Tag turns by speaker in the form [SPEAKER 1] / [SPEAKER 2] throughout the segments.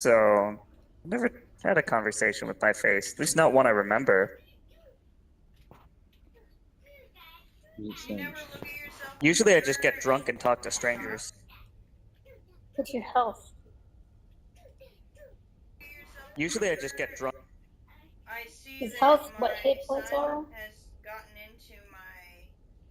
[SPEAKER 1] So, I never had a conversation with my face. At least not one I remember.
[SPEAKER 2] Makes
[SPEAKER 3] You never
[SPEAKER 2] sense.
[SPEAKER 3] look at yourself in
[SPEAKER 1] Usually
[SPEAKER 3] the
[SPEAKER 1] I just get
[SPEAKER 3] mirror
[SPEAKER 1] drunk and talk to strangers.
[SPEAKER 4] What's your health?
[SPEAKER 1] Usually I just get drunk.
[SPEAKER 3] I see
[SPEAKER 4] His
[SPEAKER 3] that
[SPEAKER 4] health,
[SPEAKER 3] my
[SPEAKER 4] what hit points
[SPEAKER 3] son
[SPEAKER 4] are?
[SPEAKER 3] has gotten into my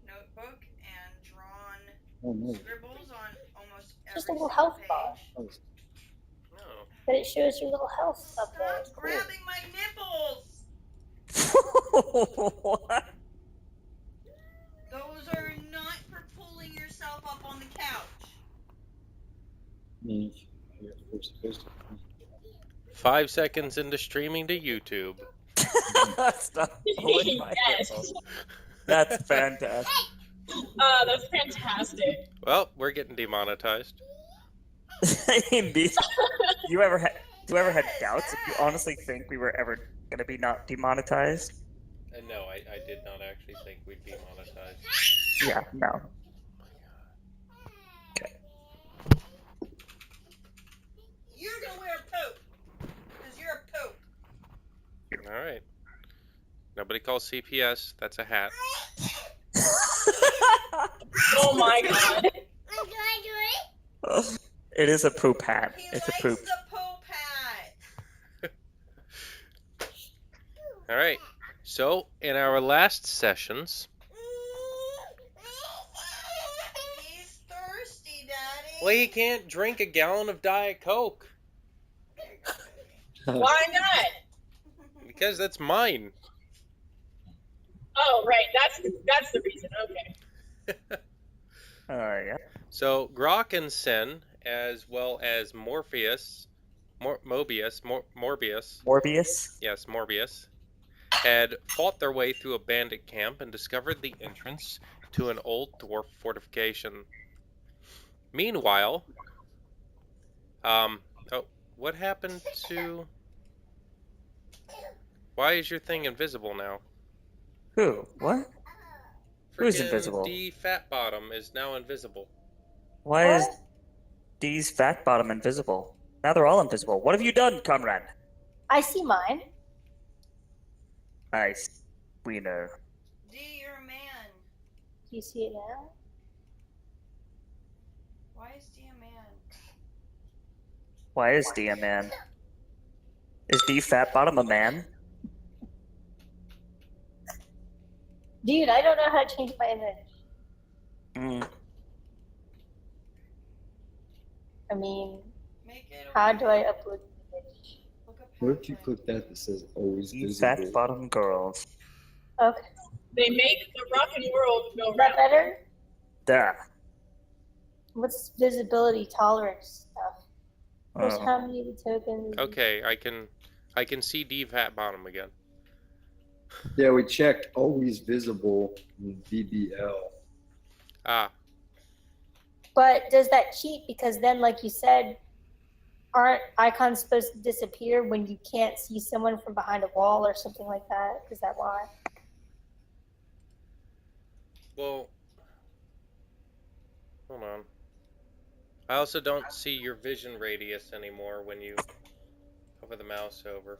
[SPEAKER 3] notebook and drawn
[SPEAKER 2] Oh no.
[SPEAKER 3] scribbles on almost
[SPEAKER 4] Just
[SPEAKER 3] every
[SPEAKER 4] a little
[SPEAKER 3] single
[SPEAKER 4] health bar.
[SPEAKER 3] page.
[SPEAKER 2] Oh,
[SPEAKER 5] No.
[SPEAKER 4] But it shows your little health up there.
[SPEAKER 3] Stop
[SPEAKER 4] It's cool.
[SPEAKER 3] grabbing my nipples!
[SPEAKER 1] What?
[SPEAKER 3] Those are not for pulling yourself up on the couch.
[SPEAKER 2] me. Yeah, we're supposed to.
[SPEAKER 5] 5 seconds into streaming to YouTube.
[SPEAKER 1] Stop pulling my
[SPEAKER 6] Yes.
[SPEAKER 1] nipples. That's fantastic.
[SPEAKER 6] That's fantastic.
[SPEAKER 5] Well, we're getting demonetized.
[SPEAKER 1] Indeed. You ever had doubts? If you honestly think we were ever gonna be not demonetized?
[SPEAKER 5] No, I did not actually think we'd be monetized.
[SPEAKER 1] Yeah, no.
[SPEAKER 3] You're gonna wear a poke. Because you're a poke.
[SPEAKER 5] Alright. Nobody calls CPS. That's a hat.
[SPEAKER 6] Oh my god.
[SPEAKER 1] It is a poop hat.
[SPEAKER 3] He
[SPEAKER 1] It's a
[SPEAKER 3] likes
[SPEAKER 1] poop.
[SPEAKER 3] the pope hat.
[SPEAKER 5] Alright. So, in our last sessions...
[SPEAKER 3] He's thirsty, Daddy.
[SPEAKER 5] Well, he can't drink a gallon of Diet Coke.
[SPEAKER 6] Why not?
[SPEAKER 5] Because that's mine.
[SPEAKER 6] Oh, right. That's the reason. Okay.
[SPEAKER 1] Yeah.
[SPEAKER 5] So, Grok and Sen, as well as Morbius, yes, Morbius, had fought their way through a bandit camp and discovered the entrance to an old dwarf fortification. Meanwhile, what happened to... Why is your thing invisible now?
[SPEAKER 1] Who? What? Who's
[SPEAKER 5] Freaking
[SPEAKER 1] invisible?
[SPEAKER 5] D Fat Bottom is now invisible.
[SPEAKER 1] Why is D's fat bottom invisible? Now they're all invisible. What have you done, comrade?
[SPEAKER 4] I see mine.
[SPEAKER 1] Nice. We know.
[SPEAKER 3] D, you're a man.
[SPEAKER 4] Do you see it now?
[SPEAKER 3] Why is D a man?
[SPEAKER 1] Why is D a man? Is D fat bottom a man?
[SPEAKER 4] Dude, I don't know how to change my image.
[SPEAKER 1] Mm.
[SPEAKER 4] I mean,
[SPEAKER 3] Make it
[SPEAKER 4] how
[SPEAKER 3] a
[SPEAKER 4] do I upload the image?
[SPEAKER 3] Look up
[SPEAKER 2] What if you
[SPEAKER 3] PowerPoint.
[SPEAKER 2] click that says always
[SPEAKER 1] D fat
[SPEAKER 2] visible?
[SPEAKER 1] bottom girls.
[SPEAKER 4] Okay.
[SPEAKER 6] They make the rockin' world go
[SPEAKER 4] Is that
[SPEAKER 6] round.
[SPEAKER 4] better?
[SPEAKER 1] Duh.
[SPEAKER 4] What's visibility tolerance stuff? There's
[SPEAKER 1] Oh.
[SPEAKER 4] how many of the tokens?
[SPEAKER 5] Okay, I can see D Fat Bottom again.
[SPEAKER 2] Yeah, we checked always visible in VBL.
[SPEAKER 5] Ah,
[SPEAKER 4] But does that cheat? Because then, like you said, aren't icons supposed to disappear when you can't see someone from behind a wall or something like that? Is that why?
[SPEAKER 5] well, hold on. I also don't see your vision radius anymore when you hover the mouse over.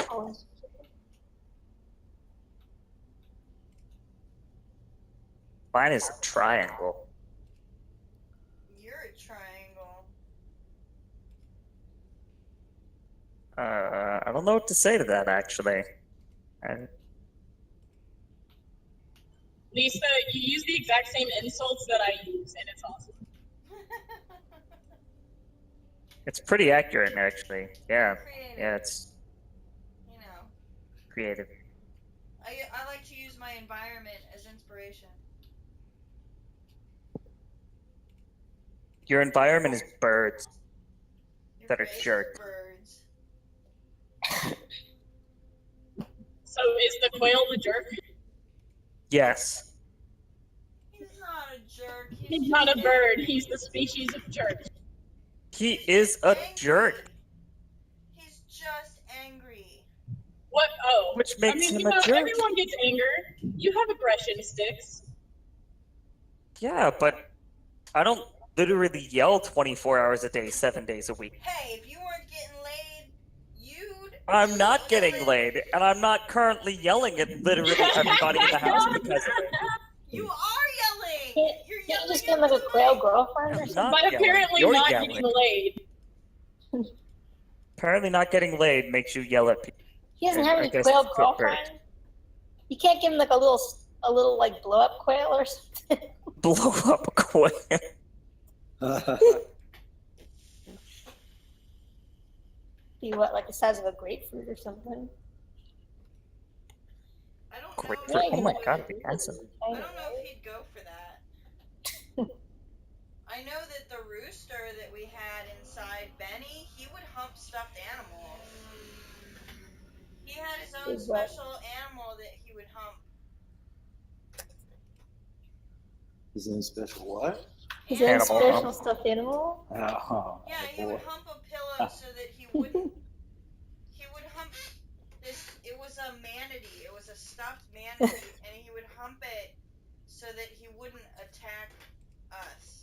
[SPEAKER 4] Oh,
[SPEAKER 1] Mine is a triangle.
[SPEAKER 3] You're a triangle.
[SPEAKER 1] I don't know what to say to that, actually.
[SPEAKER 6] Lisa, you use the exact same insults that I use, and it's awesome.
[SPEAKER 1] It's pretty accurate, actually. Yeah.
[SPEAKER 3] Creative.
[SPEAKER 1] Yeah, it's
[SPEAKER 3] You know,
[SPEAKER 1] creative.
[SPEAKER 3] I like to use my environment as inspiration.
[SPEAKER 1] Your environment is birds.
[SPEAKER 3] Your
[SPEAKER 1] That are
[SPEAKER 3] face is
[SPEAKER 1] jerks.
[SPEAKER 3] birds.
[SPEAKER 6] So is the quail the jerk?
[SPEAKER 1] Yes.
[SPEAKER 3] He's not a jerk.
[SPEAKER 6] He's not a bird. He's the species of jerk.
[SPEAKER 1] He is a jerk.
[SPEAKER 3] He's just angry.
[SPEAKER 6] What? Oh.
[SPEAKER 1] Which makes
[SPEAKER 6] I mean,
[SPEAKER 1] him a jerk.
[SPEAKER 6] everyone gets anger. You have aggression sticks.
[SPEAKER 1] Yeah, but I don't literally yell 24 hours a day, 7 days a week.
[SPEAKER 3] Hey, if you weren't getting laid, you'd.
[SPEAKER 1] I'm not
[SPEAKER 3] be
[SPEAKER 1] getting
[SPEAKER 3] yelling-
[SPEAKER 1] laid, and I'm not currently yelling at literally everybody in the house because of it.
[SPEAKER 3] You are yelling.
[SPEAKER 4] Can't,
[SPEAKER 3] You're
[SPEAKER 4] can't you
[SPEAKER 3] yelling
[SPEAKER 4] just get him like a
[SPEAKER 3] at the
[SPEAKER 4] quail
[SPEAKER 3] mic.
[SPEAKER 4] girlfriend or
[SPEAKER 1] I'm
[SPEAKER 4] something?
[SPEAKER 1] not
[SPEAKER 6] But
[SPEAKER 1] yelling.
[SPEAKER 6] apparently
[SPEAKER 1] You're
[SPEAKER 6] not
[SPEAKER 1] yelling.
[SPEAKER 6] getting laid.
[SPEAKER 1] Apparently, not getting laid makes you yell at people.
[SPEAKER 4] He doesn't
[SPEAKER 1] And
[SPEAKER 4] have
[SPEAKER 1] I
[SPEAKER 4] any
[SPEAKER 1] guess
[SPEAKER 4] quail
[SPEAKER 1] it's quick bird.
[SPEAKER 4] girlfriend. You can't give him like a little like blow up quail or something.
[SPEAKER 1] Blow up a coin.
[SPEAKER 4] Be what, like the size of a grapefruit or something?
[SPEAKER 3] I don't know.
[SPEAKER 1] Grapefruit.
[SPEAKER 3] if
[SPEAKER 1] Oh my
[SPEAKER 3] he
[SPEAKER 1] god,
[SPEAKER 3] would-
[SPEAKER 1] it'd be handsome.
[SPEAKER 3] I don't know if he'd go for that. I know that the rooster that we had inside Benny, he would hump stuffed animals. He had his own
[SPEAKER 4] Is what?
[SPEAKER 3] special animal that he would hump.
[SPEAKER 2] His own special what?
[SPEAKER 4] His own
[SPEAKER 1] Animal
[SPEAKER 4] special
[SPEAKER 1] hump.
[SPEAKER 4] stuffed animal?
[SPEAKER 2] Oh,
[SPEAKER 3] Yeah, he
[SPEAKER 2] boy.
[SPEAKER 3] would hump a pillow so that he wouldn't. He would hump this. It was a manatee. It was a stuffed manatee, and he would hump it so that he wouldn't attack us.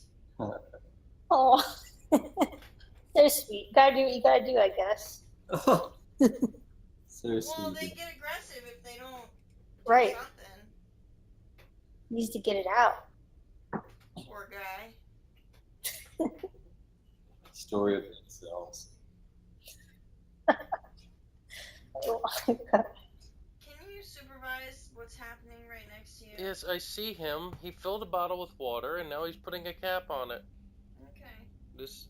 [SPEAKER 4] Oh, so sweet. You gotta do what you gotta do, I guess.
[SPEAKER 2] So
[SPEAKER 3] Well,
[SPEAKER 2] sweet.
[SPEAKER 3] they get aggressive if they don't do
[SPEAKER 4] Right.
[SPEAKER 3] something.
[SPEAKER 4] Needs to get it out.
[SPEAKER 3] Poor guy.
[SPEAKER 2] Story of themselves.
[SPEAKER 4] Oh my God.
[SPEAKER 3] Can you supervise what's happening right next to you?
[SPEAKER 5] Yes, I see him. He filled a bottle with water, and now he's putting a cap on it.
[SPEAKER 3] Okay.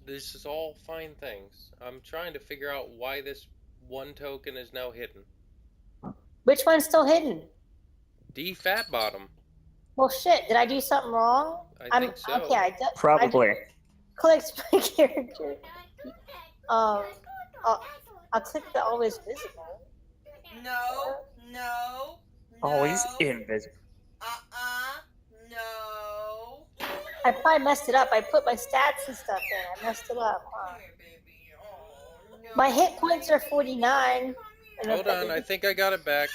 [SPEAKER 5] This is all fine things. I'm trying to figure out why this one token is now hidden.
[SPEAKER 4] Which one's still hidden?
[SPEAKER 5] D Fat Bottom.
[SPEAKER 4] Well, shit. Did I do something wrong?
[SPEAKER 5] I think so.
[SPEAKER 4] Okay, I did.
[SPEAKER 1] Probably.
[SPEAKER 4] Clicked my character. I'll click the always visible.
[SPEAKER 3] No. No.
[SPEAKER 1] Always
[SPEAKER 3] no.
[SPEAKER 1] invisible.
[SPEAKER 3] No.
[SPEAKER 4] I probably messed it up. I put my stats and stuff in. I messed it up. Huh?
[SPEAKER 3] Come here, baby. Oh, no.
[SPEAKER 4] My hit points are 49. And
[SPEAKER 5] Hold on, I think I got it back.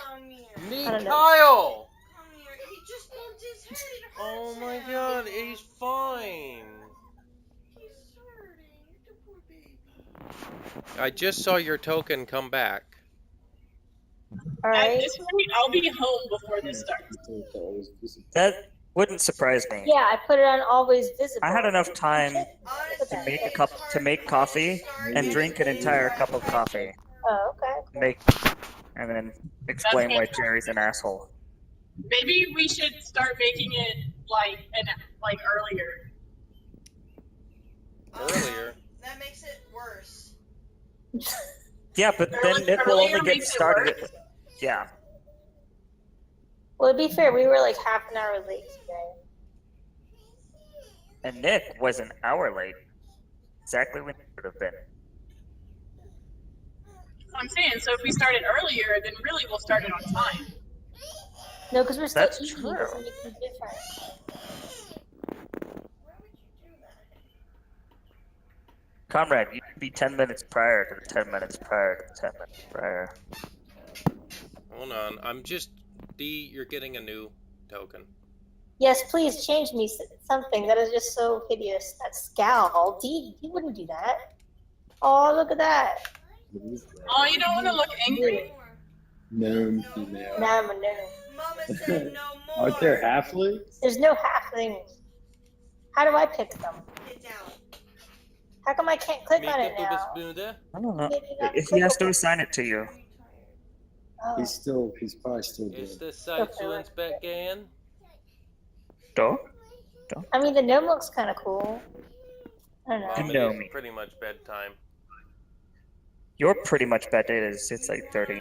[SPEAKER 3] Come here.
[SPEAKER 5] Me,
[SPEAKER 4] I don't know.
[SPEAKER 5] Kyle!
[SPEAKER 3] Come here. He just bumped his head. It
[SPEAKER 5] Oh
[SPEAKER 3] hurts
[SPEAKER 5] my
[SPEAKER 3] him.
[SPEAKER 5] god, he's fine.
[SPEAKER 3] He's hurting. The poor baby.
[SPEAKER 5] I just saw your token come back.
[SPEAKER 4] All
[SPEAKER 6] At
[SPEAKER 4] right.
[SPEAKER 6] this rate, I'll be home before this starts.
[SPEAKER 1] That wouldn't surprise me.
[SPEAKER 4] Yeah, I put it on always visible.
[SPEAKER 1] I had enough time
[SPEAKER 3] Honestly,
[SPEAKER 1] to make a
[SPEAKER 3] it's
[SPEAKER 1] cup
[SPEAKER 3] hard
[SPEAKER 1] to make coffee
[SPEAKER 3] start
[SPEAKER 1] and drink an
[SPEAKER 3] getting
[SPEAKER 1] entire
[SPEAKER 3] blood
[SPEAKER 1] cup of
[SPEAKER 3] pressure.
[SPEAKER 1] coffee.
[SPEAKER 4] Oh, okay.
[SPEAKER 1] Make and then explain why
[SPEAKER 6] fantastic.
[SPEAKER 1] Jerry's an asshole.
[SPEAKER 6] Maybe we should start making it like earlier.
[SPEAKER 5] Earlier.
[SPEAKER 3] That makes it worse.
[SPEAKER 1] Yeah, but then it will
[SPEAKER 6] Earlier
[SPEAKER 1] only get
[SPEAKER 6] makes it
[SPEAKER 1] started.
[SPEAKER 6] worse.
[SPEAKER 1] Yeah.
[SPEAKER 4] Well, to be fair, we were like half an hour late today.
[SPEAKER 1] And Nick was an hour late. Exactly when it should have been.
[SPEAKER 6] I'm saying, so if we started earlier, then really we'll start it on time.
[SPEAKER 4] No, because we're still
[SPEAKER 1] That's
[SPEAKER 4] eating.
[SPEAKER 1] true.
[SPEAKER 4] It doesn't make any difference.
[SPEAKER 3] Why would you do that?
[SPEAKER 1] Comrade, you should be 10 minutes prior to the 10 minutes prior to the 10 minutes prior.
[SPEAKER 5] Hold on, I'm just... D, you're getting a new token.
[SPEAKER 4] Yes, please change me something. That is just so hideous. That scowl. D, you wouldn't do that. Oh, look at that.
[SPEAKER 6] Oh, you don't want to look angry?
[SPEAKER 2] Gnome female.
[SPEAKER 4] Now I'm a gnome.
[SPEAKER 3] Mama said no more.
[SPEAKER 2] Aren't there halflings?
[SPEAKER 4] There's no halflings. How do I pick them?
[SPEAKER 3] Get down.
[SPEAKER 4] How come I can't click on it
[SPEAKER 5] Make
[SPEAKER 4] now?
[SPEAKER 5] up the
[SPEAKER 1] I don't know.
[SPEAKER 4] Maybe not
[SPEAKER 1] If he has to
[SPEAKER 4] clickable.
[SPEAKER 1] assign it to you.
[SPEAKER 4] Oh.
[SPEAKER 2] He's probably still
[SPEAKER 5] Is
[SPEAKER 2] dead.
[SPEAKER 5] the site to inspect again?
[SPEAKER 1] Do?
[SPEAKER 4] I mean, the gnome looks kind of cool. I don't know.
[SPEAKER 1] You
[SPEAKER 5] Mom,
[SPEAKER 1] know
[SPEAKER 5] it is
[SPEAKER 1] me.
[SPEAKER 5] pretty much bedtime.
[SPEAKER 1] You're pretty much bad data is it's like 30.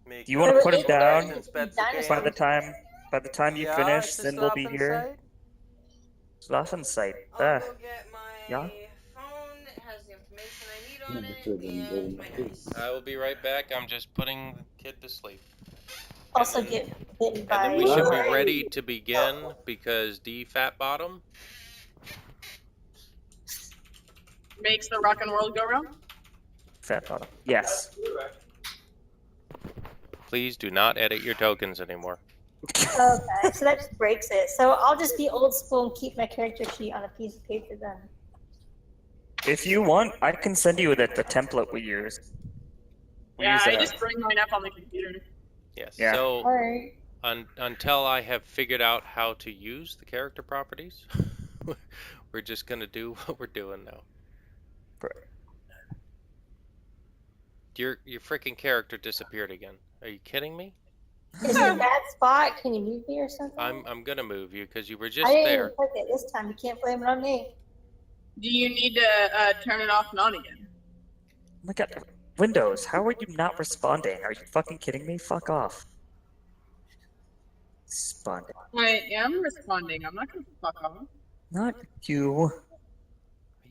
[SPEAKER 5] Make
[SPEAKER 1] Do you want to
[SPEAKER 5] up
[SPEAKER 1] put him
[SPEAKER 5] the
[SPEAKER 1] down?
[SPEAKER 5] site, inspect
[SPEAKER 4] Dinosaur.
[SPEAKER 5] again.
[SPEAKER 1] By the time you
[SPEAKER 5] Yeah,
[SPEAKER 1] finish,
[SPEAKER 5] it's
[SPEAKER 1] then
[SPEAKER 5] the
[SPEAKER 1] we'll be
[SPEAKER 5] Slaffen
[SPEAKER 1] here.
[SPEAKER 5] site.
[SPEAKER 1] Slaffen site.
[SPEAKER 3] I'll go get my
[SPEAKER 1] Yeah.
[SPEAKER 3] phone that has the information I need
[SPEAKER 2] Yeah,
[SPEAKER 3] on
[SPEAKER 2] but they're
[SPEAKER 3] it
[SPEAKER 2] then
[SPEAKER 3] and my
[SPEAKER 2] golden
[SPEAKER 3] dice.
[SPEAKER 5] I will be right back. I'm just putting the kid to sleep.
[SPEAKER 4] Also
[SPEAKER 5] and then,
[SPEAKER 4] get bitten
[SPEAKER 5] and
[SPEAKER 4] by.
[SPEAKER 5] then we should be
[SPEAKER 2] Alright.
[SPEAKER 5] ready to begin because D Fat Bottom.
[SPEAKER 6] Makes the rock and world go round?
[SPEAKER 1] Fat bottom. Yes.
[SPEAKER 5] Please do not edit your tokens anymore.
[SPEAKER 4] Okay, so that just breaks it. So I'll just be old school and keep my character sheet on a piece of paper then.
[SPEAKER 1] If you want, I can send you the template we use.
[SPEAKER 6] Yeah, I
[SPEAKER 1] a-
[SPEAKER 6] just bring mine up on the computer.
[SPEAKER 5] Yes.
[SPEAKER 1] Yeah.
[SPEAKER 5] So
[SPEAKER 4] Alright.
[SPEAKER 5] until I have figured out how to use the character properties, we're just gonna do what we're doing now. Your freaking character disappeared again. Are you kidding me?
[SPEAKER 4] Is it a bad spot? Can you move me or something?
[SPEAKER 5] I'm gonna move you because you were
[SPEAKER 4] I
[SPEAKER 5] just
[SPEAKER 4] didn't
[SPEAKER 5] there.
[SPEAKER 4] even click it this time. You can't blame it on me.
[SPEAKER 6] Do you need to turn it off and on again?
[SPEAKER 1] Oh my god, Windows, how are you not responding? Are you fucking kidding me? Fuck off. Responding.
[SPEAKER 6] I am responding. I'm not gonna fuck off.
[SPEAKER 1] Not you.
[SPEAKER 5] Are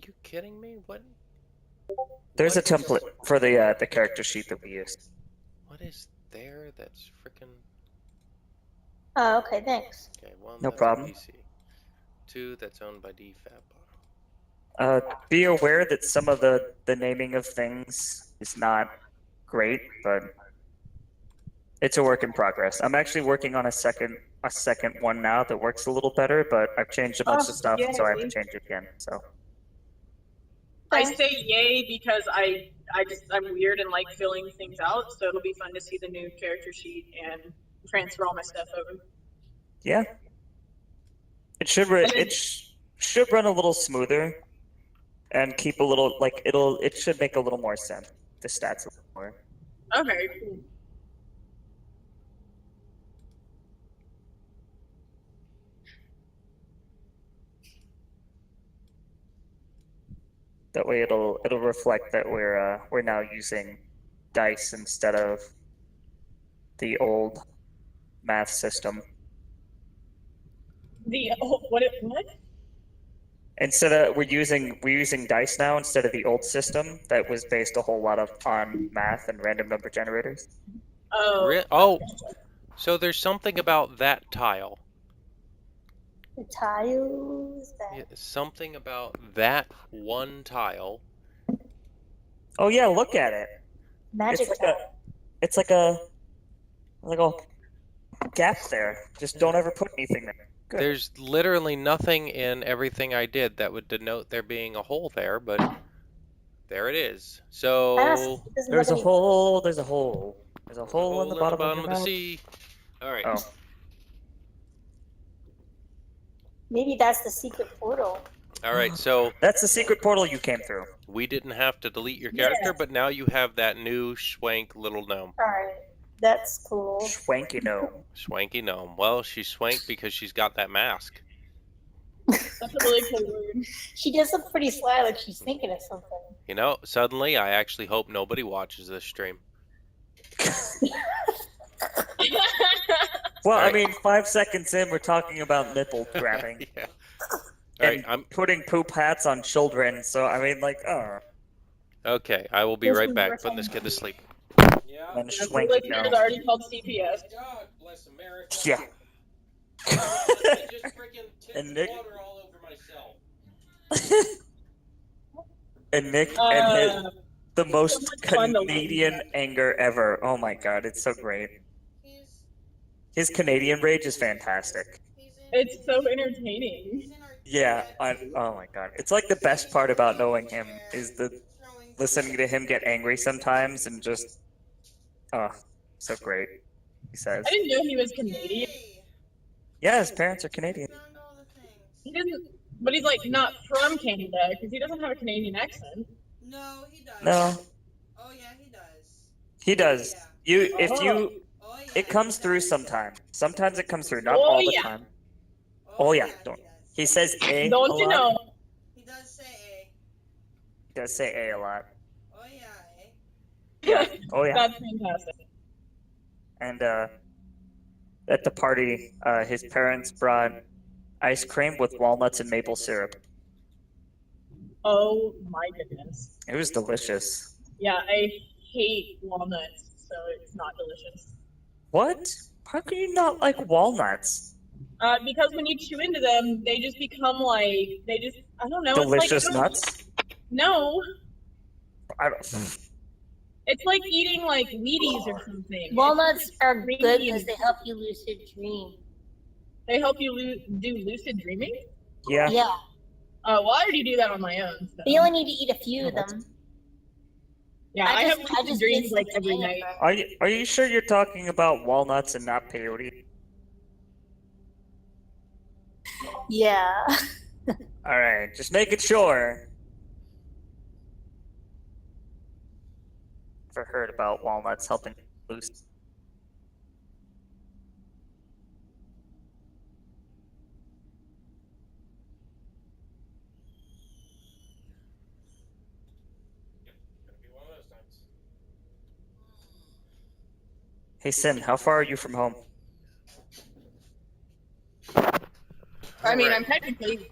[SPEAKER 5] you kidding me? What?
[SPEAKER 1] There's a template for the character sheet that we used.
[SPEAKER 5] What is there? That's freaking.
[SPEAKER 4] Oh, okay, thanks.
[SPEAKER 5] Okay, one.
[SPEAKER 1] No
[SPEAKER 5] that's
[SPEAKER 1] problem.
[SPEAKER 5] PC. 2, that's owned by DFAB.
[SPEAKER 1] Be aware that some of the naming of things is not great, but it's a work in progress. I'm actually working on a second one now that works a little better, but I've changed a bunch of stuff, so I have to
[SPEAKER 6] yay.
[SPEAKER 1] change it again. So
[SPEAKER 6] I say yay because I'm weird and like filling things out, so it'll be fun to see the new character sheet and transfer all my stuff over.
[SPEAKER 1] yeah, it should run a little smoother and keep a little like it should make a little more sense. The stats a little more.
[SPEAKER 6] Okay, cool.
[SPEAKER 1] That way it'll reflect that we're now using dice instead of the old math system.
[SPEAKER 6] What?
[SPEAKER 1] Instead of we're using dice now instead of the old system that was based a whole lot on math and random number generators.
[SPEAKER 6] Oh,
[SPEAKER 5] Oh, so there's something about that tile.
[SPEAKER 4] The tiles.
[SPEAKER 5] Yeah, something about that one tile.
[SPEAKER 1] Oh yeah, look at it.
[SPEAKER 4] Magic
[SPEAKER 1] It's like a gap there. Just don't ever put anything there. Good.
[SPEAKER 5] There's literally nothing in everything I did that would denote there being a hole there, but there it is. So
[SPEAKER 1] There's a hole. There's a hole. There's a hole in the bottom of
[SPEAKER 5] the
[SPEAKER 1] your mouth.
[SPEAKER 5] sea. All right.
[SPEAKER 1] Oh.
[SPEAKER 4] Maybe that's the secret portal.
[SPEAKER 5] All right. So
[SPEAKER 1] That's the secret portal you came through.
[SPEAKER 5] we didn't have to delete your character, but now you have that new schwank little gnome.
[SPEAKER 4] Alright, that's cool.
[SPEAKER 1] Swanky gnome.
[SPEAKER 5] Swanky gnome. Well, she's swank because she's got that mask.
[SPEAKER 6] that's a really cool word.
[SPEAKER 4] She does look pretty sly, like she's thinking of something.
[SPEAKER 5] You know, suddenly I actually hope nobody watches this stream.
[SPEAKER 1] Well, I
[SPEAKER 5] Right.
[SPEAKER 1] mean, 5 seconds in, we're talking about nipple grabbing
[SPEAKER 5] Yeah. All right.
[SPEAKER 1] and putting poop hats on children. So I mean, like,
[SPEAKER 5] Okay. I will be
[SPEAKER 4] This
[SPEAKER 5] right
[SPEAKER 4] is
[SPEAKER 5] back.
[SPEAKER 4] worth
[SPEAKER 5] Putting this
[SPEAKER 4] it.
[SPEAKER 5] kid to sleep. Yeah.
[SPEAKER 1] and
[SPEAKER 6] That's
[SPEAKER 1] swanky
[SPEAKER 6] like there's
[SPEAKER 1] gnome.
[SPEAKER 6] already called CPS.
[SPEAKER 5] God bless America.
[SPEAKER 1] Yeah.
[SPEAKER 5] I just freaking
[SPEAKER 1] And Nick-
[SPEAKER 5] water all over myself.
[SPEAKER 1] And Nick
[SPEAKER 6] Uh,
[SPEAKER 1] and the most
[SPEAKER 6] fun to
[SPEAKER 1] Canadian anger ever. Oh my god, it's so great.
[SPEAKER 3] He's
[SPEAKER 1] His Canadian rage is fantastic.
[SPEAKER 3] he's in.
[SPEAKER 6] It's so
[SPEAKER 3] He's
[SPEAKER 6] entertaining.
[SPEAKER 3] in our
[SPEAKER 1] Yeah, oh my god. It's like the best part about knowing him is listening to him get angry sometimes and just, so great. He says,
[SPEAKER 6] I didn't know he was Canadian.
[SPEAKER 1] yeah, his parents are Canadian.
[SPEAKER 3] Found all the things.
[SPEAKER 6] He doesn't, but he's like not from Canada because he doesn't have a Canadian accent.
[SPEAKER 3] No, he does.
[SPEAKER 1] No,
[SPEAKER 3] Oh yeah, he does.
[SPEAKER 1] he does.
[SPEAKER 3] Oh yeah.
[SPEAKER 1] It comes through sometimes. Sometimes it comes through, not
[SPEAKER 6] Oh,
[SPEAKER 1] all the
[SPEAKER 6] yeah.
[SPEAKER 1] time. Oh yeah,
[SPEAKER 3] he
[SPEAKER 1] don't.
[SPEAKER 3] does.
[SPEAKER 1] He says A
[SPEAKER 6] Don't
[SPEAKER 1] a
[SPEAKER 6] you
[SPEAKER 1] lot.
[SPEAKER 6] know?
[SPEAKER 3] He does say A.
[SPEAKER 1] He does say A a lot.
[SPEAKER 3] Oh yeah, A.
[SPEAKER 1] Yeah. Oh yeah.
[SPEAKER 6] That's fantastic.
[SPEAKER 1] And at the party, his parents brought ice cream with walnuts and maple syrup.
[SPEAKER 6] Oh my goodness.
[SPEAKER 1] It was delicious.
[SPEAKER 6] Yeah, I hate walnuts, so it's not delicious.
[SPEAKER 1] What? How can you not like walnuts?
[SPEAKER 6] Because when you chew into them, they just become like I don't know.
[SPEAKER 1] Delicious
[SPEAKER 6] it's like,
[SPEAKER 1] nuts?
[SPEAKER 6] No,
[SPEAKER 1] I don't.
[SPEAKER 6] It's like eating like Wheaties or something.
[SPEAKER 4] Walnuts are
[SPEAKER 6] creamy
[SPEAKER 4] good
[SPEAKER 6] and-
[SPEAKER 4] because they help you lucid dream.
[SPEAKER 6] They help you do lucid dreaming.
[SPEAKER 1] Yeah.
[SPEAKER 4] Yeah,
[SPEAKER 6] Well, I already do that on my own. So.
[SPEAKER 4] but you only need to eat a few of them.
[SPEAKER 6] Yeah, I have
[SPEAKER 4] I
[SPEAKER 6] lucid
[SPEAKER 4] just
[SPEAKER 6] dreams
[SPEAKER 4] did
[SPEAKER 6] like
[SPEAKER 4] some
[SPEAKER 6] every
[SPEAKER 4] today,
[SPEAKER 6] night.
[SPEAKER 4] but-
[SPEAKER 1] Are you sure you're talking about walnuts and not peyote?
[SPEAKER 4] Yeah.
[SPEAKER 1] All right, just making sure. Never heard about walnuts helping lose.
[SPEAKER 5] Gonna be one of those times.
[SPEAKER 1] Hey Sin, how far are you from home?
[SPEAKER 6] I mean,
[SPEAKER 5] Alright.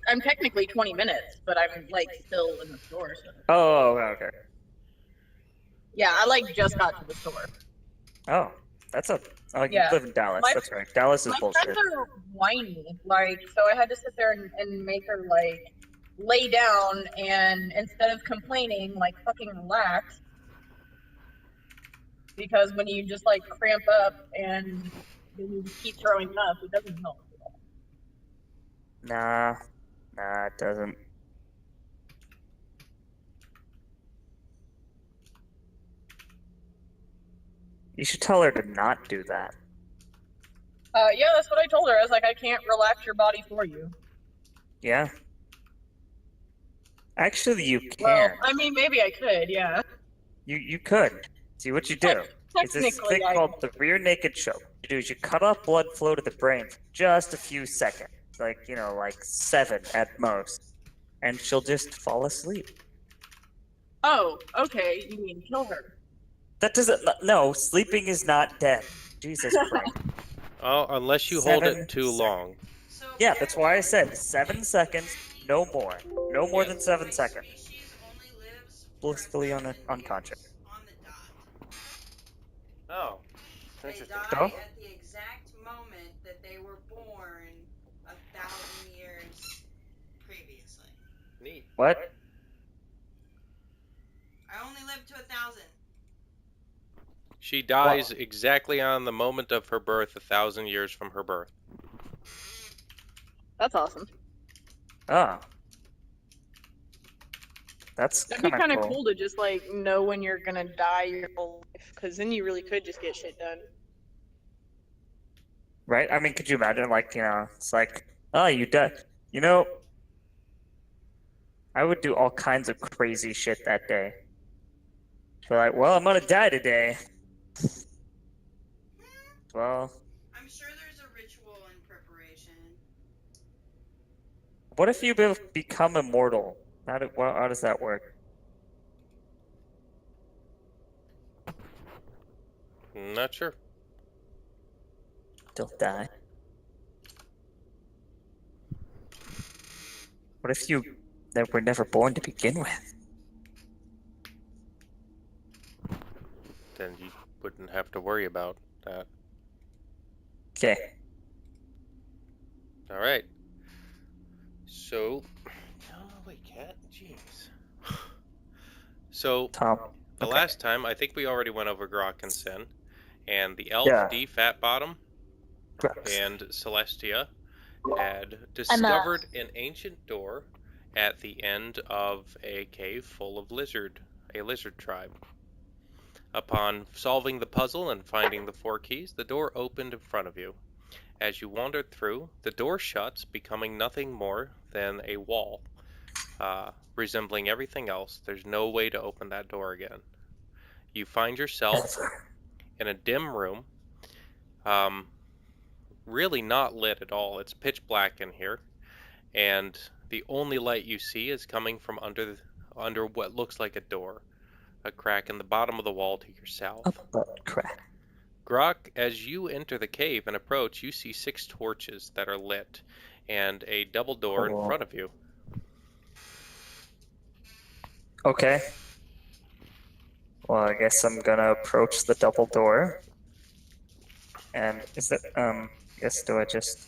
[SPEAKER 6] I'm technically 20 minutes, but I'm like still in the store. So.
[SPEAKER 1] Oh, okay.
[SPEAKER 6] Yeah, I like just got to the store.
[SPEAKER 1] Oh, that's a. Oh, you
[SPEAKER 6] Yeah.
[SPEAKER 1] live in Dallas.
[SPEAKER 6] My-
[SPEAKER 1] That's right. Dallas is
[SPEAKER 6] My
[SPEAKER 1] bullshit.
[SPEAKER 6] friends are whiny, like, so I had to sit there and make her like lay down and instead of complaining, like fucking relax. Because when you just like cramp up and you just keep throwing up, it doesn't help.
[SPEAKER 1] Nah, it doesn't. You should tell her to not do that.
[SPEAKER 6] Yeah, that's what I told her. I was like, I can't relax your body for you.
[SPEAKER 1] Yeah. Actually, you
[SPEAKER 6] Well,
[SPEAKER 1] can.
[SPEAKER 6] I mean, maybe I could, yeah.
[SPEAKER 1] You could. See what you do. It's this
[SPEAKER 6] Technically,
[SPEAKER 1] thing
[SPEAKER 6] I
[SPEAKER 1] called the rear naked choke. What you do is you cut off blood flow to the brain for just a few seconds, like like 7 at most, and she'll just fall asleep.
[SPEAKER 6] Oh, okay. You mean kill her?
[SPEAKER 1] That doesn't. No, sleeping is not dead. Jesus Christ.
[SPEAKER 5] Oh, unless you hold
[SPEAKER 1] 7
[SPEAKER 5] it too long.
[SPEAKER 3] So
[SPEAKER 1] Yeah, that's why I said 7 seconds, no more. No more than 7
[SPEAKER 3] my
[SPEAKER 1] seconds.
[SPEAKER 3] species only lives for
[SPEAKER 1] Blissfully
[SPEAKER 3] 1,000
[SPEAKER 1] unconscious.
[SPEAKER 3] years on the dot.
[SPEAKER 5] Oh.
[SPEAKER 3] They
[SPEAKER 5] Interesting.
[SPEAKER 3] die
[SPEAKER 1] Oh?
[SPEAKER 3] at the exact moment that they were born 1,000 years previously.
[SPEAKER 5] Neat.
[SPEAKER 1] What?
[SPEAKER 3] I only live to 1,000.
[SPEAKER 5] She dies exactly on the moment of her birth, 1,000 years from her birth.
[SPEAKER 6] That's awesome.
[SPEAKER 1] Oh. That's
[SPEAKER 6] That'd be
[SPEAKER 1] kind of
[SPEAKER 6] cool to just like know when you're gonna die your whole life, because then you really could just get shit done.
[SPEAKER 1] Right? I mean, could you imagine, like, it's like, oh, you died. I would do all kinds of crazy shit that day. So, like, well, I'm gonna die today. Well,
[SPEAKER 3] I'm sure there's a ritual in preparation.
[SPEAKER 1] what if you become immortal? How does that work?
[SPEAKER 5] Not sure.
[SPEAKER 1] Still die? What if you were never born to begin with?
[SPEAKER 5] Then you wouldn't have to worry about that.
[SPEAKER 1] Okay.
[SPEAKER 5] All right. So, oh wait, cat. Jeez. So
[SPEAKER 1] Tom.
[SPEAKER 5] the
[SPEAKER 1] Okay.
[SPEAKER 5] last time, I think we already went over Grok and Sin, and the elf
[SPEAKER 1] Yeah.
[SPEAKER 5] D Fat Bottom
[SPEAKER 1] Gross.
[SPEAKER 5] and Celestia had discovered an ancient door at the end of a cave full of a lizard tribe. Upon solving the puzzle and finding the 4 keys, the door opened in front of you. As you wandered through, the door shuts, becoming nothing more than a wall, resembling everything else. There's no way to open that door again. You find yourself in a dim room, really not lit at all. It's pitch black in here, and the only light you see is coming from under what looks like a door, a crack in the bottom of the wall to your south.
[SPEAKER 1] A butt crack.
[SPEAKER 5] Grok, as you enter the cave and approach, you see 6 torches that are lit and a double door in front of you.
[SPEAKER 1] Okay. Well, I guess I'm gonna approach the double door. And is that, do I just,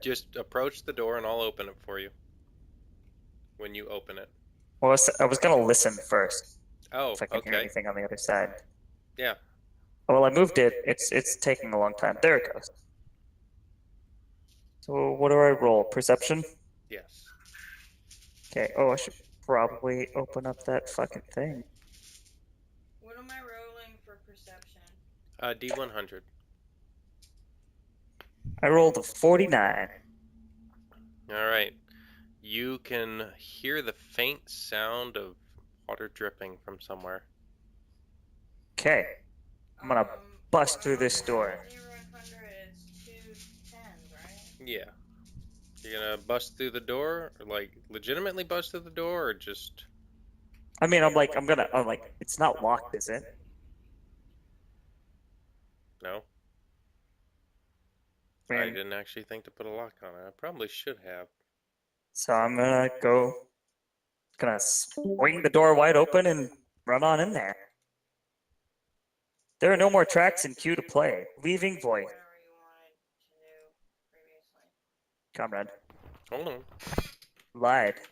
[SPEAKER 5] Just approach the door and I'll open it for you when you open it.
[SPEAKER 1] well, I was gonna listen first.
[SPEAKER 5] Oh,
[SPEAKER 1] if I can hear
[SPEAKER 5] okay.
[SPEAKER 1] anything on the other side.
[SPEAKER 5] Yeah.
[SPEAKER 1] Well, I moved it. It's taking a long time. There it goes. So what do I roll? Perception?
[SPEAKER 5] Yes.
[SPEAKER 1] Okay. Oh, I should probably open up that fucking thing.
[SPEAKER 3] What am I rolling for perception?
[SPEAKER 5] D100.
[SPEAKER 1] I rolled a 49.
[SPEAKER 5] All right. You can hear the faint sound of water dripping from somewhere.
[SPEAKER 1] Okay. I'm gonna bust through this door.
[SPEAKER 3] 100 is 2 10s, right?
[SPEAKER 5] Yeah. You're gonna bust through the door, or like legitimately bust through the door, or just
[SPEAKER 1] I mean, I'm like, it's not locked, is it?
[SPEAKER 5] no?
[SPEAKER 1] I
[SPEAKER 5] I
[SPEAKER 1] mean,
[SPEAKER 5] didn't actually think to put a lock on it. I probably should have.
[SPEAKER 1] so I'm gonna swing the door wide open and run on in there. There are no more tracks in queue to play. Leaving void.
[SPEAKER 3] Whatever you wanted to do previously.
[SPEAKER 1] Comrade.
[SPEAKER 5] Hold on.
[SPEAKER 1] Lied.
[SPEAKER 3] What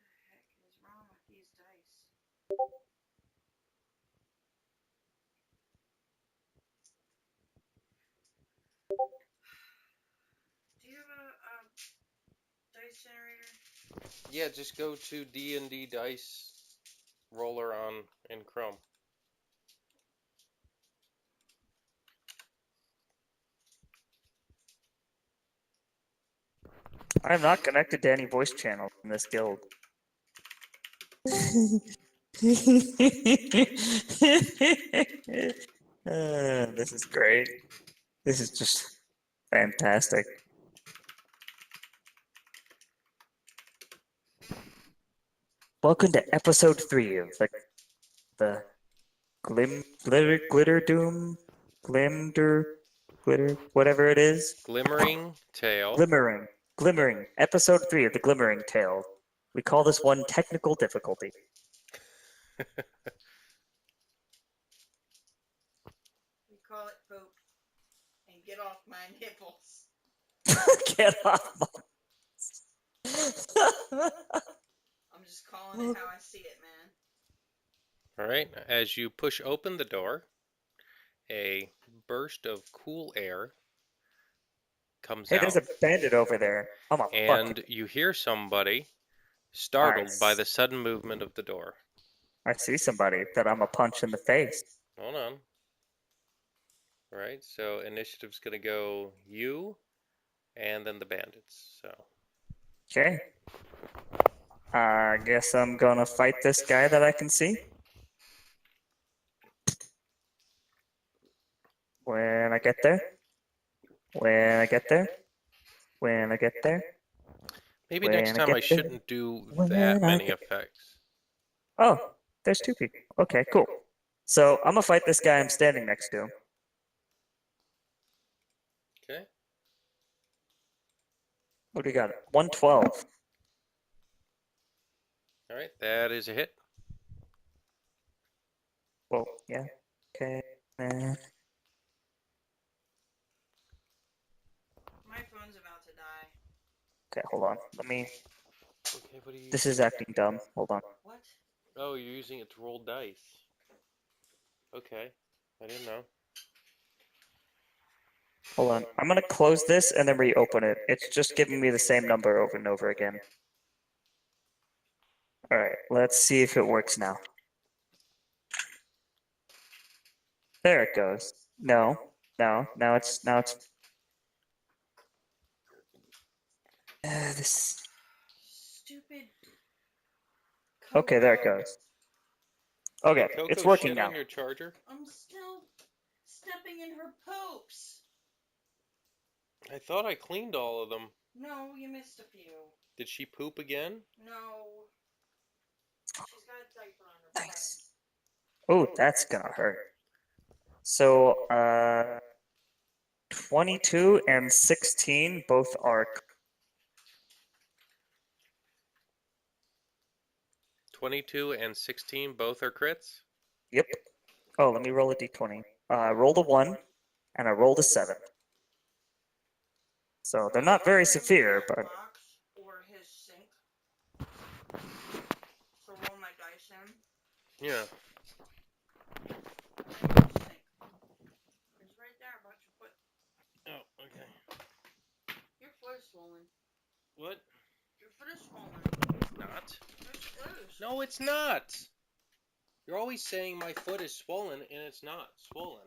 [SPEAKER 3] the heck is wrong with these dice? Do you have a dice generator?
[SPEAKER 5] Yeah, just go to D&D Dice Roller on in Chrome.
[SPEAKER 1] I'm not connected to any voice channels in this guild. This is great. This is just fantastic. Welcome to episode 3 of the Glitterdoom, glitter, whatever it is.
[SPEAKER 5] Glimmering Tail.
[SPEAKER 1] Glimmering, episode 3 of the Glimmering Tale. We call this one technical difficulty.
[SPEAKER 3] We call it poop. And get off my nipples.
[SPEAKER 1] Get off my...
[SPEAKER 3] I'm just calling it how I see it, man.
[SPEAKER 5] All right. As you push open the door, a burst of cool air comes
[SPEAKER 1] Hey,
[SPEAKER 5] out,
[SPEAKER 1] there's a bandit over there. I'm a
[SPEAKER 5] and
[SPEAKER 1] fuck.
[SPEAKER 5] you hear somebody startled by the sudden movement of the door.
[SPEAKER 1] I see somebody that I'm a punch in the face.
[SPEAKER 5] Hold on. All right. So initiative's gonna go you, and then the bandits. So.
[SPEAKER 1] Okay. I guess I'm gonna fight this guy that I can see. When I get there. When I get there. When I get there.
[SPEAKER 5] Maybe
[SPEAKER 1] When
[SPEAKER 5] next
[SPEAKER 1] I
[SPEAKER 5] time
[SPEAKER 1] get
[SPEAKER 5] I
[SPEAKER 1] there.
[SPEAKER 5] shouldn't do
[SPEAKER 1] When
[SPEAKER 5] that
[SPEAKER 1] I
[SPEAKER 5] many
[SPEAKER 1] get-
[SPEAKER 5] effects.
[SPEAKER 1] Oh, there's 2 people. Okay, cool. So I'm gonna fight this guy I'm standing next to.
[SPEAKER 5] Okay.
[SPEAKER 1] What do we got? 112.
[SPEAKER 5] All right. That is a hit.
[SPEAKER 1] Well, yeah. Okay.
[SPEAKER 3] My phone's about to die.
[SPEAKER 1] Okay, hold on. Let me.
[SPEAKER 5] Okay. What are you?
[SPEAKER 1] This is acting dumb. Hold on.
[SPEAKER 3] What?
[SPEAKER 5] Oh, you're using it to roll dice. Okay. I didn't know.
[SPEAKER 1] Hold on. I'm gonna close this and then reopen it. It's just giving me the same number over and over again. Alright, let's see if it works now. There it goes. No. Now it's this.
[SPEAKER 3] Stupid.
[SPEAKER 1] Okay, there it
[SPEAKER 3] Coco.
[SPEAKER 1] goes. Okay,
[SPEAKER 5] Coco
[SPEAKER 1] it's working
[SPEAKER 5] shit
[SPEAKER 1] now.
[SPEAKER 5] on your charger?
[SPEAKER 3] I'm still stepping in her poops.
[SPEAKER 5] I thought I cleaned all of them.
[SPEAKER 3] No, you missed a few.
[SPEAKER 5] Did she poop again?
[SPEAKER 3] No. She's got a diaper on her butt.
[SPEAKER 1] Nice. Oh, that's gonna hurt. So, 22 and 16 both are.
[SPEAKER 5] 22 and 16 both are crits?
[SPEAKER 1] Yep. Oh, let me roll a d20. I rolled a 1, and I rolled a 7. So they're not very severe, but
[SPEAKER 3] Box or his sink. So roll my dice in.
[SPEAKER 5] Yeah.
[SPEAKER 3] Sink. It's right there about your foot.
[SPEAKER 5] Oh, okay.
[SPEAKER 3] Your foot is swollen.
[SPEAKER 5] What?
[SPEAKER 3] Your foot is swollen.
[SPEAKER 5] It's not.
[SPEAKER 3] Yes, it is.
[SPEAKER 5] No, it's not. You're always saying my foot is swollen, and it's not swollen.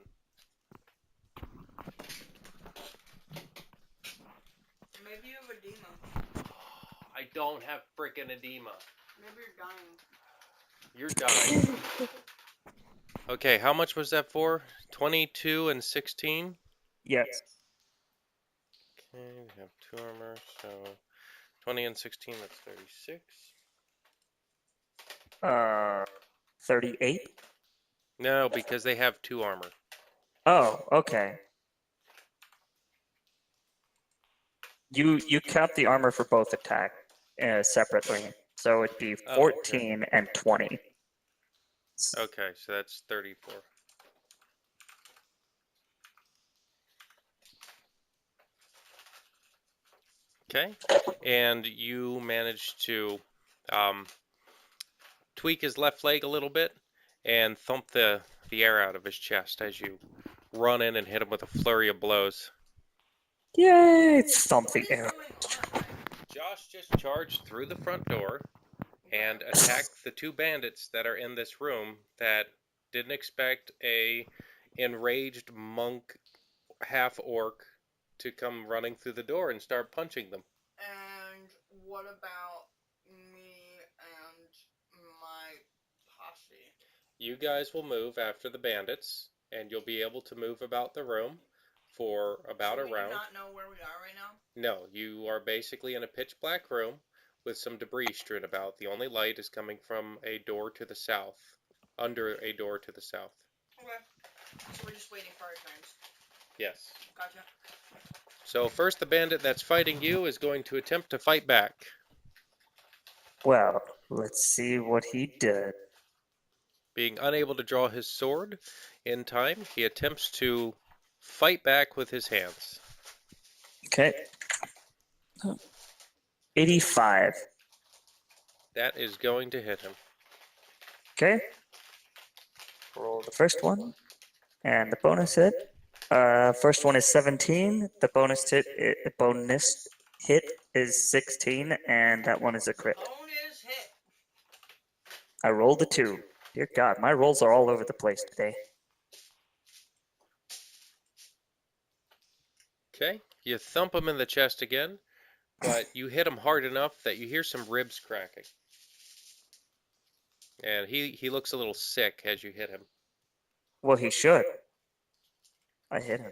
[SPEAKER 3] Maybe you have edema.
[SPEAKER 5] I don't have frickin' edema.
[SPEAKER 3] Maybe you're dying.
[SPEAKER 5] You're dying. Okay, how much was that for? 22 and 16?
[SPEAKER 1] yes.
[SPEAKER 5] Okay, we have 2 armor, so 20 and 16, that's 36.
[SPEAKER 1] 38.
[SPEAKER 5] No, because they have 2 armor.
[SPEAKER 1] Oh, okay. You count the armor for both attack separately, so it'd be 14 and 20.
[SPEAKER 5] Okay, so that's 34. Okay, and you managed to tweak his left leg a little bit and thump the air out of his chest as you run in and hit him with a flurry of blows.
[SPEAKER 1] Yay! Thump the air.
[SPEAKER 5] Josh just charged through the front door and attacked the 2 bandits that are in this room that didn't expect a enraged monk half-orc to come running through the door and start punching them.
[SPEAKER 3] And what about me and my posse?
[SPEAKER 5] You guys will move after the bandits, and you'll be able to move about the room for about
[SPEAKER 3] so
[SPEAKER 5] a round.
[SPEAKER 3] Do not know where we are right now?
[SPEAKER 5] No, you are basically in a pitch black room with some debris strewn about. The only light is coming from a door to the south, under a door to the south.
[SPEAKER 3] Okay. So we're just waiting for our turns.
[SPEAKER 5] Yes.
[SPEAKER 3] Gotcha.
[SPEAKER 5] So first the bandit that's fighting you is going to attempt to fight back.
[SPEAKER 1] Well, let's see what he did.
[SPEAKER 5] Being unable to draw his sword in time, he attempts to fight back with his hands.
[SPEAKER 1] Okay. 85.
[SPEAKER 5] That is going to hit him.
[SPEAKER 1] Okay. Roll the first one. And the bonus hit. First one is 17. The bonus hit is 16, and that one is a crit.
[SPEAKER 3] Bonus hit.
[SPEAKER 1] I rolled a 2. Dear God, my rolls are all over the place today.
[SPEAKER 5] Okay, you thump him in the chest again, but you hit him hard enough that you hear some ribs cracking. And he looks a little sick as you hit him.
[SPEAKER 1] Well, he should. I hit him.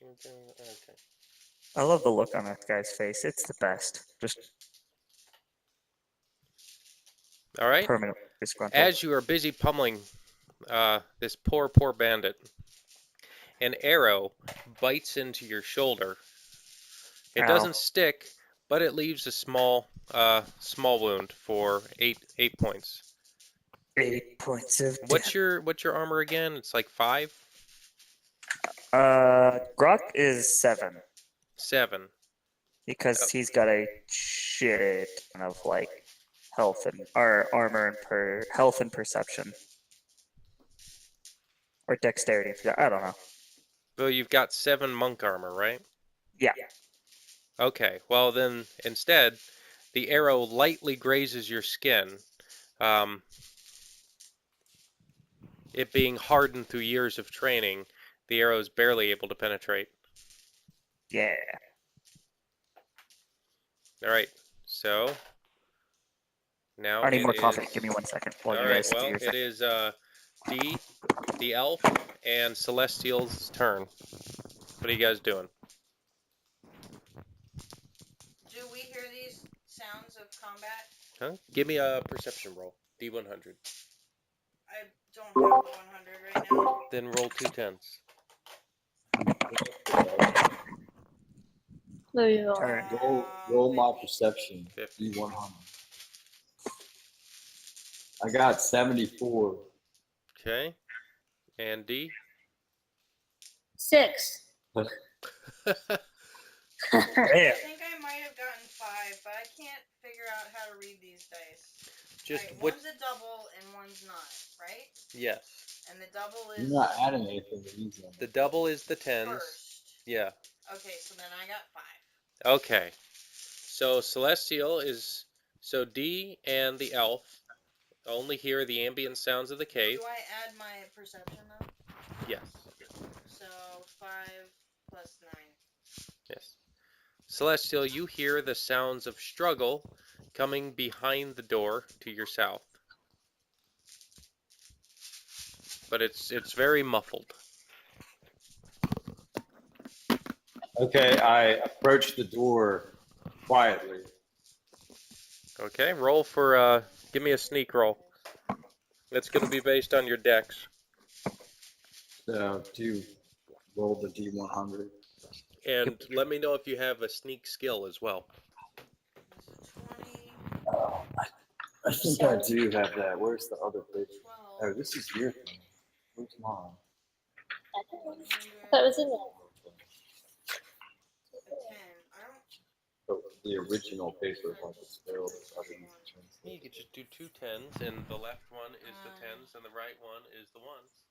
[SPEAKER 5] Okay.
[SPEAKER 1] I love the look on that guy's face. It's the best. Just
[SPEAKER 5] All right.
[SPEAKER 1] permanently disgruntled.
[SPEAKER 5] As you are busy pummeling this poor bandit, an arrow bites into your shoulder. It
[SPEAKER 1] Ow.
[SPEAKER 5] doesn't stick, but it leaves a small wound for 8 points.
[SPEAKER 1] 8 points of
[SPEAKER 5] What's your armor again? It's like 5?
[SPEAKER 1] Grok is 7.
[SPEAKER 5] 7.
[SPEAKER 1] Because he's got a shit ton of like health and or armor and health and perception. Or dexterity. I don't know.
[SPEAKER 5] Well, you've got 7 monk armor, right?
[SPEAKER 1] Yeah.
[SPEAKER 5] Okay, well then, instead, the arrow lightly grazes your skin. It being hardened through years of training, the arrow is barely able to penetrate.
[SPEAKER 1] Yeah.
[SPEAKER 5] Alright, so now
[SPEAKER 1] I need more coffee.
[SPEAKER 5] is...
[SPEAKER 1] Give me 1 second while you
[SPEAKER 5] Alright,
[SPEAKER 1] guys do
[SPEAKER 5] well,
[SPEAKER 1] your
[SPEAKER 5] it
[SPEAKER 1] thing.
[SPEAKER 5] is D, the elf, and Celestial's turn. What are you guys doing?
[SPEAKER 3] Do we hear these sounds of combat?
[SPEAKER 5] Huh? Give me a perception roll. D100.
[SPEAKER 3] I don't have the 100 right now.
[SPEAKER 5] Then roll 2 10s.
[SPEAKER 4] No, you don't.
[SPEAKER 1] Turn.
[SPEAKER 2] Roll my perception.
[SPEAKER 5] 50.
[SPEAKER 2] D100. I got 74.
[SPEAKER 5] Okay. And D?
[SPEAKER 4] 6.
[SPEAKER 1] Man.
[SPEAKER 3] I think I might have gotten 5, but I can't figure out how to read these dice.
[SPEAKER 5] Just
[SPEAKER 3] Right,
[SPEAKER 5] what?
[SPEAKER 3] one's a double and one's not, right?
[SPEAKER 5] Yes.
[SPEAKER 3] And the double
[SPEAKER 2] You're
[SPEAKER 3] is
[SPEAKER 2] not adding anything to these numbers.
[SPEAKER 5] The double is the tens.
[SPEAKER 3] first.
[SPEAKER 5] Yeah.
[SPEAKER 3] Okay, so then I got 5.
[SPEAKER 5] Okay. So Celestial is so D and the elf only hear the ambient sounds of the cave.
[SPEAKER 3] Do I add my perception though?
[SPEAKER 5] Yes.
[SPEAKER 3] So 5 plus 9.
[SPEAKER 5] Yes. Celestial, you hear the sounds of struggle coming behind the door to your south. But it's very muffled.
[SPEAKER 2] Okay, I approach the door quietly.
[SPEAKER 5] Okay, roll for give me a sneak roll. It's going to be based on your dex.
[SPEAKER 2] So do roll the D100.
[SPEAKER 5] And let me know if you have a sneak skill as well.
[SPEAKER 3] This is 20,
[SPEAKER 2] I think I do have that. Where's the other paper?
[SPEAKER 3] 12,
[SPEAKER 2] Oh, this is your thing. Where's mine?
[SPEAKER 4] That was in there.
[SPEAKER 3] a 10. I don't.
[SPEAKER 2] Oh, the original paper, like it's filled.
[SPEAKER 5] You could just do 2 tens, and the left one is the tens, and the right one is the ones.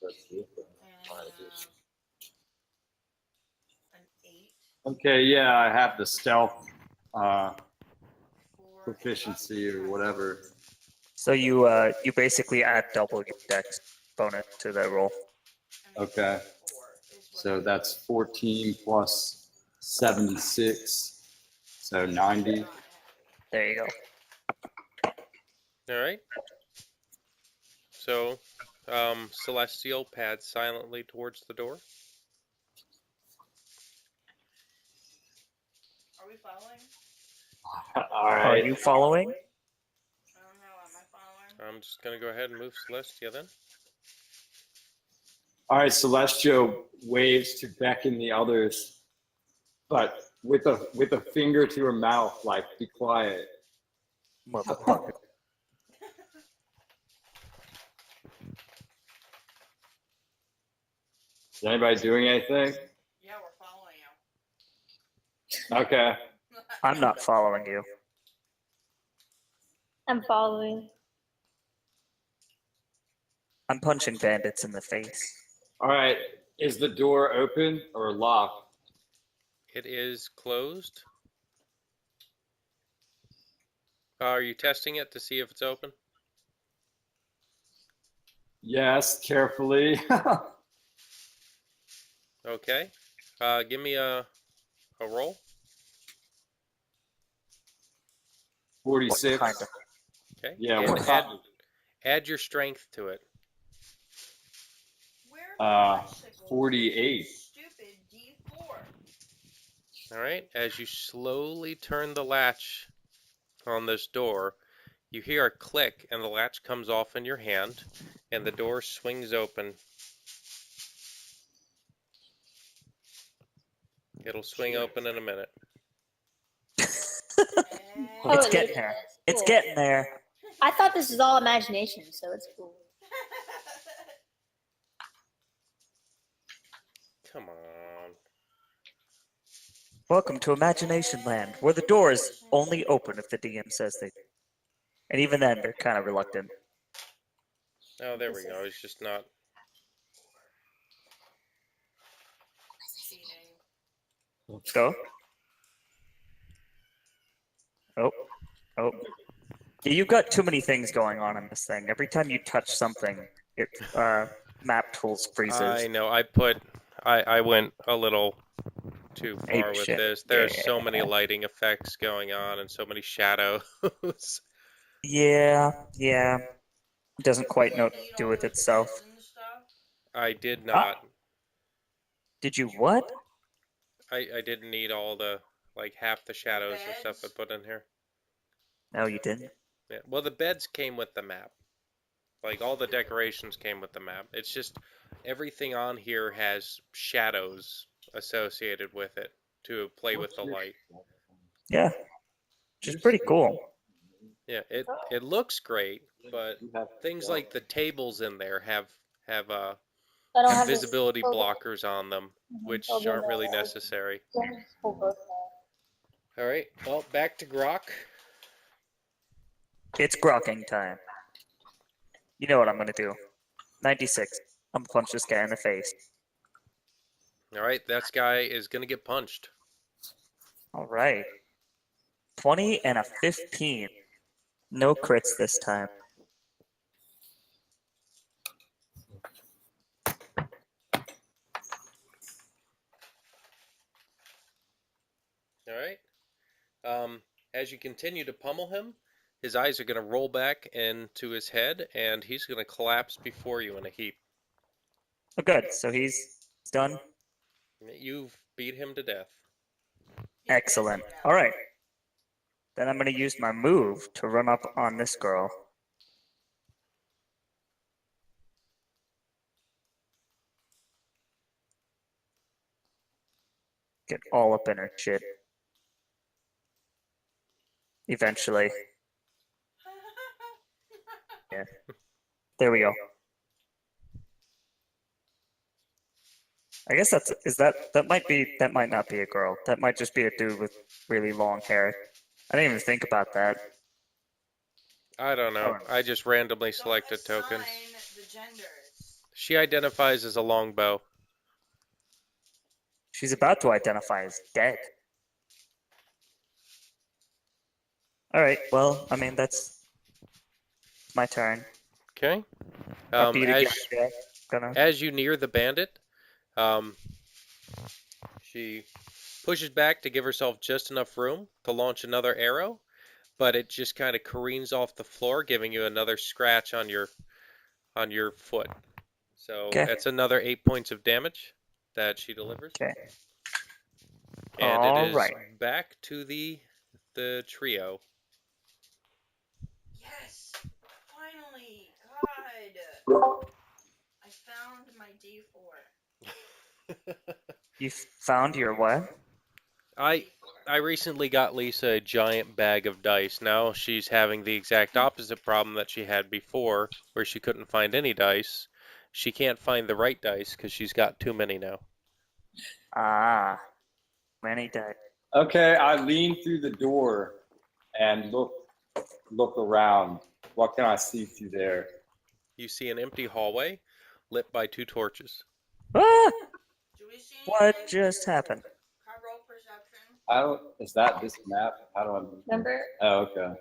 [SPEAKER 2] That's it.
[SPEAKER 3] An 8.
[SPEAKER 2] Okay, yeah, I have the stealth
[SPEAKER 3] 4.
[SPEAKER 2] proficiency or whatever.
[SPEAKER 1] So you basically add double your dex bonus to that roll.
[SPEAKER 2] Okay. So that's 14 plus 76. So 90.
[SPEAKER 1] There you go.
[SPEAKER 5] All right. So, Celestial pads silently towards the door.
[SPEAKER 3] Are we following?
[SPEAKER 2] All
[SPEAKER 1] Are
[SPEAKER 2] right.
[SPEAKER 1] you following?
[SPEAKER 3] I don't know. Am I following?
[SPEAKER 5] I'm just going to go ahead and move Celestia then.
[SPEAKER 2] All right, Celestial waves to beckon the others, but with a finger to her mouth, like, be quiet.
[SPEAKER 1] Motherfucker.
[SPEAKER 2] Is anybody doing anything?
[SPEAKER 3] Yeah, we're following you.
[SPEAKER 2] Okay.
[SPEAKER 1] I'm not following you.
[SPEAKER 4] I'm following.
[SPEAKER 1] I'm punching bandits in the face.
[SPEAKER 2] All right. Is the door open or locked?
[SPEAKER 5] It is closed. Are you testing it to see if it's open?
[SPEAKER 2] Yes, carefully.
[SPEAKER 5] Okay. Give me a roll.
[SPEAKER 2] 46.
[SPEAKER 1] What kind of?
[SPEAKER 5] Okay.
[SPEAKER 2] Yeah,
[SPEAKER 5] And
[SPEAKER 2] what
[SPEAKER 5] add your strength to it.
[SPEAKER 3] Where
[SPEAKER 2] 48.
[SPEAKER 3] Stupid D4.
[SPEAKER 5] All right. As you slowly turn the latch on this door, you hear a click and the latch comes off in your hand and the door swings open. It'll swing open in a minute.
[SPEAKER 1] It's getting there. It's getting there.
[SPEAKER 4] I thought this was all imagination, so it's cool.
[SPEAKER 5] Come on.
[SPEAKER 1] Welcome to Imagination Land, where the doors only open if the DM says they do. And even then, they're kind of reluctant.
[SPEAKER 5] Oh, there we go. It's just not.
[SPEAKER 1] Go. Oh. Oh. Yeah, you've got too many things going on in this thing. Every time you touch something, it map tools freezes.
[SPEAKER 5] I know. I went a little too far with
[SPEAKER 1] shit.
[SPEAKER 5] this. There's
[SPEAKER 1] Yeah.
[SPEAKER 5] so many lighting effects going on and so many shadows.
[SPEAKER 1] Yeah. It doesn't quite know what to do with itself.
[SPEAKER 5] I did not.
[SPEAKER 1] Did you what?
[SPEAKER 5] I didn't need all the, like, half the shadows and stuff I put in here.
[SPEAKER 1] No, you didn't.
[SPEAKER 5] Yeah. Well, the beds came with the map. Like, all the decorations came with the map. It's just everything on here has shadows associated with it to play with the light.
[SPEAKER 1] Yeah. Which is pretty cool.
[SPEAKER 5] Yeah, it looks great, but things like the tables in there have have
[SPEAKER 4] I don't have this
[SPEAKER 5] visibility
[SPEAKER 4] full-
[SPEAKER 5] blockers on them, which
[SPEAKER 4] full
[SPEAKER 5] aren't really
[SPEAKER 4] window.
[SPEAKER 5] necessary.
[SPEAKER 4] Full book now.
[SPEAKER 5] All right, well, back to Grok.
[SPEAKER 1] It's grokking time. You know what I'm gonna do. 96. I'm gonna punch this guy in the face.
[SPEAKER 5] All right, that guy is going to get punched.
[SPEAKER 1] All right. 20 and a 15. No crits this time.
[SPEAKER 5] All right. As you continue to pummel him, his eyes are going to roll back into his head, and he's going to collapse before you in a heap.
[SPEAKER 1] Oh, good. So he's done.
[SPEAKER 5] You've beat him to death.
[SPEAKER 1] Excellent. All right. Then I'm gonna use my move to run up on this girl. Get all up in her shit. Eventually. Yeah. There we go. I guess that might not be a girl. That might just be a dude with really long hair. I didn't even think about that.
[SPEAKER 5] I don't know. I just randomly
[SPEAKER 3] Don't
[SPEAKER 5] selected tokens.
[SPEAKER 3] assign the genders.
[SPEAKER 5] She identifies as a longbow.
[SPEAKER 1] She's about to identify as dead. All right. Well, I mean that's my turn.
[SPEAKER 5] Okay.
[SPEAKER 1] I beat a
[SPEAKER 5] As,
[SPEAKER 1] guy to death. Gonna.
[SPEAKER 5] as you near the bandit, she pushes back to give herself just enough room to launch another arrow, but it just kind of careens off the floor, giving you another scratch on your foot. So
[SPEAKER 1] Okay.
[SPEAKER 5] that's another 8 points of damage that she delivers.
[SPEAKER 1] Okay.
[SPEAKER 5] And it is
[SPEAKER 1] Alright.
[SPEAKER 5] back to the trio.
[SPEAKER 3] Yes! Finally! God! I found my D4.
[SPEAKER 1] You found your what?
[SPEAKER 5] I recently got Lisa a giant bag of dice. Now she's having the exact opposite problem that she had before, where she couldn't find any dice. She can't find the right dice because she's got too many now.
[SPEAKER 1] Ah. Many died.
[SPEAKER 2] Okay, I lean through the door and look around. What can I see through there?
[SPEAKER 5] You see an empty hallway lit by 2 torches.
[SPEAKER 1] Ah!
[SPEAKER 3] Do we see
[SPEAKER 1] What
[SPEAKER 3] anything?
[SPEAKER 1] just happened?
[SPEAKER 3] Can I roll perception?
[SPEAKER 2] I don't. Is that this map? How do I?
[SPEAKER 4] Remember?
[SPEAKER 2] Oh, okay.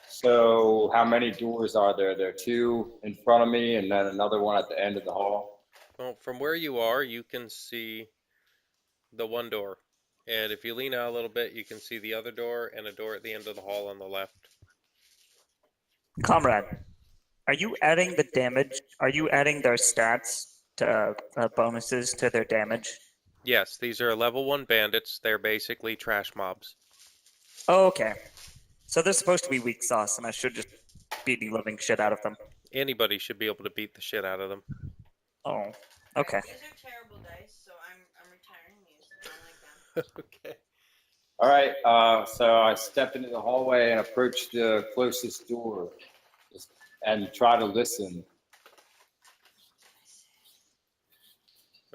[SPEAKER 2] So how many doors are there? There are 2 in front of me, and then another one at the end of the hall.
[SPEAKER 5] Well, from where you are, you can see the one door. And if you lean out a little bit, you can see the other door and a door at the end of the hall on the left.
[SPEAKER 1] Comrade, are you adding the damage? Are you adding their stats to bonuses to their damage?
[SPEAKER 5] Yes, these are level 1 bandits. They're basically trash mobs.
[SPEAKER 1] Oh, okay. So they're supposed to be weak sauce, and I should just beat the living shit out of them.
[SPEAKER 5] Anybody should be able to beat the shit out of them.
[SPEAKER 1] Oh, okay.
[SPEAKER 3] These are terrible dice, so I'm retiring these. I don't like them.
[SPEAKER 5] Okay.
[SPEAKER 2] All right. So I step into the hallway and approach the closest door, and try to listen.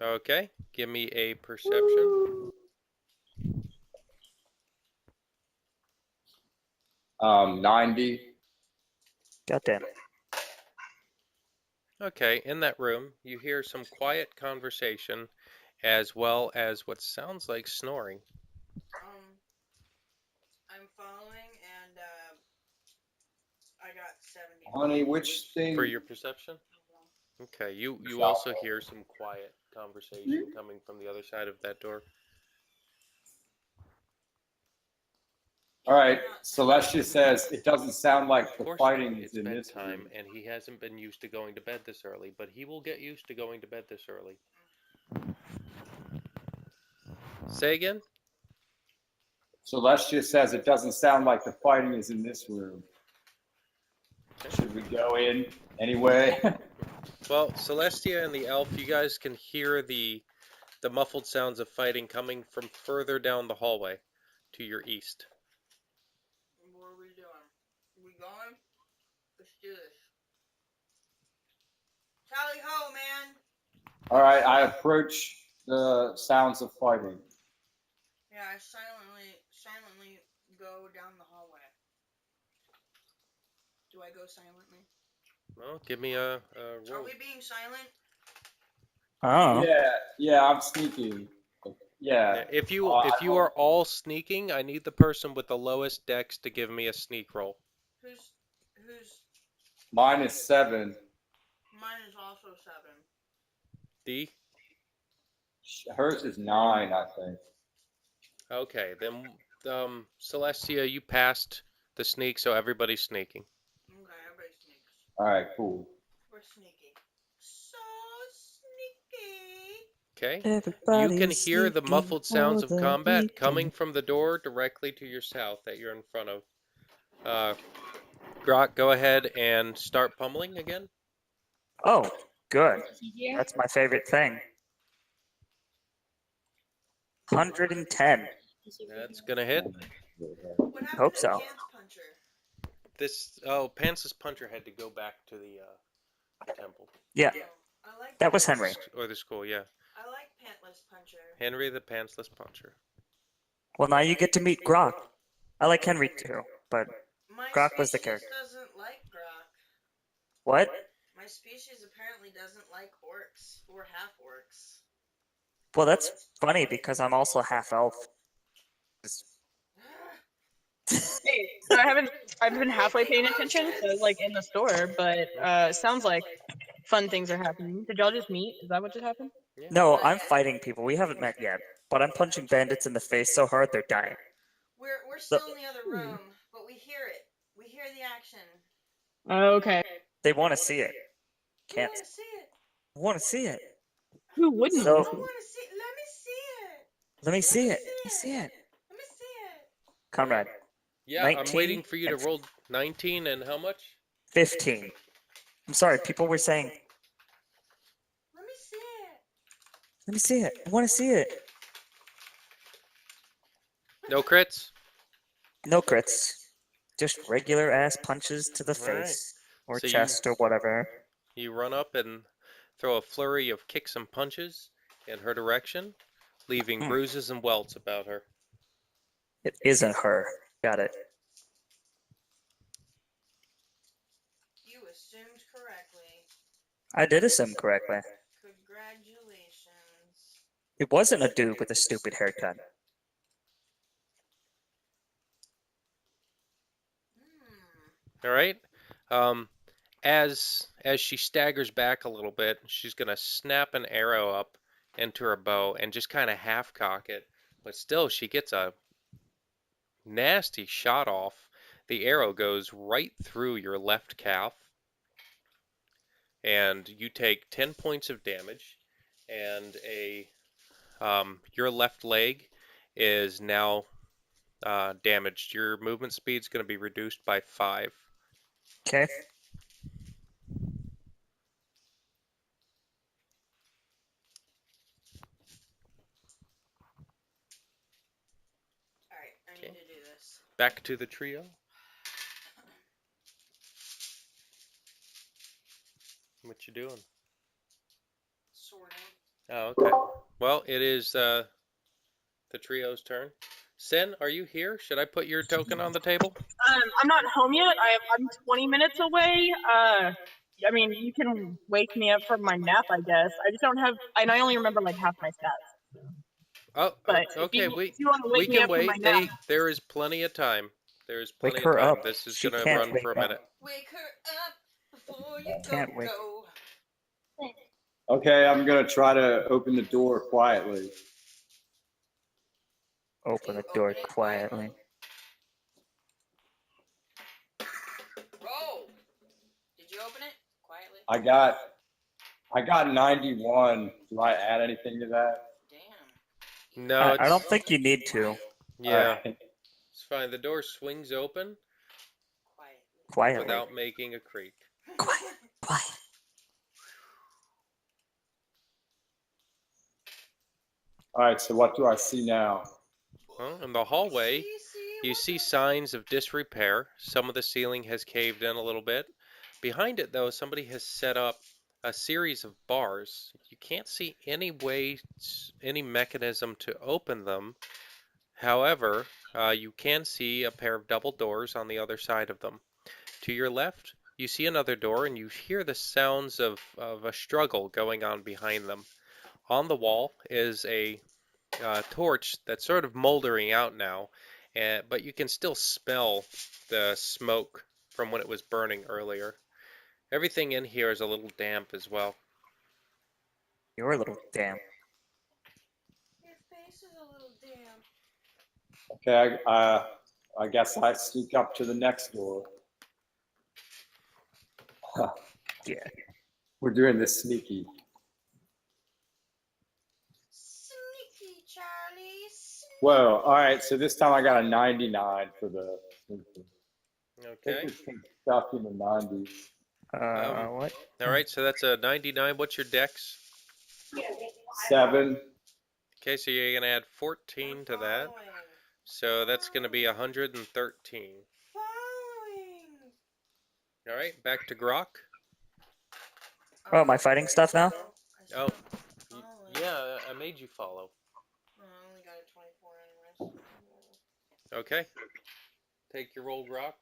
[SPEAKER 5] Okay, give me a perception.
[SPEAKER 2] 90.
[SPEAKER 1] God damn it.
[SPEAKER 5] Okay, in that room, you hear some quiet conversation as well as what sounds like snoring.
[SPEAKER 3] I'm following, and I got 70.
[SPEAKER 2] Honey, which thing?
[SPEAKER 5] For your perception? Okay, you also hear some quiet conversation coming from the other side of that door.
[SPEAKER 2] All right. Celestia says it doesn't sound like the fighting
[SPEAKER 5] Unfortunately,
[SPEAKER 2] is
[SPEAKER 5] it's
[SPEAKER 2] in this
[SPEAKER 5] bedtime,
[SPEAKER 2] room.
[SPEAKER 5] and he hasn't been used to going to bed this early, but he will get used to going to bed this early. Say again?
[SPEAKER 2] Celestia says it doesn't sound like the fighting is in this room. Should we go in anyway?
[SPEAKER 5] Well, Celestia and the elf, you guys can hear the muffled sounds of fighting coming from further down the hallway to your east.
[SPEAKER 3] What are we doing? We going? Let's do this. Tally ho, man.
[SPEAKER 2] All right, I approach the sounds of fighting.
[SPEAKER 3] Yeah, I silently go down the hallway. Do I go silently?
[SPEAKER 5] Well, give me a
[SPEAKER 3] Are
[SPEAKER 5] roll.
[SPEAKER 3] we being silent?
[SPEAKER 1] Oh.
[SPEAKER 2] Yeah, I'm sneaking. Yeah.
[SPEAKER 5] Yeah, if you
[SPEAKER 2] I
[SPEAKER 5] are all sneaking, I need the person with the lowest dex to give me a sneak roll.
[SPEAKER 3] Who's
[SPEAKER 2] Mine is 7.
[SPEAKER 3] mine is also 7.
[SPEAKER 5] D?
[SPEAKER 2] Hers is 9, I think.
[SPEAKER 5] Okay, then Celestia, you passed the sneak, so everybody's sneaking.
[SPEAKER 3] Okay, everybody sneaks.
[SPEAKER 2] All right, cool.
[SPEAKER 3] We're sneaky. So sneaky.
[SPEAKER 5] Okay.
[SPEAKER 1] Everybody
[SPEAKER 5] You can hear the muffled sounds of combat
[SPEAKER 1] weekend.
[SPEAKER 5] coming from the door directly to your south that you're in front of. Grok, go ahead and start pummeling again.
[SPEAKER 1] Oh, good. That's my favorite thing. 110.
[SPEAKER 5] That's gonna hit.
[SPEAKER 3] What happened
[SPEAKER 1] Hope
[SPEAKER 3] to
[SPEAKER 1] so.
[SPEAKER 3] Pants Puncher?
[SPEAKER 5] Pants's puncher had to go back to the temple.
[SPEAKER 1] Yeah,
[SPEAKER 3] Oh, I like
[SPEAKER 1] that was Henry.
[SPEAKER 5] Or the school, yeah.
[SPEAKER 3] I like Pantless Puncher.
[SPEAKER 5] Henry the pantsless puncher.
[SPEAKER 1] Well, now you get to meet Grok. I like Henry too, but
[SPEAKER 3] My
[SPEAKER 1] Grok was the
[SPEAKER 3] species
[SPEAKER 1] character.
[SPEAKER 3] doesn't like Grok.
[SPEAKER 1] what?
[SPEAKER 3] My species apparently doesn't like orcs or half orcs.
[SPEAKER 1] Well, that's funny because I'm also half elf.
[SPEAKER 6] Hey, so I've been halfway paying attention, so like in the store, but sounds like fun things are happening. Did y'all just meet? Is that what just happened?
[SPEAKER 5] Yeah.
[SPEAKER 1] No, I'm fighting people. We haven't met yet, but I'm punching bandits in the face so hard they're dying.
[SPEAKER 3] We're still in the other room, but we hear it. We hear the action.
[SPEAKER 6] Okay.
[SPEAKER 1] They want to see it.
[SPEAKER 3] We
[SPEAKER 1] Can't.
[SPEAKER 3] want to see it.
[SPEAKER 1] Want to see it.
[SPEAKER 6] Who wouldn't
[SPEAKER 1] So-
[SPEAKER 6] want
[SPEAKER 3] I
[SPEAKER 6] to see?
[SPEAKER 3] want to see. Let me see it.
[SPEAKER 1] Let me see it. Let me see it.
[SPEAKER 3] Let me see it.
[SPEAKER 1] Comrade,
[SPEAKER 5] Yeah, I'm
[SPEAKER 1] 19
[SPEAKER 5] waiting for you to
[SPEAKER 1] and-
[SPEAKER 5] roll 19 and how much?
[SPEAKER 1] 15. I'm sorry, people were saying,
[SPEAKER 3] Let me see it.
[SPEAKER 1] let me see it. I want to see it.
[SPEAKER 5] No crits?
[SPEAKER 1] No crits. Just regular ass punches to the
[SPEAKER 5] Alright.
[SPEAKER 1] face or
[SPEAKER 5] So you-
[SPEAKER 1] chest or whatever.
[SPEAKER 5] You run up and throw a flurry of kicks and punches in her direction, leaving bruises and welts about her.
[SPEAKER 1] It isn't her. Got it.
[SPEAKER 3] You assumed correctly.
[SPEAKER 1] I did assume correctly.
[SPEAKER 3] Congratulations.
[SPEAKER 1] It wasn't a dude with a stupid haircut.
[SPEAKER 5] All right. As she staggers back a little bit, she's gonna snap an arrow up into her bow and just kind of half cock it, but still she gets a nasty shot off. The arrow goes right through your left calf, and you take 10 points of damage, and your left leg is now damaged. Your movement speed's going to be reduced by 5.
[SPEAKER 1] Okay.
[SPEAKER 3] Alright, I need to do this.
[SPEAKER 5] Back to the trio. What you doing?
[SPEAKER 3] Sorting.
[SPEAKER 5] Oh, okay. Well, it is the trio's turn. Sen, are you here? Should I put your token on the table?
[SPEAKER 6] I'm not home yet. I'm 20 minutes away. I mean, you can wake me up from my nap, I guess. I just don't have, and I only remember like half my stats.
[SPEAKER 5] Oh,
[SPEAKER 6] But
[SPEAKER 5] okay.
[SPEAKER 6] if you want to wake
[SPEAKER 5] We
[SPEAKER 6] me
[SPEAKER 5] can
[SPEAKER 6] up from my
[SPEAKER 5] wait.
[SPEAKER 6] nap,
[SPEAKER 5] There is plenty of time. There is
[SPEAKER 1] Wake
[SPEAKER 5] plenty
[SPEAKER 1] her
[SPEAKER 5] of time.
[SPEAKER 1] up.
[SPEAKER 5] This is
[SPEAKER 1] She
[SPEAKER 5] gonna
[SPEAKER 1] can't
[SPEAKER 5] run
[SPEAKER 1] wake
[SPEAKER 5] for a
[SPEAKER 1] up.
[SPEAKER 5] minute.
[SPEAKER 3] Wake her up before you
[SPEAKER 1] Can't wake.
[SPEAKER 3] go.
[SPEAKER 2] Okay, I'm gonna try to open the door quietly.
[SPEAKER 1] Open the door quietly.
[SPEAKER 3] Roll. Did you open it quietly?
[SPEAKER 2] I got 91. Do I add anything to that?
[SPEAKER 3] Damn.
[SPEAKER 5] No,
[SPEAKER 1] I
[SPEAKER 5] it's
[SPEAKER 1] don't think you need to.
[SPEAKER 5] yeah.
[SPEAKER 2] Alright.
[SPEAKER 5] It's fine. The door swings open
[SPEAKER 3] Quietly.
[SPEAKER 1] Quietly.
[SPEAKER 5] without making a creak.
[SPEAKER 1] Quiet. Quiet.
[SPEAKER 2] Alright, so what do I see now?
[SPEAKER 5] Well, in the hallway, you see signs of disrepair. Some of the ceiling has caved in a little bit. Behind it, though, somebody has set up a series of bars. You can't see any way, any mechanism to open them. However, you can see a pair of double doors on the other side of them. To your left, you see another door and you hear the sounds of a struggle going on behind them. On the wall is a torch that's sort of moldering out now, but you can still smell the smoke from when it was burning earlier. Everything in here is a little damp as well.
[SPEAKER 1] You're a little damn.
[SPEAKER 3] Your face is a little damp.
[SPEAKER 2] Okay, I guess I sneak up to the next door.
[SPEAKER 1] Yeah.
[SPEAKER 2] We're doing this sneaky.
[SPEAKER 3] Sneaky Charlie. Sneaky.
[SPEAKER 2] Whoa, all right, so this time I got a 99 for the sneaky.
[SPEAKER 5] Okay.
[SPEAKER 2] This is some stuff in the 90s.
[SPEAKER 1] What?
[SPEAKER 5] All right, so that's a 99. What's your dex?
[SPEAKER 2] 7.
[SPEAKER 5] Okay, so you're going to add 14 to that.
[SPEAKER 3] Following.
[SPEAKER 5] So that's going to be 113.
[SPEAKER 3] Following.
[SPEAKER 5] All right, back to Grok.
[SPEAKER 1] Oh, am I fighting stuff now?
[SPEAKER 5] Oh,
[SPEAKER 3] Following.
[SPEAKER 5] yeah, I made you follow.
[SPEAKER 3] Oh, I only got a 24 anyways.
[SPEAKER 5] Okay. Take your roll, Grok.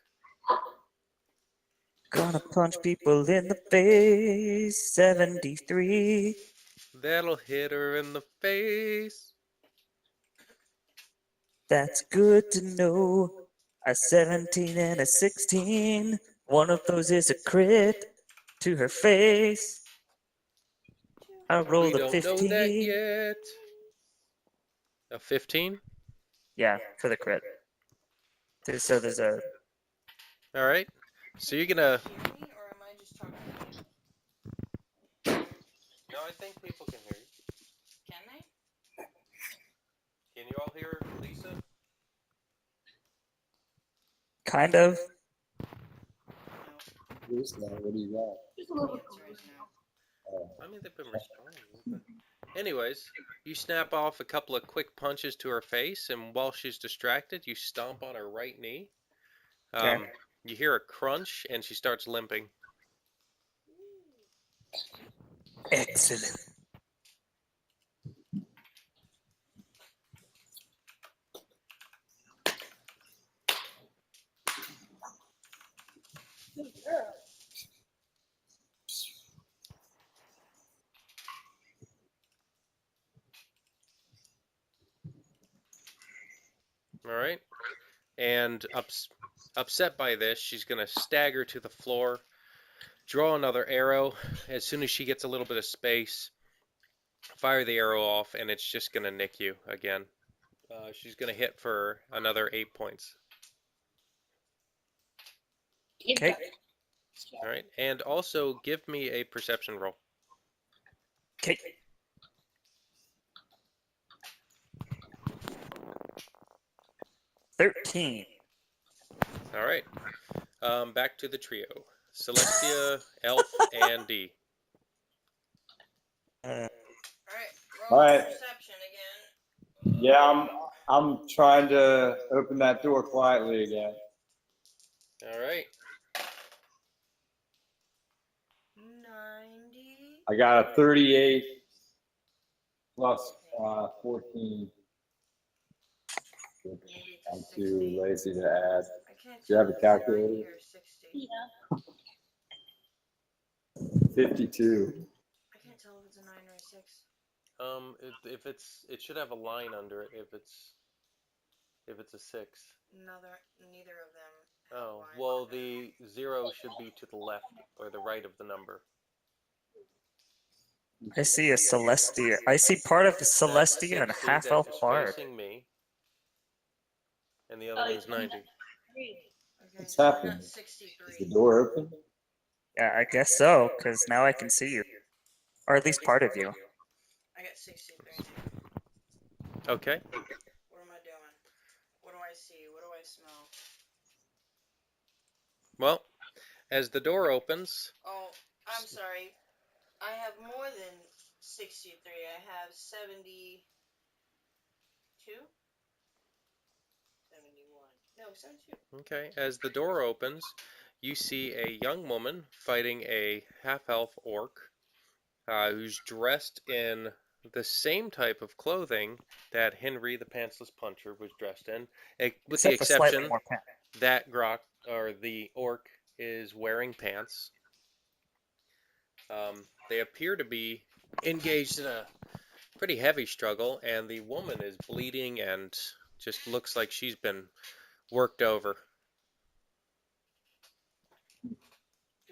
[SPEAKER 1] Gonna punch people in the face. 73.
[SPEAKER 5] That'll hit her in the face.
[SPEAKER 1] That's good to know. A 17 and a 16. One of those is a crit to her face. I
[SPEAKER 5] We
[SPEAKER 1] rolled a
[SPEAKER 5] don't know that
[SPEAKER 1] 15.
[SPEAKER 5] yet. A 15?
[SPEAKER 1] Yeah, for the crit. So there's a.
[SPEAKER 5] All right. So you're gonna.
[SPEAKER 3] Can you hear me, or am I just talking to you?
[SPEAKER 5] No, I think people can hear you.
[SPEAKER 3] Can they?
[SPEAKER 5] Can you all hear Lisa?
[SPEAKER 1] Kind of.
[SPEAKER 2] Who's that? What do you got?
[SPEAKER 3] The answer is no.
[SPEAKER 5] I mean, they've been responding. But... Anyways, you snap off a couple of quick punches to her face, and while she's distracted, you stomp on her right knee.
[SPEAKER 1] Okay.
[SPEAKER 5] You hear a crunch, and she starts limping.
[SPEAKER 1] Excellent.
[SPEAKER 5] All right. And upset by this, she's going to stagger to the floor, draw another arrow. As soon as she gets a little bit of space, fire the arrow off, and it's just going to nick you again. She's going to hit for another 8 points.
[SPEAKER 1] Okay.
[SPEAKER 5] All right. And also give me a perception roll.
[SPEAKER 1] Okay. $13.
[SPEAKER 5] All right. Back to the trio. Celestia, Elf, and D.
[SPEAKER 3] Alright,
[SPEAKER 2] All
[SPEAKER 3] roll
[SPEAKER 2] right.
[SPEAKER 3] perception again.
[SPEAKER 2] Yeah, I'm trying to open that door quietly again.
[SPEAKER 5] All right.
[SPEAKER 3] 90.
[SPEAKER 2] I got a 38 plus 14. Which
[SPEAKER 3] Maybe
[SPEAKER 2] I'm
[SPEAKER 3] it's
[SPEAKER 2] too
[SPEAKER 3] 60.
[SPEAKER 2] lazy to add.
[SPEAKER 3] I can't
[SPEAKER 2] Do you
[SPEAKER 3] tell
[SPEAKER 2] have a
[SPEAKER 3] if it's 90
[SPEAKER 2] calculator?
[SPEAKER 3] or 60.
[SPEAKER 2] 52.
[SPEAKER 3] I can't tell if it's a 9 or a 6.
[SPEAKER 5] If it should have a line under it. If it's a 6.
[SPEAKER 3] Neither of them. Have
[SPEAKER 5] Oh,
[SPEAKER 3] lines
[SPEAKER 5] well,
[SPEAKER 3] under them.
[SPEAKER 5] the 0 should be to the left or the right of the number.
[SPEAKER 1] I see a Celestia. I see part of the
[SPEAKER 5] That's
[SPEAKER 1] Celestia and
[SPEAKER 5] 60
[SPEAKER 1] half
[SPEAKER 5] that
[SPEAKER 1] elf
[SPEAKER 5] is
[SPEAKER 1] bard.
[SPEAKER 5] facing me, and the other one's 90.
[SPEAKER 3] Okay,
[SPEAKER 2] What's
[SPEAKER 3] so I
[SPEAKER 2] happening?
[SPEAKER 3] got
[SPEAKER 2] Is the
[SPEAKER 3] 63.
[SPEAKER 2] door open?
[SPEAKER 1] Yeah, I guess so, because now I can see you. Or at least part of you.
[SPEAKER 3] I got 63.
[SPEAKER 5] Okay.
[SPEAKER 3] What am I doing? What do I see? What do I smell?
[SPEAKER 5] Well, as the door opens,
[SPEAKER 3] Oh, I'm sorry. I have more than 63. I have 72? 71. No, 72.
[SPEAKER 5] okay, as the door opens, you see a young woman fighting a half-elf orc. who's dressed in the same type of clothing that Henry the Pantsless Puncher was dressed in, with the
[SPEAKER 1] Except for slightly
[SPEAKER 5] exception
[SPEAKER 1] more pants.
[SPEAKER 5] that Grok, or the orc, is wearing pants. They appear to be engaged in a pretty heavy struggle, and the woman is bleeding and just looks like she's been worked over.
[SPEAKER 3] Do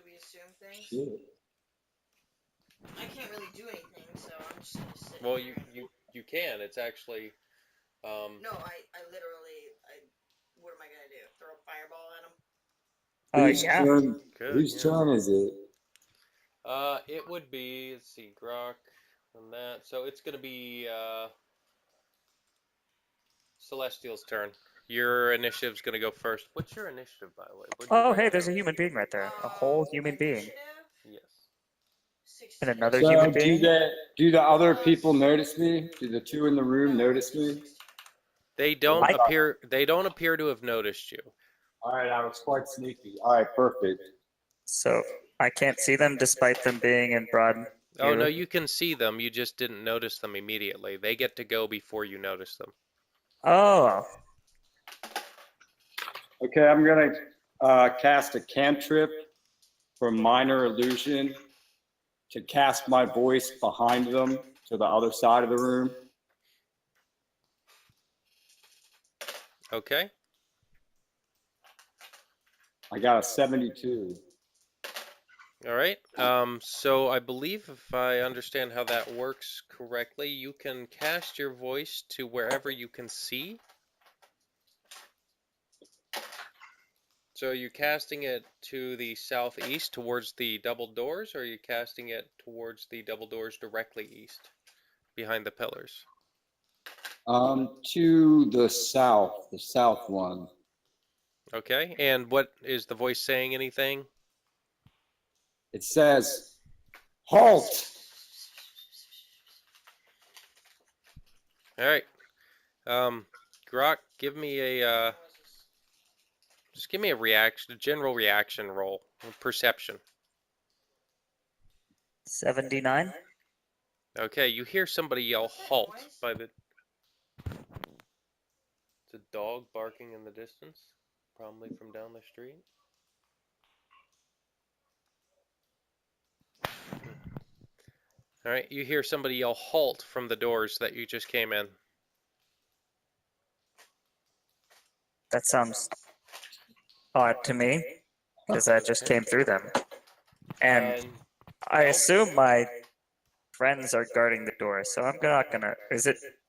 [SPEAKER 3] we assume things?
[SPEAKER 2] Shit.
[SPEAKER 3] I can't really do anything, so I'm just gonna sit
[SPEAKER 5] Well,
[SPEAKER 3] here.
[SPEAKER 5] you can. It's actually.
[SPEAKER 3] No, I literally, what am I gonna do? Throw a fireball at him?
[SPEAKER 2] Whose
[SPEAKER 1] Yeah.
[SPEAKER 2] turn?
[SPEAKER 5] Good,
[SPEAKER 2] Whose
[SPEAKER 5] yeah.
[SPEAKER 2] turn is it?
[SPEAKER 5] It would be, let's see, Grok and that. So it's going to be Celestial's turn. Your initiative's going to go first. What's your initiative, by the way? What'd you
[SPEAKER 1] Oh,
[SPEAKER 5] write
[SPEAKER 1] hey,
[SPEAKER 5] down?
[SPEAKER 1] there's a human being right there. A whole human being.
[SPEAKER 3] Initiative?
[SPEAKER 5] Yes.
[SPEAKER 3] 16.
[SPEAKER 1] And another
[SPEAKER 2] So
[SPEAKER 1] human
[SPEAKER 2] do
[SPEAKER 1] being?
[SPEAKER 2] the other people notice me? Do the two in the room
[SPEAKER 3] No,
[SPEAKER 2] notice me?
[SPEAKER 3] 16.
[SPEAKER 5] They don't
[SPEAKER 1] I-
[SPEAKER 5] appear. They don't appear to have noticed you.
[SPEAKER 2] All right, I was quite sneaky. All right, perfect.
[SPEAKER 1] So I can't see them despite them being in broad
[SPEAKER 5] Oh no,
[SPEAKER 1] view.
[SPEAKER 5] you can see them. You just didn't notice them immediately. They get to go before you notice them.
[SPEAKER 1] Oh,
[SPEAKER 2] Okay, I'm gonna cast a cantrip for minor illusion to cast my voice behind them to the other side of the room.
[SPEAKER 5] Okay.
[SPEAKER 2] I got a 72.
[SPEAKER 5] All right. So I believe if I understand how that works correctly, you can cast your voice to wherever you can see. So are you casting it to the southeast towards the double doors, or are you casting it towards the double doors directly east, behind the pillars?
[SPEAKER 2] To the south one.
[SPEAKER 5] Okay. And what is the voice saying? Anything?
[SPEAKER 2] It says, halt!
[SPEAKER 5] All right. Grok, give me a just give me a general reaction roll, perception.
[SPEAKER 1] 79?
[SPEAKER 5] Okay, you hear somebody yell halt by the. It's a dog barking in the distance, probably from down the street. All right, you hear somebody yell halt from the doors that you just came in.
[SPEAKER 1] That sounds odd to me, because I just came through them. And I assume my friends are guarding the door, so I'm not gonna.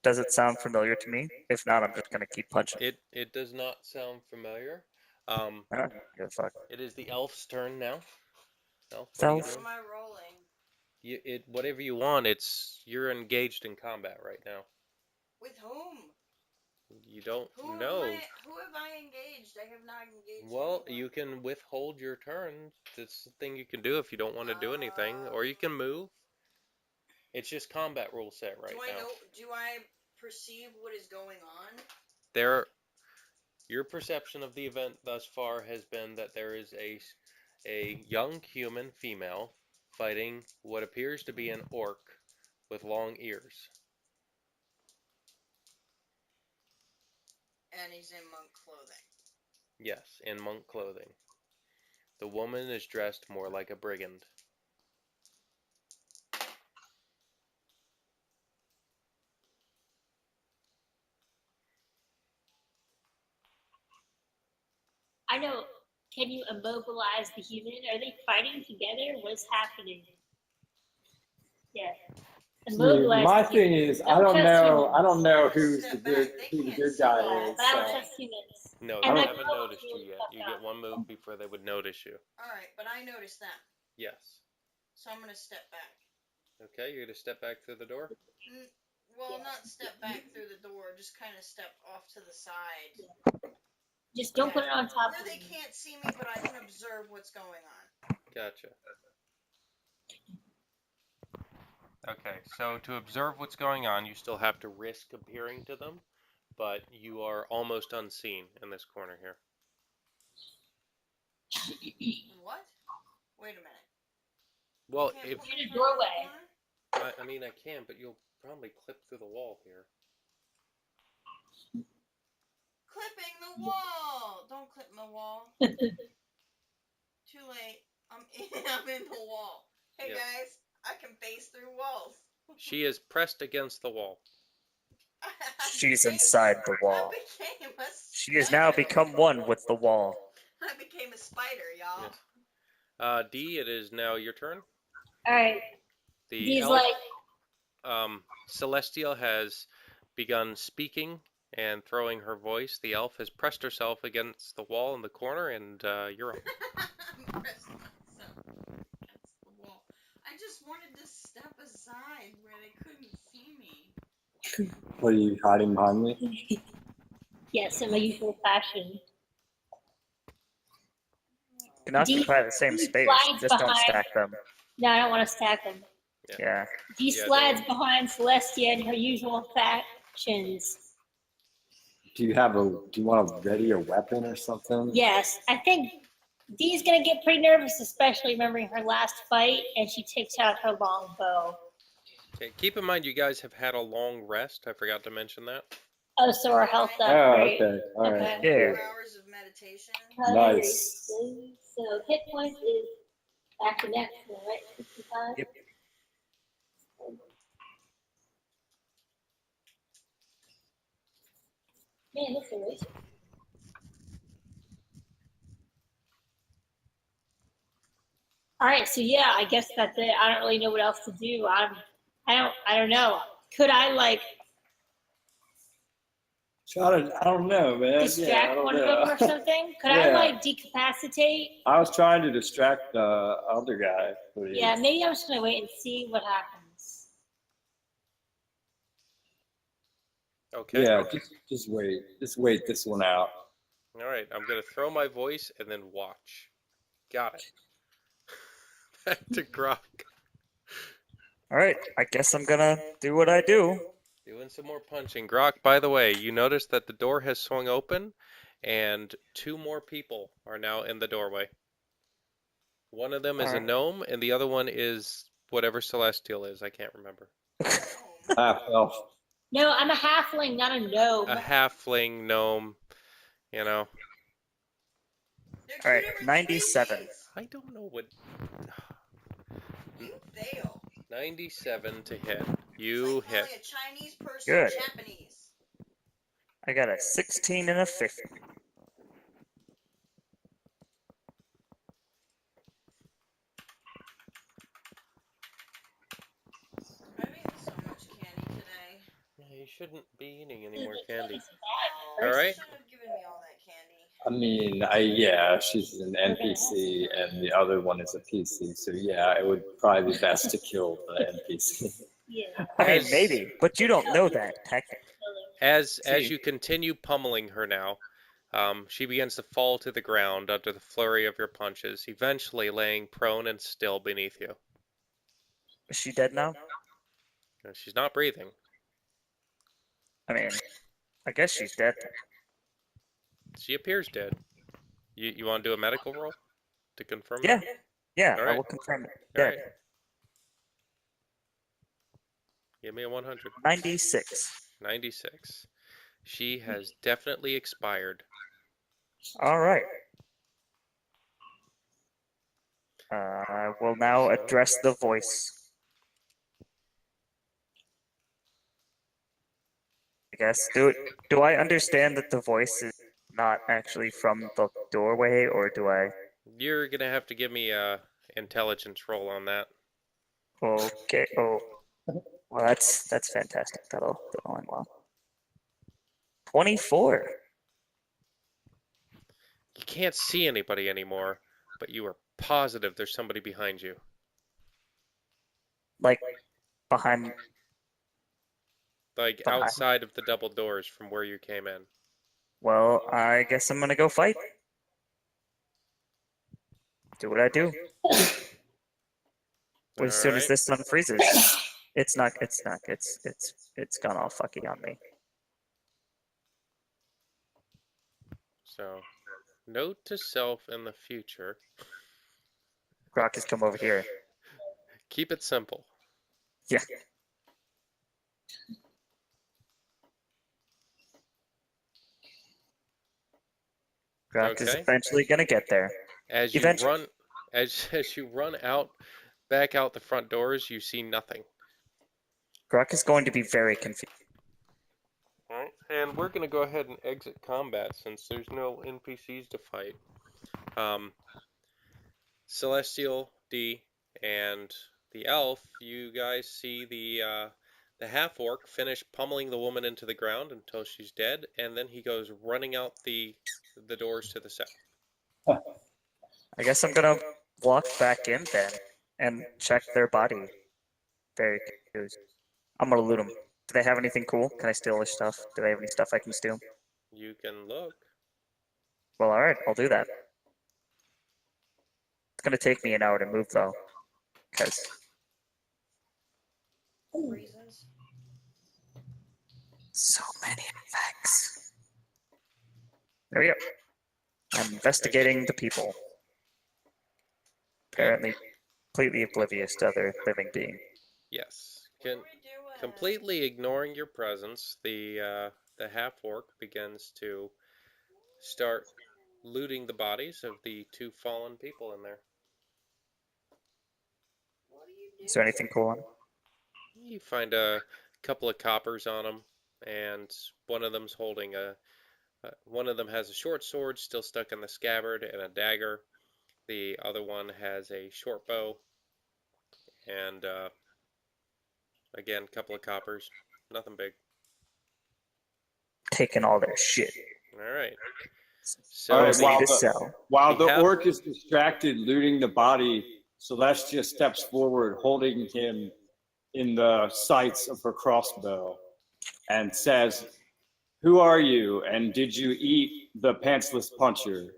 [SPEAKER 1] Does it sound familiar to me? If not, I'm just gonna keep punching.
[SPEAKER 5] It does not sound familiar.
[SPEAKER 1] I don't give a fuck.
[SPEAKER 5] It is the elf's turn now. Elf,
[SPEAKER 1] It's
[SPEAKER 5] what are you
[SPEAKER 1] elf.
[SPEAKER 3] What
[SPEAKER 5] doing?
[SPEAKER 3] am I rolling?
[SPEAKER 5] Whatever you want. You're engaged in combat right now.
[SPEAKER 3] With whom?
[SPEAKER 5] You don't
[SPEAKER 3] Who
[SPEAKER 5] know.
[SPEAKER 3] Who have I engaged? I have not engaged.
[SPEAKER 5] Well,
[SPEAKER 3] anyone.
[SPEAKER 5] you can withhold your turn. That's the thing you can do if you don't want to do anything, or you can move. It's just combat rule set right now.
[SPEAKER 3] Do I perceive what is going on?
[SPEAKER 5] Your perception of the event thus far has been that there is a young human female fighting what appears to be an orc with long ears.
[SPEAKER 3] And he's in monk clothing.
[SPEAKER 5] Yes, in monk clothing. The woman is dressed more like a brigand.
[SPEAKER 4] I know. Can you immobilize the human? Are they fighting together? What's happening? Yeah. Immobilize
[SPEAKER 2] My
[SPEAKER 4] the
[SPEAKER 2] thing
[SPEAKER 4] human.
[SPEAKER 2] is, I don't know who
[SPEAKER 3] Step
[SPEAKER 2] the
[SPEAKER 3] back. They
[SPEAKER 2] good
[SPEAKER 3] can't
[SPEAKER 2] guy
[SPEAKER 3] see
[SPEAKER 2] is.
[SPEAKER 4] But I don't
[SPEAKER 2] So.
[SPEAKER 4] trust humans.
[SPEAKER 5] No,
[SPEAKER 4] And
[SPEAKER 5] they
[SPEAKER 4] the
[SPEAKER 5] haven't
[SPEAKER 4] girl
[SPEAKER 5] noticed
[SPEAKER 4] was
[SPEAKER 5] you
[SPEAKER 4] really
[SPEAKER 5] yet.
[SPEAKER 4] fucked
[SPEAKER 5] You get
[SPEAKER 4] up.
[SPEAKER 5] one move before they would notice you.
[SPEAKER 3] Alright, but I noticed them.
[SPEAKER 5] Yes.
[SPEAKER 3] So I'm gonna step back.
[SPEAKER 5] Okay, you're going to step back through the door?
[SPEAKER 3] Well, not step back through the door, just kind of step off to the side.
[SPEAKER 4] Just don't put it on top
[SPEAKER 3] Where
[SPEAKER 4] of
[SPEAKER 3] they
[SPEAKER 4] me.
[SPEAKER 3] can't see me, but I can observe what's going on.
[SPEAKER 5] Gotcha. Okay, so to observe what's going on, you still have to risk appearing to them, but you are almost unseen in this corner here.
[SPEAKER 3] What? Wait a minute.
[SPEAKER 5] Well,
[SPEAKER 3] Can't
[SPEAKER 5] if
[SPEAKER 3] put me
[SPEAKER 4] In a
[SPEAKER 3] through the
[SPEAKER 4] doorway.
[SPEAKER 3] corner?
[SPEAKER 5] I mean, I can, but you'll probably clip through the wall here.
[SPEAKER 3] Clipping the wall. Don't clip my wall. Too late. I'm in the wall. Hey
[SPEAKER 5] Yes.
[SPEAKER 3] guys, I can face through walls.
[SPEAKER 5] She is pressed against the wall.
[SPEAKER 1] She's inside the wall.
[SPEAKER 3] I became a
[SPEAKER 1] She has now
[SPEAKER 3] spider.
[SPEAKER 1] become one with the wall.
[SPEAKER 3] I became a spider, y'all.
[SPEAKER 5] Yes. D, it is now your turn.
[SPEAKER 4] All right.
[SPEAKER 5] The
[SPEAKER 4] These
[SPEAKER 5] elf,
[SPEAKER 4] like
[SPEAKER 5] Celestial has begun speaking and throwing her voice. The elf has pressed herself against the wall in the corner, and you're up.
[SPEAKER 3] I'm pressing myself against the wall. I just wanted to step aside where they couldn't see me.
[SPEAKER 2] What are you hiding behind me?
[SPEAKER 4] yes, in my usual fashion.
[SPEAKER 1] You can occupy the same
[SPEAKER 4] D
[SPEAKER 1] space.
[SPEAKER 4] slides
[SPEAKER 1] Just don't
[SPEAKER 4] behind-
[SPEAKER 1] stack them.
[SPEAKER 4] No, I don't want to stack them.
[SPEAKER 1] Yeah.
[SPEAKER 4] Dee
[SPEAKER 5] Yeah,
[SPEAKER 4] slides
[SPEAKER 5] don't-
[SPEAKER 4] behind Celestia in her usual factions.
[SPEAKER 2] Do you want to ready a weapon or something?
[SPEAKER 4] Yes, I think Dee's gonna get pretty nervous, especially remembering her last fight, and she takes out her long bow.
[SPEAKER 5] Okay, keep in mind, you guys have had a long rest. I forgot to mention that.
[SPEAKER 4] Oh, so her health
[SPEAKER 2] Oh,
[SPEAKER 4] up, right?
[SPEAKER 2] okay. All right.
[SPEAKER 4] Okay.
[SPEAKER 1] Yeah.
[SPEAKER 3] 4 hours of meditation.
[SPEAKER 2] Nice.
[SPEAKER 4] So hit points is back to next, right? 65.
[SPEAKER 1] Yep.
[SPEAKER 4] Man, this eraser. All right, so yeah, I guess that's it. I don't really know what else to do. I don't know. Could I like
[SPEAKER 2] I don't know, man.
[SPEAKER 4] distract one of them or something? Could I
[SPEAKER 2] Yeah.
[SPEAKER 4] like decapacitate?
[SPEAKER 2] I was trying to distract the other guy. But
[SPEAKER 4] Yeah, maybe I'm just gonna wait and see what happens.
[SPEAKER 5] Okay.
[SPEAKER 2] Yeah, just wait. Just wait this one out.
[SPEAKER 5] All right, I'm going to throw my voice and then watch. Got it. Back to Grok.
[SPEAKER 1] All right. I guess I'm gonna do what I do.
[SPEAKER 5] Doing some more punching. Grok, by the way, you notice that the door has swung open and 2 more people are now in the doorway. One of them is a
[SPEAKER 1] Alright.
[SPEAKER 5] gnome and the other one is whatever Celestial is. I can't remember.
[SPEAKER 2] Half elf.
[SPEAKER 4] No, I'm a halfling, not a gnome.
[SPEAKER 5] A halfling gnome, you know.
[SPEAKER 3] They're
[SPEAKER 1] All right,
[SPEAKER 3] two different
[SPEAKER 1] 97.
[SPEAKER 3] species.
[SPEAKER 5] I don't know what...
[SPEAKER 3] You fail.
[SPEAKER 5] 97 to hit.
[SPEAKER 3] It's
[SPEAKER 5] You
[SPEAKER 3] like
[SPEAKER 5] hit.
[SPEAKER 3] calling a Chinese person
[SPEAKER 1] Good.
[SPEAKER 3] Japanese.
[SPEAKER 1] I got a 16 and a 50.
[SPEAKER 3] I've eaten so much candy today.
[SPEAKER 5] You shouldn't be eating any more candy.
[SPEAKER 3] Oh,
[SPEAKER 5] All
[SPEAKER 3] you
[SPEAKER 5] right.
[SPEAKER 3] shouldn't have given me all that candy.
[SPEAKER 2] I mean, yeah, she's an NPC and the other one is a PC. So yeah, it would probably be best to kill the NPC.
[SPEAKER 4] Yeah.
[SPEAKER 1] I mean,
[SPEAKER 5] As-
[SPEAKER 1] maybe, but you don't know that, technically.
[SPEAKER 5] As
[SPEAKER 1] See.
[SPEAKER 5] you continue pummeling her now, she begins to fall to the ground under the flurry of your punches, eventually laying prone and still beneath you.
[SPEAKER 1] Is she dead now?
[SPEAKER 5] And she's not breathing.
[SPEAKER 1] I mean, I guess she's dead.
[SPEAKER 5] She appears dead. You want to do a medical roll to confirm
[SPEAKER 1] Yeah,
[SPEAKER 5] that?
[SPEAKER 1] yeah,
[SPEAKER 5] All
[SPEAKER 1] I
[SPEAKER 5] right.
[SPEAKER 1] will confirm it.
[SPEAKER 5] All
[SPEAKER 1] Dead.
[SPEAKER 5] right. Give me a 100.
[SPEAKER 1] 96.
[SPEAKER 5] 96. She has definitely expired.
[SPEAKER 1] All right. I will now address the voice. I guess. Do I understand that the voice is not actually from the doorway, or do I?
[SPEAKER 5] You're gonna have to give me a intelligence roll on that.
[SPEAKER 1] Okay. Oh, well, that's fantastic. That'll end well. 24.
[SPEAKER 5] You can't see anybody anymore, but you are positive there's somebody behind you.
[SPEAKER 1] Like behind.
[SPEAKER 5] Like
[SPEAKER 1] Behind.
[SPEAKER 5] outside of the double doors from where you came in.
[SPEAKER 1] Well, I guess I'm gonna go fight. Do what I do. As soon as
[SPEAKER 5] Alright.
[SPEAKER 1] this sun freezes, it's gone all fucky on me.
[SPEAKER 5] So, note to self in the future.
[SPEAKER 1] Grok has come over here.
[SPEAKER 5] Keep it simple.
[SPEAKER 1] Yeah. Grok is
[SPEAKER 5] Okay.
[SPEAKER 1] eventually gonna get there.
[SPEAKER 5] As you
[SPEAKER 1] Eventually.
[SPEAKER 5] run, as you run out, back out the front doors, you see nothing.
[SPEAKER 1] Grok is going to be very confused.
[SPEAKER 5] All right, and we're gonna go ahead and exit combat since there's no NPCs to fight. Celestial, D, and the elf, you guys see the half orc finish pummeling the woman into the ground until she's dead, and then he goes running out the doors to the south.
[SPEAKER 1] I guess I'm gonna walk back in then and check their body. Very confused. I'm gonna loot them. Do they have anything cool? Can I steal their stuff? Do they have any stuff I can steal?
[SPEAKER 5] You can look.
[SPEAKER 1] Well, alright, I'll do that. It's gonna take me an hour to move though. Because
[SPEAKER 3] Reasons.
[SPEAKER 1] so many effects. There we go. I'm investigating the people. Apparently completely oblivious to other living being.
[SPEAKER 5] Yes.
[SPEAKER 3] What are we doing?
[SPEAKER 5] Completely ignoring your presence, the half orc begins to start looting the bodies of the two fallen people in there.
[SPEAKER 3] What are you doing?
[SPEAKER 1] Is there anything cool on?
[SPEAKER 5] You find a couple of coppers on them, and one of them's holding one of them has a short sword still stuck in the scabbard and a dagger. The other one has a short bow, and again, a couple of coppers. Nothing big.
[SPEAKER 1] Taking all their shit.
[SPEAKER 5] All right.
[SPEAKER 2] All
[SPEAKER 5] So
[SPEAKER 2] right,
[SPEAKER 1] Mostly
[SPEAKER 2] while
[SPEAKER 1] to
[SPEAKER 2] the-
[SPEAKER 1] sell.
[SPEAKER 2] While
[SPEAKER 5] The
[SPEAKER 2] the
[SPEAKER 5] half-
[SPEAKER 2] orc is distracted looting the body, Celestia steps forward, holding him in the sights of her crossbow, and says, "Who are you, and did you eat the pantsless puncher?"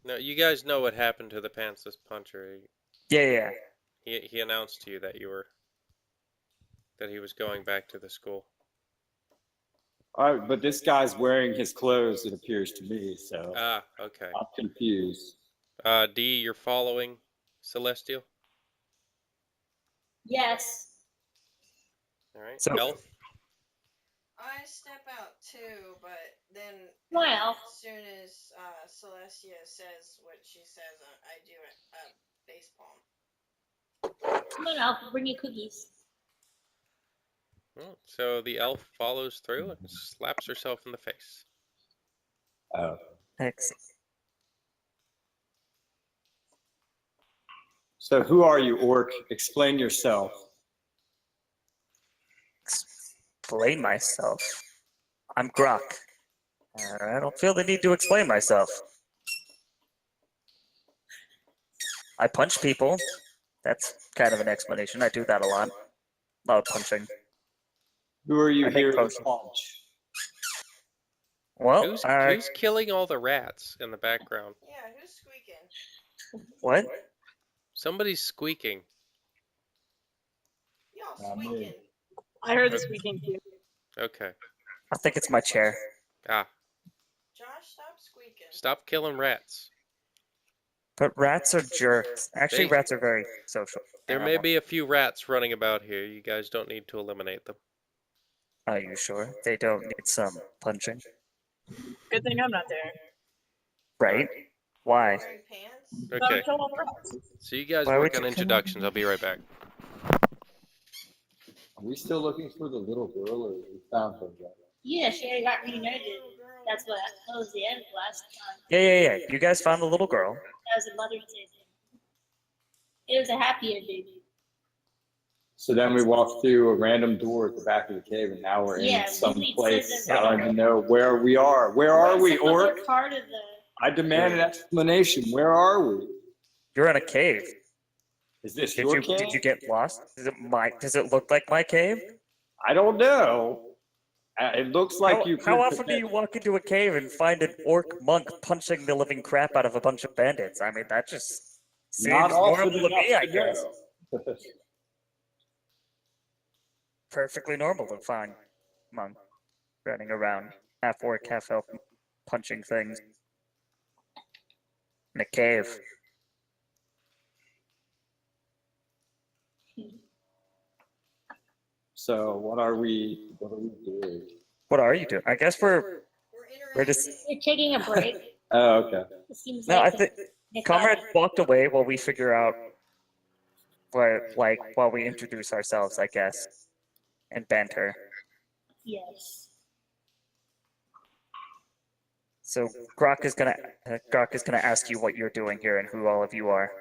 [SPEAKER 5] no, you guys know what happened to the pantsless puncher.
[SPEAKER 1] Yeah.
[SPEAKER 5] He announced to you that he was going back to the school.
[SPEAKER 2] All right, but this guy's wearing his clothes, it appears to me, so
[SPEAKER 5] Ah, okay.
[SPEAKER 2] I'm confused.
[SPEAKER 5] D, you're following Celestial.
[SPEAKER 4] Yes.
[SPEAKER 5] All right.
[SPEAKER 1] So-
[SPEAKER 5] Elf.
[SPEAKER 3] I step out too, but then
[SPEAKER 4] Well.
[SPEAKER 3] as soon as Celestia says what she says, I do a face palm.
[SPEAKER 4] Come on, I'll bring you cookies.
[SPEAKER 5] Oh, so the elf follows through and slaps herself in the face.
[SPEAKER 2] Oh.
[SPEAKER 1] Excellent.
[SPEAKER 2] So who are you, orc? Explain yourself.
[SPEAKER 1] Explain myself. I'm Grok. I don't feel the need to explain myself. I punch people. That's kind of an explanation. I do that a lot. A lot of punching.
[SPEAKER 2] Who are you
[SPEAKER 1] I make
[SPEAKER 2] here to
[SPEAKER 1] potions.
[SPEAKER 2] punch?
[SPEAKER 1] Well,
[SPEAKER 5] Who's killing all the rats in the background?
[SPEAKER 3] Yeah, who's squeaking?
[SPEAKER 1] what?
[SPEAKER 5] Somebody's squeaking.
[SPEAKER 3] Y'all
[SPEAKER 2] Not me.
[SPEAKER 3] squeaking.
[SPEAKER 6] I heard the squeaking too.
[SPEAKER 5] Okay.
[SPEAKER 1] I think it's my chair.
[SPEAKER 5] Ah,
[SPEAKER 3] Josh, stop squeaking.
[SPEAKER 5] stop killing rats.
[SPEAKER 1] But rats are jerks. Actually,
[SPEAKER 5] They-
[SPEAKER 1] rats are very social.
[SPEAKER 5] There may be a few rats running about here. You guys don't need to eliminate them.
[SPEAKER 1] Are you sure? They don't need some punching.
[SPEAKER 6] Good thing I'm not there.
[SPEAKER 1] Right? Why?
[SPEAKER 3] Wearing pants?
[SPEAKER 6] So I'm
[SPEAKER 5] Okay.
[SPEAKER 6] killing all the rats.
[SPEAKER 5] So you guys
[SPEAKER 1] Why
[SPEAKER 5] work
[SPEAKER 1] would
[SPEAKER 5] on
[SPEAKER 1] you kill
[SPEAKER 5] introductions. I'll be right back.
[SPEAKER 2] Are we still looking for the little girl, or we found her yet?
[SPEAKER 4] Yeah, she got reunited. That was the end last time.
[SPEAKER 1] Yeah. You guys found the little girl.
[SPEAKER 4] That was a Mother's Day thing. It was a happy ending.
[SPEAKER 2] So then we walked through a random door at the back of the cave, and now we're
[SPEAKER 4] Yeah,
[SPEAKER 2] in some
[SPEAKER 4] Disney
[SPEAKER 2] place.
[SPEAKER 4] says
[SPEAKER 2] I
[SPEAKER 4] that-
[SPEAKER 2] don't even know where we are. Where are we,
[SPEAKER 4] Some other
[SPEAKER 2] orc?
[SPEAKER 4] part of the.
[SPEAKER 2] I demand an explanation. Where are we?
[SPEAKER 1] You're in a cave.
[SPEAKER 2] Is this
[SPEAKER 1] Did
[SPEAKER 2] your
[SPEAKER 1] you
[SPEAKER 2] cave?
[SPEAKER 1] did you get lost? Does it look like my cave?
[SPEAKER 2] I don't know. It looks like you.
[SPEAKER 1] How
[SPEAKER 2] could
[SPEAKER 1] often do you walk into a cave and find an orc monk punching the living crap out of a bunch of bandits? I mean, that just seems
[SPEAKER 2] Not often
[SPEAKER 1] normal to me,
[SPEAKER 2] enough
[SPEAKER 1] I
[SPEAKER 2] to
[SPEAKER 1] guess.
[SPEAKER 2] know.
[SPEAKER 1] Perfectly normal to find monk running around, half orc, half elf, punching things in a cave.
[SPEAKER 2] So what are we doing?
[SPEAKER 1] What are you doing? I guess we're just.
[SPEAKER 4] You're taking a break.
[SPEAKER 2] Oh, okay.
[SPEAKER 4] It seems
[SPEAKER 1] No, I
[SPEAKER 4] like
[SPEAKER 1] think
[SPEAKER 4] Nick
[SPEAKER 1] Comrade
[SPEAKER 4] got it.
[SPEAKER 1] walked away while we figure out what, like, while we introduce ourselves, I guess, and banter.
[SPEAKER 4] Yes.
[SPEAKER 1] So Grok is gonna ask you what you're doing here and who all of you are.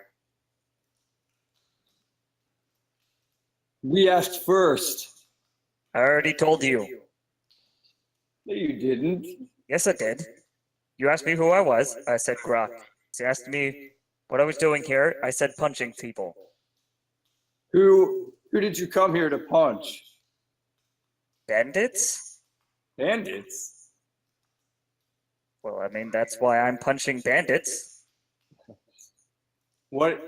[SPEAKER 2] We asked first.
[SPEAKER 1] I already told you.
[SPEAKER 2] No, you didn't.
[SPEAKER 1] Yes, I did. You asked me who I was. I said Grok. You asked me what I was doing here. I said punching people.
[SPEAKER 2] Who did you come here to punch?
[SPEAKER 1] Bandits?
[SPEAKER 2] Bandits?
[SPEAKER 1] Well, I mean, that's why I'm punching bandits.
[SPEAKER 2] What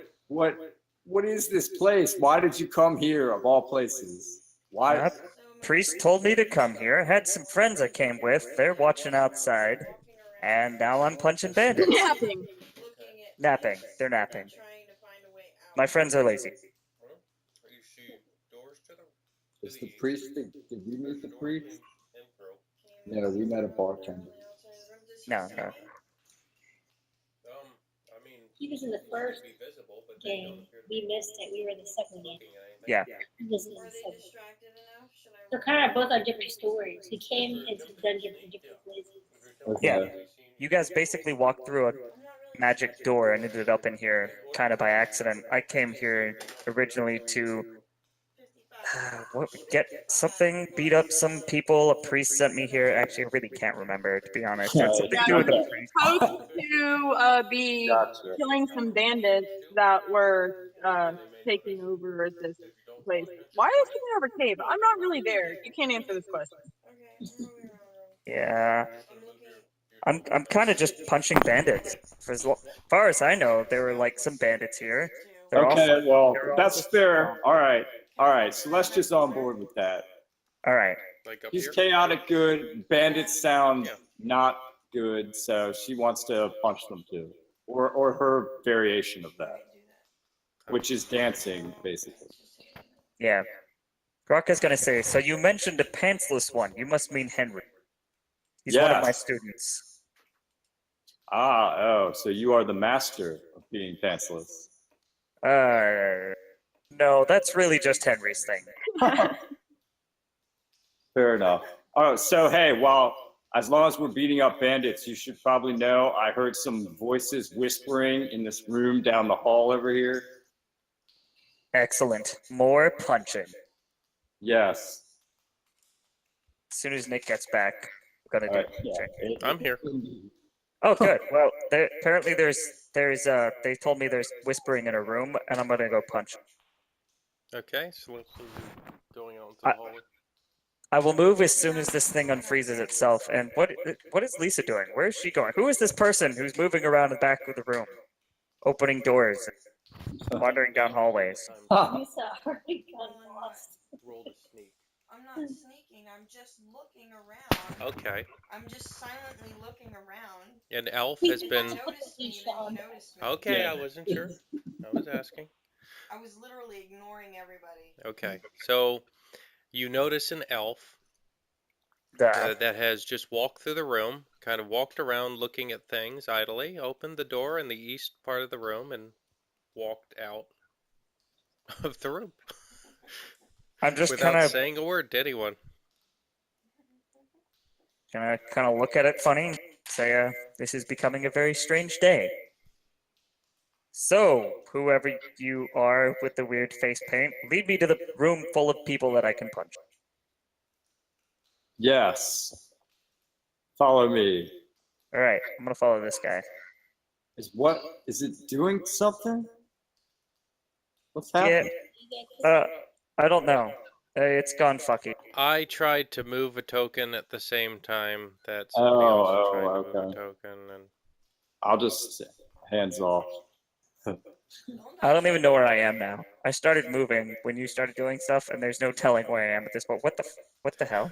[SPEAKER 2] is this place? Why did you come here of all places? Why?
[SPEAKER 1] Priest told me to come here. I had some friends I came with. They're watching outside. And now I'm punching bandits.
[SPEAKER 6] Napping.
[SPEAKER 1] Napping. They're napping. My friends are lazy.
[SPEAKER 5] You see doors to the
[SPEAKER 2] Is the priest? Did we meet the priest? No, we met a bartender.
[SPEAKER 1] No.
[SPEAKER 5] I mean,
[SPEAKER 4] He was in the first
[SPEAKER 5] be visible, but
[SPEAKER 4] game. We missed it. We were in the second game.
[SPEAKER 1] Yeah.
[SPEAKER 4] He was in the second. They're kind of both on different stories. He came into the dungeon from different places.
[SPEAKER 2] Okay.
[SPEAKER 1] Yeah. You guys basically walked through a magic door and ended up in here kind of by accident. I came here originally to get something, beat up some people. A priest sent me here. Actually, I really can't remember, to be honest. It's something to do with the priest.
[SPEAKER 6] Supposed to be
[SPEAKER 2] Gotcha.
[SPEAKER 6] killing some bandits that were taking over this place. Why is he over cave? I'm not really there. You can't answer this question.
[SPEAKER 1] Yeah. I'm kind of just punching bandits. For as far as I know, there were like some bandits here. They're
[SPEAKER 2] Okay, well,
[SPEAKER 1] they're
[SPEAKER 2] that's
[SPEAKER 1] also
[SPEAKER 2] fair.
[SPEAKER 1] strong.
[SPEAKER 2] All right. So let's just on board with that.
[SPEAKER 1] All right.
[SPEAKER 5] like up
[SPEAKER 2] He's
[SPEAKER 5] here.
[SPEAKER 2] chaotic good. Bandits sound
[SPEAKER 5] Yeah.
[SPEAKER 2] not good, so she wants to punch them too, or her variation of that, which is dancing, basically.
[SPEAKER 1] Yeah. Grok is gonna say, so you mentioned a pantsless one. You must mean Henry. He's one of my
[SPEAKER 2] Yes.
[SPEAKER 1] students.
[SPEAKER 2] So you are the master of being pantsless.
[SPEAKER 1] No, that's really just Henry's thing.
[SPEAKER 2] Fair enough. Oh, so hey, as long as we're beating up bandits, you should probably know I heard some voices whispering in this room down the hall over here.
[SPEAKER 1] Excellent. More punching.
[SPEAKER 2] Yes.
[SPEAKER 1] As soon as Nick gets back, we're gonna do
[SPEAKER 2] All right, yeah.
[SPEAKER 1] punching.
[SPEAKER 5] I'm here.
[SPEAKER 1] Oh, good. Well, apparently there's they told me there's whispering in a room, and I'm gonna go punch.
[SPEAKER 5] Okay, so let's going on to the hallway.
[SPEAKER 1] I will move as soon as this thing unfreezes itself. And what is Lisa doing? Where is she going? Who is this person who's moving around the back of the room, opening doors, and wandering down hallways?
[SPEAKER 4] Lisa already got lost.
[SPEAKER 5] Roll to sneak.
[SPEAKER 3] I'm not sneaking. I'm just looking around.
[SPEAKER 5] Okay.
[SPEAKER 3] I'm just silently looking around.
[SPEAKER 5] An elf has
[SPEAKER 3] He
[SPEAKER 5] been.
[SPEAKER 3] noticed me, then he noticed me.
[SPEAKER 5] Okay,
[SPEAKER 2] Yeah.
[SPEAKER 5] I wasn't sure. I was asking.
[SPEAKER 3] I was literally ignoring everybody.
[SPEAKER 5] Okay, so you notice an elf that has just walked through the room, kind of walked around looking at things idly, opened the door in the east part of the room, and walked out of the room
[SPEAKER 1] I'm just
[SPEAKER 5] without
[SPEAKER 1] kind of
[SPEAKER 5] saying a word to anyone.
[SPEAKER 1] gonna look at it funny and say, this is becoming a very strange day. So, whoever you are with the weird face paint, lead me to the room full of people that I can punch.
[SPEAKER 2] Yes. Follow me.
[SPEAKER 1] All right, I'm gonna follow this guy.
[SPEAKER 2] Is it doing something? What's
[SPEAKER 1] Yeah,
[SPEAKER 2] happening?
[SPEAKER 1] I don't know. It's gone fucky.
[SPEAKER 5] I tried to move a token at the same time that somebody else tried to move a
[SPEAKER 2] okay.
[SPEAKER 5] token, and
[SPEAKER 2] I'll just hands off.
[SPEAKER 1] I don't even know where I am now. I started moving when you started doing stuff, and there's no telling where I am at this point. What the hell?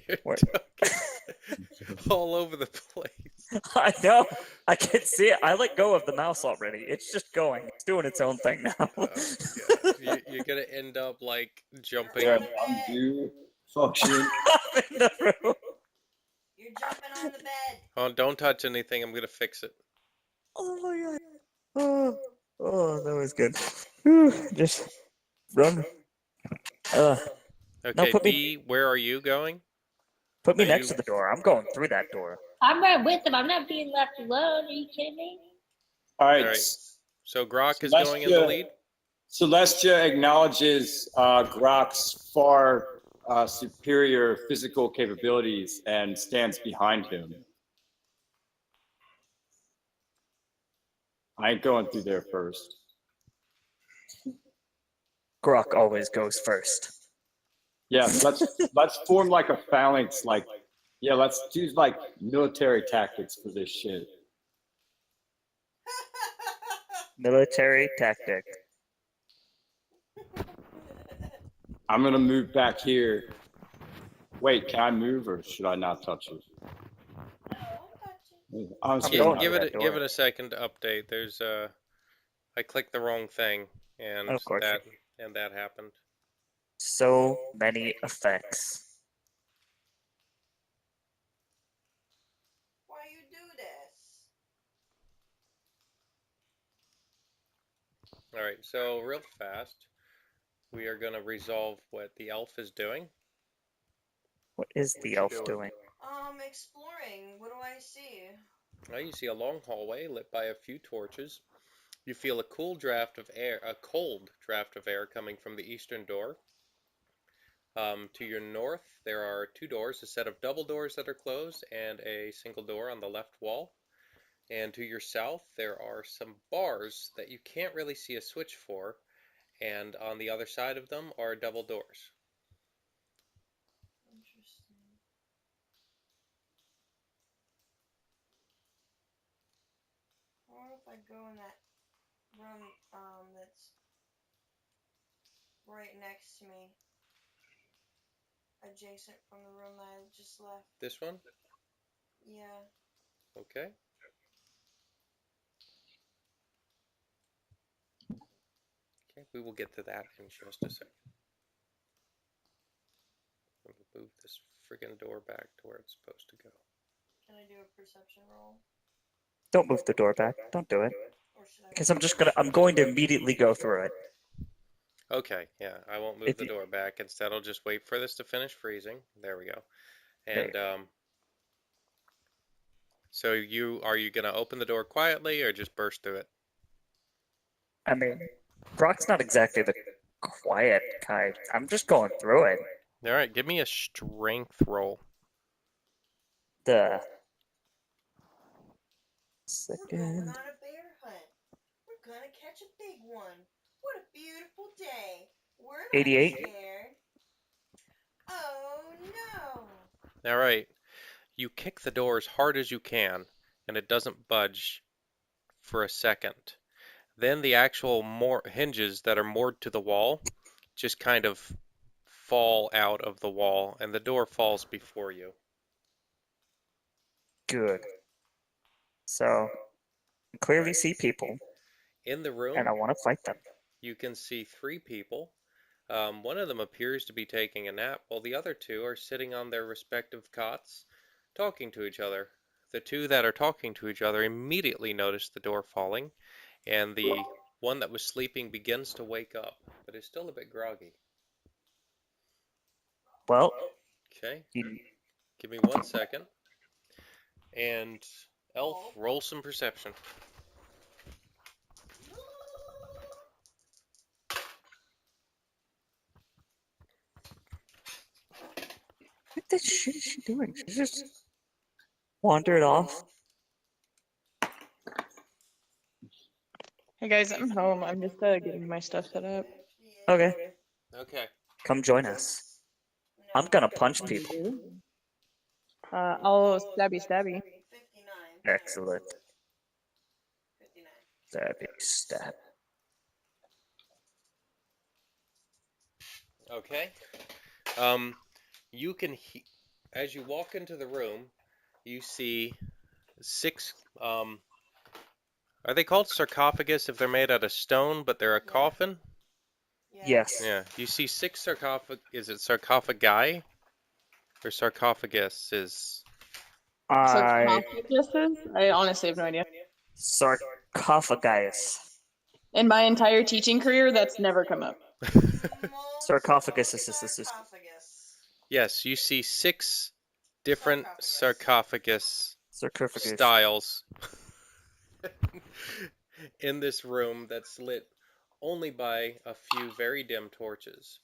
[SPEAKER 5] your
[SPEAKER 1] What?
[SPEAKER 5] tokens all over the place.
[SPEAKER 1] I know. I can see it. I let go of the mouse already. It's just going. It's doing its own thing now.
[SPEAKER 5] Oh, God. You're gonna end up like jumping.
[SPEAKER 2] Yeah,
[SPEAKER 3] on the bed.
[SPEAKER 2] undo function.
[SPEAKER 1] In the room.
[SPEAKER 3] You're jumping on the bed.
[SPEAKER 5] Oh, don't touch anything. I'm gonna fix it.
[SPEAKER 1] Oh my god. Oh, that was good. Whew, just run. No,
[SPEAKER 5] Okay,
[SPEAKER 1] put me
[SPEAKER 5] B, where are you going?
[SPEAKER 1] put me
[SPEAKER 5] Are
[SPEAKER 1] next
[SPEAKER 5] you-
[SPEAKER 1] to the door. I'm going through that door.
[SPEAKER 4] I'm right with them. I'm not being left alone. Are you kidding me?
[SPEAKER 2] All right.
[SPEAKER 5] All right. So Grok is
[SPEAKER 2] Celestia-
[SPEAKER 5] going in the lead.
[SPEAKER 2] Celestia acknowledges Grok's far superior physical capabilities and stands behind him. I ain't going through there first.
[SPEAKER 1] Grok always goes first.
[SPEAKER 2] Yeah, let's form like a phalanx. Like, yeah, let's do like military tactics for this shit.
[SPEAKER 1] Military tactic.
[SPEAKER 2] I'm gonna move back here. Wait, can I move or should I not touch it? I'm
[SPEAKER 1] I'm
[SPEAKER 5] Gi-
[SPEAKER 1] going
[SPEAKER 5] give
[SPEAKER 1] through
[SPEAKER 5] it
[SPEAKER 1] that
[SPEAKER 5] give
[SPEAKER 1] door.
[SPEAKER 5] it a second to update. There's I clicked the wrong thing, and
[SPEAKER 1] Of course.
[SPEAKER 5] that happened.
[SPEAKER 1] So many effects.
[SPEAKER 3] Why you do this?
[SPEAKER 5] All right, so real fast, we are gonna resolve what the elf is doing.
[SPEAKER 1] What is the elf doing?
[SPEAKER 3] Exploring. What do I see?
[SPEAKER 5] Now you see a long hallway lit by a few torches. You feel a cold draft of air coming from the eastern door. To your north, there are two doors, a set of double doors that are closed, and a single door on the left wall. And to your south, there are some bars that you can't really see a switch for, and on the other side of them are double doors.
[SPEAKER 3] Interesting. I wonder if I go in that room that's right next to me. Adjacent from the room I just left.
[SPEAKER 5] This one?
[SPEAKER 3] Yeah.
[SPEAKER 5] Okay. Okay, we will get to that in just a second. I'm going to move this friggin' door back to where it's supposed to go.
[SPEAKER 3] Can I do a perception roll?
[SPEAKER 1] Don't move the door back. Don't do it.
[SPEAKER 3] Or should I?
[SPEAKER 1] Because I'm going to immediately go through it.
[SPEAKER 5] Okay, yeah, I won't move
[SPEAKER 1] If
[SPEAKER 5] the
[SPEAKER 1] you-
[SPEAKER 5] door back. Instead, I'll just wait for this to finish freezing. There we go.
[SPEAKER 1] There
[SPEAKER 5] And so are you gonna open the door quietly or just burst through it?
[SPEAKER 1] I mean, Grok's not exactly the quiet kind. I'm just going through it.
[SPEAKER 5] All right, give me a strength roll.
[SPEAKER 1] The
[SPEAKER 3] We're going
[SPEAKER 1] second.
[SPEAKER 3] on a bear hunt. We're gonna catch a big one. What a beautiful day. We're not
[SPEAKER 1] 88.
[SPEAKER 3] scared. Oh no.
[SPEAKER 5] All right, you kick the door as hard as you can, and it doesn't budge for a second. Then the actual hinges that are moored to the wall just kind of fall out of the wall, and the door falls before you.
[SPEAKER 1] Good. So, I clearly see people,
[SPEAKER 5] In the room,
[SPEAKER 1] and I want to fight them.
[SPEAKER 5] you can see three people. One of them appears to be taking a nap, while the other two are sitting on their respective cots, talking to each other. The two that are talking to each other immediately notice the door falling, and the one that was sleeping begins to wake up, but is still a bit groggy.
[SPEAKER 1] Well,
[SPEAKER 5] Okay,
[SPEAKER 1] you,
[SPEAKER 5] give me 1 second. And Elf, roll some perception.
[SPEAKER 1] what the shit is she doing? She just wandered off.
[SPEAKER 6] Hey guys, I'm home. I'm just getting my stuff set up.
[SPEAKER 1] Okay,
[SPEAKER 5] Okay.
[SPEAKER 1] come join us. I'm gonna punch people.
[SPEAKER 6] I'll stabby.
[SPEAKER 3] 59.
[SPEAKER 1] Excellent.
[SPEAKER 3] 59.
[SPEAKER 1] Stabby stab.
[SPEAKER 5] Okay. You can, as you walk into the room, you see 6. Are they called sarcophagus if they're made out of stone, but they're a coffin?
[SPEAKER 3] Yeah.
[SPEAKER 1] Yes.
[SPEAKER 5] Yeah. You see 6 sarcophagus. Is it sarcophagi or sarcophaguses?
[SPEAKER 6] Sarcophaguses? I honestly have no idea.
[SPEAKER 1] Sarcophagus.
[SPEAKER 6] In my entire teaching career, that's never come up.
[SPEAKER 1] Sarcophagus.
[SPEAKER 3] Sarcophagus.
[SPEAKER 5] Yes, you see 6 different sarcophagus
[SPEAKER 1] Sarcophagus.
[SPEAKER 5] styles in this room that's lit only by a few very dim torches.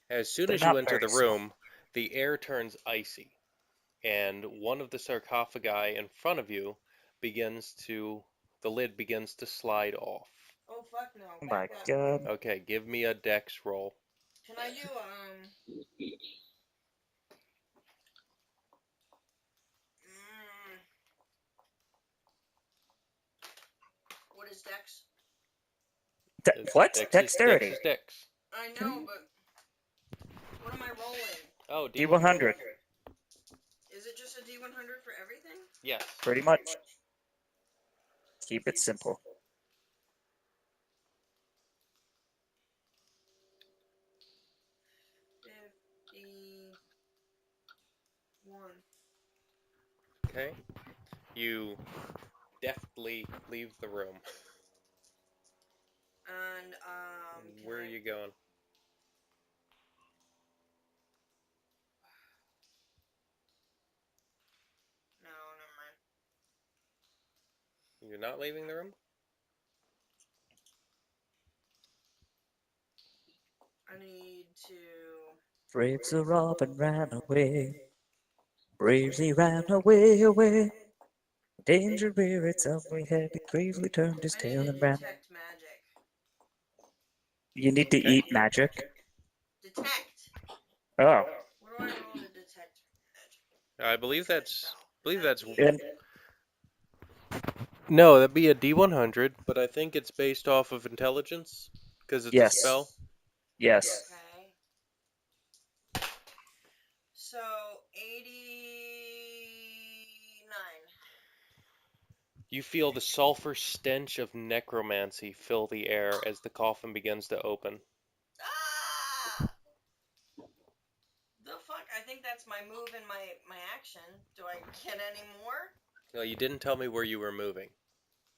[SPEAKER 5] As soon as you enter the room, the air turns icy, and one of the sarcophagi in front of you the lid begins to slide off.
[SPEAKER 3] Oh fuck no.
[SPEAKER 1] Oh my god.
[SPEAKER 5] Okay, give me a dex roll.
[SPEAKER 3] Can I do what is dex?
[SPEAKER 1] What?
[SPEAKER 5] Dex
[SPEAKER 1] Dexterity.
[SPEAKER 5] Is dex.
[SPEAKER 3] I know, but what am I rolling?
[SPEAKER 5] Oh,
[SPEAKER 1] D100.
[SPEAKER 3] Is it just a D100 for everything?
[SPEAKER 5] Yes.
[SPEAKER 1] Pretty much. Keep it simple.
[SPEAKER 5] Okay. You deftly leave the room.
[SPEAKER 3] And
[SPEAKER 5] where are you going?
[SPEAKER 3] No, never mind.
[SPEAKER 5] You're not leaving the room?
[SPEAKER 3] I need to.
[SPEAKER 1] Brave Sir Robin ran away. Bravely ran away. Danger reared its ugly head. He bravely turned his tail and ran.
[SPEAKER 3] Detect magic.
[SPEAKER 1] You need to eat magic.
[SPEAKER 3] Detect.
[SPEAKER 1] Oh.
[SPEAKER 3] What do I roll to detect magic?
[SPEAKER 5] I believe that's.
[SPEAKER 1] And
[SPEAKER 5] No, that'd be a D100, but I think it's based off of intelligence because it's a spell.
[SPEAKER 1] Yes.
[SPEAKER 3] Okay. So 89.
[SPEAKER 5] You feel the sulfur stench of necromancy fill the air as the coffin begins to open.
[SPEAKER 3] Ah! The fuck? I think that's my move and my action. Do I get any more?
[SPEAKER 5] No, you didn't tell me where you were moving.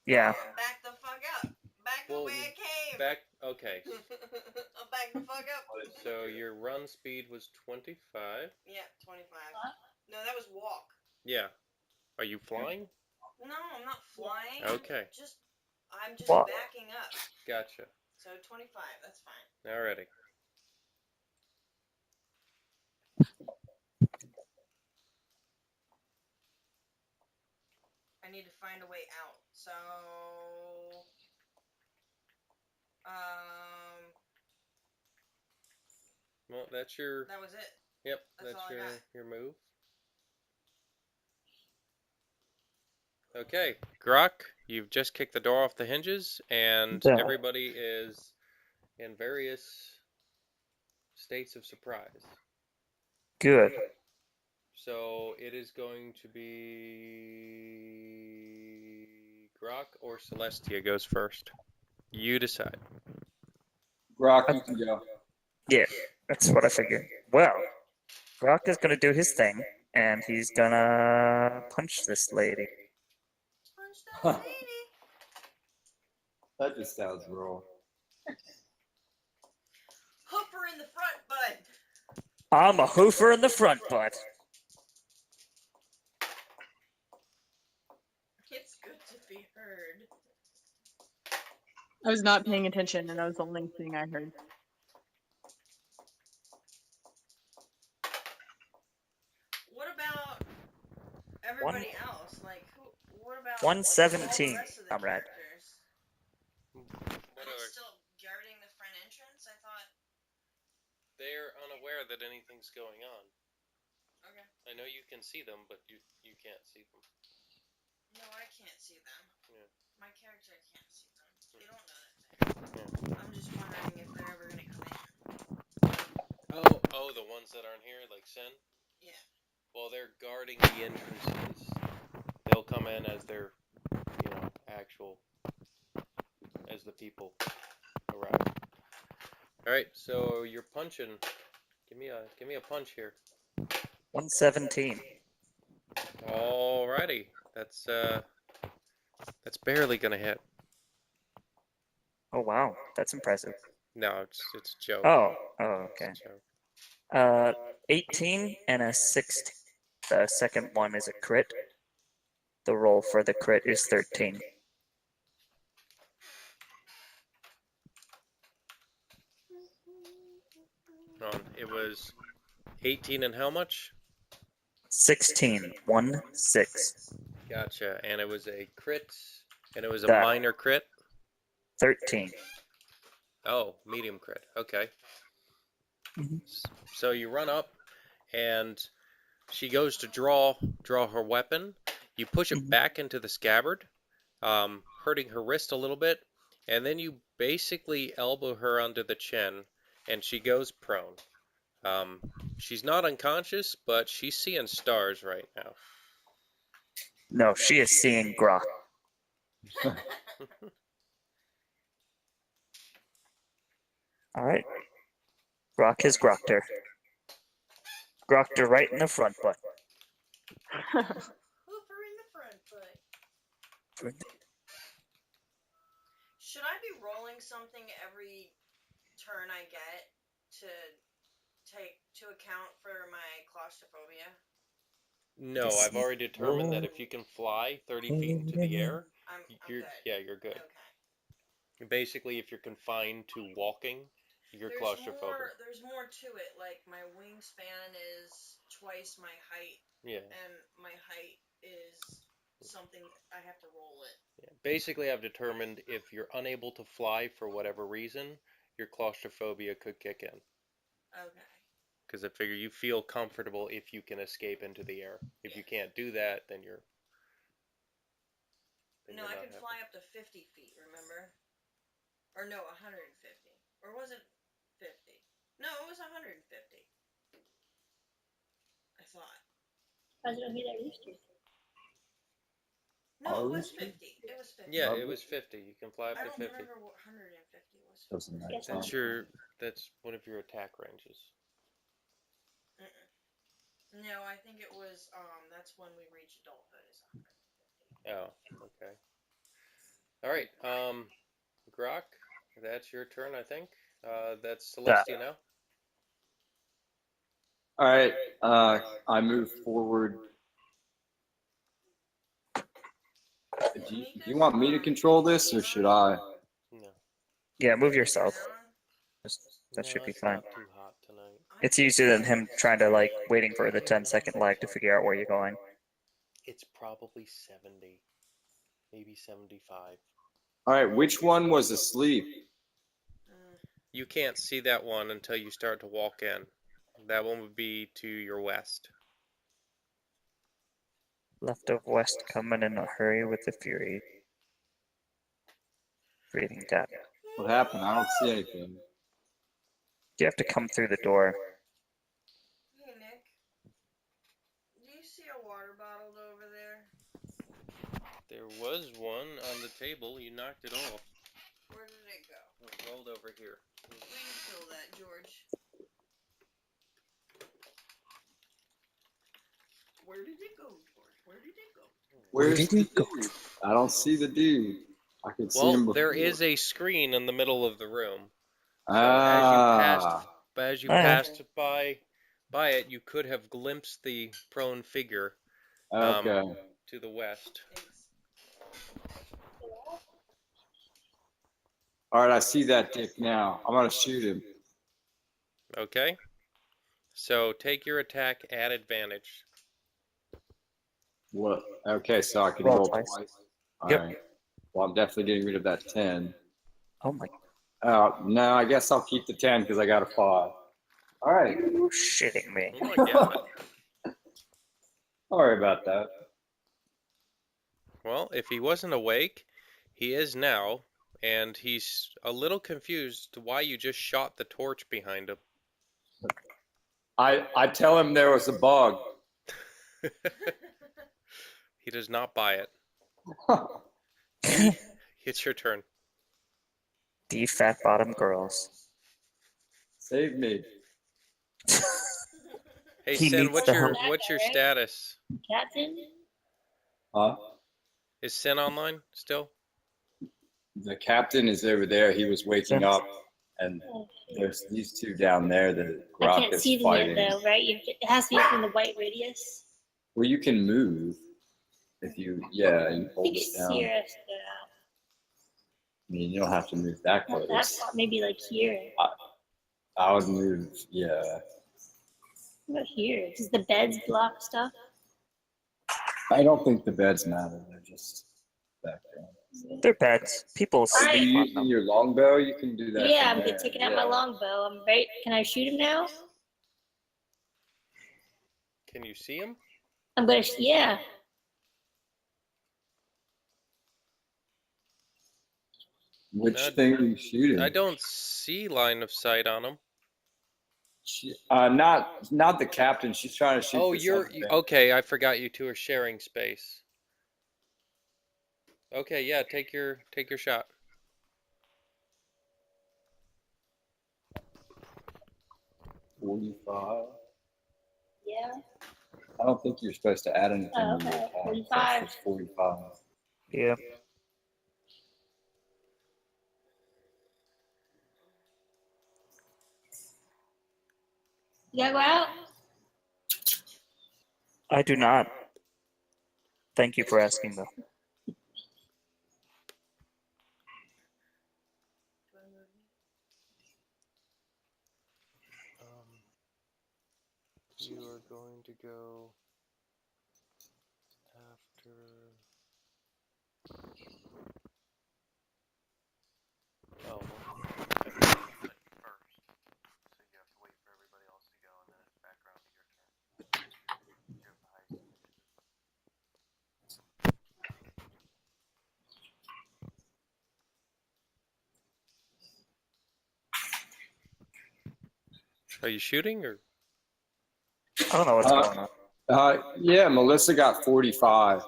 [SPEAKER 1] Yeah.
[SPEAKER 3] Back the fuck up. Back the way I came.
[SPEAKER 5] Okay.
[SPEAKER 3] I'll back the fuck up.
[SPEAKER 5] So your run speed was 25.
[SPEAKER 3] Yeah, 25. No, that was walk.
[SPEAKER 5] Yeah. Are you flying?
[SPEAKER 3] No, I'm not flying.
[SPEAKER 5] Okay.
[SPEAKER 3] I'm just
[SPEAKER 1] Walk.
[SPEAKER 3] backing up.
[SPEAKER 5] Gotcha.
[SPEAKER 3] So 25, that's fine.
[SPEAKER 5] Alrighty.
[SPEAKER 3] I need to find a way out. So
[SPEAKER 5] Well, that's your.
[SPEAKER 3] that was it.
[SPEAKER 5] Yep.
[SPEAKER 3] That's all I got.
[SPEAKER 5] your move. Okay, Grok, you've just kicked the door off the hinges, and
[SPEAKER 1] Yeah.
[SPEAKER 5] everybody is in various states of surprise.
[SPEAKER 1] Good.
[SPEAKER 5] So it is going to be Grok or Celestia goes first. You decide.
[SPEAKER 2] Grok, you can go.
[SPEAKER 1] Yeah, that's what I figured. Well, Brock is gonna do his thing, and he's gonna punch this lady.
[SPEAKER 3] Punch that lady.
[SPEAKER 2] That just sounds wrong.
[SPEAKER 3] Hooper in the front, bud.
[SPEAKER 1] I'm a hoofer in the front butt.
[SPEAKER 3] It's good to be heard.
[SPEAKER 6] I was not paying attention, and that was the only thing I heard.
[SPEAKER 3] What about everybody else? Like, what about
[SPEAKER 1] 117,
[SPEAKER 3] all the rest of the
[SPEAKER 1] comrade.
[SPEAKER 3] characters?
[SPEAKER 5] What
[SPEAKER 3] Are they
[SPEAKER 5] other?
[SPEAKER 3] still guarding the front entrance? I thought.
[SPEAKER 5] They're unaware that anything's going on.
[SPEAKER 3] Okay.
[SPEAKER 5] I know you can see them, but you can't see them.
[SPEAKER 3] No, I can't see them.
[SPEAKER 5] Yeah.
[SPEAKER 3] My character can't see them. They don't know that. I'm just wondering if they're ever gonna come in.
[SPEAKER 5] Oh, the ones that aren't here, like Sin?
[SPEAKER 3] Yeah.
[SPEAKER 5] Well, they're guarding the entrances. They'll come in as their, actual, as the people arrive. All right, so you're punching. Give me a punch here.
[SPEAKER 1] 117.
[SPEAKER 5] Alrighty, that's barely gonna hit.
[SPEAKER 1] Oh wow, that's impressive.
[SPEAKER 5] No, it's a joke.
[SPEAKER 1] Oh,
[SPEAKER 5] It's
[SPEAKER 1] okay.
[SPEAKER 5] a joke.
[SPEAKER 1] 18 and a 16. The second one is a crit. The roll for the crit is 13.
[SPEAKER 5] It was 18 and how much?
[SPEAKER 1] 16. 1, 6.
[SPEAKER 5] Gotcha. And it was a crit, and it was a
[SPEAKER 1] That.
[SPEAKER 5] minor crit.
[SPEAKER 1] 13.
[SPEAKER 5] Oh, medium crit. Okay.
[SPEAKER 1] Mhm.
[SPEAKER 5] So you run up, and she goes to draw her weapon. You push it back into the scabbard, hurting her wrist a little bit, and then you basically elbow her under the chin, and she goes prone. She's not unconscious, but she's seeing stars right now.
[SPEAKER 1] No, she is seeing Grok. Alright. Grok has grokked her. Grokked her right in the front butt.
[SPEAKER 3] Hooper in the front foot. Should I be rolling something every turn I get to take to account for my claustrophobia?
[SPEAKER 5] No, I've already determined that if you can fly 30 feet into the air,
[SPEAKER 3] I'm
[SPEAKER 5] you're
[SPEAKER 3] good.
[SPEAKER 5] you're good.
[SPEAKER 3] Okay.
[SPEAKER 5] Basically, if you're confined to walking, you're claustrophobic.
[SPEAKER 3] There's more to it. Like my wingspan is twice my height,
[SPEAKER 5] Yeah.
[SPEAKER 3] and my height is something I have to roll it.
[SPEAKER 5] Yeah. Basically, I've determined if you're unable to fly for whatever reason, your claustrophobia could kick in.
[SPEAKER 3] Okay.
[SPEAKER 5] Because I figure you feel comfortable if you can escape into the air. If you can't do that, then you're.
[SPEAKER 3] No, I could fly up to 50 feet, remember? Or no, 150. Or was it 50? No, it was 150. I thought.
[SPEAKER 4] I was gonna be that rooster.
[SPEAKER 3] No, it was 50. It was 50.
[SPEAKER 5] Yeah, it was 50. You can fly up
[SPEAKER 3] I
[SPEAKER 5] to
[SPEAKER 3] don't
[SPEAKER 5] 50.
[SPEAKER 3] remember what 150 was.
[SPEAKER 5] That's one of your attack ranges.
[SPEAKER 3] No, I think it was, that's when we reach adulthood is 150.
[SPEAKER 5] Oh, okay. Alright, Grok, that's your turn, I think. That's Celestia now.
[SPEAKER 2] All right. I move forward. Do you want me to control this, or should I?
[SPEAKER 5] No.
[SPEAKER 1] Yeah, move yourself. That
[SPEAKER 5] No,
[SPEAKER 1] should be
[SPEAKER 5] it's
[SPEAKER 1] fine.
[SPEAKER 5] not too hot tonight.
[SPEAKER 1] It's easier than him trying to, like, waiting for the 10-second lag to figure out where you're going.
[SPEAKER 5] It's probably 70, maybe 75.
[SPEAKER 2] All right. Which one was asleep?
[SPEAKER 5] You can't see that one until you start to walk in. That one would be to your west.
[SPEAKER 1] Left of west coming in a hurry with the fury. Breathing down.
[SPEAKER 2] What happened? I don't see anything.
[SPEAKER 1] You have to come through the door.
[SPEAKER 3] Hey, Nick. Do you see a water bottle over there?
[SPEAKER 5] There was one on the table. You knocked it off.
[SPEAKER 3] Where did it go?
[SPEAKER 5] It rolled over here.
[SPEAKER 3] We can fill that, George. Where did it go, George? Where did it go?
[SPEAKER 2] Where's the dude? I don't see the dude. I can see him
[SPEAKER 5] Well,
[SPEAKER 2] before.
[SPEAKER 5] there is a screen in the middle of the room. So
[SPEAKER 2] Ah.
[SPEAKER 5] as you passed by it, you could have glimpsed the prone figure
[SPEAKER 2] Okay.
[SPEAKER 5] to the west.
[SPEAKER 2] All right. I see that dick now. I'm gonna shoot him.
[SPEAKER 5] Okay. So take your attack at advantage.
[SPEAKER 2] What? Okay. So I can
[SPEAKER 1] Roll
[SPEAKER 2] roll
[SPEAKER 1] twice.
[SPEAKER 2] twice. All
[SPEAKER 1] Yep.
[SPEAKER 2] right. Well, I'm definitely getting rid of that 10.
[SPEAKER 1] Oh my.
[SPEAKER 2] No, I guess I'll keep the 10 because I got a 5. All right.
[SPEAKER 1] You're shitting me.
[SPEAKER 5] Oh my god.
[SPEAKER 2] Sorry about that.
[SPEAKER 5] Well, if he wasn't awake, he is now, and he's a little confused why you just shot the torch behind him.
[SPEAKER 2] I tell him there was a bug.
[SPEAKER 5] He does not buy it. D, it's your turn.
[SPEAKER 1] D fat bottom girls.
[SPEAKER 2] Save me.
[SPEAKER 5] Hey,
[SPEAKER 1] He
[SPEAKER 5] Sin,
[SPEAKER 1] needs
[SPEAKER 5] what's
[SPEAKER 1] the
[SPEAKER 5] your
[SPEAKER 1] help.
[SPEAKER 5] what's your status?
[SPEAKER 4] Captain?
[SPEAKER 2] Huh?
[SPEAKER 5] Is Sin online still?
[SPEAKER 2] The captain is over there. He was waking
[SPEAKER 1] Yes.
[SPEAKER 2] up, and there's these two down there that
[SPEAKER 4] I
[SPEAKER 2] Grok
[SPEAKER 4] can't
[SPEAKER 2] is
[SPEAKER 4] see them
[SPEAKER 2] fighting.
[SPEAKER 4] yet, though, right? It has to be from the white radius.
[SPEAKER 2] Well, you can move if you, yeah, you
[SPEAKER 4] I
[SPEAKER 2] hold
[SPEAKER 4] think
[SPEAKER 2] it
[SPEAKER 4] it's
[SPEAKER 2] down.
[SPEAKER 4] here.
[SPEAKER 2] I mean, you don't have to move that
[SPEAKER 4] Not that
[SPEAKER 2] close.
[SPEAKER 4] far, maybe like here.
[SPEAKER 2] I would move, yeah.
[SPEAKER 4] What about here? Does the beds block stuff?
[SPEAKER 2] I don't think the beds matter. They're just back there.
[SPEAKER 1] They're beds. People
[SPEAKER 2] Are
[SPEAKER 1] sleep
[SPEAKER 2] you
[SPEAKER 1] on
[SPEAKER 2] using
[SPEAKER 1] them.
[SPEAKER 2] your longbow? You can do that.
[SPEAKER 4] Yeah,
[SPEAKER 2] from
[SPEAKER 4] I'm
[SPEAKER 2] there.
[SPEAKER 4] taking out my longbow. I'm right. Can I shoot him now?
[SPEAKER 5] Can you see him?
[SPEAKER 4] I'm gonna. Yeah.
[SPEAKER 2] Which thing are you shooting?
[SPEAKER 5] I don't see line of sight on him.
[SPEAKER 2] Not the captain. She's trying to shoot.
[SPEAKER 5] Oh,
[SPEAKER 2] this
[SPEAKER 5] you're
[SPEAKER 2] other thing.
[SPEAKER 5] okay. I forgot you two are sharing space. Okay, yeah, take your shot.
[SPEAKER 2] $45.
[SPEAKER 4] Yeah.
[SPEAKER 2] I don't think you're supposed to add anything
[SPEAKER 4] Oh,
[SPEAKER 2] to your
[SPEAKER 4] okay.
[SPEAKER 2] attack.
[SPEAKER 4] 45.
[SPEAKER 2] It's 45.
[SPEAKER 1] Yeah.
[SPEAKER 4] You gotta go out.
[SPEAKER 1] I do not. Thank you for asking, though.
[SPEAKER 5] You are going to go after. Oh, well, I think I sent you first, so you have to wait for everybody else to go, and then it's back around to your turn. You have the highest initiative. Are you shooting or?
[SPEAKER 1] I don't know what's going on.
[SPEAKER 2] Yeah, Melissa got 45.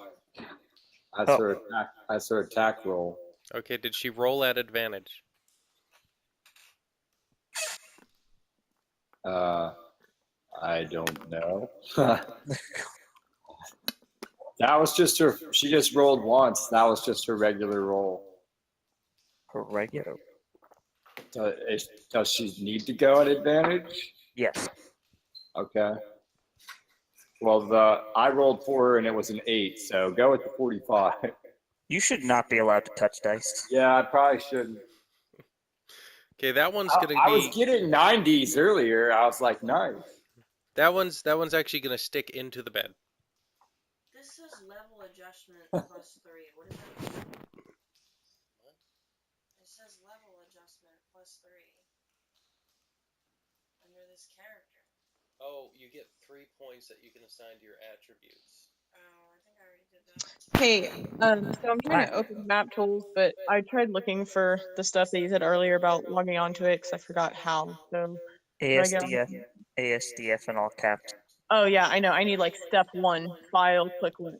[SPEAKER 2] That's
[SPEAKER 1] Oh.
[SPEAKER 2] her attack. That's her attack roll.
[SPEAKER 5] Okay, did she roll at advantage?
[SPEAKER 2] I don't know. That was just her. She just rolled once. That was just her regular roll.
[SPEAKER 1] Her regular.
[SPEAKER 2] Does she need to go at advantage?
[SPEAKER 1] Yes.
[SPEAKER 2] Okay. Well, I rolled for her and it was an 8, so go with the 45.
[SPEAKER 1] You should not be allowed to touch dice.
[SPEAKER 2] Yeah, I probably shouldn't.
[SPEAKER 5] Okay, that one's gonna
[SPEAKER 2] I
[SPEAKER 5] be.
[SPEAKER 2] was getting 90s earlier. I was like, nice.
[SPEAKER 5] That one's actually gonna stick into the bed.
[SPEAKER 3] This says level adjustment plus 3. What is that? It says level adjustment plus 3 under this character.
[SPEAKER 5] Oh, you get 3 points that you can assign to your attributes.
[SPEAKER 3] Oh, I think I already did that.
[SPEAKER 6] Hey, so I'm trying to open map tools, but I tried looking for the stuff that you said earlier about logging onto it because I forgot how. So do I get on?
[SPEAKER 1] ASDF in all caps.
[SPEAKER 6] Oh yeah, I know. I need like step 1, file, click link.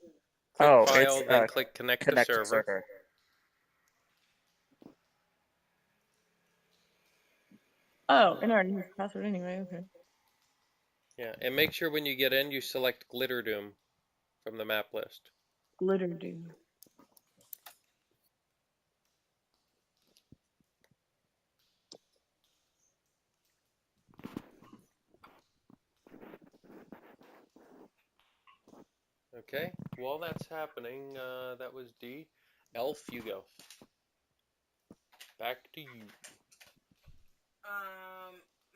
[SPEAKER 5] Click
[SPEAKER 1] Oh,
[SPEAKER 5] file,
[SPEAKER 1] it's,
[SPEAKER 5] then click connect to server.
[SPEAKER 6] Oh, and I already used the password anyway. Okay.
[SPEAKER 5] Yeah, and make sure when you get in, you select Glitterdoom from the map list.
[SPEAKER 6] Glitterdoom.
[SPEAKER 5] Okay, while that's happening, that was D. Elf, you go. Back to you.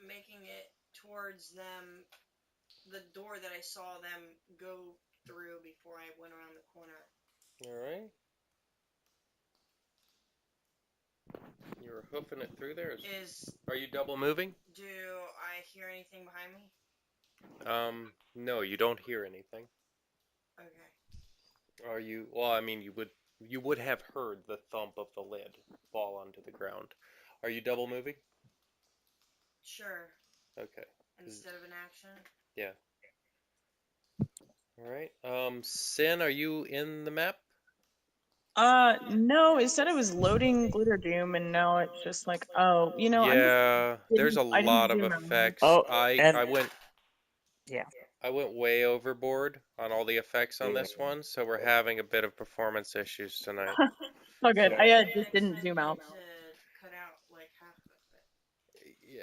[SPEAKER 3] Making it towards them, the door that I saw them go through before I went around the corner.
[SPEAKER 5] Alright. You're hoofing it through there? Are you double moving?
[SPEAKER 3] Do I hear anything behind me?
[SPEAKER 5] No, you don't hear anything.
[SPEAKER 3] Okay.
[SPEAKER 5] Are you? Well, I mean, you would have heard the thump of the lid fall onto the ground. Are you double moving?
[SPEAKER 3] Sure.
[SPEAKER 5] Okay.
[SPEAKER 3] Instead of an action?
[SPEAKER 5] Yeah. All right. Sin, are you in the map?
[SPEAKER 6] No, it said it was loading Glitterdoom, and now it's just like, oh, you know,
[SPEAKER 5] Yeah, there's a
[SPEAKER 6] I didn't
[SPEAKER 5] lot of
[SPEAKER 6] zoom out.
[SPEAKER 5] effects.
[SPEAKER 1] Oh,
[SPEAKER 5] I
[SPEAKER 1] and
[SPEAKER 5] went
[SPEAKER 1] yeah.
[SPEAKER 5] I went way overboard on all the effects on this one, so we're having a bit of performance issues tonight.
[SPEAKER 6] So good.
[SPEAKER 5] So-
[SPEAKER 6] I
[SPEAKER 3] Maybe
[SPEAKER 6] just
[SPEAKER 3] next
[SPEAKER 6] didn't
[SPEAKER 3] time
[SPEAKER 6] zoom
[SPEAKER 3] you
[SPEAKER 6] out.
[SPEAKER 3] need to cut out like half of it.
[SPEAKER 5] Yeah.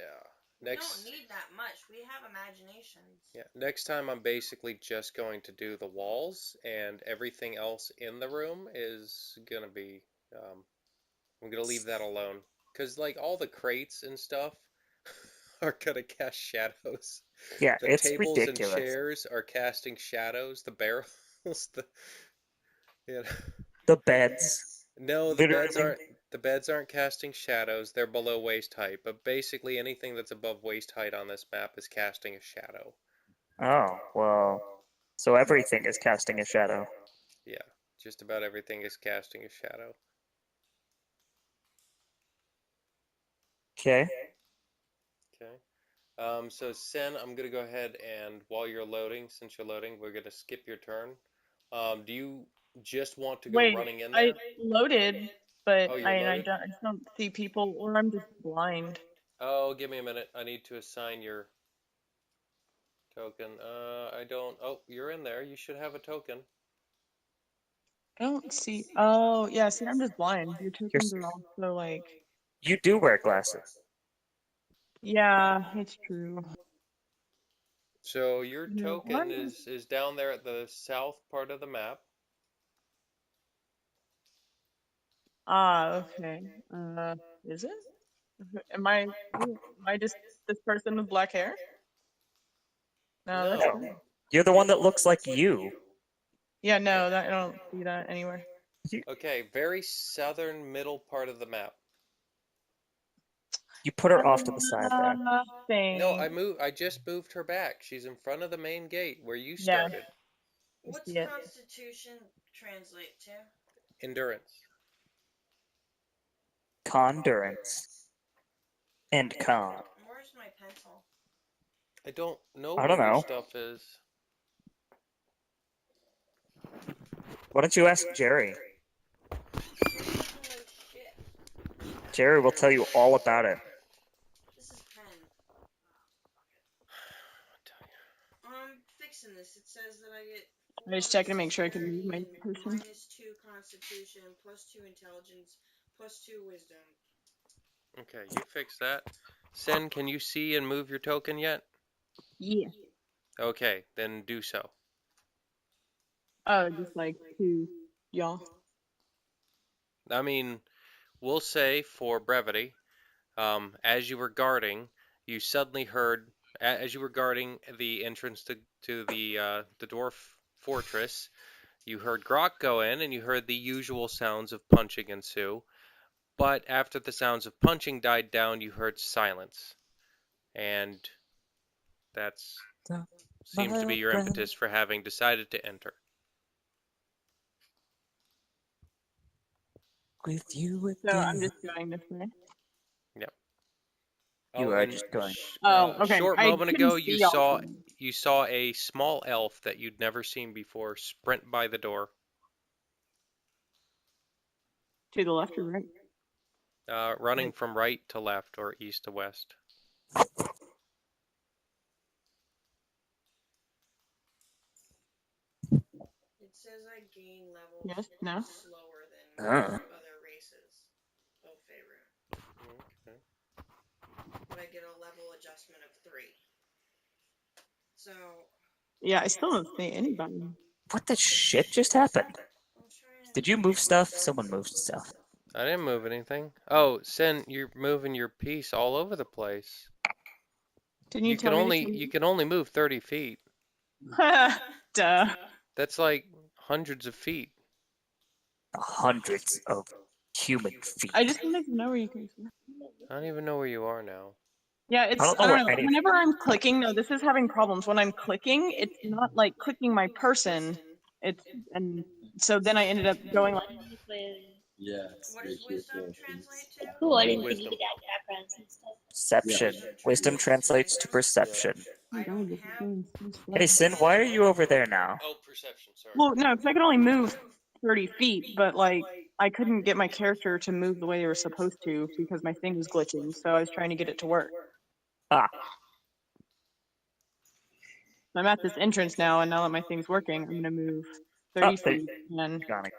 [SPEAKER 3] We
[SPEAKER 5] Next
[SPEAKER 3] don't need that much. We have imaginations.
[SPEAKER 5] Yeah, next time I'm basically just going to do the walls, and everything else in the room is gonna be, I'm gonna leave that alone. Because, like, all the crates and stuff are gonna cast shadows.
[SPEAKER 1] Yeah,
[SPEAKER 5] The
[SPEAKER 1] it's
[SPEAKER 5] tables and
[SPEAKER 1] ridiculous.
[SPEAKER 5] chairs are casting shadows. The barrels, you know.
[SPEAKER 1] The beds.
[SPEAKER 5] No,
[SPEAKER 1] Literally.
[SPEAKER 5] the beds aren't casting shadows. They're below waist height. But basically anything that's above waist height on this map is casting a shadow.
[SPEAKER 1] Oh, well. So everything is casting a shadow.
[SPEAKER 5] Yeah, just about everything is casting a shadow.
[SPEAKER 1] Okay.
[SPEAKER 5] Okay. So Sen, I'm gonna go ahead and while you're loading, since you're loading, we're gonna skip your turn. Do you just want to go
[SPEAKER 6] Wait,
[SPEAKER 5] running in
[SPEAKER 6] I
[SPEAKER 5] there?
[SPEAKER 6] loaded, but
[SPEAKER 5] Oh, you're
[SPEAKER 6] I
[SPEAKER 5] loaded?
[SPEAKER 6] just don't see people, or I'm just blind.
[SPEAKER 5] Oh, give me a minute. I need to assign your token. I don't. Oh, you're in there. You should have a token.
[SPEAKER 6] I don't see. Oh, yeah. See, I'm just blind. Your
[SPEAKER 1] You're,
[SPEAKER 6] tokens are also like.
[SPEAKER 1] you do wear glasses.
[SPEAKER 6] Yeah, it's true.
[SPEAKER 5] So your
[SPEAKER 6] No,
[SPEAKER 5] token is down there at the south part of the map.
[SPEAKER 6] Okay. Is it? Am I just this person with black hair? No, that's
[SPEAKER 5] No.
[SPEAKER 6] not.
[SPEAKER 1] You're the one that looks like you.
[SPEAKER 6] Yeah, no, I don't see that anywhere.
[SPEAKER 5] Okay, very southern middle part of the map.
[SPEAKER 1] You put her off to the side there.
[SPEAKER 5] No,
[SPEAKER 6] Nothing.
[SPEAKER 5] I just moved her back. She's in front of the main gate where you
[SPEAKER 6] Yeah.
[SPEAKER 5] started.
[SPEAKER 3] What's
[SPEAKER 6] see it.
[SPEAKER 3] Constitution translate to?
[SPEAKER 5] Endurance.
[SPEAKER 1] Condurance. And con.
[SPEAKER 3] Where's my pencil?
[SPEAKER 5] I don't know
[SPEAKER 1] I
[SPEAKER 5] where
[SPEAKER 1] don't
[SPEAKER 5] your
[SPEAKER 1] know.
[SPEAKER 5] stuff is.
[SPEAKER 1] Why don't you ask Jerry?
[SPEAKER 3] Jerry doesn't know shit.
[SPEAKER 1] Jerry will tell you all about it.
[SPEAKER 3] This is pen. I'm fixing this. It says that I get.
[SPEAKER 6] I was checking to make sure I can move my person.
[SPEAKER 3] -2 Constitution, +2 Intelligence, +2 Wisdom.
[SPEAKER 5] Okay, you fix that. Sen, can you see and move your token yet?
[SPEAKER 6] Yeah.
[SPEAKER 5] Okay, then do so.
[SPEAKER 6] Oh, just like to y'all.
[SPEAKER 5] I mean, we'll say for brevity, as you were guarding, you suddenly heard, as you were guarding the entrance to the dwarf fortress, you heard Grok go in, and you heard the usual sounds of punching ensue. But after the sounds of punching died down, you heard silence, and that's seems to be your impetus for having decided to enter.
[SPEAKER 1] With you
[SPEAKER 6] So I'm
[SPEAKER 1] again.
[SPEAKER 6] just going this way.
[SPEAKER 5] Yep.
[SPEAKER 1] You
[SPEAKER 5] Oh,
[SPEAKER 1] are
[SPEAKER 5] and
[SPEAKER 1] just going.
[SPEAKER 6] Oh, okay.
[SPEAKER 5] short
[SPEAKER 6] I
[SPEAKER 5] moment
[SPEAKER 6] couldn't
[SPEAKER 5] ago,
[SPEAKER 6] see y'all.
[SPEAKER 5] you saw a small elf that you'd never seen before sprint by the door.
[SPEAKER 6] To the left or right?
[SPEAKER 5] Running from right to left or east to west.
[SPEAKER 3] It says I gain levels
[SPEAKER 6] Yes, no.
[SPEAKER 3] slower than
[SPEAKER 1] Ah.
[SPEAKER 3] other races. Oh, Faerun.
[SPEAKER 5] Okay.
[SPEAKER 3] But I get a level adjustment of 3. So.
[SPEAKER 6] Yeah, I still don't see anybody.
[SPEAKER 1] What the shit just happened?
[SPEAKER 3] I'm trying.
[SPEAKER 1] Did you move stuff? Someone moved stuff.
[SPEAKER 5] I didn't move anything. Oh, Sen, you're moving your piece all over the place.
[SPEAKER 6] Didn't you tell me to
[SPEAKER 5] You can only move 30 feet.
[SPEAKER 6] Duh.
[SPEAKER 5] That's like hundreds of feet.
[SPEAKER 1] Hundreds of human feet.
[SPEAKER 6] I just wanted to know where you guys were.
[SPEAKER 5] I don't even know where you are now.
[SPEAKER 6] Yeah, it's,
[SPEAKER 1] don't
[SPEAKER 6] I
[SPEAKER 1] know
[SPEAKER 6] don't know.
[SPEAKER 1] any-
[SPEAKER 6] Whenever I'm clicking, no, this is having problems. When I'm clicking, it's not like clicking my person. And so then I ended up going like,
[SPEAKER 2] Yes.
[SPEAKER 3] What does wisdom translate to?
[SPEAKER 4] Cool, I didn't think you
[SPEAKER 5] Wisdom.
[SPEAKER 4] could add backgrounds and stuff.
[SPEAKER 1] Perception. Wisdom translates to perception.
[SPEAKER 3] I don't have.
[SPEAKER 1] Hey, Sin, why are you over there now?
[SPEAKER 5] Oh, perception. Sorry.
[SPEAKER 6] Well, no, because I can only move 30 feet, but like I couldn't get my character to move the way they were supposed to because my thing was glitching. So I was trying to get it to work.
[SPEAKER 1] Ah,
[SPEAKER 6] I'm at this entrance now, and now that my thing's working, I'm gonna move 30
[SPEAKER 1] Oh, there-
[SPEAKER 6] feet. And
[SPEAKER 1] got it.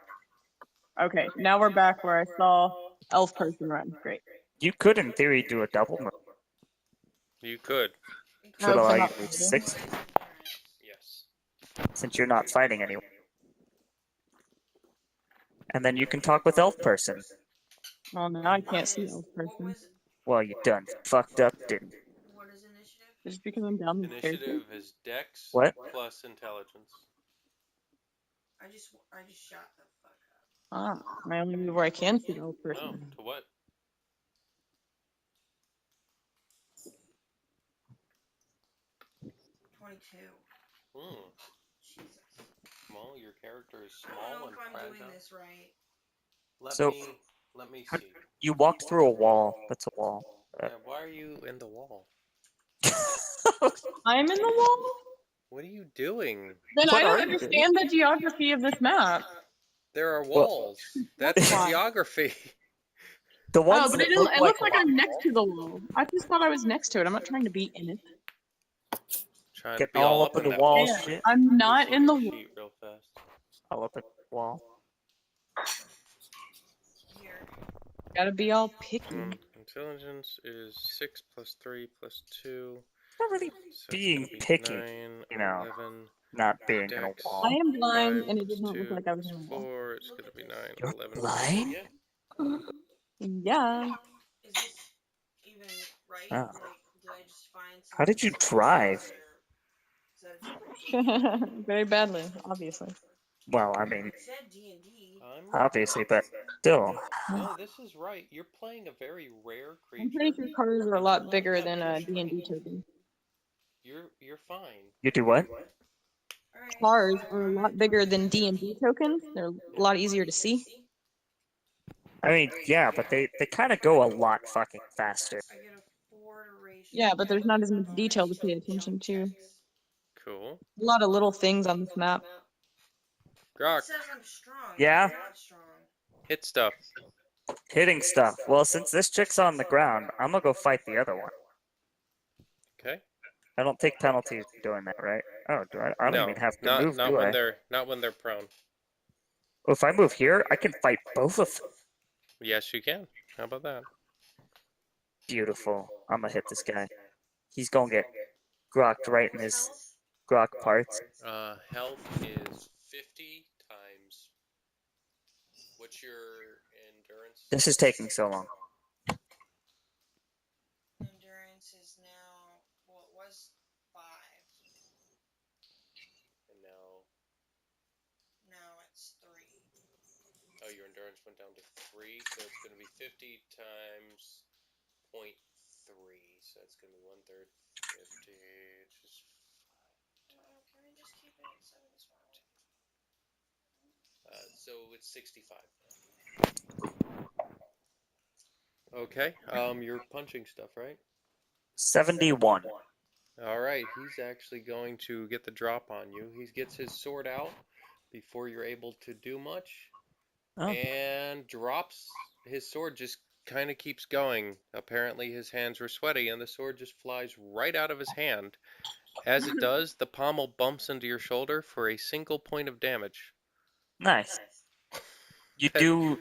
[SPEAKER 6] okay, now we're back where I saw elf person run. Great.
[SPEAKER 1] You could, in theory, do a double move,
[SPEAKER 5] You could.
[SPEAKER 1] which would
[SPEAKER 6] No,
[SPEAKER 1] allow
[SPEAKER 6] but
[SPEAKER 1] you
[SPEAKER 6] not
[SPEAKER 1] to move
[SPEAKER 6] fighting.
[SPEAKER 1] 6,
[SPEAKER 5] Yes.
[SPEAKER 1] since you're not fighting anyone. And then you can talk with elf person.
[SPEAKER 6] Well, now I can't see elf
[SPEAKER 3] What
[SPEAKER 6] person
[SPEAKER 3] was?
[SPEAKER 1] Well, you done fucked up, didn't you?
[SPEAKER 3] What is initiative?
[SPEAKER 6] just because I'm down the character.
[SPEAKER 5] Initiative is Dex
[SPEAKER 1] What?
[SPEAKER 5] plus intelligence.
[SPEAKER 3] I just shot the fuck up.
[SPEAKER 6] Ah, I only move where I can see elf
[SPEAKER 5] No,
[SPEAKER 6] person.
[SPEAKER 5] to what?
[SPEAKER 3] 22.
[SPEAKER 5] Hmm.
[SPEAKER 3] Jesus.
[SPEAKER 5] Well, your character is
[SPEAKER 3] I don't
[SPEAKER 5] small
[SPEAKER 3] know
[SPEAKER 5] and
[SPEAKER 3] if I'm doing
[SPEAKER 5] fragile.
[SPEAKER 3] this right.
[SPEAKER 1] So-
[SPEAKER 5] Let me
[SPEAKER 1] How-
[SPEAKER 5] see.
[SPEAKER 1] You walked through a wall. That's a wall.
[SPEAKER 5] Yeah, why are you in the wall?
[SPEAKER 6] I'm in the wall?
[SPEAKER 5] What are you doing?
[SPEAKER 6] Then
[SPEAKER 1] What
[SPEAKER 6] I
[SPEAKER 1] are
[SPEAKER 6] don't
[SPEAKER 1] you
[SPEAKER 6] understand the geography of this map.
[SPEAKER 5] There are
[SPEAKER 1] Well-
[SPEAKER 5] walls. That's the
[SPEAKER 6] why.
[SPEAKER 5] geography.
[SPEAKER 1] The
[SPEAKER 6] Oh,
[SPEAKER 1] ones
[SPEAKER 6] but
[SPEAKER 1] that
[SPEAKER 6] it
[SPEAKER 1] look
[SPEAKER 6] looks like I'm
[SPEAKER 1] walls
[SPEAKER 6] next to the wall. I just thought I was next to it. I'm not trying to be in it.
[SPEAKER 5] Trying to
[SPEAKER 1] Getting
[SPEAKER 5] be
[SPEAKER 1] all
[SPEAKER 5] all
[SPEAKER 1] up
[SPEAKER 5] up
[SPEAKER 1] in
[SPEAKER 5] in
[SPEAKER 1] the
[SPEAKER 5] that
[SPEAKER 1] wall
[SPEAKER 5] wall.
[SPEAKER 1] shit.
[SPEAKER 6] I'm
[SPEAKER 5] Let me
[SPEAKER 6] not
[SPEAKER 5] see
[SPEAKER 6] in the
[SPEAKER 5] your
[SPEAKER 6] wall.
[SPEAKER 5] sheet real fast.
[SPEAKER 1] All up in the wall.
[SPEAKER 3] Here.
[SPEAKER 6] Gotta be all picky.
[SPEAKER 5] Intelligence is 6 plus 3 plus 2.
[SPEAKER 1] It's not really
[SPEAKER 5] So it's
[SPEAKER 1] being
[SPEAKER 5] gonna be
[SPEAKER 1] picky,
[SPEAKER 5] 9,
[SPEAKER 1] you know.
[SPEAKER 5] 11.
[SPEAKER 1] Not being in a
[SPEAKER 5] Dex.
[SPEAKER 1] wall.
[SPEAKER 6] I am blind,
[SPEAKER 5] 5
[SPEAKER 6] and it
[SPEAKER 5] plus
[SPEAKER 6] did not look
[SPEAKER 5] 2
[SPEAKER 6] like I was
[SPEAKER 5] plus
[SPEAKER 6] in a wall.
[SPEAKER 5] 4. It's gonna be 9,
[SPEAKER 1] You're
[SPEAKER 5] 11.
[SPEAKER 1] blind?
[SPEAKER 5] Yeah.
[SPEAKER 6] Yeah.
[SPEAKER 3] Is this even right?
[SPEAKER 1] Oh.
[SPEAKER 3] Like, did I just find?
[SPEAKER 1] How did you
[SPEAKER 3] something
[SPEAKER 1] drive?
[SPEAKER 3] suspicious, or is that a duplication?
[SPEAKER 6] Very badly, obviously.
[SPEAKER 1] Well, I mean,
[SPEAKER 3] It said D&D.
[SPEAKER 1] obviously, but still.
[SPEAKER 5] No, this is right. You're playing a very rare
[SPEAKER 6] I'm pretty
[SPEAKER 5] creature.
[SPEAKER 6] sure cars are a lot bigger than a D&D token.
[SPEAKER 5] You're fine.
[SPEAKER 1] You do what?
[SPEAKER 3] Alright,
[SPEAKER 6] Cars
[SPEAKER 3] so
[SPEAKER 6] are a
[SPEAKER 3] I'm
[SPEAKER 6] lot
[SPEAKER 3] gonna
[SPEAKER 6] bigger
[SPEAKER 3] talk
[SPEAKER 6] than
[SPEAKER 3] to
[SPEAKER 6] D&D tokens. They're a lot easier to see.
[SPEAKER 1] I mean, yeah, but they kind of go a lot fucking faster.
[SPEAKER 3] I get a 4 to ratio.
[SPEAKER 6] Yeah, but there's not as much
[SPEAKER 3] bonus
[SPEAKER 6] detail to pay attention to.
[SPEAKER 3] checks.
[SPEAKER 5] Cool.
[SPEAKER 6] A lot of little things on this map.
[SPEAKER 5] Grok,
[SPEAKER 3] It says I'm strong.
[SPEAKER 1] Yeah?
[SPEAKER 3] I'm not strong.
[SPEAKER 5] hit stuff.
[SPEAKER 1] Hitting stuff. Well, since this chick's on the ground, I'm gonna go fight the other one.
[SPEAKER 5] Okay.
[SPEAKER 1] I don't take penalties for doing that, right? Oh, do I? I don't
[SPEAKER 5] No,
[SPEAKER 1] even have to
[SPEAKER 5] not
[SPEAKER 1] move,
[SPEAKER 5] not
[SPEAKER 1] do
[SPEAKER 5] when
[SPEAKER 1] I?
[SPEAKER 5] they're prone.
[SPEAKER 1] Well, if I move here, I can fight both of them.
[SPEAKER 5] Yes, you can. How about that?
[SPEAKER 1] Beautiful. I'm gonna hit this guy. He's gonna get grokked right in his
[SPEAKER 3] Health?
[SPEAKER 1] grok parts.
[SPEAKER 5] Health is 50 times. What's your endurance?
[SPEAKER 1] This is taking so long.
[SPEAKER 3] Endurance is now, well, it was 5.
[SPEAKER 5] And now,
[SPEAKER 3] Now it's 3.
[SPEAKER 5] oh, your endurance went down to 3, so it's going to be 50 times 0.3. So that's going to be 1/3, 50, just
[SPEAKER 3] Can we just keep it at 7 as well?
[SPEAKER 5] so it's 65. Okay, you're punching stuff, right?
[SPEAKER 1] 71.
[SPEAKER 5] All right, he's actually going to get the drop on you. He gets his sword out before you're able to do much,
[SPEAKER 1] Oh.
[SPEAKER 5] and drops his sword. Just kind of keeps going. Apparently, his hands were sweaty, and the sword just flies right out of his hand. As it does, the pommel bumps into your shoulder for a single point of damage.
[SPEAKER 1] Nice. You do.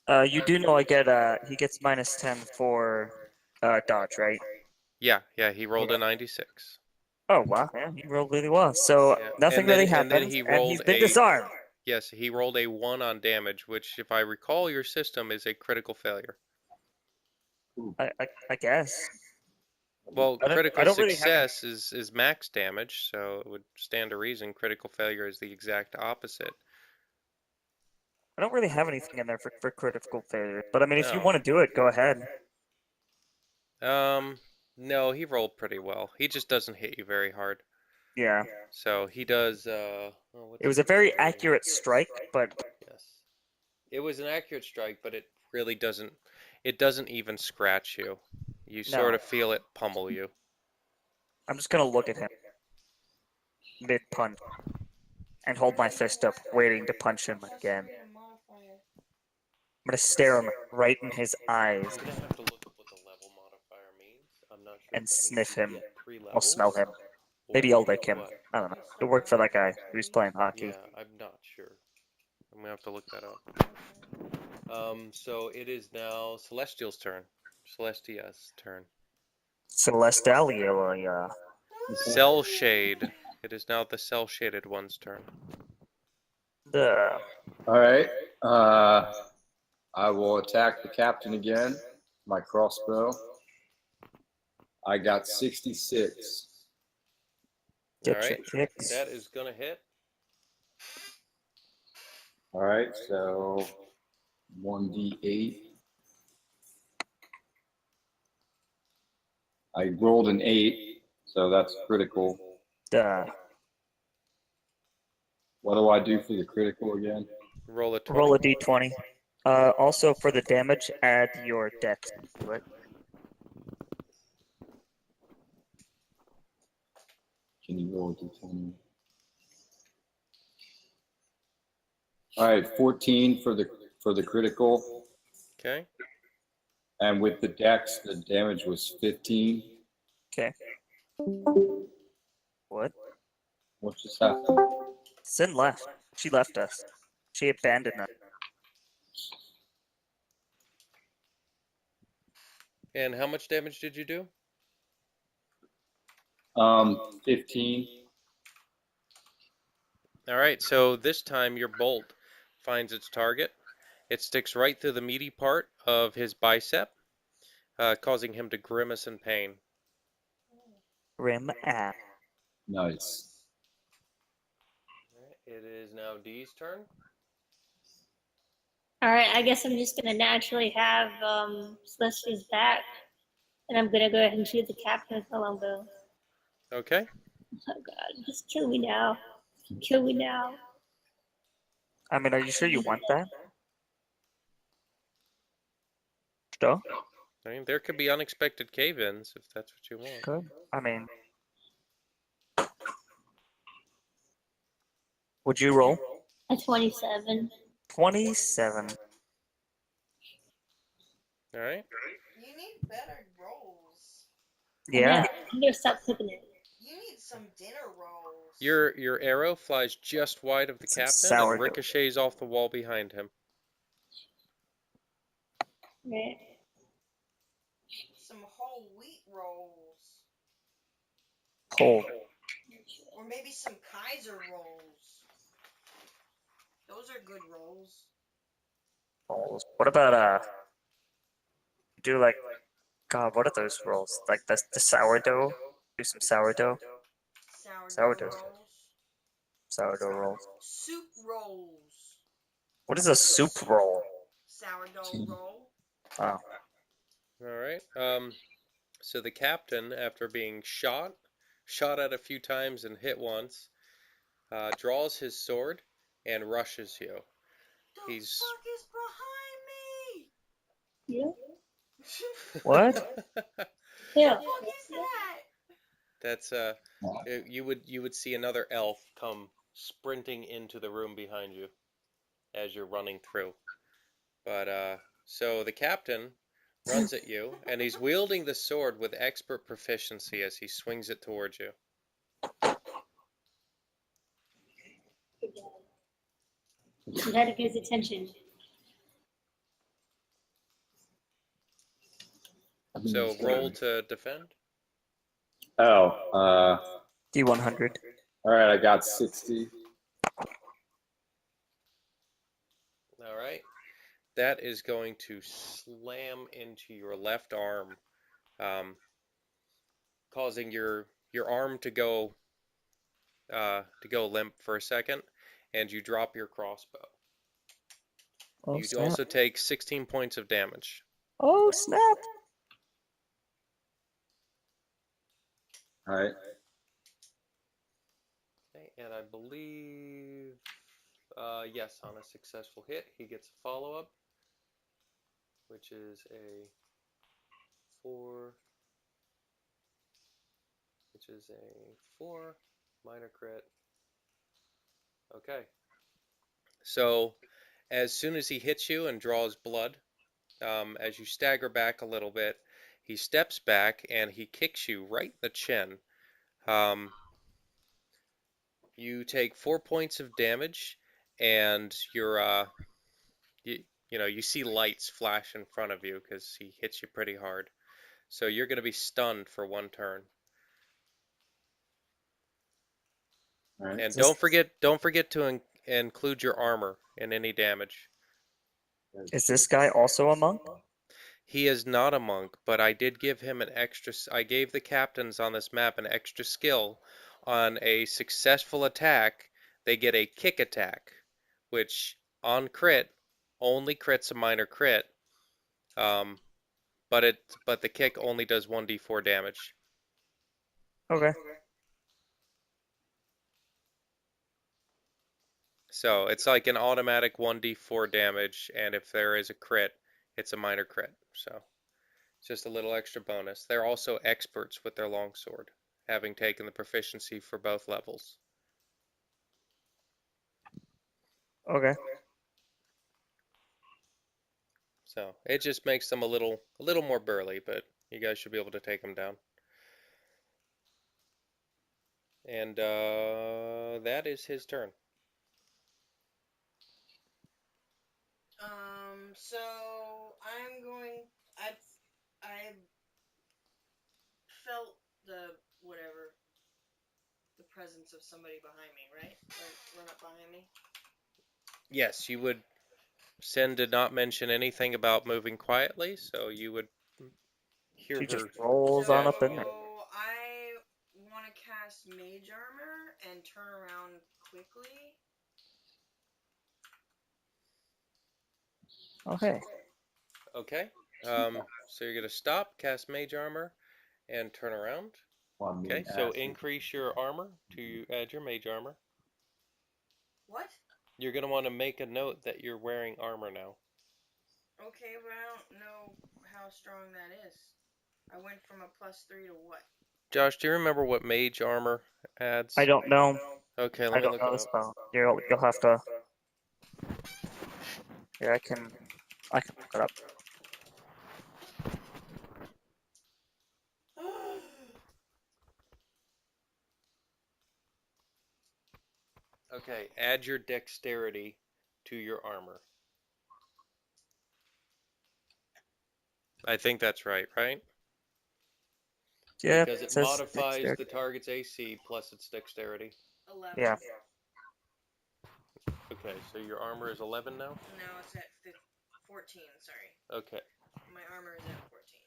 [SPEAKER 1] You do know I get he gets -10 for dodge, right?
[SPEAKER 5] Yeah, he rolled a 96.
[SPEAKER 1] Oh wow, yeah, he rolled really well. So
[SPEAKER 5] Yeah,
[SPEAKER 1] nothing really happens, and he's been disarmed.
[SPEAKER 5] Yes, he rolled a 1 on damage, which, if I recall your system, is a critical failure.
[SPEAKER 1] I guess.
[SPEAKER 5] Well,
[SPEAKER 1] I
[SPEAKER 5] critical
[SPEAKER 1] don't really have
[SPEAKER 5] success is max damage, so it would stand to reason critical failure is the exact opposite.
[SPEAKER 1] I don't really have anything in there for critical failure. But I mean, if you
[SPEAKER 5] No.
[SPEAKER 1] want to do it, go ahead.
[SPEAKER 5] No, he rolled pretty well. He just doesn't hit you very hard.
[SPEAKER 1] Yeah.
[SPEAKER 5] So he does,
[SPEAKER 1] It was a very accurate strike, but
[SPEAKER 5] Yes. It was an accurate strike, but it really doesn't even scratch you. You sort
[SPEAKER 1] No.
[SPEAKER 5] of feel it pummel you.
[SPEAKER 1] I'm just gonna look at him mid punch and hold my fist up, waiting to punch him again. I'm gonna stare him right in his eyes
[SPEAKER 5] I'm gonna have to look up what the level modifier means. I'm not sure
[SPEAKER 1] and
[SPEAKER 5] if that means
[SPEAKER 1] sniff
[SPEAKER 5] you
[SPEAKER 1] him.
[SPEAKER 5] get 3
[SPEAKER 1] I'll smell
[SPEAKER 5] levels
[SPEAKER 1] him. Maybe I'll
[SPEAKER 5] or
[SPEAKER 1] lick him.
[SPEAKER 5] what.
[SPEAKER 1] I don't know. It worked for that guy who's playing hockey.
[SPEAKER 5] Yeah, I'm not sure. I'm gonna have to look that up. So it is now Celestial's turn. Celestia's turn.
[SPEAKER 1] Celestalia.
[SPEAKER 5] Cell Shade. It is now the Cell Shaded one's turn.
[SPEAKER 1] The
[SPEAKER 2] All right. I will attack the captain again. My crossbow. I got 66.
[SPEAKER 1] get
[SPEAKER 5] Alright,
[SPEAKER 1] your kicks.
[SPEAKER 5] that is gonna hit.
[SPEAKER 2] All right, so 1d8. I rolled an 8, so that's critical.
[SPEAKER 1] The
[SPEAKER 2] What do I do for the critical again?
[SPEAKER 5] Roll a 20.
[SPEAKER 1] roll a d20. Also for the damage, add your dex to it.
[SPEAKER 2] Can you roll a d20? All right, 14 for the critical,
[SPEAKER 5] Okay.
[SPEAKER 2] and with the dex, the damage was 15.
[SPEAKER 1] Okay. What?
[SPEAKER 2] What just happened?
[SPEAKER 1] Sin left. She left us. She abandoned us.
[SPEAKER 5] And how much damage did you do?
[SPEAKER 2] 15.
[SPEAKER 5] Alright, so this time your bolt finds its target. It sticks right through the meaty part of his bicep, causing him to grimace in pain.
[SPEAKER 1] Grim ass.
[SPEAKER 2] Nice.
[SPEAKER 5] It is now Dee's turn.
[SPEAKER 4] All right, I guess I'm just gonna naturally have Celestia's back, and I'm gonna go ahead and shoot the captain with my longbow.
[SPEAKER 5] Okay.
[SPEAKER 4] Oh God, just kill me now. Kill me now.
[SPEAKER 1] I mean, are you sure you want that? Still?
[SPEAKER 5] I mean, there could be unexpected cave-ins if that's what you want.
[SPEAKER 1] Good. I mean, would you roll?
[SPEAKER 4] A 27.
[SPEAKER 1] 27.
[SPEAKER 5] Alright.
[SPEAKER 3] You need better rolls.
[SPEAKER 1] Yeah.
[SPEAKER 4] I'm gonna stop clicking it.
[SPEAKER 3] You need some dinner rolls.
[SPEAKER 5] Your arrow flies just wide of the
[SPEAKER 1] Some
[SPEAKER 5] captain
[SPEAKER 1] sourdough.
[SPEAKER 5] and ricochets off the wall behind him.
[SPEAKER 4] Right.
[SPEAKER 3] Some whole wheat rolls.
[SPEAKER 1] Hold.
[SPEAKER 3] Or maybe some Kaiser rolls. Those are good rolls.
[SPEAKER 1] Rolls. What about do like, God, what are those rolls? Like the sourdough? Do some sourdough? Sourdough. Sourdough rolls.
[SPEAKER 3] Soup rolls.
[SPEAKER 1] What is a soup roll?
[SPEAKER 3] Sourdough roll.
[SPEAKER 1] Oh.
[SPEAKER 5] Alright. So the captain, after being shot at a few times and hit once, draws his sword and rushes you.
[SPEAKER 3] The
[SPEAKER 5] He's
[SPEAKER 3] fuck is behind me?
[SPEAKER 4] Yeah.
[SPEAKER 1] What?
[SPEAKER 4] Yeah.
[SPEAKER 3] What is that?
[SPEAKER 5] That's you would see another elf come sprinting into the room behind you as you're running through. But so the captain runs at you, and he's wielding the sword with expert proficiency as he swings it towards you.
[SPEAKER 4] You had to get his attention.
[SPEAKER 5] So roll to defend.
[SPEAKER 2] Oh,
[SPEAKER 1] D100.
[SPEAKER 2] all right, I got 60.
[SPEAKER 5] All right. That is going to slam into your left arm, causing your arm to go limp for a second, and you drop your crossbow.
[SPEAKER 1] Oh,
[SPEAKER 5] You
[SPEAKER 1] snap.
[SPEAKER 5] also take 16 points of damage.
[SPEAKER 1] Oh, snap.
[SPEAKER 2] All right.
[SPEAKER 5] Okay, and I believe, yes, on a successful hit, he gets a follow-up, which is a 4. It's which is a 4, minor crit. Okay. So as soon as he hits you and draws blood, as you stagger back a little bit, he steps back and he kicks you right in the chin. You take 4 points of damage, and you're you see lights flash in front of you because he hits you pretty hard. So you're going to be stunned for 1 turn.
[SPEAKER 2] All right.
[SPEAKER 5] And don't forget to include your armor in any damage.
[SPEAKER 1] Is this guy also a monk?
[SPEAKER 5] He is not a monk, but I did give him I gave the captains on this map an extra skill. On a successful attack, they get a kick attack, which on crit only crits a minor crit. But the kick only does 1d4 damage.
[SPEAKER 1] Okay.
[SPEAKER 5] So it's like an automatic 1d4 damage, and if there is a crit, it's a minor crit. So it's just a little extra bonus. They're also experts with their longsword, having taken the proficiency for both levels.
[SPEAKER 1] Okay.
[SPEAKER 5] So it just makes them a little more burly, but you guys should be able to take them down. And that is his turn.
[SPEAKER 3] So I'm going. I felt the presence of somebody behind me, right? Run up behind me.
[SPEAKER 5] Yes, you would. Sin did not mention anything about moving quietly, so you would hear
[SPEAKER 1] She
[SPEAKER 5] her.
[SPEAKER 1] just rolls on up in there.
[SPEAKER 3] So I want to cast Mage Armor and turn around quickly.
[SPEAKER 1] Okay.
[SPEAKER 5] Okay. So you're gonna stop, cast Mage Armor, and turn around. Okay. So increase your armor to add your Mage Armor.
[SPEAKER 3] What?
[SPEAKER 5] You're gonna want to make a note that you're wearing armor now.
[SPEAKER 3] Okay, but I don't know how strong that is. I went from a +3 to what?
[SPEAKER 5] Josh, do you remember what Mage Armor adds?
[SPEAKER 1] I don't know.
[SPEAKER 5] Okay,
[SPEAKER 1] I
[SPEAKER 5] let me
[SPEAKER 1] don't
[SPEAKER 5] look
[SPEAKER 1] know
[SPEAKER 5] it
[SPEAKER 1] the
[SPEAKER 5] up.
[SPEAKER 1] spell. You'll have to. Yeah, I can look it up.
[SPEAKER 5] Okay, add your dexterity to your armor. I think that's right?
[SPEAKER 1] Yeah,
[SPEAKER 5] Because it
[SPEAKER 1] says
[SPEAKER 5] modifies
[SPEAKER 1] dexterity.
[SPEAKER 5] the target's AC plus its dexterity.
[SPEAKER 3] 11.
[SPEAKER 1] Yeah.
[SPEAKER 5] Okay, so your armor is 11 now?
[SPEAKER 3] No, it's at 14, sorry.
[SPEAKER 5] Okay.
[SPEAKER 3] My armor is at 14.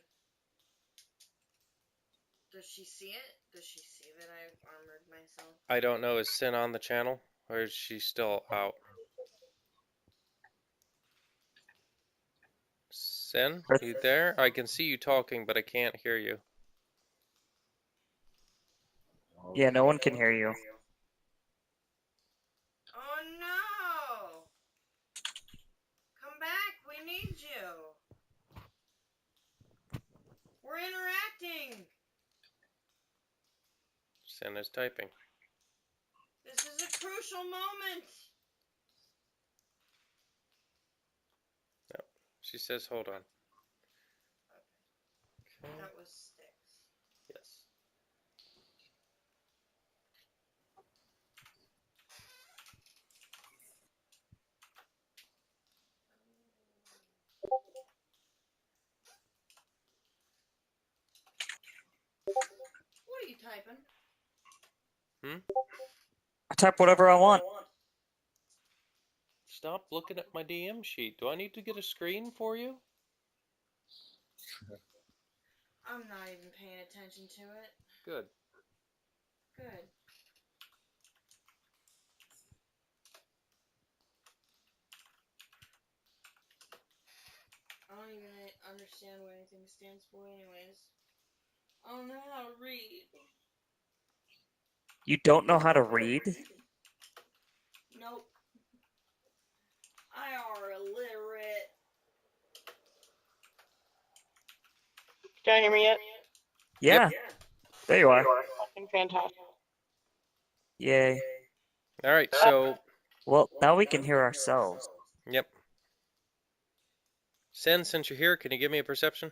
[SPEAKER 3] Does she see it? Does she see that I've armored myself?
[SPEAKER 5] I don't know, is Sin on the channel? Or is she still out? Sin, you there? I can see you talking, but I can't hear you.
[SPEAKER 1] Yeah, no one can hear you.
[SPEAKER 3] Oh no! Come back, we need you! We're interacting!
[SPEAKER 5] Sin is typing.
[SPEAKER 3] This is a crucial moment!
[SPEAKER 5] No. She says, hold on. Okay.
[SPEAKER 3] That was sticks.
[SPEAKER 5] Yes.
[SPEAKER 3] What are you typing?
[SPEAKER 1] I type whatever I want.
[SPEAKER 5] Stop looking at my DM sheet. Do I need to get a screen for you?
[SPEAKER 3] I'm not even paying attention to it.
[SPEAKER 5] Good.
[SPEAKER 3] Good. I don't even understand what anything stands for anyways. I don't know how to read.
[SPEAKER 1] You don't know how to read?
[SPEAKER 3] Nope. I are illiterate.
[SPEAKER 7] Can you hear me yet?
[SPEAKER 1] Yeah. There you are.
[SPEAKER 6] and fantastic.
[SPEAKER 1] Yay.
[SPEAKER 5] All right, so
[SPEAKER 1] Well, now we can hear ourselves.
[SPEAKER 5] yep. Sen, since you're here, can you give me a perception?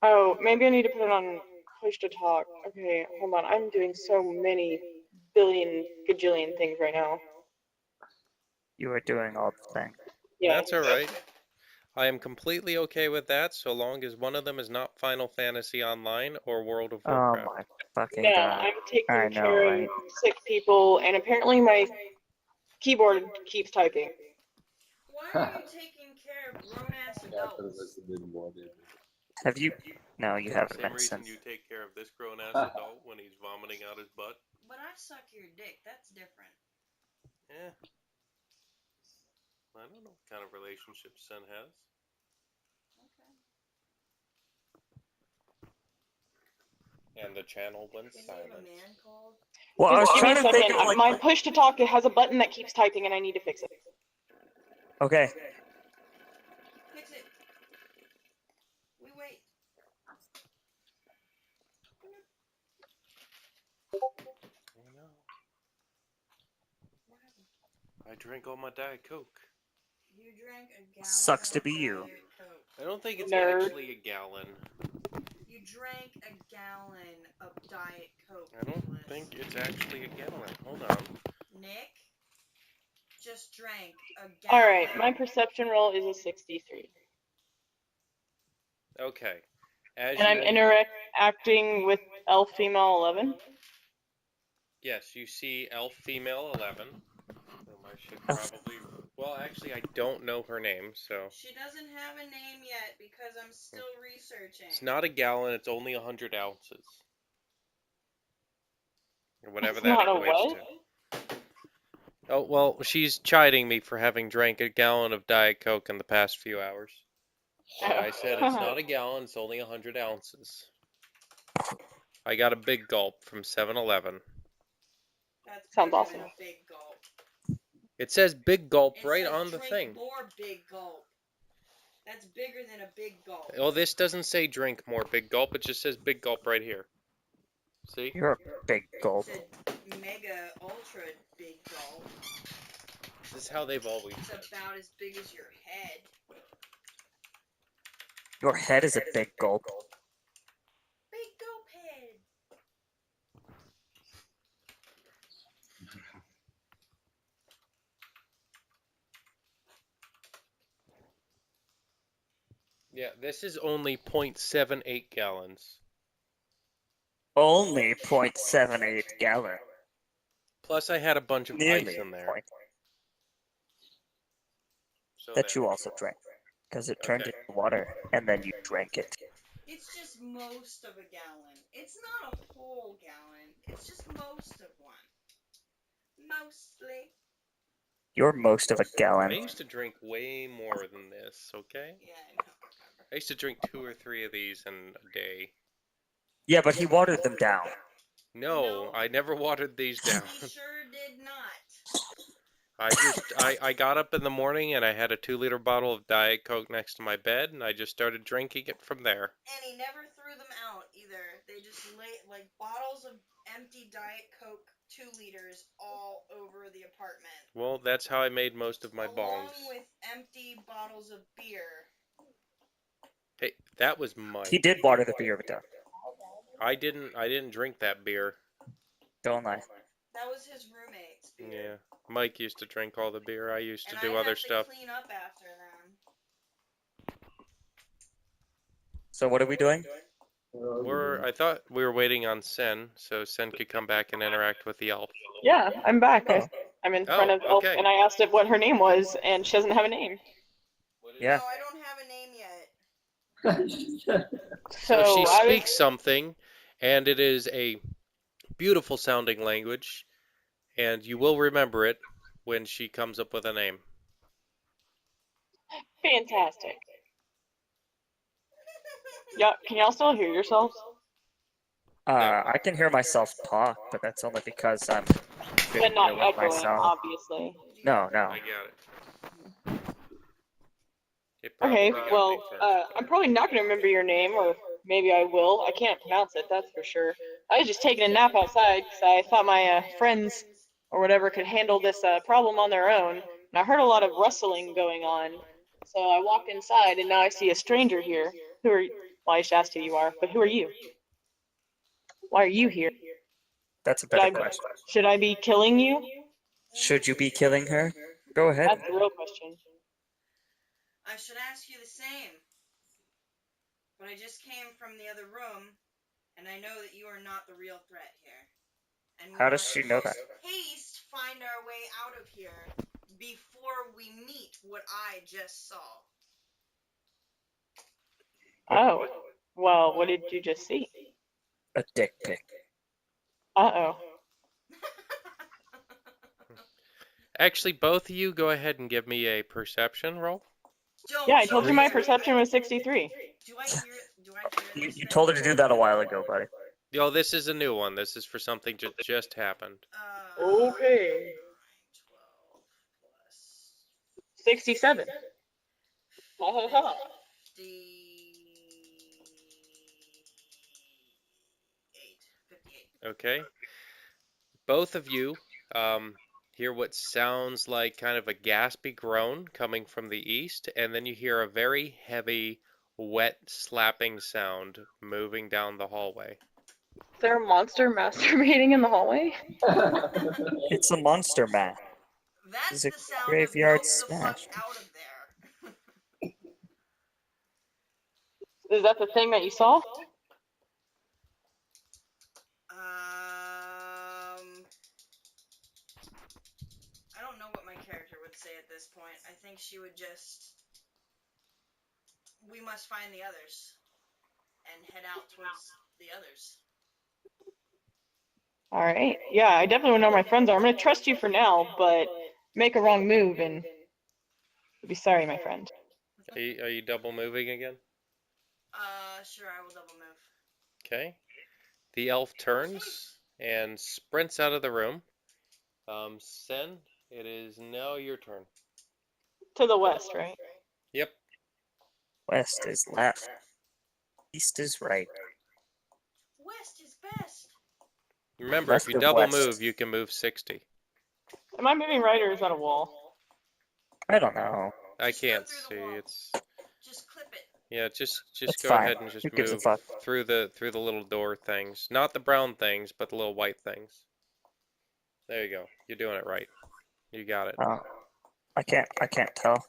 [SPEAKER 6] Oh, maybe I need to put it on push to talk. Okay, hold on. I'm doing so many billion gajillion things right now.
[SPEAKER 1] You are doing all the things.
[SPEAKER 6] Yeah.
[SPEAKER 5] That's all right. I am completely okay with that, so long as one of them is not Final Fantasy Online or World of
[SPEAKER 1] Oh
[SPEAKER 5] Warcraft.
[SPEAKER 1] my fucking
[SPEAKER 6] No,
[SPEAKER 1] god.
[SPEAKER 6] I'm taking
[SPEAKER 1] I know,
[SPEAKER 6] care
[SPEAKER 1] right?
[SPEAKER 6] of sick people, and apparently my keyboard keeps typing.
[SPEAKER 3] Why are you taking care of grown-ass adults?
[SPEAKER 1] Have you? No, you haven't
[SPEAKER 5] Same
[SPEAKER 1] been
[SPEAKER 5] reason
[SPEAKER 1] since.
[SPEAKER 5] you take care of this grown-ass adult when he's vomiting out his butt.
[SPEAKER 3] But I suck your dick. That's different.
[SPEAKER 5] Eh. I don't know what kind of relationship Sen has.
[SPEAKER 3] Okay.
[SPEAKER 5] And the channel went
[SPEAKER 3] Can you have a
[SPEAKER 5] silent.
[SPEAKER 3] man called?
[SPEAKER 1] Well, I was
[SPEAKER 6] Just give me
[SPEAKER 1] trying
[SPEAKER 6] a
[SPEAKER 1] to think
[SPEAKER 6] second.
[SPEAKER 1] of like.
[SPEAKER 6] My push to talk, it has a button that keeps typing, and I need to fix it.
[SPEAKER 1] Okay.
[SPEAKER 3] Fix it. We wait.
[SPEAKER 5] I know.
[SPEAKER 3] What happened?
[SPEAKER 5] I drank all my Diet Coke.
[SPEAKER 3] You drank a gallon
[SPEAKER 1] Sucks to
[SPEAKER 3] of
[SPEAKER 1] be you.
[SPEAKER 3] Diet Coke.
[SPEAKER 5] I don't think it's
[SPEAKER 6] Nerd.
[SPEAKER 5] actually a gallon.
[SPEAKER 3] You drank a gallon of Diet Coke.
[SPEAKER 5] I don't
[SPEAKER 3] Nicholas.
[SPEAKER 5] think it's actually a gallon. Hold on.
[SPEAKER 3] Nick just drank a gallon.
[SPEAKER 6] Alright, my perception roll is a 63.
[SPEAKER 5] Okay. As
[SPEAKER 6] And I'm
[SPEAKER 5] you,
[SPEAKER 6] interacting with elf female 11.
[SPEAKER 5] yes, you see elf female 11. I should probably. Well, actually, I don't know her name, so.
[SPEAKER 3] She doesn't have a name yet because I'm still researching.
[SPEAKER 5] It's not a gallon, it's only 100 ounces. Or whatever
[SPEAKER 6] It's
[SPEAKER 5] that
[SPEAKER 6] not a
[SPEAKER 5] equates
[SPEAKER 6] what?
[SPEAKER 5] to. Oh, well, she's chiding me for having drank a gallon of Diet Coke in the past few hours. And I said it's not a gallon, it's only 100 ounces. I got a big gulp from 7-Eleven.
[SPEAKER 3] That's
[SPEAKER 6] Sounds
[SPEAKER 3] bigger
[SPEAKER 6] awesome.
[SPEAKER 3] than a big gulp.
[SPEAKER 5] It says big gulp
[SPEAKER 3] It
[SPEAKER 5] right
[SPEAKER 3] says
[SPEAKER 5] on the
[SPEAKER 3] drink
[SPEAKER 5] thing.
[SPEAKER 3] more big gulp. That's bigger than a big gulp.
[SPEAKER 5] Oh, this doesn't say drink more big gulp, it just says big gulp right here. See?
[SPEAKER 1] You're a big gulp.
[SPEAKER 3] It's a mega ultra big gulp.
[SPEAKER 5] This is how they've always
[SPEAKER 3] It's
[SPEAKER 5] been.
[SPEAKER 3] about as big as your head.
[SPEAKER 1] Your head is a big gulp.
[SPEAKER 3] Big gulp head.
[SPEAKER 5] Yeah, this is only 0.78 gallons.
[SPEAKER 1] Only 0.78 gallon.
[SPEAKER 5] Plus, I had a bunch of
[SPEAKER 1] Nearly
[SPEAKER 5] ice in there.
[SPEAKER 1] point.
[SPEAKER 5] So
[SPEAKER 1] That
[SPEAKER 5] there.
[SPEAKER 1] you also drank. Because it turned
[SPEAKER 5] Okay.
[SPEAKER 1] into water, and then you drank it.
[SPEAKER 3] It's just most of a gallon. It's not a whole gallon. It's just most of one. Mostly.
[SPEAKER 1] You're most of a
[SPEAKER 5] I
[SPEAKER 1] gallon.
[SPEAKER 5] used to drink way more than this, okay?
[SPEAKER 3] Yeah, I know.
[SPEAKER 5] I used to drink 2 or 3 of these in a day.
[SPEAKER 1] Yeah, but he watered them down.
[SPEAKER 5] No, I never watered these down.
[SPEAKER 3] He sure did not.
[SPEAKER 5] I got up in the morning and I had a 2-liter bottle of Diet Coke next to my bed and I just started drinking it from there.
[SPEAKER 3] And he never threw them out either. They just lay like bottles of empty Diet Coke 2 liters all over the apartment.
[SPEAKER 5] Well, that's how I made most of my
[SPEAKER 3] Along
[SPEAKER 5] bongs.
[SPEAKER 3] with empty bottles of beer.
[SPEAKER 5] Hey, that was Mike.
[SPEAKER 1] He did water the beer with that.
[SPEAKER 5] I didn't drink that beer.
[SPEAKER 1] Don't lie.
[SPEAKER 3] That was his roommate's beer.
[SPEAKER 5] Yeah. Mike used to drink all the beer. I used to
[SPEAKER 3] And
[SPEAKER 5] do
[SPEAKER 3] I
[SPEAKER 5] other
[SPEAKER 3] have
[SPEAKER 5] stuff.
[SPEAKER 3] to clean up after them.
[SPEAKER 1] So what are we doing?
[SPEAKER 5] I thought we were waiting on Sen, so Sen could come back and interact with the elf.
[SPEAKER 6] Yeah, I'm back.
[SPEAKER 1] Oh.
[SPEAKER 6] I'm in front of elf,
[SPEAKER 5] okay.
[SPEAKER 6] and I asked it what her name was, and she doesn't have a name.
[SPEAKER 1] Yeah.
[SPEAKER 3] No, I don't have a name yet.
[SPEAKER 5] So she
[SPEAKER 6] I was-
[SPEAKER 5] speaks something, and it is a beautiful sounding language, and you will remember it when she comes up with a name.
[SPEAKER 6] Fantastic. Yeah, can y'all still hear yourselves?
[SPEAKER 1] I can hear myself talk, but that's only because I'm
[SPEAKER 6] But not
[SPEAKER 1] with
[SPEAKER 6] echoing,
[SPEAKER 1] myself.
[SPEAKER 6] obviously.
[SPEAKER 1] No.
[SPEAKER 5] I got it. It
[SPEAKER 6] Okay,
[SPEAKER 5] probably got
[SPEAKER 6] well,
[SPEAKER 5] me first.
[SPEAKER 6] I'm probably not going to remember your name or maybe I will. I can't pronounce it, that's for sure. I was just taking a nap outside because I thought my friends or whatever could handle this problem on their own. And I heard a lot of rustling going on. So I walked inside and now I see a stranger here. Who are, well, I just asked who you are, but who are you? Why are you here?
[SPEAKER 1] That's a better question.
[SPEAKER 6] Should I be killing you?
[SPEAKER 1] Should you be killing her? Go ahead.
[SPEAKER 6] That's the real question.
[SPEAKER 3] I should ask you the same. But I just came from the other room, and I know that you are not the real threat here. And
[SPEAKER 1] How does she know that?
[SPEAKER 3] Haste find our way out of here before we meet what I just saw.
[SPEAKER 6] Oh, well, what did you just see?
[SPEAKER 1] A dick pic.
[SPEAKER 6] Uh-oh.
[SPEAKER 5] Actually, both of you go ahead and give me a perception roll.
[SPEAKER 6] Yeah, I told you my perception was 63.
[SPEAKER 3] Do I hear? Do I hear?
[SPEAKER 1] You told her to do that a while ago, buddy.
[SPEAKER 5] Yo, this is a new one. This is for something just happened.
[SPEAKER 6] Okay.
[SPEAKER 3] 12 plus
[SPEAKER 6] 67. Ha ha ha.
[SPEAKER 3] 58.
[SPEAKER 5] Okay. Both of you hear what sounds like kind of a gaspy groan coming from the east, and then you hear a very heavy, wet slapping sound moving down the hallway.
[SPEAKER 6] Is there a monster masturbating in the hallway?
[SPEAKER 1] It's a monster man.
[SPEAKER 3] That's
[SPEAKER 1] It's a
[SPEAKER 3] the sound
[SPEAKER 1] graveyard
[SPEAKER 3] of milk the fuck
[SPEAKER 1] smash.
[SPEAKER 3] out of there.
[SPEAKER 6] Is that the thing that you saw?
[SPEAKER 3] I don't know what my character would say at this point. I think she would just. We must find the others and head out towards the others.
[SPEAKER 6] All right. Yeah, I definitely want to know where my friends are. I'm going to trust you for now, but make a wrong move and you'll be sorry, my friend.
[SPEAKER 5] Are you double moving again?
[SPEAKER 3] Sure, I will double move.
[SPEAKER 5] Okay. The elf turns and sprints out of the room. Sen, it is now your turn.
[SPEAKER 6] To the west, right?
[SPEAKER 5] Yep.
[SPEAKER 1] West is left. East is right.
[SPEAKER 3] West is best.
[SPEAKER 5] Remember,
[SPEAKER 1] Left
[SPEAKER 5] if you
[SPEAKER 1] or
[SPEAKER 5] double
[SPEAKER 1] west?
[SPEAKER 5] move, you can move 60.
[SPEAKER 6] Am I moving right or is that a wall?
[SPEAKER 1] I don't know.
[SPEAKER 5] I
[SPEAKER 3] Just go
[SPEAKER 5] can't
[SPEAKER 3] through the
[SPEAKER 5] see.
[SPEAKER 3] wall.
[SPEAKER 5] It's
[SPEAKER 3] Just clip it.
[SPEAKER 5] yeah. Just
[SPEAKER 1] It's
[SPEAKER 5] go
[SPEAKER 1] fine.
[SPEAKER 5] ahead and just
[SPEAKER 1] Who gives a
[SPEAKER 5] move
[SPEAKER 1] fuck?
[SPEAKER 5] through the little door things, not the brown things, but the little white things. There you go. You're doing it right. You got it.
[SPEAKER 1] Oh, I can't tell.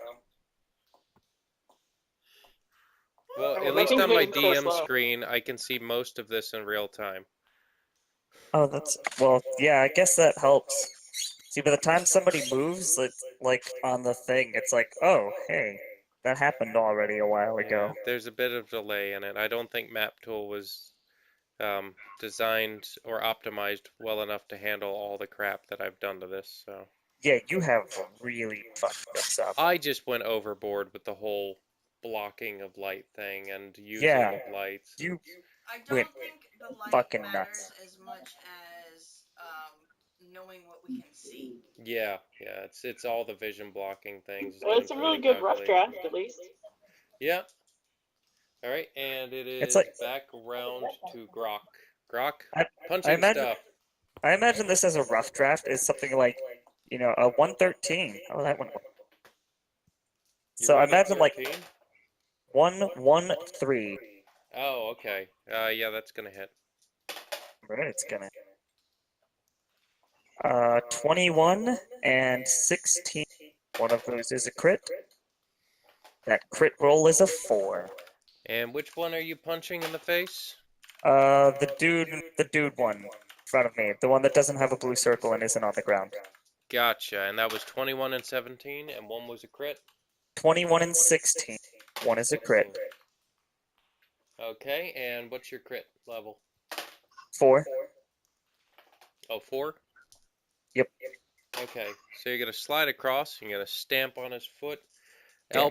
[SPEAKER 5] Well,
[SPEAKER 6] Okay,
[SPEAKER 5] at
[SPEAKER 6] my
[SPEAKER 5] least on
[SPEAKER 6] thing's
[SPEAKER 5] my
[SPEAKER 6] moving so
[SPEAKER 5] DM
[SPEAKER 6] slow.
[SPEAKER 5] screen, I can see most of this in real time.
[SPEAKER 1] Oh, that's well. Yeah, I guess that helps. See, by the time somebody moves, it's like on the thing, it's like, oh, hey, that happened already a while ago.
[SPEAKER 5] Yeah, there's a bit of delay in it. I don't think Map Tool was designed or optimized well enough to handle all the crap that I've done to this. So
[SPEAKER 1] Yeah, you have really fucked this up.
[SPEAKER 5] I just went overboard with the whole blocking of light thing and using
[SPEAKER 1] Yeah,
[SPEAKER 5] of lights.
[SPEAKER 1] you
[SPEAKER 3] I don't
[SPEAKER 1] went
[SPEAKER 3] think the light
[SPEAKER 1] fucking
[SPEAKER 3] matters
[SPEAKER 1] nuts.
[SPEAKER 3] as much as knowing what we can see.
[SPEAKER 5] Yeah, it's all the vision blocking things.
[SPEAKER 6] Well, it's a really good rough draft, at least.
[SPEAKER 5] Yeah. All right, and it is
[SPEAKER 1] It's like-
[SPEAKER 5] back around to Grok. Grok,
[SPEAKER 1] I
[SPEAKER 5] punching
[SPEAKER 1] imagine-
[SPEAKER 5] stuff.
[SPEAKER 1] I imagine this as a rough draft is something like, a 113. Oh, that one.
[SPEAKER 5] You
[SPEAKER 1] So I
[SPEAKER 5] rolled a
[SPEAKER 1] imagine like
[SPEAKER 5] 13?
[SPEAKER 1] 113.
[SPEAKER 5] Oh, okay. Yeah, that's gonna hit.
[SPEAKER 1] Right, it's gonna. 21 and 16. One of those is a crit. That crit roll is a 4.
[SPEAKER 5] And which one are you punching in the face?
[SPEAKER 1] The dude one in front of me, the one that doesn't have a blue circle and isn't on the ground.
[SPEAKER 5] Gotcha. And that was 21 and 17, and one was a crit.
[SPEAKER 1] 21 and 16. One is a crit.
[SPEAKER 5] Okay, and what's your crit level?
[SPEAKER 1] 4.
[SPEAKER 5] Oh, 4?
[SPEAKER 1] Yep.
[SPEAKER 5] Okay, so you're gonna slide across. You're gonna stamp on his foot,
[SPEAKER 1] Damn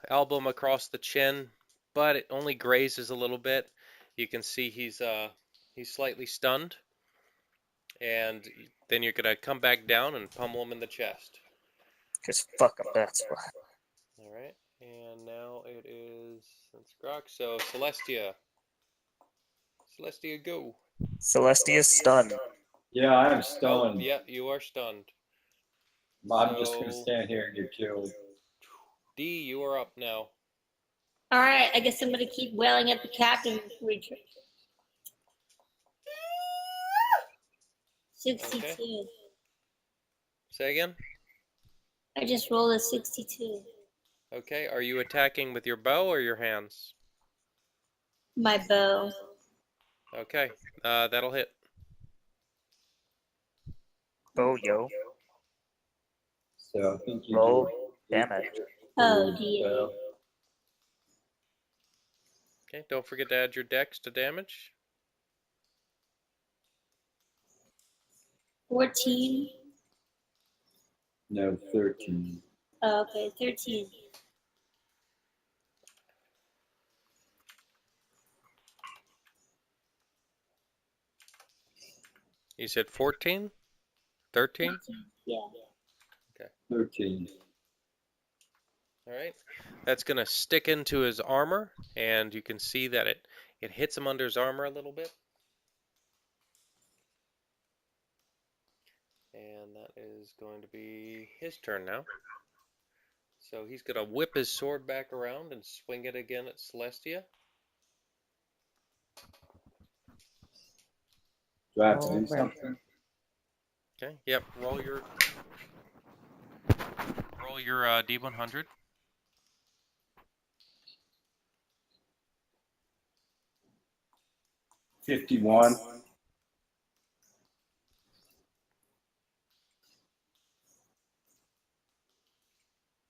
[SPEAKER 5] elbow him across the chin, but it only grazes a little bit. You can see he's slightly stunned, and then you're gonna come back down and pummel him in the chest.
[SPEAKER 1] Because fuck him, that's why.
[SPEAKER 5] All right, and now it is Grok. So Celestia, Celestia, go.
[SPEAKER 1] Celestia's stunned.
[SPEAKER 2] Yeah, I am
[SPEAKER 5] Oh,
[SPEAKER 2] stunned.
[SPEAKER 5] yeah, you are stunned.
[SPEAKER 2] I'm just gonna
[SPEAKER 5] So-
[SPEAKER 2] stand here and get killed.
[SPEAKER 5] D, you are up now.
[SPEAKER 4] All right, I guess I'm gonna keep wailing at the captain. 62.
[SPEAKER 5] Say again?
[SPEAKER 4] I just rolled a 62.
[SPEAKER 5] Okay, are you attacking with your bow or your hands?
[SPEAKER 4] My bow.
[SPEAKER 5] Okay, that'll hit.
[SPEAKER 1] Oh, yo.
[SPEAKER 2] So I think you
[SPEAKER 1] Roll
[SPEAKER 2] do
[SPEAKER 1] damage.
[SPEAKER 4] Oh, dear.
[SPEAKER 5] Okay, don't forget to add your dex to damage.
[SPEAKER 4] 14.
[SPEAKER 2] No, 13.
[SPEAKER 4] Oh, okay, 13.
[SPEAKER 5] You said 14? 13?
[SPEAKER 4] 13. Yeah.
[SPEAKER 2] 13.
[SPEAKER 5] Alright, that's going to stick into his armor, and you can see that it hits him under his armor a little bit. And that is going to be his turn now. So he's going to whip his sword back around and swing it again at Celestia.
[SPEAKER 2] Do I have to
[SPEAKER 1] Oh,
[SPEAKER 2] do
[SPEAKER 1] man.
[SPEAKER 2] something?
[SPEAKER 5] Okay, yep, roll your D100.
[SPEAKER 2] 51.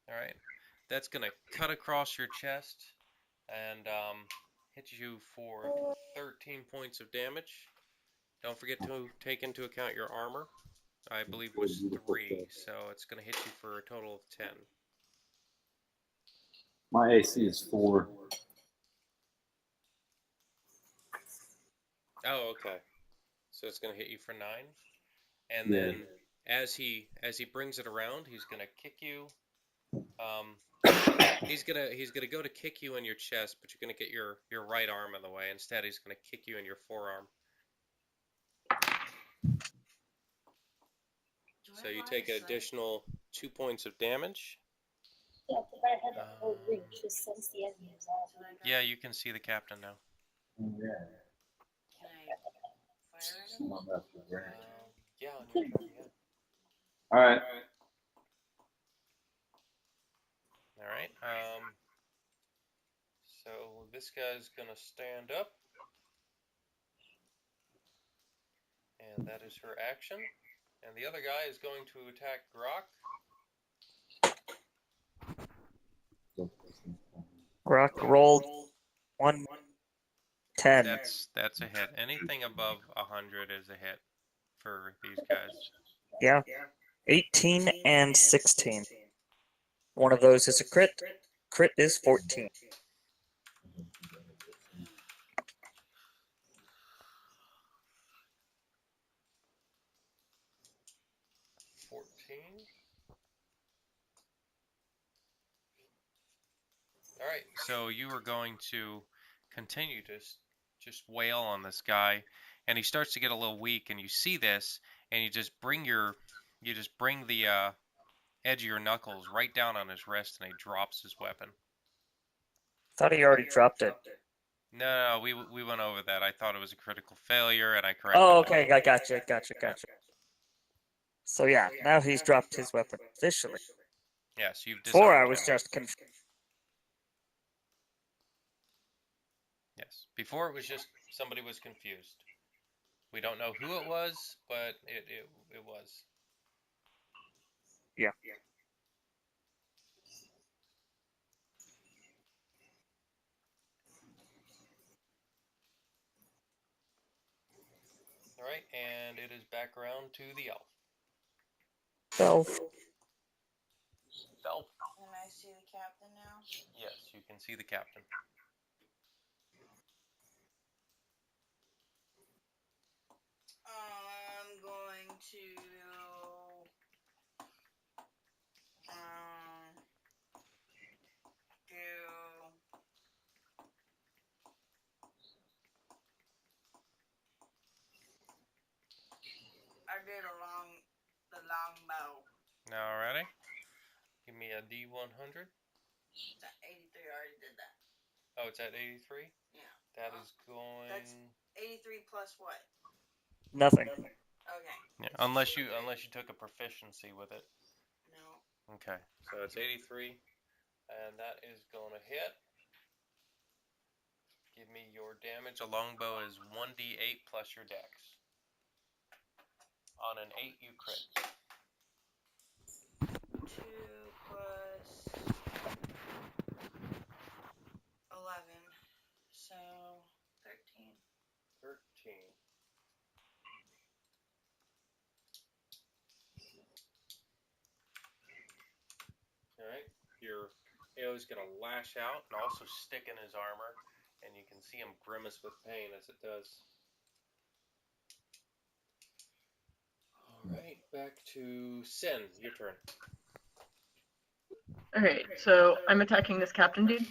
[SPEAKER 5] Alright, that's going to cut across your chest and hit you for 13 points of damage. Don't forget to take into account your armor. I believe was 3, so it's going to hit you for a total of 10.
[SPEAKER 2] My AC is 4.
[SPEAKER 5] Oh, okay. So it's going to hit you for 9. And
[SPEAKER 2] Yeah.
[SPEAKER 5] then as he brings it around, he's going to kick you. He's gonna go to kick you in your chest, but you're gonna get your right arm in the way. Instead, he's gonna kick you in your forearm. So you take an additional 2 points of damage.
[SPEAKER 4] Yeah, I think I had that whole reach just since the enemy was out.
[SPEAKER 5] Yeah, you can see the captain now.
[SPEAKER 2] Oh, yeah.
[SPEAKER 3] Can I fire at him?
[SPEAKER 2] Someone left the range.
[SPEAKER 5] Yeah, on your turn, yeah.
[SPEAKER 2] All right.
[SPEAKER 5] All right. So this guy's gonna stand up, and that is her action. And the other guy is going to attack Grok.
[SPEAKER 1] Grok rolled 110.
[SPEAKER 5] That's a hit. Anything above 100 is a hit for these guys.
[SPEAKER 1] Yeah. 18 and 16. One of those is a crit. Crit is 14.
[SPEAKER 5] 14. All right, so you are going to continue to just wail on this guy, and he starts to get a little weak, and you see this, and you just bring the edge of your knuckles right down on his wrist, and he drops his weapon.
[SPEAKER 1] Thought he already dropped it.
[SPEAKER 5] No, we went over that. I thought it was a critical failure, and I corrected
[SPEAKER 1] Oh,
[SPEAKER 5] that.
[SPEAKER 1] okay. I gotcha. So yeah, now he's dropped his weapon officially.
[SPEAKER 5] Yes, you've
[SPEAKER 1] Before
[SPEAKER 5] disarmed
[SPEAKER 1] I was
[SPEAKER 5] him.
[SPEAKER 1] just confused.
[SPEAKER 5] Yes, before it was just somebody was confused. We don't know who it was, but it was.
[SPEAKER 1] Yeah.
[SPEAKER 5] All right, and it is back around to the elf.
[SPEAKER 1] Elf.
[SPEAKER 5] Elf.
[SPEAKER 3] Can I see the captain now?
[SPEAKER 5] Yes, you can see the captain.
[SPEAKER 3] I'm going to do did the longbow.
[SPEAKER 5] Alrighty. Give me a D100.
[SPEAKER 3] It's at 83. I already did that.
[SPEAKER 5] Oh, it's at 83?
[SPEAKER 3] Yeah.
[SPEAKER 5] That is going...
[SPEAKER 3] That's 83 plus what?
[SPEAKER 1] Nothing.
[SPEAKER 3] Okay.
[SPEAKER 5] Yeah, unless you took a proficiency with it.
[SPEAKER 3] No.
[SPEAKER 5] Okay, so it's 83, and that is going to hit. Give me your damage. A longbow is 1d8 plus your dex. On an 8, you crit.
[SPEAKER 3] 2 plus 11. So 13.
[SPEAKER 5] 13. Alright, your arrow is going to lash out and also stick in his armor, and you can see him grimace with pain as it does. Alright, back to Sin. Your turn.
[SPEAKER 6] Okay, so I'm attacking this captain dude.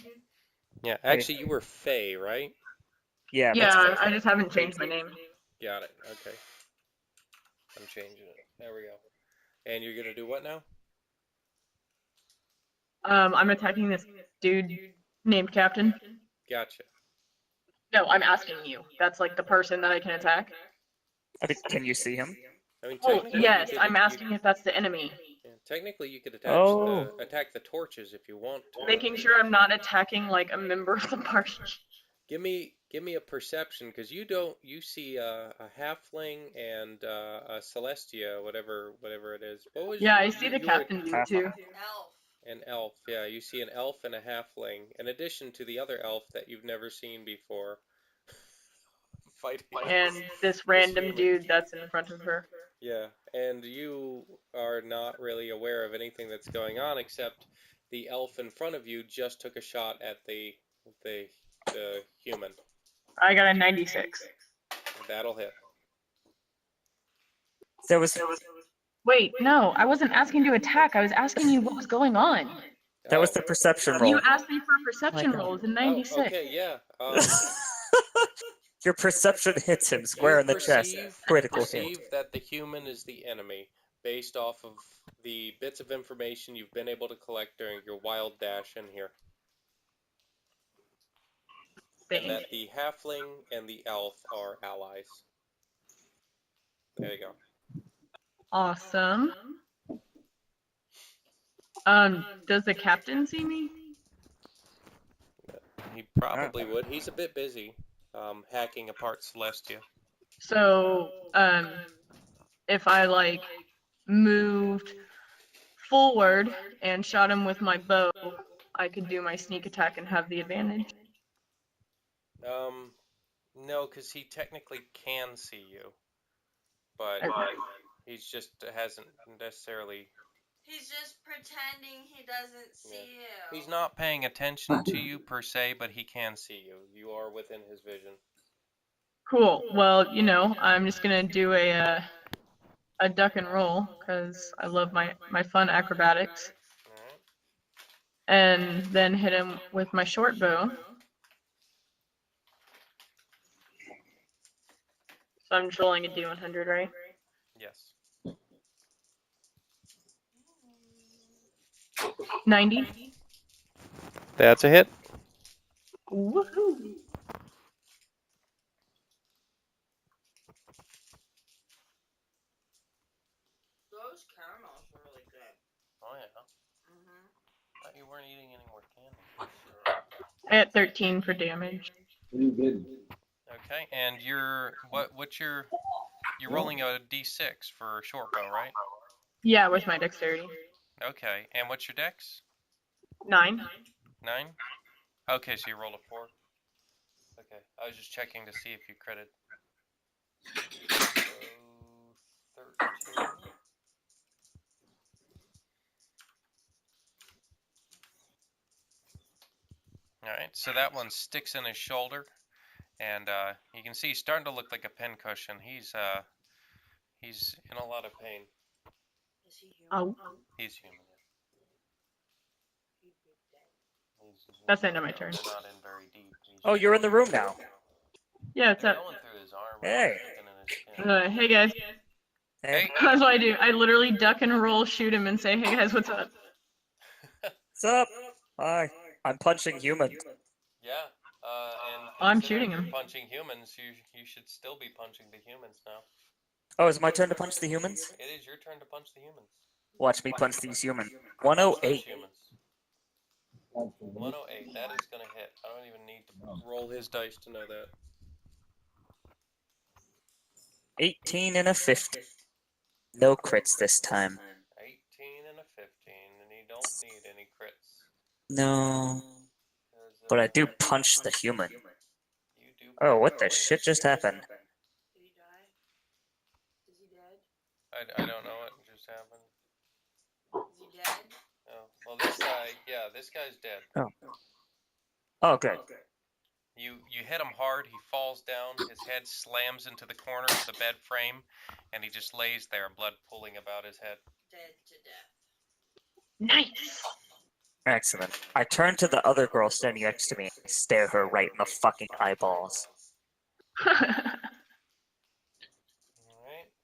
[SPEAKER 5] Yeah, actually, you were Faye, right?
[SPEAKER 1] Yeah.
[SPEAKER 6] Yeah,
[SPEAKER 1] That's
[SPEAKER 6] I just haven't changed my name.
[SPEAKER 5] Got it. Okay. I'm changing it. There we go. And you're gonna do what now?
[SPEAKER 6] I'm attacking this dude named Captain.
[SPEAKER 5] Gotcha.
[SPEAKER 6] No, I'm asking you. That's like the person that I can attack.
[SPEAKER 1] I mean, can you see him?
[SPEAKER 5] I mean,
[SPEAKER 6] Oh,
[SPEAKER 5] technically,
[SPEAKER 6] yes,
[SPEAKER 5] you could,
[SPEAKER 6] I'm asking if that's the enemy.
[SPEAKER 5] technically, you could
[SPEAKER 1] Oh.
[SPEAKER 5] attack the torches if you want to.
[SPEAKER 6] Making sure I'm not attacking like a member of the party.
[SPEAKER 5] Give me a perception, because you see a halfling and a Celestia, whatever it is. What was
[SPEAKER 6] Yeah, I see the
[SPEAKER 5] you were
[SPEAKER 6] captain dude too.
[SPEAKER 3] Elf.
[SPEAKER 5] an elf? Yeah, you see an elf and a halfling, in addition to the other elf that you've never seen before. Fighting.
[SPEAKER 6] And this random dude that's in front of her.
[SPEAKER 5] Yeah, and you are not really aware of anything that's going on, except the elf in front of you just took a shot at the human.
[SPEAKER 6] I got a 96.
[SPEAKER 5] That'll hit.
[SPEAKER 1] There was
[SPEAKER 6] Wait, no, I wasn't asking to attack. I was asking you what was going on.
[SPEAKER 1] that was the perception roll.
[SPEAKER 6] You asked me for a perception
[SPEAKER 1] God.
[SPEAKER 6] roll. It was a
[SPEAKER 5] Oh,
[SPEAKER 6] 96.
[SPEAKER 5] okay, yeah.
[SPEAKER 1] Your perception hits him square in the chest. Critical hit.
[SPEAKER 5] Perceive that the human is the enemy, based off of the bits of information you've been able to collect during your wild dash in here. And that the halfling and the elf are allies. There you go.
[SPEAKER 6] Awesome. Does the captain see me?
[SPEAKER 5] He probably would. He's a bit busy, hacking apart Celestia.
[SPEAKER 6] So, if I like moved forward and shot him with my bow, I could do my sneak attack and have the advantage.
[SPEAKER 5] No, because he technically can see you, but
[SPEAKER 6] Okay.
[SPEAKER 5] he's just hasn't necessarily.
[SPEAKER 3] He's just pretending he doesn't see you.
[SPEAKER 5] He's not paying attention to you per se, but he can see you. You are within his vision.
[SPEAKER 6] Cool. Well, you know, I'm just gonna do a duck and roll because I love my fun acrobatics,
[SPEAKER 5] Alright.
[SPEAKER 6] and then hit him with my short bow. So I'm just rolling a D100, right?
[SPEAKER 5] Yes.
[SPEAKER 6] 90.
[SPEAKER 5] That's a hit.
[SPEAKER 6] Woohoo!
[SPEAKER 3] Those caramels are really good.
[SPEAKER 5] Oh yeah.
[SPEAKER 3] Mm-hmm.
[SPEAKER 5] Thought you weren't eating any more candy.
[SPEAKER 6] I got 13 for damage.
[SPEAKER 5] Okay, and you're rolling a d6 for short bow, right?
[SPEAKER 6] Yeah, with my dexterity.
[SPEAKER 5] Okay, and what's your dex?
[SPEAKER 6] 9.
[SPEAKER 5] 9? Okay, so you rolled a 4. Okay, I was just checking to see if you critted. So, 13. Alright, so that one sticks in his shoulder, and you can see he's starting to look like a pincushion. He's in a lot of pain.
[SPEAKER 3] Is he human?
[SPEAKER 6] Oh,
[SPEAKER 5] He's human.
[SPEAKER 6] that's the end of my turn.
[SPEAKER 5] They're not in very deep.
[SPEAKER 1] Oh, you're in the room now.
[SPEAKER 6] Yeah, what's up?
[SPEAKER 5] Going through his armor.
[SPEAKER 1] Hey.
[SPEAKER 5] sticking in his skin.
[SPEAKER 6] Hey guys.
[SPEAKER 1] Hey,
[SPEAKER 6] That's what I do. I literally duck and roll, shoot him, and say, "Hey guys, what's up?"
[SPEAKER 1] what's up? Hi. I'm punching humans.
[SPEAKER 5] Yeah. And
[SPEAKER 6] I'm
[SPEAKER 5] considering
[SPEAKER 6] shooting
[SPEAKER 5] you're
[SPEAKER 6] him.
[SPEAKER 5] punching humans, you should still be punching the humans now.
[SPEAKER 1] Oh, is it my turn to punch the humans?
[SPEAKER 5] It is your turn to punch the humans.
[SPEAKER 1] Watch me punch these humans.
[SPEAKER 5] Punch those
[SPEAKER 1] 108.
[SPEAKER 5] humans. 108. That is gonna hit. I don't even need to roll his dice to know that.
[SPEAKER 1] 18 and a 15. No crits this time.
[SPEAKER 5] 18 and a 15, and you don't need any crits.
[SPEAKER 1] No.
[SPEAKER 5] 'Cause,
[SPEAKER 1] But I do punch the human.
[SPEAKER 5] You do.
[SPEAKER 1] Oh, what the shit just happened?
[SPEAKER 3] Did he die? Is he dead?
[SPEAKER 5] I don't know what just happened.
[SPEAKER 3] Is he dead?
[SPEAKER 5] Oh, well, this guy, yeah, this guy's dead.
[SPEAKER 1] Oh. Oh, good.
[SPEAKER 5] You hit him hard, he falls down, his head slams into the corner of the bed frame, and he just lays there, blood pooling about his head.
[SPEAKER 3] Dead to death.
[SPEAKER 6] Nice.
[SPEAKER 1] Excellent. I turn to the other girl standing next to me and stare her right in the fucking eyeballs.
[SPEAKER 5] Alright.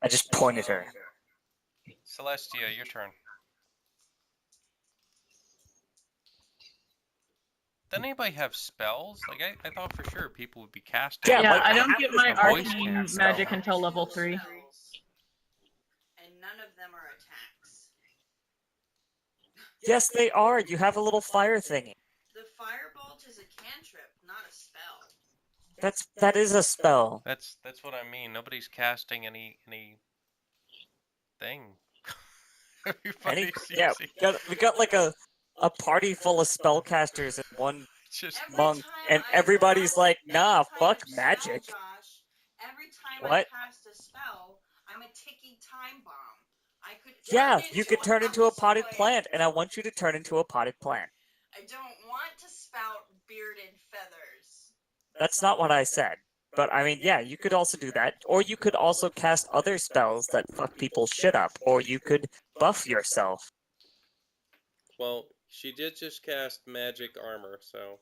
[SPEAKER 1] I just point at her.
[SPEAKER 5] Celestia, your turn. Doesn't anybody have spells? Like, I thought for sure people would be casting.
[SPEAKER 1] Yeah,
[SPEAKER 6] Yeah,
[SPEAKER 1] like,
[SPEAKER 6] I don't
[SPEAKER 1] half
[SPEAKER 6] get
[SPEAKER 1] is
[SPEAKER 6] my
[SPEAKER 1] voice
[SPEAKER 6] arcane
[SPEAKER 1] cast
[SPEAKER 6] magic
[SPEAKER 1] spell.
[SPEAKER 6] until level 3.
[SPEAKER 3] And none of them are attacks.
[SPEAKER 1] Yes, they are. You have a little fire thingy.
[SPEAKER 3] The firebolt is a cantrip, not a spell.
[SPEAKER 1] That is a spell.
[SPEAKER 5] That's what I mean. Nobody's casting any thing. Everybody's
[SPEAKER 1] Yeah,
[SPEAKER 5] using
[SPEAKER 1] we got like a party full of spellcasters and one
[SPEAKER 5] just
[SPEAKER 3] Every
[SPEAKER 1] monk,
[SPEAKER 3] time
[SPEAKER 1] and
[SPEAKER 3] I
[SPEAKER 1] everybody's
[SPEAKER 3] cast
[SPEAKER 1] like,
[SPEAKER 3] any
[SPEAKER 1] nah,
[SPEAKER 3] type
[SPEAKER 1] fuck
[SPEAKER 3] of
[SPEAKER 1] magic.
[SPEAKER 3] Spell, Josh, every time
[SPEAKER 1] What?
[SPEAKER 3] I cast a spell, I'm a ticking time bomb. I could
[SPEAKER 1] Yeah,
[SPEAKER 3] turn
[SPEAKER 1] you
[SPEAKER 3] into
[SPEAKER 1] could
[SPEAKER 3] a
[SPEAKER 1] turn into a potted
[SPEAKER 3] houseplate.
[SPEAKER 1] plant, and I want you to turn into a potted plant.
[SPEAKER 3] I don't want to spout bearded feathers.
[SPEAKER 1] That's not what I said. But I mean, yeah, you could also do that. Or you could also cast other spells that fuck people's shit up. Or you could buff yourself.
[SPEAKER 5] Well, she did just cast magic armor, so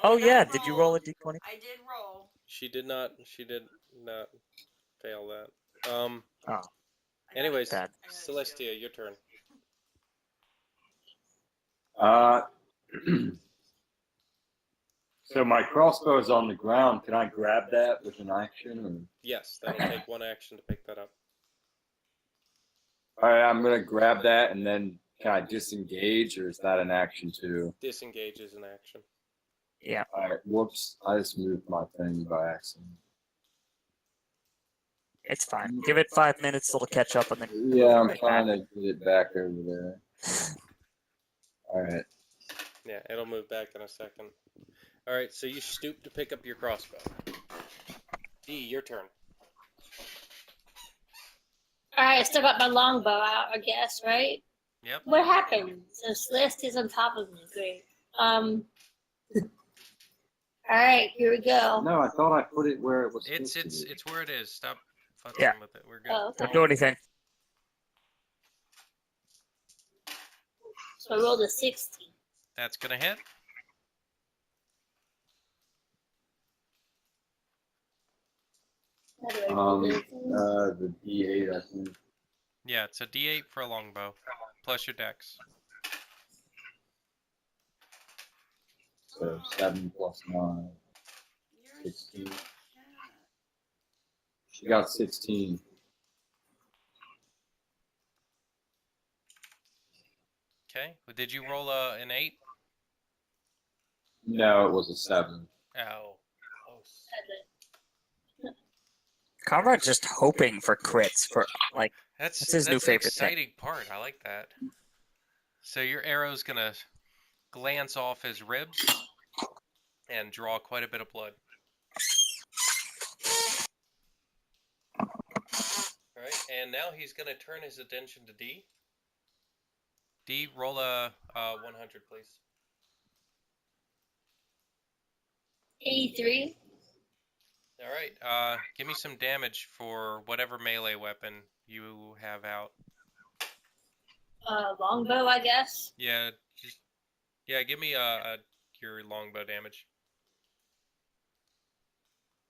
[SPEAKER 1] Oh
[SPEAKER 3] And
[SPEAKER 1] yeah,
[SPEAKER 3] I
[SPEAKER 1] did you roll a
[SPEAKER 3] rolled-
[SPEAKER 1] d20?
[SPEAKER 3] I did roll.
[SPEAKER 5] she did not fail that.
[SPEAKER 1] Oh,
[SPEAKER 3] I got
[SPEAKER 5] Anyways,
[SPEAKER 1] bad.
[SPEAKER 3] I got a
[SPEAKER 5] Celestia, your turn.
[SPEAKER 2] So my crossbow is on the ground. Can I grab that with an action?
[SPEAKER 5] Yes, that'll take one action to pick that up.
[SPEAKER 2] All right, I'm gonna grab that, and then can I disengage, or is that an action too?
[SPEAKER 5] Disengage is an action.
[SPEAKER 1] Yeah.
[SPEAKER 2] All right, whoops! I just moved my thing by accident.
[SPEAKER 1] It's fine. Give it 5 minutes, it'll catch up, and then
[SPEAKER 2] Yeah, I'm
[SPEAKER 1] right
[SPEAKER 2] trying
[SPEAKER 1] back.
[SPEAKER 2] to get it back over there. All right.
[SPEAKER 5] Yeah, it'll move back in a second. Alright, so you stoop to pick up your crossbow. D, your turn.
[SPEAKER 4] Alright, I still got my longbow out, I guess, right?
[SPEAKER 5] Yep.
[SPEAKER 4] What happened? So Celeste is on top of me. Great. Alright, here we go.
[SPEAKER 2] No, I thought I put it where it was.
[SPEAKER 5] It's
[SPEAKER 2] supposed to be.
[SPEAKER 5] it's where it is. Stop futzing
[SPEAKER 1] Yeah.
[SPEAKER 5] with it. We're good.
[SPEAKER 4] Oh,
[SPEAKER 1] Don't
[SPEAKER 4] okay.
[SPEAKER 1] do anything.
[SPEAKER 4] So I rolled a 60.
[SPEAKER 5] That's gonna hit.
[SPEAKER 4] How do I roll this?
[SPEAKER 2] The D8, I think.
[SPEAKER 5] Yeah, it's a D8 for a longbow, plus your dex.
[SPEAKER 2] So 7 plus 9.
[SPEAKER 3] You're
[SPEAKER 2] 16.
[SPEAKER 3] still a cat.
[SPEAKER 2] She got 16.
[SPEAKER 5] Okay. Did you roll an 8?
[SPEAKER 2] No, it was a 7.
[SPEAKER 5] Oh. Close.
[SPEAKER 1] Conrad's just hoping for crits for, like,
[SPEAKER 5] That's
[SPEAKER 1] his new
[SPEAKER 5] the
[SPEAKER 1] favorite thing.
[SPEAKER 5] exciting part. I like that. So your arrow's gonna glance off his ribs and draw quite a bit of blood. Alright, and now he's gonna turn his attention to D. D, roll a 100, please.
[SPEAKER 4] 83.
[SPEAKER 5] Alright, give me some damage for whatever melee weapon you have out.
[SPEAKER 4] Longbow, I guess.
[SPEAKER 5] Yeah, give me your longbow damage.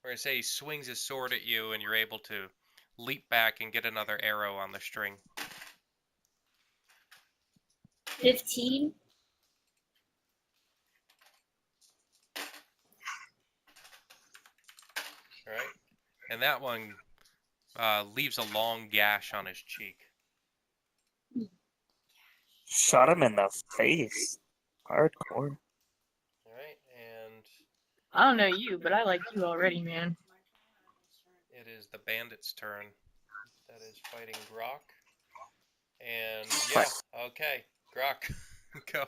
[SPEAKER 5] We're gonna say he swings his sword at you and you're able to leap back and get another arrow on the string.
[SPEAKER 4] 15.
[SPEAKER 5] All right, and that one leaves a long gash on his cheek.
[SPEAKER 1] Shot him in the face. Hardcore.
[SPEAKER 5] All right, and
[SPEAKER 6] I don't know you, but I like you already, man.
[SPEAKER 5] it is the bandit's turn. That is fighting Grok. And yeah, okay, Grok, go.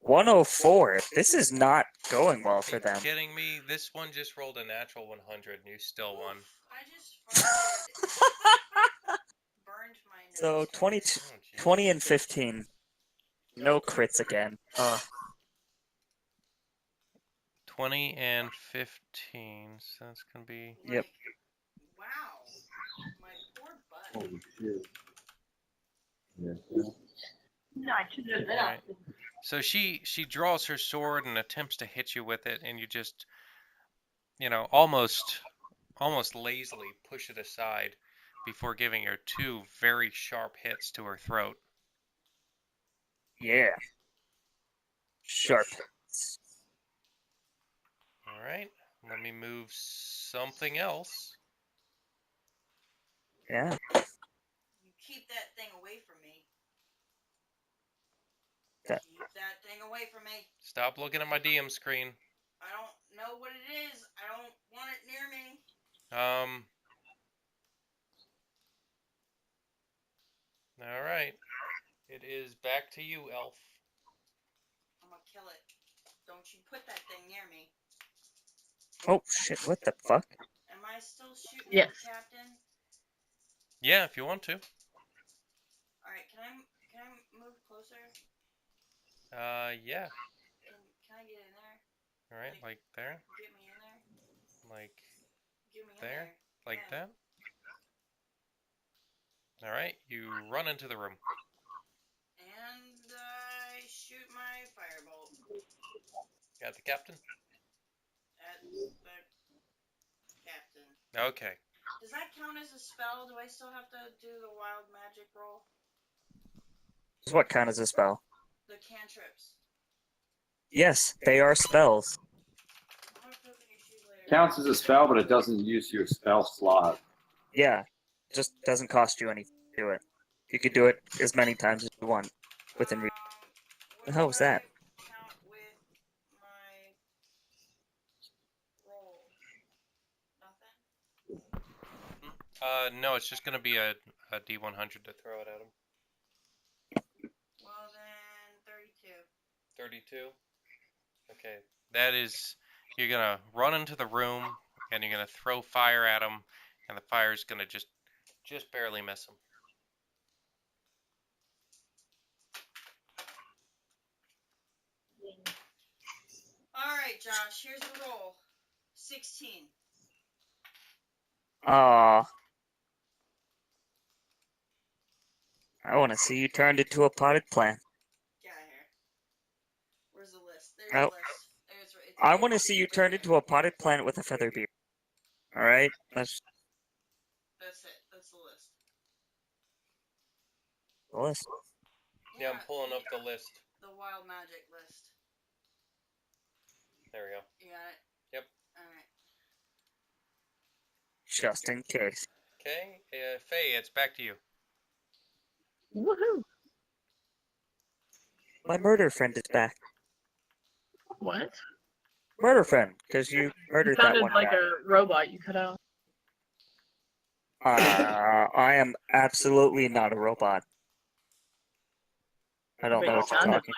[SPEAKER 1] 104. This is not going well for
[SPEAKER 5] Are you
[SPEAKER 1] them.
[SPEAKER 5] kidding me? This one just rolled a natural 100 and you still won.
[SPEAKER 3] I just farted. Burned my nose.
[SPEAKER 1] So 20,
[SPEAKER 5] Oh, geez.
[SPEAKER 1] 20 and 15. No crits again.
[SPEAKER 5] 20 and 15, so that's going to be...
[SPEAKER 1] Yep.
[SPEAKER 3] Wow. My poor butt.
[SPEAKER 2] Holy shit. Yeah.
[SPEAKER 5] Alright. So she draws her sword and attempts to hit you with it, and you just, almost lazily push it aside before giving her 2 very sharp hits to her throat.
[SPEAKER 1] Yeah. Sharp.
[SPEAKER 5] Alright, let me move something else.
[SPEAKER 1] Yeah.
[SPEAKER 3] You keep that thing away from me.
[SPEAKER 1] That-
[SPEAKER 3] Keep that thing away from me.
[SPEAKER 5] Stop looking at my DM screen.
[SPEAKER 3] I don't know what it is. I don't want it near me.
[SPEAKER 5] Alright. It is back to you, Elf.
[SPEAKER 3] I'm gonna kill it. Don't you put that thing near me.
[SPEAKER 1] Oh shit, what the fuck?
[SPEAKER 3] Am I still shooting
[SPEAKER 6] Yes.
[SPEAKER 3] at the captain?
[SPEAKER 5] Yeah, if you want to.
[SPEAKER 3] Alright, can I move closer?
[SPEAKER 5] Yeah.
[SPEAKER 3] Can I get in there?
[SPEAKER 5] Alright, like there.
[SPEAKER 3] Get me in there?
[SPEAKER 5] Like
[SPEAKER 3] Get me in
[SPEAKER 5] there.
[SPEAKER 3] there.
[SPEAKER 5] Like
[SPEAKER 3] Yeah.
[SPEAKER 5] that. Alright, you run into the room.
[SPEAKER 3] And I shoot my firebolt
[SPEAKER 5] Got the captain?
[SPEAKER 3] at the captain.
[SPEAKER 5] Okay.
[SPEAKER 3] Does that count as a spell? Do I still have to do the wild magic roll?
[SPEAKER 1] What kind is a spell?
[SPEAKER 3] The cantrips.
[SPEAKER 1] Yes, they are spells.
[SPEAKER 3] I'm gonna put your shoes later.
[SPEAKER 2] Counts as a spell, but it doesn't use your spell slot.
[SPEAKER 1] Yeah. Just doesn't cost you anything to do it. You could do it as many times as you want within reach.
[SPEAKER 3] What
[SPEAKER 1] The hell was
[SPEAKER 3] do
[SPEAKER 1] that?
[SPEAKER 3] I count with my roll? Nothing?
[SPEAKER 5] No, it's just gonna be a D100 to throw it at him.
[SPEAKER 3] Well then, 32.
[SPEAKER 5] 32? Okay. That is, you're gonna run into the room, and you're gonna throw fire at him, and the fire's gonna just barely miss him.
[SPEAKER 3] Alright, Josh, here's the roll. 16.
[SPEAKER 1] Aw. I want to see you turned into a potted plant.
[SPEAKER 3] Get out of here. Where's the list? There's
[SPEAKER 1] Oh.
[SPEAKER 3] the list. There's, it's
[SPEAKER 1] I
[SPEAKER 3] right
[SPEAKER 1] want to see you turned into a potted plant with a feather beard. Alright? That's
[SPEAKER 3] That's it. That's the list.
[SPEAKER 1] the list.
[SPEAKER 5] Yeah, I'm pulling up the list.
[SPEAKER 3] The wild magic list.
[SPEAKER 5] There we go.
[SPEAKER 3] You got it?
[SPEAKER 5] Yep.
[SPEAKER 3] Alright.
[SPEAKER 1] Just in case.
[SPEAKER 5] Okay, Faye, it's back to you.
[SPEAKER 6] Woohoo!
[SPEAKER 1] My murder friend is back.
[SPEAKER 6] What?
[SPEAKER 1] Murder friend, because you
[SPEAKER 6] You
[SPEAKER 1] murdered that
[SPEAKER 6] sounded
[SPEAKER 1] one
[SPEAKER 6] like
[SPEAKER 1] guy.
[SPEAKER 6] a robot you cut out.
[SPEAKER 1] I am absolutely not a robot. I don't
[SPEAKER 6] But
[SPEAKER 1] know
[SPEAKER 6] you
[SPEAKER 1] what you're
[SPEAKER 6] sounded
[SPEAKER 1] talking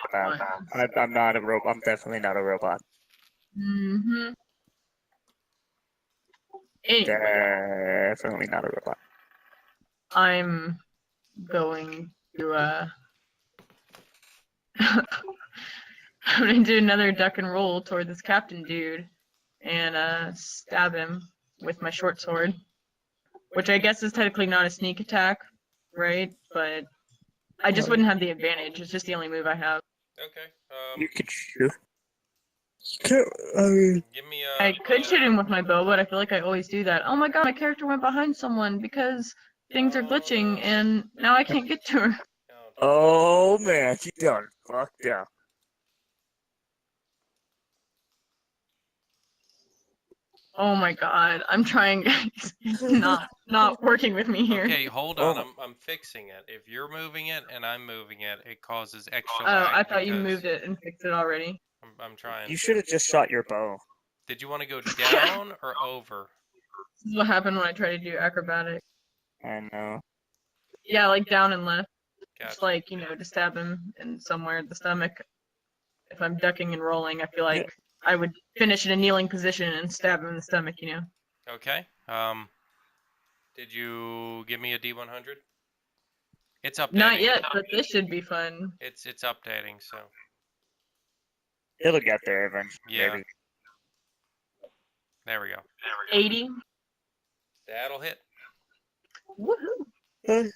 [SPEAKER 6] like
[SPEAKER 1] about. I'm not a robot. I'm definitely not a robot.
[SPEAKER 6] Mm-hmm. Anyway,
[SPEAKER 1] Definitely not a robot.
[SPEAKER 6] I'm going to I'm gonna do another duck and roll toward this captain dude and stab him with my short sword. Which I guess is technically not a sneak attack, right? But I just wouldn't have the advantage. It's just the only move I have.
[SPEAKER 5] Okay.
[SPEAKER 1] You could shoot. I mean,
[SPEAKER 5] Give me
[SPEAKER 6] I could shoot him with my bow, but I feel like I always do that. Oh my god, my character went behind someone because things are glitching, and now I can't get to her.
[SPEAKER 1] oh man, you done fucked up.
[SPEAKER 6] Oh my god, I'm trying. It's not working with me here.
[SPEAKER 5] Okay, hold on. I'm fixing it. If you're moving it and I'm moving it, it causes extra
[SPEAKER 6] Oh,
[SPEAKER 5] lag.
[SPEAKER 6] I thought you
[SPEAKER 5] because
[SPEAKER 6] moved it and fixed it already.
[SPEAKER 5] I'm trying.
[SPEAKER 1] You should have just shot your bow.
[SPEAKER 5] Did you want to go down or over?
[SPEAKER 6] This is what happened when I tried to do acrobatic.
[SPEAKER 1] I know.
[SPEAKER 6] Yeah, like down and left.
[SPEAKER 5] Gotcha.
[SPEAKER 6] Just like, to stab him in somewhere in the stomach. If I'm ducking and rolling, I feel like I would finish in a kneeling position and stab him in the stomach,
[SPEAKER 5] Okay. Did you give me a D100? It's updating.
[SPEAKER 6] Not yet, but this should be fun.
[SPEAKER 5] It's updating, so.
[SPEAKER 1] It'll get there eventually.
[SPEAKER 5] Yeah.
[SPEAKER 1] Maybe.
[SPEAKER 5] There we go.
[SPEAKER 6] 80.
[SPEAKER 5] That'll hit.
[SPEAKER 6] Woohoo!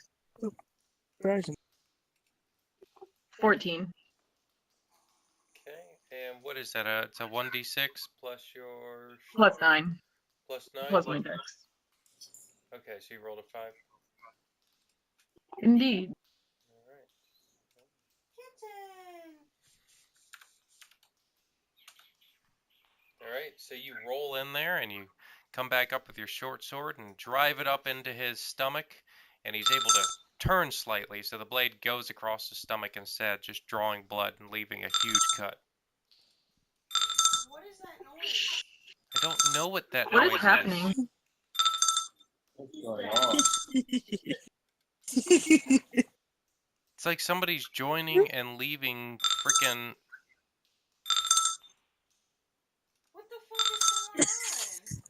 [SPEAKER 6] 14.
[SPEAKER 5] Okay. And what is that? It's a 1d6 plus your.
[SPEAKER 6] Plus 9.
[SPEAKER 5] Plus 9?
[SPEAKER 6] Plus my dex.
[SPEAKER 5] Okay, so you rolled a 5.
[SPEAKER 6] Indeed.
[SPEAKER 5] Alright.
[SPEAKER 3] Kitten.
[SPEAKER 5] Alright, so you roll in there and you come back up with your short sword and drive it up into his stomach, and he's able to turn slightly, so the blade goes across the stomach instead, just drawing blood and leaving a huge cut.
[SPEAKER 3] What is that noise?
[SPEAKER 5] I don't know what that
[SPEAKER 6] What
[SPEAKER 5] noise
[SPEAKER 6] is happening?
[SPEAKER 2] What's going on?
[SPEAKER 5] It's like somebody's joining and leaving frickin'.
[SPEAKER 3] What the fuck is going on?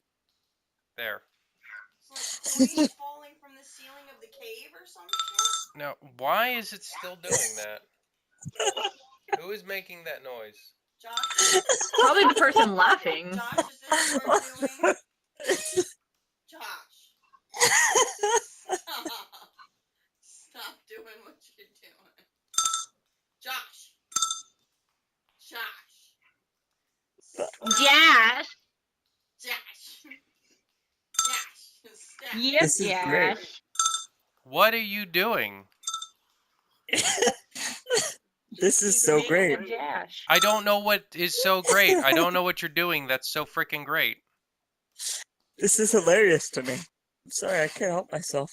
[SPEAKER 5] There.
[SPEAKER 3] It's like coins falling from the ceiling of the cave or some shit?
[SPEAKER 5] Now, why is it still doing that? Who is making that noise?
[SPEAKER 3] Josh?
[SPEAKER 6] Probably the person laughing.
[SPEAKER 3] Josh, is this what we're doing? Josh. Stop. Stop doing what you're doing. Josh. Josh. Stop.
[SPEAKER 6] Josh.
[SPEAKER 3] Josh. Josh. Stop.
[SPEAKER 6] Yep,
[SPEAKER 1] This is great.
[SPEAKER 6] Josh.
[SPEAKER 5] What are you doing?
[SPEAKER 1] This is so great.
[SPEAKER 6] Josh.
[SPEAKER 5] I don't know what is so great. I don't know what you're doing that's so frickin' great.
[SPEAKER 1] This is hilarious to me. I'm sorry, I can't help myself.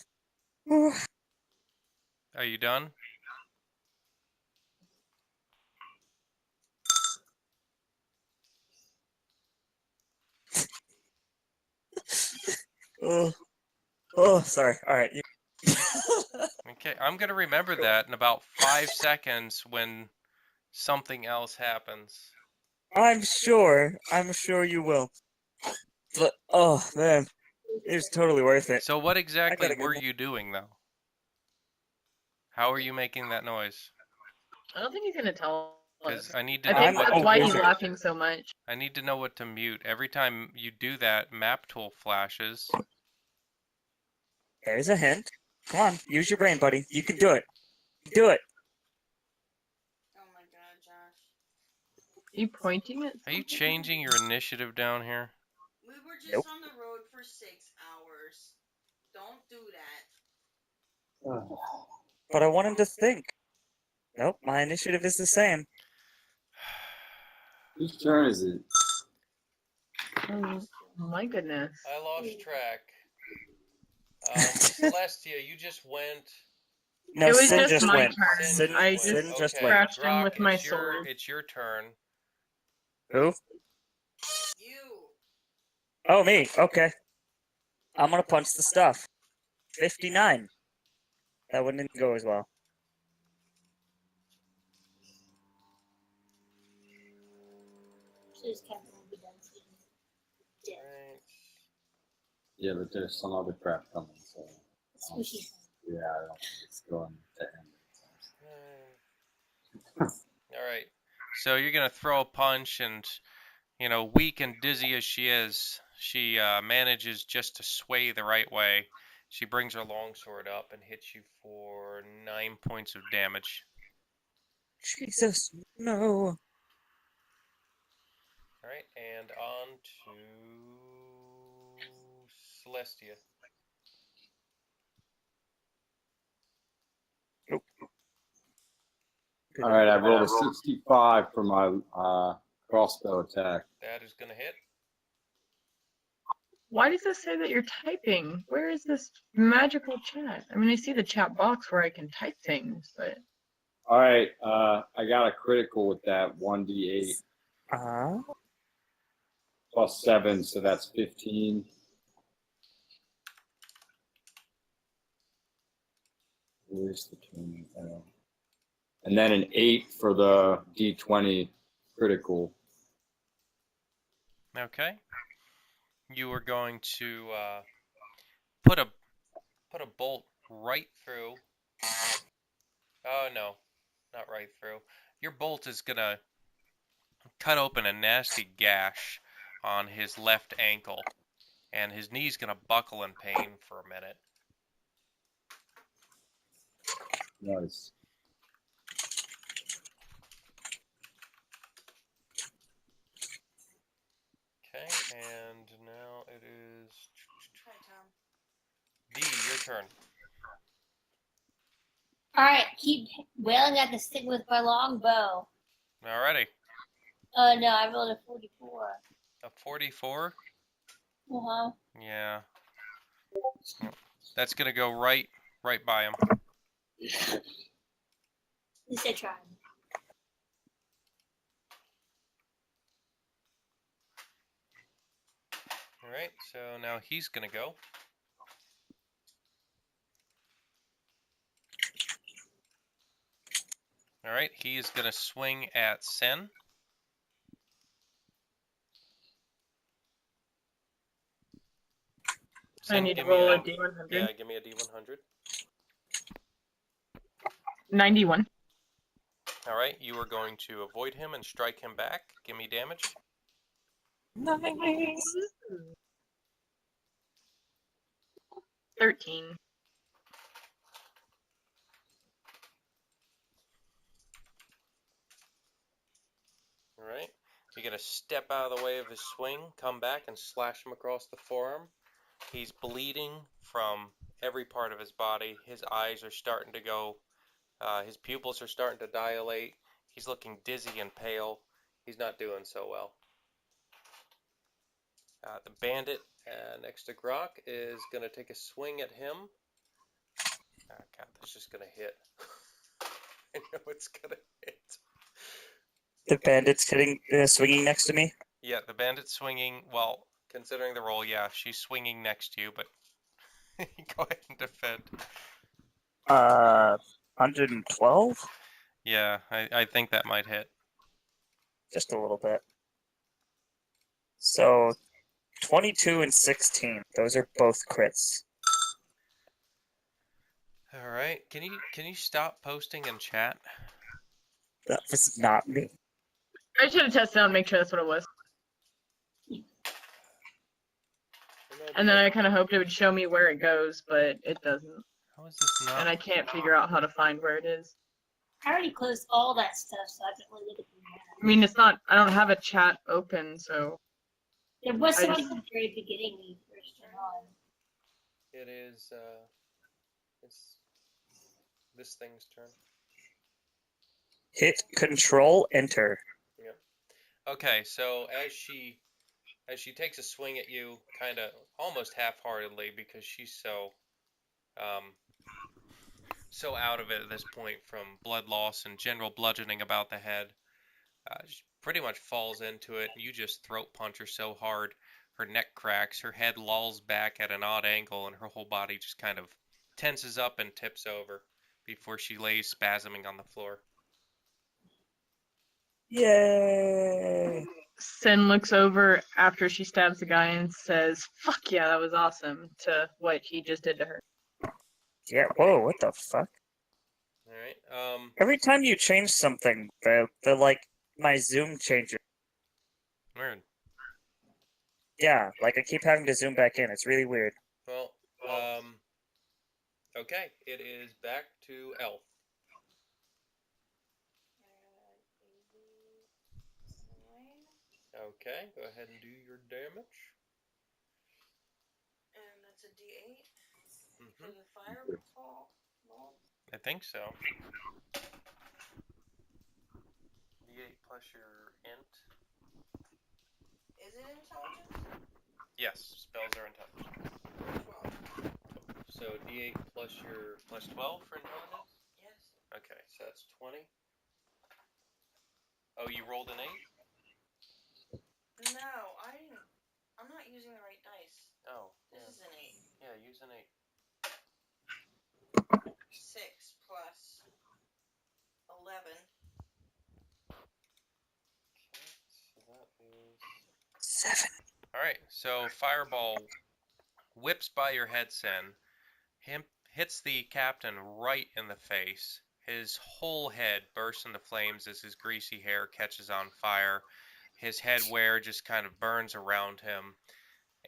[SPEAKER 5] Are you done?
[SPEAKER 1] Oh, sorry. All right.
[SPEAKER 5] Okay, I'm gonna remember that in about 5 seconds when something else happens.
[SPEAKER 1] I'm sure you will. But oh man, it was totally worth it.
[SPEAKER 5] So what exactly
[SPEAKER 1] gotta go
[SPEAKER 5] were
[SPEAKER 1] back.
[SPEAKER 5] you doing though? How are you making that noise?
[SPEAKER 6] I don't think he's gonna tell
[SPEAKER 5] Because
[SPEAKER 6] us.
[SPEAKER 5] I need to
[SPEAKER 6] I
[SPEAKER 5] know
[SPEAKER 6] think
[SPEAKER 5] what
[SPEAKER 6] that's
[SPEAKER 5] to
[SPEAKER 6] why
[SPEAKER 5] mute.
[SPEAKER 6] he's laughing so much.
[SPEAKER 5] I need to know what to mute. Every time you do that, map tool flashes.
[SPEAKER 1] There's a hint. Come on, use your brain, buddy. You can do it. Do it.
[SPEAKER 3] Oh my god, Josh.
[SPEAKER 6] Are you pointing at
[SPEAKER 5] Are you
[SPEAKER 6] something?
[SPEAKER 5] changing your initiative down here?
[SPEAKER 3] We were just
[SPEAKER 1] Nope.
[SPEAKER 3] on the road for 6 hours. Don't do that.
[SPEAKER 1] But I want him to think. Nope, my initiative is the same.
[SPEAKER 2] Whose turn is it?
[SPEAKER 6] Oh my goodness.
[SPEAKER 5] I lost track. Celestia, you just went.
[SPEAKER 1] No,
[SPEAKER 6] It was
[SPEAKER 1] Sin
[SPEAKER 6] just my
[SPEAKER 1] went.
[SPEAKER 6] turn.
[SPEAKER 1] Sin,
[SPEAKER 6] I
[SPEAKER 1] Sin
[SPEAKER 6] just
[SPEAKER 1] just
[SPEAKER 5] okay.
[SPEAKER 1] went.
[SPEAKER 6] scratched him with
[SPEAKER 5] Grok,
[SPEAKER 6] my
[SPEAKER 5] it's your,
[SPEAKER 6] sword.
[SPEAKER 5] it's your turn.
[SPEAKER 1] Who?
[SPEAKER 3] You.
[SPEAKER 1] Oh, me. Okay. I'm gonna punch the stuff. 59. That wouldn't go as well.
[SPEAKER 5] Right.
[SPEAKER 2] Yeah, but there's some other crap coming, so. Yeah, I don't think it's going to end.
[SPEAKER 5] All right. So you're gonna throw a punch, and weak and dizzy as she is, she manages just to sway the right way. She brings her longsword up and hits you for 9 points of damage.
[SPEAKER 1] Jesus, no.
[SPEAKER 5] All right, and on to Celestia.
[SPEAKER 1] Nope.
[SPEAKER 2] All right, I rolled a 65 for my crossbow attack.
[SPEAKER 5] That is going to hit.
[SPEAKER 6] Why does this say that you're typing? Where is this magical chat? I mean, I see the chat box where I can type things, but
[SPEAKER 2] All right, I got a critical with that 1d8 plus 7, so that's 15. Where's the 20? And then an 8 for the d20 critical.
[SPEAKER 5] Okay. You are going to put a bolt right through. Oh no, not right through. Your bolt is gonna cut open a nasty gash on his left ankle, and his knee's gonna buckle in pain for a minute.
[SPEAKER 2] Nice.
[SPEAKER 5] Okay, and now it is
[SPEAKER 3] Hi, Tom.
[SPEAKER 5] D. Your turn.
[SPEAKER 4] Alright, keep wailing at the stick with my long bow.
[SPEAKER 5] Alrighty.
[SPEAKER 4] No, I rolled a 44.
[SPEAKER 5] A 44.
[SPEAKER 4] Uh-huh.
[SPEAKER 5] Yeah. That's gonna go right by him.
[SPEAKER 4] At least I tried.
[SPEAKER 5] All right. So now he's gonna go. All right. He is gonna swing at Sen.
[SPEAKER 6] I need to
[SPEAKER 5] give me
[SPEAKER 6] roll a
[SPEAKER 5] a
[SPEAKER 6] D100.
[SPEAKER 5] Yeah, give me a D100.
[SPEAKER 6] 91.
[SPEAKER 5] All right. You are going to avoid him and strike him back. Give me damage.
[SPEAKER 1] Nice.
[SPEAKER 6] 13.
[SPEAKER 5] All right. You're gonna step out of the way of his swing, come back, and slash him across the forearm. He's bleeding from every part of his body. His eyes are starting to go. His pupils are starting to dilate. He's looking dizzy and pale. He's not doing so well. The bandit next to Grok is going to take a swing at him. Oh, God, that's just going to hit. I know it's going to hit.
[SPEAKER 1] The bandit's swinging next to me.
[SPEAKER 5] Yeah, the bandit's swinging. Well, considering the roll, yeah, she's swinging next to you, but go ahead and defend.
[SPEAKER 1] 112?
[SPEAKER 5] Yeah, I think that might hit.
[SPEAKER 1] Just a little bit. So 22 and 16. Those are both crits.
[SPEAKER 5] All right. Can you stop posting in chat?
[SPEAKER 1] That was not me.
[SPEAKER 6] I should have tested out and make sure that's what it was. And then I kind of hoped it would show me where it goes, but it doesn't.
[SPEAKER 5] How is this not?
[SPEAKER 6] And I can't figure out how to find where it is.
[SPEAKER 4] I already closed all that stuff, so I haven't really looked at them.
[SPEAKER 6] I mean, it's not, I don't have a chat open, so.
[SPEAKER 4] There was
[SPEAKER 6] I
[SPEAKER 4] something
[SPEAKER 6] just-
[SPEAKER 4] at the very beginning when you first turned on.
[SPEAKER 5] It is it's this thing's turn.
[SPEAKER 1] Hit Control Enter.
[SPEAKER 5] Okay, so as she takes a swing at you, kind of almost half-heartedly, because she's so out of it at this point from blood loss and general bludgeoning about the head, she pretty much falls into it, and you just throat punch her so hard, her neck cracks, her head lolls back at an odd angle, and her whole body just kind of tenses up and tips over before she lays spasming on the floor.
[SPEAKER 1] Yay!
[SPEAKER 6] Sin looks over after she stabs the guy and says, "Fuck yeah, that was awesome," to what he just did to her.
[SPEAKER 1] Yeah, whoa, what the fuck?
[SPEAKER 5] Alright,
[SPEAKER 1] Every time you change something, the like, my zoom changes.
[SPEAKER 5] weird.
[SPEAKER 1] Yeah, like I keep having to zoom back in. It's really weird.
[SPEAKER 5] Well, okay, it is back to Elf. Okay, go ahead and do your damage.
[SPEAKER 3] And that's a D8 for
[SPEAKER 5] Mm-hmm.
[SPEAKER 3] the fireball.
[SPEAKER 5] I think so. D8 plus your int.
[SPEAKER 3] Is it intelligence?
[SPEAKER 5] Yes, spells are intelligence.
[SPEAKER 3] 12.
[SPEAKER 5] So D8 plus your plus 12 for intelligence?
[SPEAKER 3] Yes.
[SPEAKER 5] Okay, so that's 20. Oh, you rolled an 8?
[SPEAKER 3] No, I didn't. I'm not using the right dice.
[SPEAKER 5] Oh,
[SPEAKER 3] This
[SPEAKER 5] yeah.
[SPEAKER 3] is an 8.
[SPEAKER 5] Yeah, use an 8.
[SPEAKER 3] 6 plus 11.
[SPEAKER 5] Okay, so that is
[SPEAKER 1] 7.
[SPEAKER 5] Alright, so Fireball whips by your head, Sen. Hits the captain right in the face. His whole head bursts into flames as his greasy hair catches on fire. His headwear just kind of burns around him.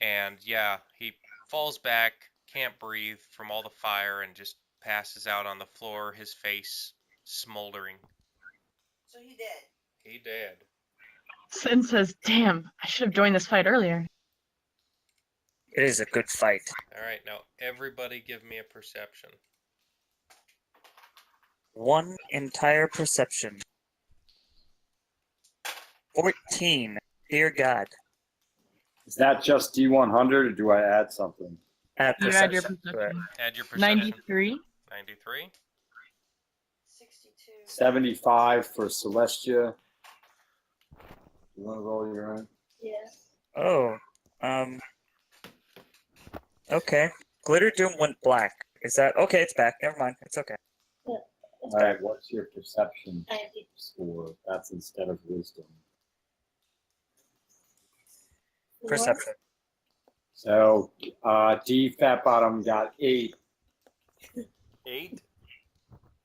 [SPEAKER 5] And yeah, he falls back, can't breathe from all the fire, and just passes out on the floor, his face smoldering.
[SPEAKER 3] So he did.
[SPEAKER 5] He dead.
[SPEAKER 6] Sin says, "Damn, I should have joined this fight earlier."
[SPEAKER 1] It is a good fight.
[SPEAKER 5] Alright, now everybody give me a perception.
[SPEAKER 1] One entire perception. 14. Dear God.
[SPEAKER 2] Is that just D100 or do I add something?
[SPEAKER 1] Add
[SPEAKER 6] You add your
[SPEAKER 1] perception to it.
[SPEAKER 6] perception.
[SPEAKER 5] Add your perception.
[SPEAKER 6] 93.
[SPEAKER 5] 93.
[SPEAKER 3] 62.
[SPEAKER 2] 75 for Celestia. You want to roll your own?
[SPEAKER 4] Yes.
[SPEAKER 1] Oh. Okay. Glitterdoom went black. Is that okay? It's back. Never mind. It's okay.
[SPEAKER 4] It's
[SPEAKER 2] All
[SPEAKER 4] good.
[SPEAKER 2] right, what's your perception
[SPEAKER 4] 90.
[SPEAKER 2] score? That's instead of wisdom.
[SPEAKER 1] Perception.
[SPEAKER 2] So D Fat Bottom got 8.
[SPEAKER 5] 8?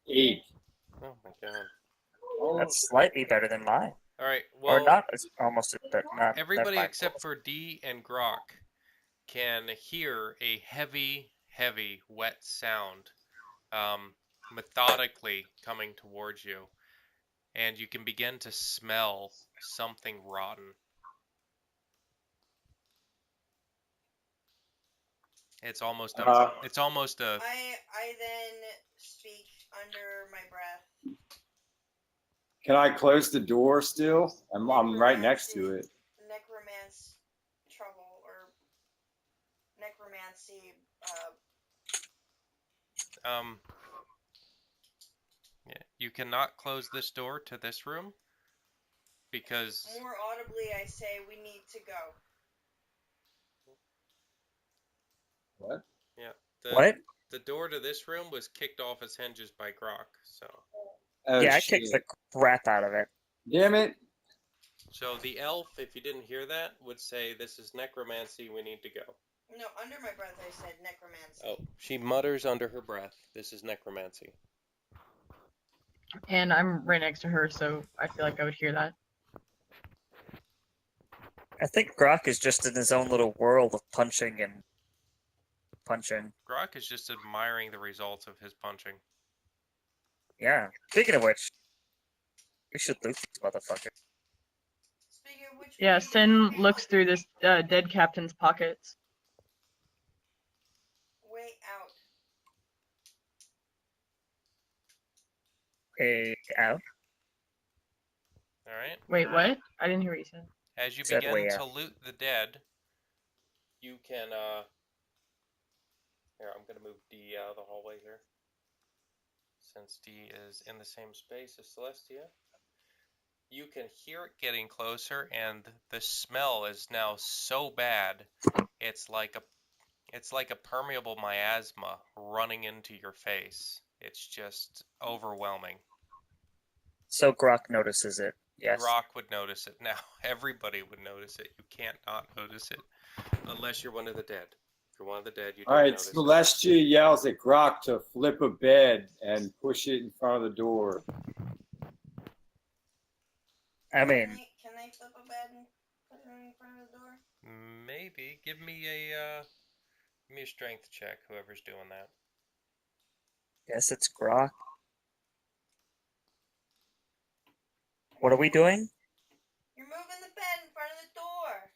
[SPEAKER 2] 8.
[SPEAKER 5] Oh my god.
[SPEAKER 1] That's slightly better than mine.
[SPEAKER 5] Alright,
[SPEAKER 1] Or
[SPEAKER 5] well,
[SPEAKER 1] not as almost as better. Not
[SPEAKER 5] everybody
[SPEAKER 1] mine
[SPEAKER 5] except
[SPEAKER 1] was.
[SPEAKER 5] for D and Grok can hear a heavy, heavy, wet sound methodically coming towards you. And you can begin to smell something rotten. It's almost a.
[SPEAKER 2] Uh,
[SPEAKER 5] It's almost a.
[SPEAKER 3] I then speak under my breath.
[SPEAKER 2] Can I close the door still? I'm right next to it.
[SPEAKER 3] Necromancy trouble or necromancy.
[SPEAKER 5] Yeah, you cannot close this door to this room because.
[SPEAKER 3] More audibly, I say we need to go.
[SPEAKER 2] What?
[SPEAKER 5] Yeah.
[SPEAKER 1] What?
[SPEAKER 5] The door to this room was kicked off its hinges by Grok. So.
[SPEAKER 2] Oh,
[SPEAKER 1] Yeah, I
[SPEAKER 2] shit.
[SPEAKER 1] kicked the crap out of it.
[SPEAKER 2] Damn it.
[SPEAKER 5] So the elf, if you didn't hear that, would say, "This is necromancy. We need to go."
[SPEAKER 3] No, under my breath, I said necromancy.
[SPEAKER 5] Oh, she mutters under her breath, "This is necromancy."
[SPEAKER 6] And I'm right next to her, so I feel like I would hear that.
[SPEAKER 1] I think Grok is just in his own little world of punching and punching.
[SPEAKER 5] Grok is just admiring the results of his punching.
[SPEAKER 1] Yeah. Speaking of which, we should loot these motherfuckers.
[SPEAKER 3] Speaking of which,
[SPEAKER 6] Yeah,
[SPEAKER 3] we-
[SPEAKER 6] Sin looks through this dead captain's pockets.
[SPEAKER 3] way out.
[SPEAKER 1] Way out.
[SPEAKER 5] All right.
[SPEAKER 6] Wait, what? I didn't hear what you said.
[SPEAKER 5] As you
[SPEAKER 1] Said
[SPEAKER 5] begin
[SPEAKER 1] way
[SPEAKER 5] to
[SPEAKER 1] out.
[SPEAKER 5] loot the dead, you can. Here, I'm gonna move D out of the hallway here, since D is in the same space as Celestia. You can hear it getting closer, and the smell is now so bad, it's like a permeable miasma running into your face. It's just overwhelming.
[SPEAKER 1] So Grok notices it. Yes.
[SPEAKER 5] Grok would notice it. Now, everybody would notice it. You can't not notice it, unless you're one of the dead. If you're one of the dead, you
[SPEAKER 2] All
[SPEAKER 5] don't
[SPEAKER 2] right,
[SPEAKER 5] notice it.
[SPEAKER 2] Celestia yells at Grok to flip a bed and push it in front of the door.
[SPEAKER 1] I mean,
[SPEAKER 3] Can they flip a bed and put it in front of the door?
[SPEAKER 5] Maybe. Give me a strength check, whoever's doing that.
[SPEAKER 1] guess it's Grok. What are we doing?
[SPEAKER 3] You're moving the bed in front of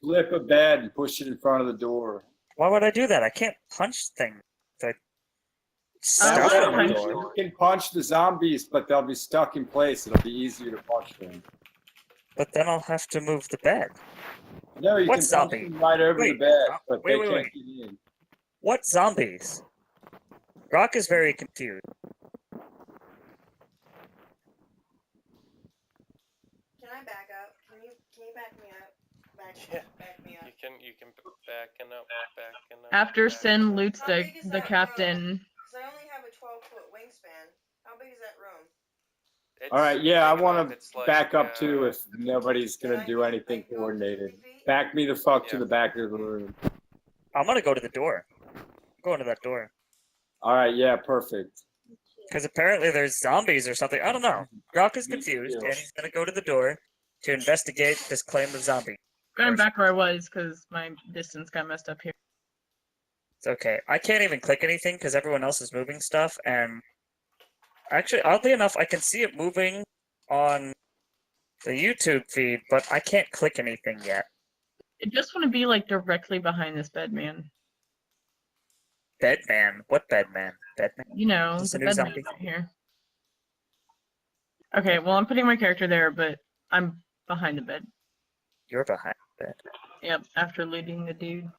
[SPEAKER 2] Flip a bed and push it in front of the door.
[SPEAKER 1] Why would I do that? I can't punch things. I
[SPEAKER 2] That
[SPEAKER 6] what
[SPEAKER 1] stuff in
[SPEAKER 2] way
[SPEAKER 1] the
[SPEAKER 6] punch?
[SPEAKER 1] door.
[SPEAKER 2] you can punch the zombies, but they'll be stuck in place. It'll be easier to punch them.
[SPEAKER 1] But then I'll have to move the bed.
[SPEAKER 2] No, you
[SPEAKER 1] What
[SPEAKER 2] can punch
[SPEAKER 1] zombie?
[SPEAKER 2] them right over the
[SPEAKER 1] Wait,
[SPEAKER 2] bed, but
[SPEAKER 1] wait,
[SPEAKER 2] they
[SPEAKER 1] wait,
[SPEAKER 2] can't
[SPEAKER 1] wait.
[SPEAKER 2] get in.
[SPEAKER 1] What zombies? Rock is very confused.
[SPEAKER 3] Can I back up? Can you back me up?
[SPEAKER 5] Yeah.
[SPEAKER 3] Back me up.
[SPEAKER 5] You can backing up.
[SPEAKER 6] After
[SPEAKER 5] backing
[SPEAKER 6] Sin
[SPEAKER 5] up.
[SPEAKER 6] loots
[SPEAKER 3] How
[SPEAKER 6] the
[SPEAKER 3] big is
[SPEAKER 6] the
[SPEAKER 3] that
[SPEAKER 6] captain.
[SPEAKER 3] Because I only have a 12-foot wingspan. How big is that room?
[SPEAKER 2] All right, yeah, I
[SPEAKER 5] big enough.
[SPEAKER 2] want to
[SPEAKER 5] It's like,
[SPEAKER 2] back up too if nobody's
[SPEAKER 3] Can
[SPEAKER 2] gonna
[SPEAKER 3] I
[SPEAKER 2] do
[SPEAKER 3] go-
[SPEAKER 2] anything
[SPEAKER 3] I can go
[SPEAKER 2] coordinated.
[SPEAKER 3] 50 feet?
[SPEAKER 2] Back me the fuck to
[SPEAKER 5] Yeah.
[SPEAKER 2] the back of the room.
[SPEAKER 1] I'm gonna go to the door. I'm going to that door.
[SPEAKER 2] All right, yeah, perfect.
[SPEAKER 1] Because apparently there's zombies or something. I don't know. Rock is confused, and he's gonna go to the door to investigate this claim of zombie.
[SPEAKER 6] Going back where I was because my distance got messed up here.
[SPEAKER 1] It's okay. I can't even click anything because everyone else is moving stuff, and actually, oddly enough, I can see it moving on the YouTube feed, but I can't click anything yet.
[SPEAKER 6] I just want to be like directly behind this bed, man.
[SPEAKER 1] Bedman? What Bedman? Bedman?
[SPEAKER 6] You know,
[SPEAKER 1] Is this
[SPEAKER 6] the
[SPEAKER 1] a new
[SPEAKER 6] bed man
[SPEAKER 1] zombie?
[SPEAKER 6] right here. Okay, well, I'm putting my character there, but I'm behind the bed.
[SPEAKER 1] You're behind the bed.
[SPEAKER 6] Yep, after looting the dude.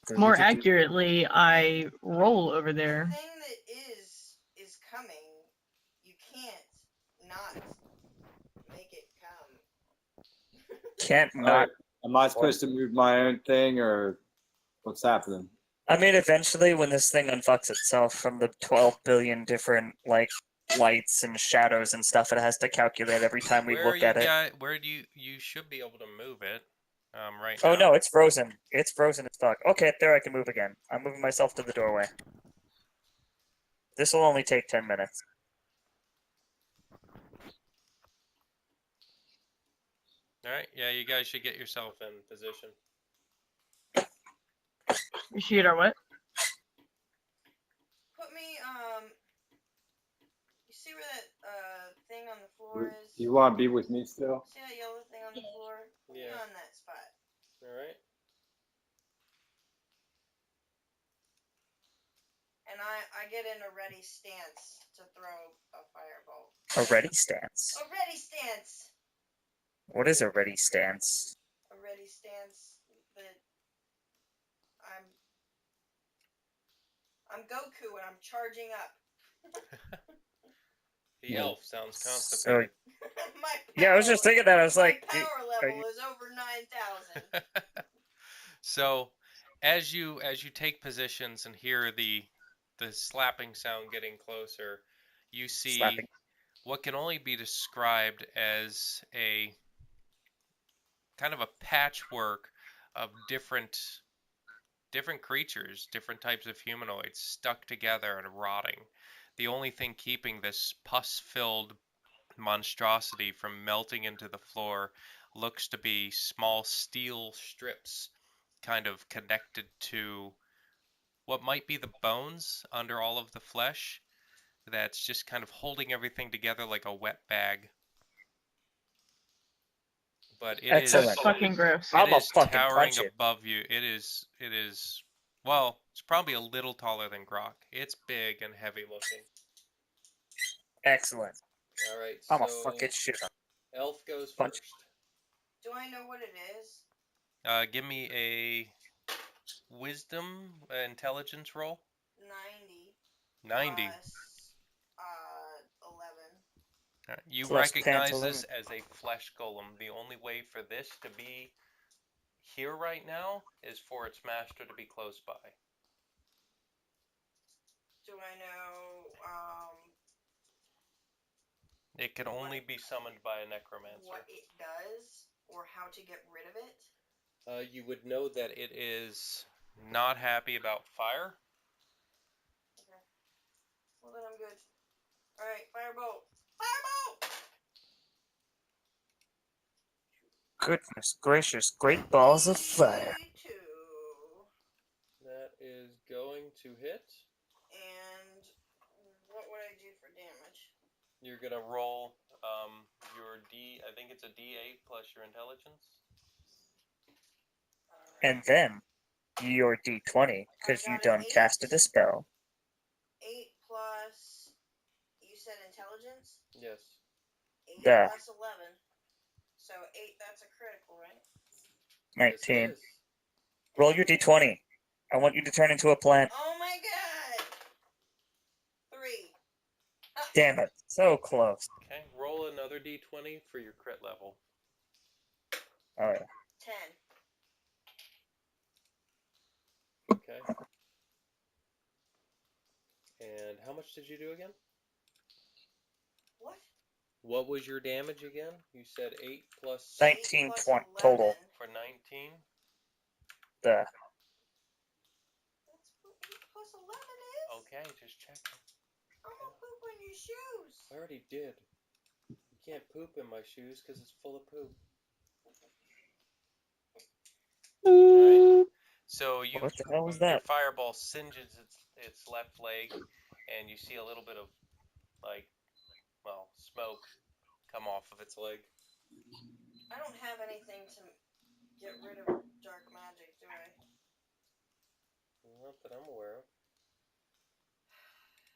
[SPEAKER 1] So
[SPEAKER 6] More
[SPEAKER 1] you did-
[SPEAKER 6] accurately, I roll over
[SPEAKER 3] The
[SPEAKER 6] there.
[SPEAKER 3] thing that is coming, you can't not make it come.
[SPEAKER 1] Can't
[SPEAKER 2] All
[SPEAKER 1] not.
[SPEAKER 2] right, am I supposed to move my own thing or what's happening?
[SPEAKER 1] I mean, eventually, when this thing unfucks itself from the 12 billion different like lights and shadows and stuff, it has to calculate every time we look at it.
[SPEAKER 5] Where do you should be able to move it? Right
[SPEAKER 1] Oh
[SPEAKER 5] now.
[SPEAKER 1] no, it's frozen. It's frozen as fuck. Okay, there I can move again. I'm moving myself to the doorway. This will only take 10 minutes.
[SPEAKER 5] All right. Yeah, you guys should get yourself in position.
[SPEAKER 6] We shoot our what?
[SPEAKER 3] Put me, you see where that thing on the floor is?
[SPEAKER 2] Do you want to be with me still?
[SPEAKER 3] See that yellow thing on the floor? Put me
[SPEAKER 5] Yeah.
[SPEAKER 3] on that spot.
[SPEAKER 5] All right.
[SPEAKER 3] And I get in a ready stance to throw a firebolt.
[SPEAKER 1] A ready stance.
[SPEAKER 3] A ready stance!
[SPEAKER 1] What is a ready stance?
[SPEAKER 3] A ready stance that I'm Goku and I'm charging up.
[SPEAKER 5] The elf sounds
[SPEAKER 1] So,
[SPEAKER 5] constipated.
[SPEAKER 3] My
[SPEAKER 1] yeah, I was just thinking that. I was
[SPEAKER 3] my
[SPEAKER 1] like,
[SPEAKER 3] power
[SPEAKER 1] are
[SPEAKER 3] level
[SPEAKER 1] you-
[SPEAKER 3] is over 9,000.
[SPEAKER 5] So, as you take positions and hear the slapping sound getting closer, you see
[SPEAKER 1] Slapping.
[SPEAKER 5] what can only be described as a kind of a patchwork of different creatures, different types of humanoids stuck together and rotting. The only thing keeping this pus-filled monstrosity from melting into the floor looks to be small steel strips kind of connected to what might be the bones under all of the flesh that's just kind of holding everything together like a wet bag. But it is
[SPEAKER 1] Excellent.
[SPEAKER 6] Fucking gross.
[SPEAKER 1] I'm a fucking
[SPEAKER 5] towering
[SPEAKER 1] punch it.
[SPEAKER 5] above you. It is well, it's probably a little taller than Grok. It's big and heavy looking.
[SPEAKER 1] Excellent.
[SPEAKER 5] All right,
[SPEAKER 1] I'm a
[SPEAKER 5] so
[SPEAKER 1] fucking shit.
[SPEAKER 5] Elf goes
[SPEAKER 1] Punch.
[SPEAKER 5] first.
[SPEAKER 3] Do I know what it is?
[SPEAKER 5] Give me a wisdom intelligence roll.
[SPEAKER 3] 90.
[SPEAKER 5] 90.
[SPEAKER 3] Plus, 11.
[SPEAKER 5] You
[SPEAKER 1] Plus
[SPEAKER 5] recognize
[SPEAKER 1] pantaloon.
[SPEAKER 5] this as a flesh golem. The only way for this to be here right now is for its master to be close by.
[SPEAKER 3] Do I know,
[SPEAKER 5] It can only be summoned by a necromancer.
[SPEAKER 3] what it does? Or how to get rid of it?
[SPEAKER 5] You would know that it is not happy about fire.
[SPEAKER 3] Okay. Well, then I'm good. Alright, firebolt! Firebolt!
[SPEAKER 1] Goodness gracious, great balls of fire.
[SPEAKER 3] 22.
[SPEAKER 5] That is going to hit.
[SPEAKER 3] And what would I do for damage?
[SPEAKER 5] You're gonna roll your D. I think it's a D8 plus your intelligence.
[SPEAKER 1] and then your d20 because
[SPEAKER 3] I
[SPEAKER 1] you
[SPEAKER 3] got an
[SPEAKER 1] done casted a spell.
[SPEAKER 3] 8 plus. You said intelligence?
[SPEAKER 5] Yes.
[SPEAKER 3] 8
[SPEAKER 1] Duh.
[SPEAKER 3] plus 11. So 8, that's a critical, right?
[SPEAKER 1] 19.
[SPEAKER 5] Yes, it is.
[SPEAKER 1] Roll your d20. I want you to turn into a plant.
[SPEAKER 3] Oh my god! 3.
[SPEAKER 1] Damn it. So close.
[SPEAKER 5] Okay, roll another d20 for your crit level.
[SPEAKER 1] Oh, yeah.
[SPEAKER 3] 10.
[SPEAKER 5] Okay. And how much did you do again?
[SPEAKER 3] What?
[SPEAKER 5] What was your damage again? You said 8 plus
[SPEAKER 1] 19
[SPEAKER 3] plus
[SPEAKER 1] total.
[SPEAKER 3] 11.
[SPEAKER 5] for 19?
[SPEAKER 1] Duh.
[SPEAKER 3] That's what 8 plus 11 is?
[SPEAKER 5] Okay, just checking.
[SPEAKER 3] I'm gonna poop on your shoes.
[SPEAKER 5] I already did. You can't poop in my shoes because it's full of poop. Alright. So
[SPEAKER 1] What the hell was
[SPEAKER 5] your
[SPEAKER 1] that?
[SPEAKER 5] fireball singes its left leg, and you see a little bit of, like, well, smoke come off of its leg.
[SPEAKER 3] I don't have anything to get rid of dark magic, do I?
[SPEAKER 5] Not that I'm aware of.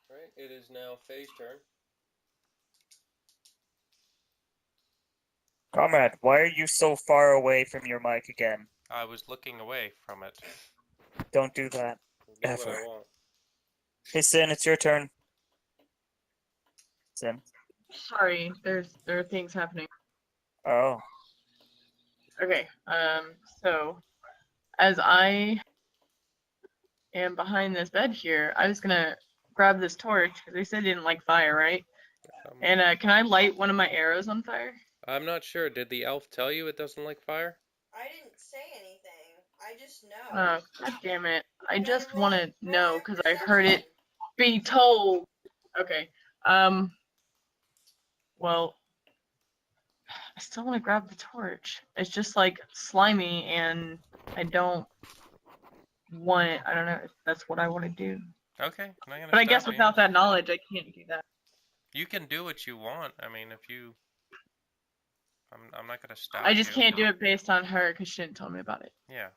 [SPEAKER 5] Right, it is now Faye's turn.
[SPEAKER 1] Comrade, why are you so far away from your mic again?
[SPEAKER 5] I was looking away from it.
[SPEAKER 1] Don't do that.
[SPEAKER 5] Do what I
[SPEAKER 1] Ever.
[SPEAKER 5] want.
[SPEAKER 1] Hey, Sin, it's your turn. Sin.
[SPEAKER 6] Sorry, there are things happening.
[SPEAKER 1] Oh.
[SPEAKER 6] Okay, so as I am behind this bed here, I was gonna grab this torch because they said they didn't like fire, right? And can I light one of my arrows on fire?
[SPEAKER 5] I'm not sure. Did the elf tell you it doesn't like fire?
[SPEAKER 3] I didn't say anything. I just know.
[SPEAKER 6] Oh, god damn it! I
[SPEAKER 3] You gotta
[SPEAKER 6] just
[SPEAKER 3] roll-
[SPEAKER 6] want to
[SPEAKER 3] roll
[SPEAKER 6] know
[SPEAKER 3] your
[SPEAKER 6] because I heard it
[SPEAKER 3] perception.
[SPEAKER 6] be told. Okay. Well, I still want to grab the torch. It's just like slimy, and I don't want. I don't know if that's what I want to do.
[SPEAKER 5] Okay, I'm not gonna
[SPEAKER 6] But I
[SPEAKER 5] stop
[SPEAKER 6] guess
[SPEAKER 5] you.
[SPEAKER 6] without that knowledge, I can't do that.
[SPEAKER 5] You can do what you want. I mean, if you... I'm not gonna stop
[SPEAKER 6] I just
[SPEAKER 5] you.
[SPEAKER 6] can't do it based on her because she didn't tell me about it.
[SPEAKER 5] Yeah.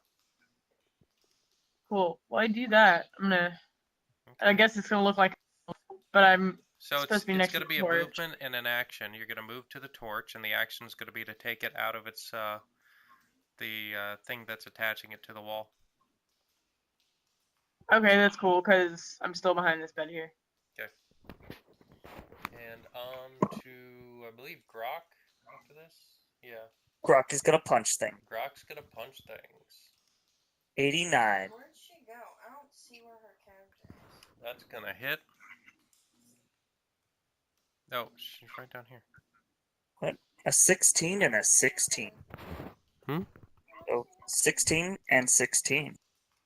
[SPEAKER 6] Cool. Well, I do that. I'm gonna. I
[SPEAKER 5] Okay.
[SPEAKER 6] guess it's gonna look like, but I'm
[SPEAKER 5] So
[SPEAKER 6] supposed to be
[SPEAKER 5] it's
[SPEAKER 6] next to
[SPEAKER 5] gonna
[SPEAKER 6] the
[SPEAKER 5] be a
[SPEAKER 6] torch.
[SPEAKER 5] movement and an action. You're gonna move to the torch, and the action is gonna be to take it out of its the thing that's attaching it to the wall.
[SPEAKER 6] Okay, that's cool because I'm still behind this bed here.
[SPEAKER 5] Okay. And on to, I believe, Grok after this? Yeah.
[SPEAKER 1] Grok is gonna punch thing.
[SPEAKER 5] Grok's gonna punch things.
[SPEAKER 1] 89.
[SPEAKER 3] Where'd she go? I don't see where her character is.
[SPEAKER 5] That's gonna hit. Oh, she's right down here.
[SPEAKER 1] What? A 16 and a 16.
[SPEAKER 5] Hmm?
[SPEAKER 1] So 16 and 16.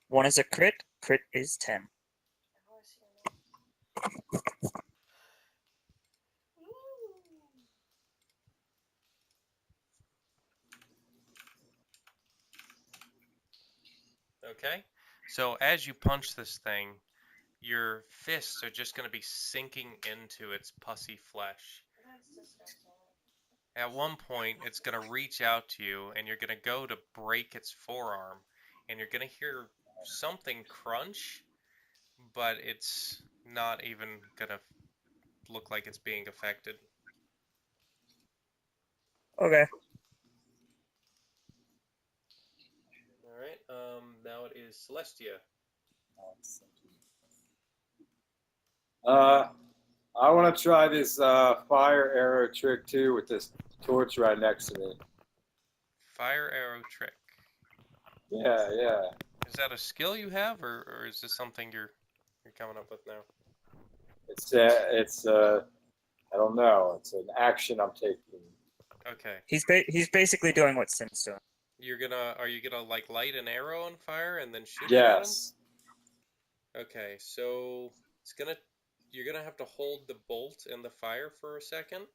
[SPEAKER 1] One is a crit. Crit is 10.
[SPEAKER 3] How do I see her name? Ooh.
[SPEAKER 5] Okay. So as you punch this thing, your fists are just going to be sinking into its pussy flesh.
[SPEAKER 3] That's disgusting.
[SPEAKER 5] At one point, it's going to reach out to you, and you're going to go to break its forearm, and you're going to hear something crunch, but it's not even going to look like it's being affected.
[SPEAKER 1] Okay.
[SPEAKER 5] All right. Now it is Celestia.
[SPEAKER 2] I want to try this fire arrow trick too with this torch right next to me.
[SPEAKER 5] Fire arrow trick.
[SPEAKER 2] Yeah, yeah.
[SPEAKER 5] Is that a skill you have, or is this something you're coming up with now?
[SPEAKER 2] It's I don't know. It's an action I'm taking.
[SPEAKER 5] Okay.
[SPEAKER 1] He's basically doing what Sin's doing.
[SPEAKER 5] Are you gonna like light an arrow on fire and then shoot
[SPEAKER 2] Yes.
[SPEAKER 5] it at him? Okay, so you're gonna have to hold the bolt in the fire for a second,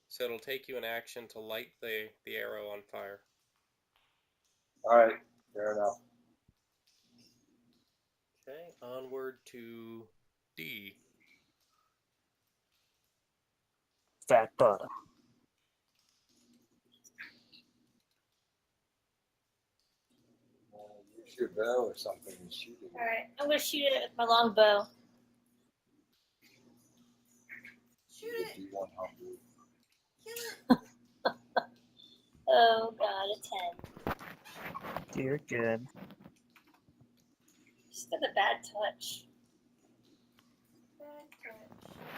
[SPEAKER 5] so it'll take you an action to light the arrow on fire.
[SPEAKER 2] All right. Fair enough.
[SPEAKER 5] Okay, onward to D.
[SPEAKER 1] Fat bottom.
[SPEAKER 2] Get your bow or something and shoot it.
[SPEAKER 4] Alright, I'm gonna shoot it with my longbow.
[SPEAKER 3] Shoot it.
[SPEAKER 2] D100.
[SPEAKER 3] Kill it.
[SPEAKER 4] Oh god, a 10.
[SPEAKER 1] You're good.
[SPEAKER 4] Just got a bad touch.
[SPEAKER 3] Bad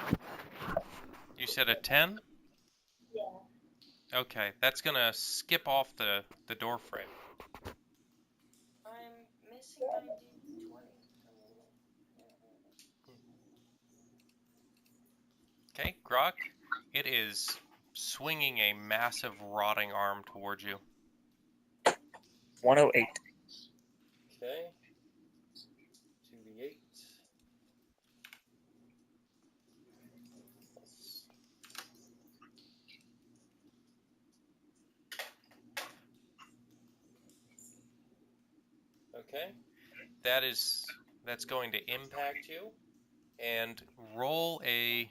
[SPEAKER 3] touch.
[SPEAKER 5] You said a 10?
[SPEAKER 4] Yeah.
[SPEAKER 5] Okay, that's gonna skip off the door frame.
[SPEAKER 3] I'm missing my D20.
[SPEAKER 5] Okay, Grok, it is swinging a massive rotting arm towards you.
[SPEAKER 1] 108.
[SPEAKER 5] Okay. 2d8. Okay. That's going to impact you. And roll a,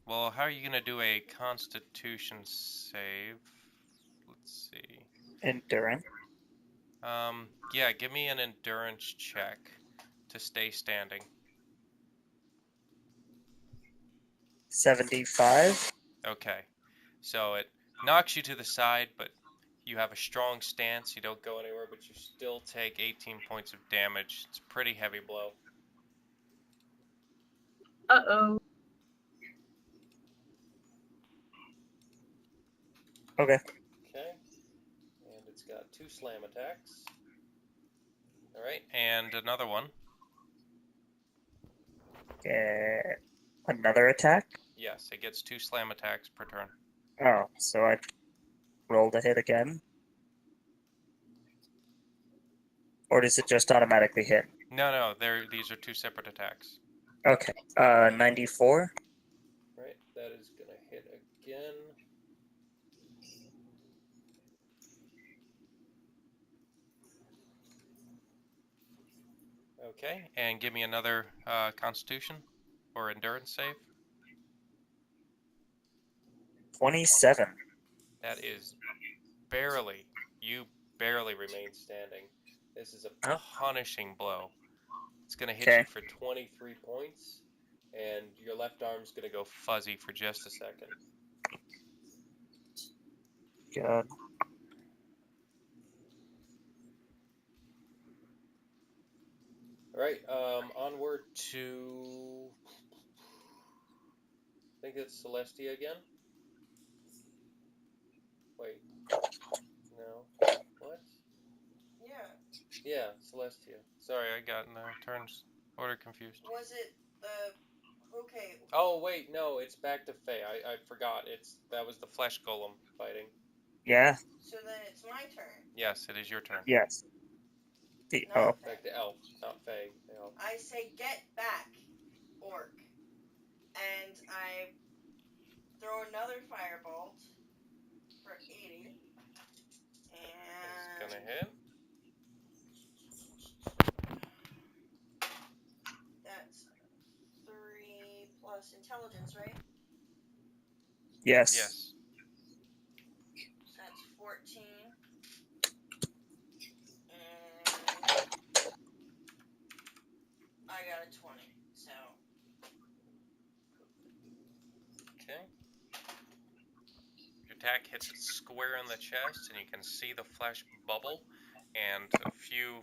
[SPEAKER 5] well, how are you going to do a constitution save? Let's see.
[SPEAKER 1] Endurance.
[SPEAKER 5] Yeah, give me an endurance check to stay standing.
[SPEAKER 1] 75.
[SPEAKER 5] Okay. So it knocks you to the side, but you have a strong stance. You don't go anywhere, but you still take 18 points of damage. It's a pretty heavy blow.
[SPEAKER 6] Uh-oh.
[SPEAKER 1] Okay.
[SPEAKER 5] Okay. And it's got 2 slam attacks. Alright, and another one.
[SPEAKER 1] Another attack?
[SPEAKER 5] Yes, it gets 2 slam attacks per turn.
[SPEAKER 1] Oh, so I rolled a hit again? Or does it just automatically hit?
[SPEAKER 5] No, these are 2 separate attacks.
[SPEAKER 1] Okay. 94.
[SPEAKER 5] Right, that is gonna hit again. Okay, and give me another Constitution or Endurance save.
[SPEAKER 1] 27.
[SPEAKER 5] That is you barely remain standing. This is a
[SPEAKER 1] Oh.
[SPEAKER 5] punishing blow. It's gonna hit
[SPEAKER 1] Okay.
[SPEAKER 5] you for 23 points, and your left arm's gonna go fuzzy for just a second.
[SPEAKER 1] God.
[SPEAKER 5] Alright, onward to... I think it's Celestia again? Wait. No. What?
[SPEAKER 3] Yeah.
[SPEAKER 5] Yeah, Celestia. Sorry, I got in the turns order confused.
[SPEAKER 3] Was it the... Okay.
[SPEAKER 5] Oh, wait, no, it's back to Faye. I forgot. That was the flesh golem fighting.
[SPEAKER 1] Yeah.
[SPEAKER 3] So then it's my turn.
[SPEAKER 5] Yes, it is your turn.
[SPEAKER 1] Yes. The
[SPEAKER 3] Not
[SPEAKER 1] oh.
[SPEAKER 5] Like the elf, not Faye. The elf.
[SPEAKER 3] I say get back, orc. And I throw another firebolt for 80.
[SPEAKER 5] It's
[SPEAKER 3] And
[SPEAKER 5] gonna hit.
[SPEAKER 3] that's 3 plus intelligence, right?
[SPEAKER 1] Yes.
[SPEAKER 5] Yes.
[SPEAKER 3] So that's 14. And I got a 20. So
[SPEAKER 5] Okay. Your attack hits it square in the chest, and you can see the flesh bubble, and a few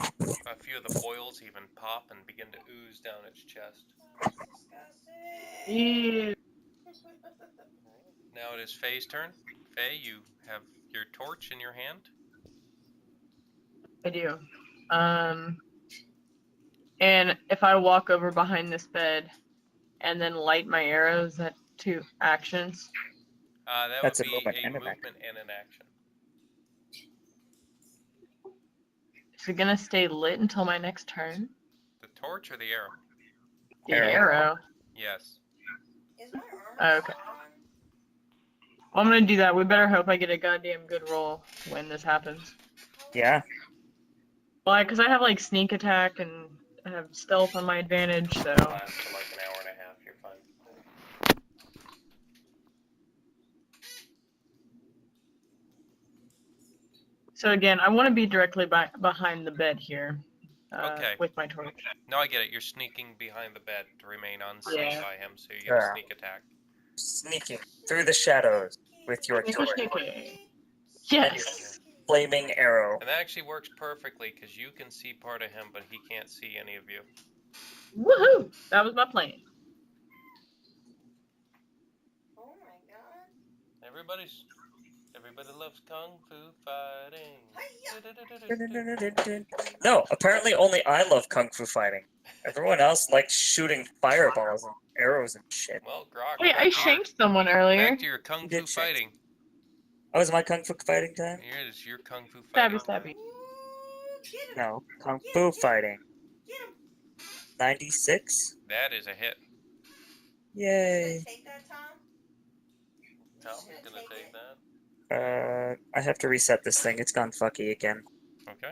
[SPEAKER 5] of the boils even pop and begin to ooze down its chest.
[SPEAKER 3] that's disgusting.
[SPEAKER 6] Ew.
[SPEAKER 5] Now it is Faye's turn. Faye, you have your torch in your hand.
[SPEAKER 6] I do. And if I walk over behind this bed and then light my arrows, that 2 actions.
[SPEAKER 5] That
[SPEAKER 1] That's
[SPEAKER 5] would
[SPEAKER 1] a
[SPEAKER 5] be
[SPEAKER 1] movement
[SPEAKER 5] a
[SPEAKER 1] and an
[SPEAKER 5] movement and an action.
[SPEAKER 6] Is it gonna stay lit until my next turn?
[SPEAKER 5] The torch or the arrow?
[SPEAKER 6] The
[SPEAKER 1] Arrow.
[SPEAKER 6] arrow.
[SPEAKER 5] Yes.
[SPEAKER 3] Is my armor
[SPEAKER 6] Okay.
[SPEAKER 3] still on?
[SPEAKER 6] Well, I'm gonna do that. We better hope I get a goddamn good roll when this happens.
[SPEAKER 1] Yeah.
[SPEAKER 6] Why? Because I have like sneak attack and I have stealth on my advantage, so.
[SPEAKER 5] Lasts for like an hour and a half. You're fine.
[SPEAKER 6] So again, I want to be directly behind the bed here.
[SPEAKER 5] Okay.
[SPEAKER 6] with my torch.
[SPEAKER 5] No, I get it. You're sneaking behind the bed to remain unseen
[SPEAKER 6] Yeah.
[SPEAKER 5] by him, so you get a
[SPEAKER 1] Yeah.
[SPEAKER 5] sneak attack.
[SPEAKER 1] Sneaking through the shadows with your
[SPEAKER 6] Sneaky,
[SPEAKER 1] torch
[SPEAKER 6] sneaky.
[SPEAKER 1] and your
[SPEAKER 6] Yes.
[SPEAKER 1] flaming arrow.
[SPEAKER 5] And that actually works perfectly because you can see part of him, but he can't see any of you.
[SPEAKER 6] Woohoo! That was my plan.
[SPEAKER 3] Oh my god.
[SPEAKER 5] Everybody loves kung fu fighting.
[SPEAKER 1] No, apparently only I love kung fu fighting. Everyone else likes shooting fireballs and arrows and shit.
[SPEAKER 5] Well, Grok,
[SPEAKER 6] Hey, I shanked someone earlier.
[SPEAKER 5] back to your kung
[SPEAKER 1] You
[SPEAKER 5] fu
[SPEAKER 1] did shank
[SPEAKER 5] fighting.
[SPEAKER 1] Oh, is my kung fu fighting time?
[SPEAKER 5] Here is your kung fu
[SPEAKER 6] Stabby,
[SPEAKER 5] fighting.
[SPEAKER 6] stabby.
[SPEAKER 3] Ooh, get him.
[SPEAKER 1] No, kung fu fighting.
[SPEAKER 3] Get him.
[SPEAKER 1] 96?
[SPEAKER 5] That is a hit.
[SPEAKER 3] You
[SPEAKER 1] Yay.
[SPEAKER 3] gonna take that, Tom?
[SPEAKER 5] Tom's
[SPEAKER 3] Just
[SPEAKER 5] gonna take
[SPEAKER 3] it.
[SPEAKER 5] that.
[SPEAKER 1] I have to reset this thing. It's gone fucky again.
[SPEAKER 5] Okay.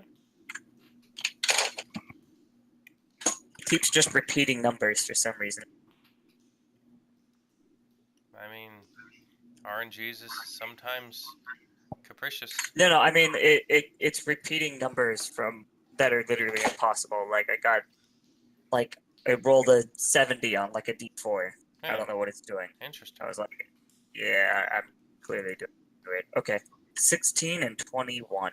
[SPEAKER 1] It keeps just repeating numbers for some reason.
[SPEAKER 5] I mean, RNGs is sometimes capricious.
[SPEAKER 1] No, I mean it's repeating numbers from that are literally impossible. Like I rolled a 70 on like a D4. I
[SPEAKER 5] Yeah,
[SPEAKER 1] don't know what it's doing.
[SPEAKER 5] interesting.
[SPEAKER 1] I was like, yeah, I'm clearly doing it. Okay. 16 and 21.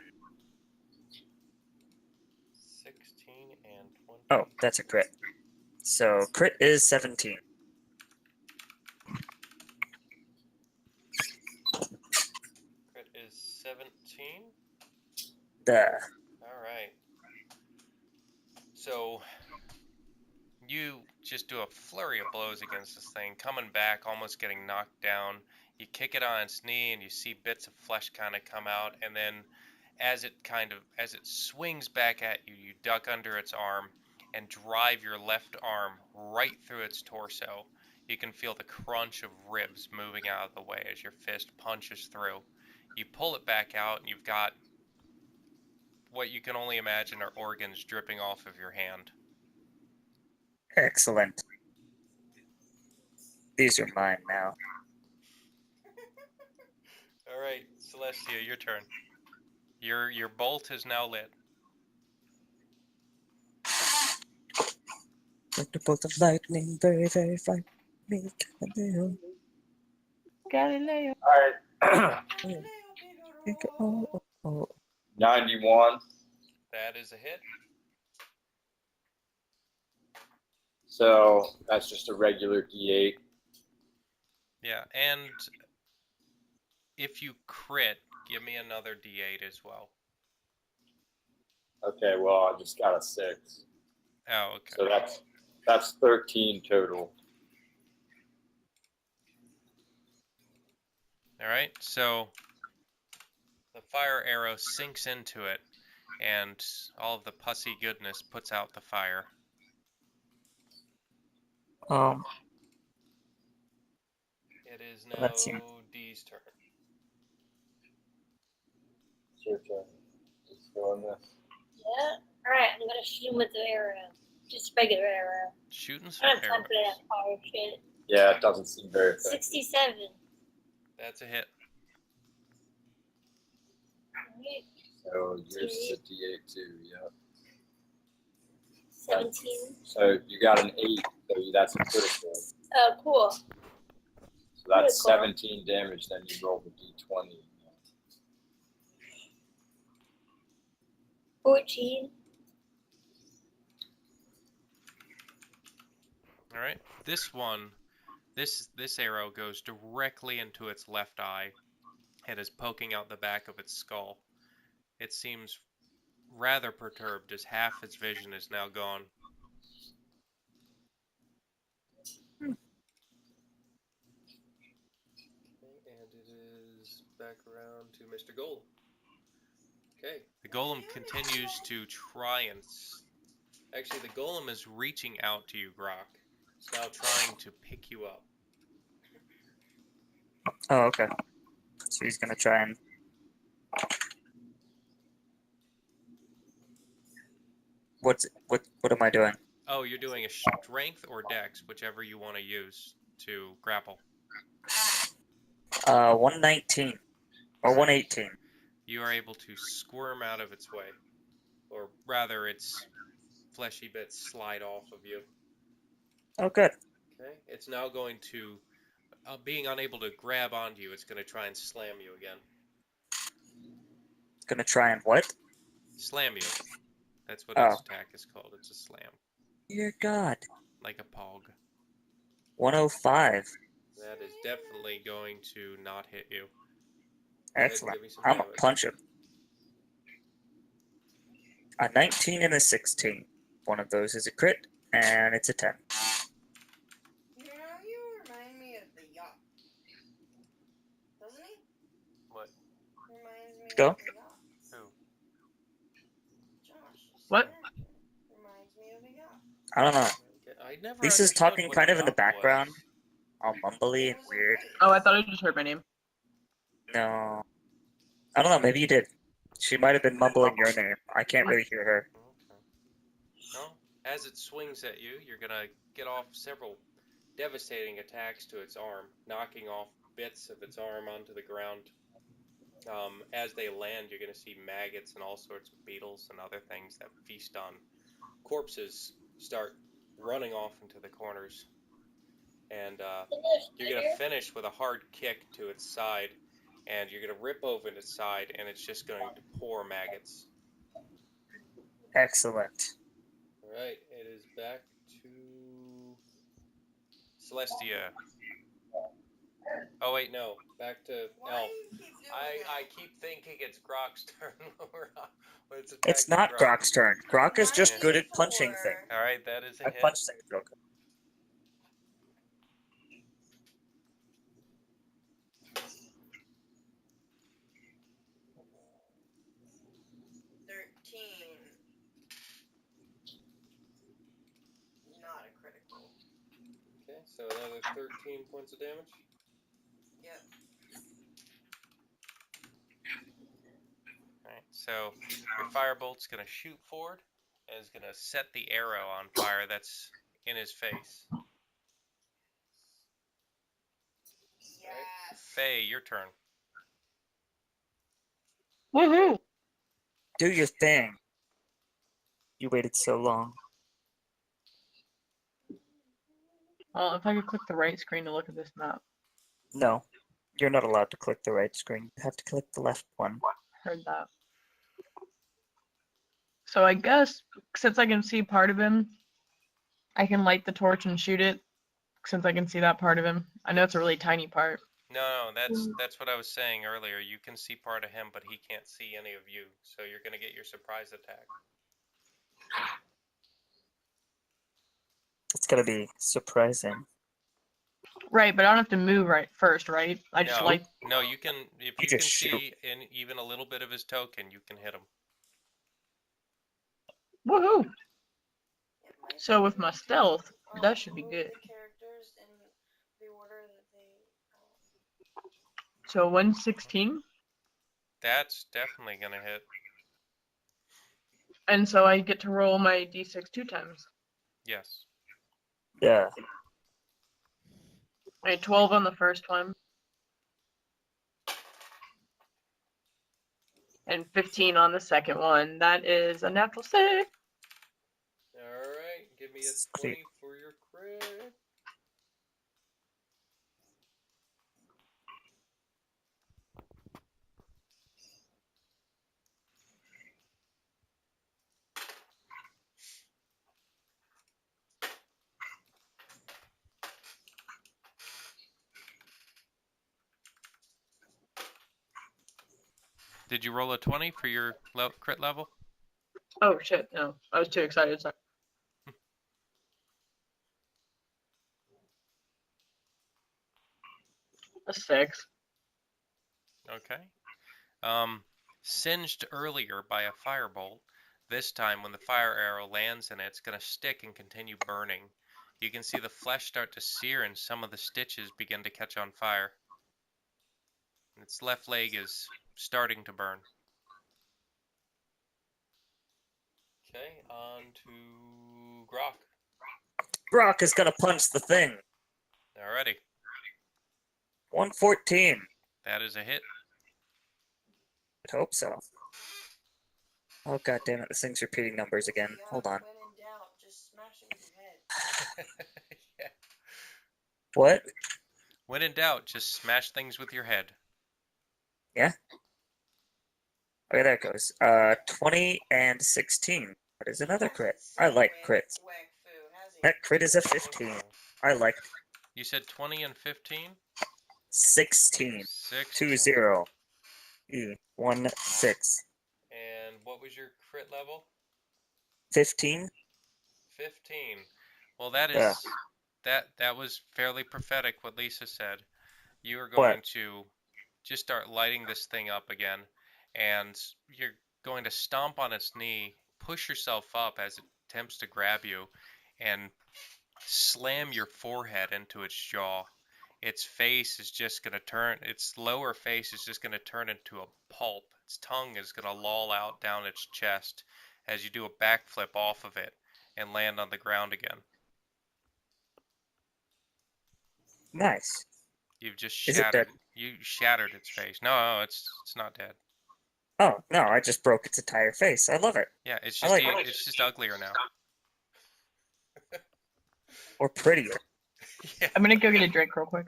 [SPEAKER 5] 16 and 20.
[SPEAKER 1] Oh, that's a crit. So crit is 17.
[SPEAKER 5] Crit is 17.
[SPEAKER 1] Duh.
[SPEAKER 5] All right. So you just do a flurry of blows against this thing, coming back, almost getting knocked down. You kick it on its knee, and you see bits of flesh kind of come out, and then as it swings back at you, you duck under its arm and drive your left arm right through its torso. You can feel the crunch of ribs moving out of the way as your fist punches through. You pull it back out, and you've got what you can only imagine are organs dripping off of your hand.
[SPEAKER 1] Excellent. These are mine now.
[SPEAKER 5] All right, Celestia, your turn. Your bolt is now lit.
[SPEAKER 1] Like the bolt of lightning, very, very frightening.
[SPEAKER 6] Galileo.
[SPEAKER 2] All right.
[SPEAKER 1] Oh.
[SPEAKER 2] 91.
[SPEAKER 5] That is a hit.
[SPEAKER 2] So that's just a regular D8.
[SPEAKER 5] Yeah, and if you crit, give me another D8 as well.
[SPEAKER 2] Okay, well, I just got a 6.
[SPEAKER 5] Oh, okay.
[SPEAKER 2] So that's 13 total.
[SPEAKER 5] All right, so the fire arrow sinks into it, and all of the pussy goodness puts out the fire. It is now
[SPEAKER 1] Let's see.
[SPEAKER 5] D's turn.
[SPEAKER 2] It's your turn. Just go on this.
[SPEAKER 4] Yeah. Alright, I'm gonna shoot him with the arrow. Just regular arrow.
[SPEAKER 5] Shooting
[SPEAKER 4] I
[SPEAKER 5] some
[SPEAKER 4] don't have time for
[SPEAKER 5] arrows.
[SPEAKER 4] that fire shit.
[SPEAKER 2] Yeah, it doesn't seem very effective.
[SPEAKER 4] 67.
[SPEAKER 5] That's a hit.
[SPEAKER 4] Alright,
[SPEAKER 2] So yours is a D8 too, yeah.
[SPEAKER 4] 17.
[SPEAKER 2] So you got an 8, so that's a critical.
[SPEAKER 4] Oh, cool.
[SPEAKER 2] So that's
[SPEAKER 4] Critical.
[SPEAKER 2] 17 damage, then you roll the D20.
[SPEAKER 4] 14.
[SPEAKER 5] All right. This one, this arrow goes directly into its left eye. It is poking out the back of its skull. It seems rather perturbed as half its vision is now gone. And it is back around to Mr. Golem. Okay. The golem continues to try and... Actually, the golem is reaching out to you, Grok. It's now trying to pick you up.
[SPEAKER 1] Oh, okay. So he's gonna try and. What am I doing?
[SPEAKER 5] Oh, you're doing a strength or dex, whichever you want to use to grapple.
[SPEAKER 1] 119 or 118.
[SPEAKER 5] You are able to squirm out of its way. Or rather, its fleshy bits slide off of you.
[SPEAKER 1] Oh, good.
[SPEAKER 5] Okay, it's now going to, being unable to grab onto you, it's going to try and slam you again.
[SPEAKER 1] Gonna try and what?
[SPEAKER 5] Slam you. That's what
[SPEAKER 1] Oh.
[SPEAKER 5] its attack is called. It's a slam.
[SPEAKER 1] Dear God.
[SPEAKER 5] Like a pog.
[SPEAKER 1] 105.
[SPEAKER 5] That is definitely going to not hit you.
[SPEAKER 1] Excellent.
[SPEAKER 5] Give me some
[SPEAKER 1] I'm gonna
[SPEAKER 5] damage.
[SPEAKER 1] punch him. A 19 and a 16. One of those is a crit, and it's a 10.
[SPEAKER 3] You know, you remind me of the yacht. Doesn't he?
[SPEAKER 5] What?
[SPEAKER 3] Reminds me
[SPEAKER 1] Go.
[SPEAKER 3] of the yacht.
[SPEAKER 5] Who?
[SPEAKER 3] Josh.
[SPEAKER 6] What?
[SPEAKER 3] Reminds me of a yacht.
[SPEAKER 1] I don't know.
[SPEAKER 5] I never
[SPEAKER 1] Lisa's
[SPEAKER 5] understood
[SPEAKER 1] talking
[SPEAKER 5] what
[SPEAKER 1] kind
[SPEAKER 5] the
[SPEAKER 1] of in the
[SPEAKER 5] yacht
[SPEAKER 1] background,
[SPEAKER 5] was.
[SPEAKER 1] all mumbly and
[SPEAKER 3] It was a
[SPEAKER 1] weird.
[SPEAKER 3] race.
[SPEAKER 6] Oh, I thought I just heard my name.
[SPEAKER 1] No. I don't know, maybe you did. She might have been mumbling your name. I can't really hear her.
[SPEAKER 5] Okay. Well, as it swings at you, you're going to get off several devastating attacks to its arm, knocking off bits of its arm onto the ground. As they land, you're going to see maggots and all sorts of beetles and other things that feast on corpses start running off into the corners. And you're going to finish with a hard kick to its side, and you're going to rip open its side, and it's just going to pour maggots.
[SPEAKER 1] Excellent.
[SPEAKER 5] Alright, it is back to Celestia. Oh wait, no, back to
[SPEAKER 3] Why
[SPEAKER 5] Elf.
[SPEAKER 3] do you keep doing
[SPEAKER 5] I
[SPEAKER 3] that?
[SPEAKER 5] keep thinking it's Grok's turn when it's
[SPEAKER 1] It's
[SPEAKER 5] attacking
[SPEAKER 1] not
[SPEAKER 5] Grok.
[SPEAKER 1] Grok's turn. Grok is just good at
[SPEAKER 3] 94.
[SPEAKER 1] punching things.
[SPEAKER 5] Alright, that is a
[SPEAKER 1] I
[SPEAKER 5] hit.
[SPEAKER 1] punch things real good.
[SPEAKER 3] Not a critical.
[SPEAKER 5] Okay, so another 13 points of damage.
[SPEAKER 3] Yep.
[SPEAKER 5] Alright, so your firebolt's gonna shoot forward and is gonna set the arrow on fire that's in his face.
[SPEAKER 3] Yes.
[SPEAKER 5] Faye, your turn.
[SPEAKER 6] Woohoo!
[SPEAKER 1] Do your thing. You waited so long.
[SPEAKER 6] Well, if I could click the right screen to look at this map.
[SPEAKER 1] No. You're not allowed to click the right screen. You have to click the left one.
[SPEAKER 6] Heard that. So I guess since I can see part of him, I can light the torch and shoot it. Since I can see that part of him, I know it's a really tiny part.
[SPEAKER 5] No, that's what I was saying earlier. You can see part of him, but he can't see any of you. So you're gonna get your surprise attack.
[SPEAKER 1] It's gonna be surprising.
[SPEAKER 6] Right, but I don't have to move right first, right? I just
[SPEAKER 5] No,
[SPEAKER 6] light.
[SPEAKER 5] no, you can if
[SPEAKER 1] You
[SPEAKER 5] you can
[SPEAKER 1] just shoot.
[SPEAKER 5] see in even a little bit of his token, you can hit him.
[SPEAKER 6] Woohoo!
[SPEAKER 3] It might
[SPEAKER 6] So
[SPEAKER 3] be
[SPEAKER 6] with my stealth, that should be
[SPEAKER 3] move
[SPEAKER 6] good.
[SPEAKER 3] The characters in the order that they.
[SPEAKER 6] So 116,
[SPEAKER 5] That's definitely gonna hit.
[SPEAKER 6] and so I get to roll my d6 2 times.
[SPEAKER 5] Yes.
[SPEAKER 1] Yeah.
[SPEAKER 6] I had 12 on the first one. And 15 on the second one. That is a natural 6.
[SPEAKER 5] Alright, give me a
[SPEAKER 1] Sweet.
[SPEAKER 5] 20 for your crit. Did you roll a 20 for your crit level?
[SPEAKER 6] Oh shit, no. I was too excited. Sorry. A 6.
[SPEAKER 5] Okay. Singed earlier by a firebolt, this time when the fire arrow lands in it, it's going to stick and continue burning. You can see the flesh start to sear and some of the stitches begin to catch on fire. Its left leg is starting to burn. Okay, on to Grok.
[SPEAKER 1] Grok is gonna punch the thing.
[SPEAKER 5] Alrighty,
[SPEAKER 1] 114.
[SPEAKER 5] that is a hit.
[SPEAKER 1] I hope so. Oh god damn it, this thing's repeating numbers again. Hold on.
[SPEAKER 3] When in doubt,
[SPEAKER 5] Yeah.
[SPEAKER 1] What?
[SPEAKER 5] When in doubt, just smash things with your head.
[SPEAKER 1] Yeah. Okay, there it goes. 20 and 16. That is another crit. I like crits.
[SPEAKER 3] Whack foo, has he?
[SPEAKER 1] That crit is a 15. I like
[SPEAKER 5] You said 20 and 15?
[SPEAKER 1] 16.
[SPEAKER 5] 16.
[SPEAKER 1] 2-0. 1-6.
[SPEAKER 5] And what was your crit level?
[SPEAKER 1] 15.
[SPEAKER 5] 15. Well, that
[SPEAKER 1] Yeah.
[SPEAKER 5] is that was fairly prophetic what Lisa said. You are
[SPEAKER 1] What?
[SPEAKER 5] going to just start lighting this thing up again, and you're going to stomp on its knee, push yourself up as it attempts to grab you, and slam your forehead into its jaw. Its face is just going to turn, its lower face is just going to turn into a pulp. Its tongue is going to loll out down its chest as you do a backflip off of it and land on the ground again.
[SPEAKER 1] Nice.
[SPEAKER 5] You've just
[SPEAKER 1] Is it
[SPEAKER 5] shattered.
[SPEAKER 1] dead?
[SPEAKER 5] You shattered its face. No, it's not dead.
[SPEAKER 1] Oh, no, I just broke its entire face. I love it.
[SPEAKER 5] Yeah, it's
[SPEAKER 1] I
[SPEAKER 5] just
[SPEAKER 1] like it.
[SPEAKER 5] it's just uglier now.
[SPEAKER 1] Or prettier.
[SPEAKER 5] Yeah.
[SPEAKER 6] I'm gonna go get a drink real quick.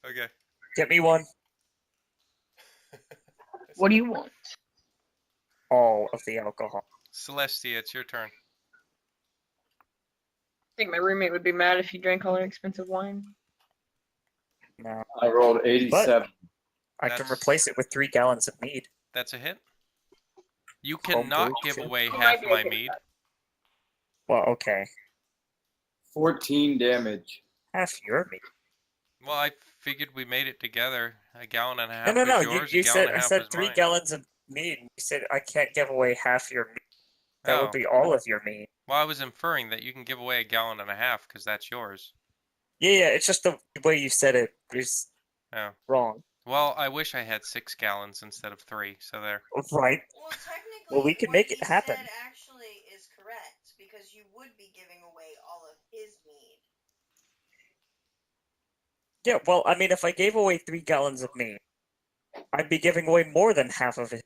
[SPEAKER 5] Okay.
[SPEAKER 1] Get me one.
[SPEAKER 6] What do you want?
[SPEAKER 1] All of the alcohol.
[SPEAKER 5] Celestia, it's your turn.
[SPEAKER 6] I think my roommate would be mad if you drank all her expensive wine.
[SPEAKER 1] No.
[SPEAKER 2] I rolled 87.
[SPEAKER 1] I can
[SPEAKER 5] That's-
[SPEAKER 1] replace it with 3 gallons of mead.
[SPEAKER 5] That's a hit. You
[SPEAKER 1] Home
[SPEAKER 5] cannot
[SPEAKER 1] brew,
[SPEAKER 5] give
[SPEAKER 1] sure.
[SPEAKER 5] away
[SPEAKER 6] It
[SPEAKER 5] half
[SPEAKER 6] might be
[SPEAKER 5] my
[SPEAKER 6] okay.
[SPEAKER 5] mead.
[SPEAKER 1] Well, okay.
[SPEAKER 2] 14 damage.
[SPEAKER 1] Half your mead.
[SPEAKER 5] Well, I figured we made it together. A gallon and a
[SPEAKER 1] No,
[SPEAKER 5] half
[SPEAKER 1] no, no.
[SPEAKER 5] is
[SPEAKER 1] You,
[SPEAKER 5] yours.
[SPEAKER 1] you
[SPEAKER 5] a gallon
[SPEAKER 1] said
[SPEAKER 5] and a
[SPEAKER 1] I
[SPEAKER 5] half
[SPEAKER 1] said
[SPEAKER 5] is
[SPEAKER 1] 3
[SPEAKER 5] mine.
[SPEAKER 1] gallons of mead. You said I can't give away half your mead. That
[SPEAKER 5] Oh.
[SPEAKER 1] would be all of your mead.
[SPEAKER 5] Well, I was inferring that you can give away a gallon and a half because that's yours.
[SPEAKER 1] Yeah, it's just the way you said it is
[SPEAKER 5] Oh.
[SPEAKER 1] wrong.
[SPEAKER 5] Well, I wish I had 6 gallons instead of 3. So there.
[SPEAKER 1] Right.
[SPEAKER 3] Well, technically,
[SPEAKER 1] Well, we can
[SPEAKER 3] what
[SPEAKER 1] make
[SPEAKER 3] he
[SPEAKER 1] it happen.
[SPEAKER 3] said actually is correct because you would be giving away all of his mead.
[SPEAKER 1] Yeah, well, I mean, if I gave away 3 gallons of mead, I'd be giving away more than half of it.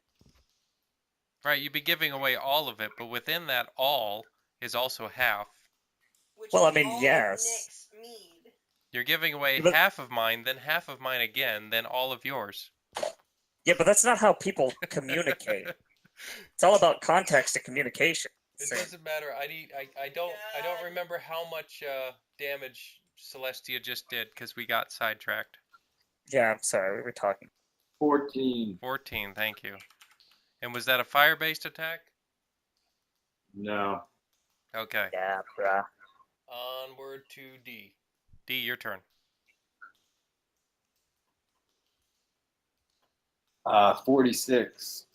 [SPEAKER 5] Right, you'd be giving away all of it, but within that all is also half.
[SPEAKER 3] Which
[SPEAKER 1] Well,
[SPEAKER 3] is
[SPEAKER 1] I mean,
[SPEAKER 3] all
[SPEAKER 1] yes.
[SPEAKER 3] of Nick's mead.
[SPEAKER 5] You're giving away
[SPEAKER 1] But-
[SPEAKER 5] half of mine, then half of mine again, then all of yours.
[SPEAKER 1] Yeah, but that's not how people communicate. It's all about context and communication.
[SPEAKER 5] It
[SPEAKER 1] So-
[SPEAKER 5] doesn't matter. I don't remember how much damage Celestia just did because we got sidetracked.
[SPEAKER 1] Yeah, I'm sorry, we were talking.
[SPEAKER 2] 14.
[SPEAKER 5] 14, thank you. And was that a fire-based attack?
[SPEAKER 2] No.
[SPEAKER 5] Okay.
[SPEAKER 1] Yeah, bruh.
[SPEAKER 5] Onward to D. D, your turn.
[SPEAKER 2] 46.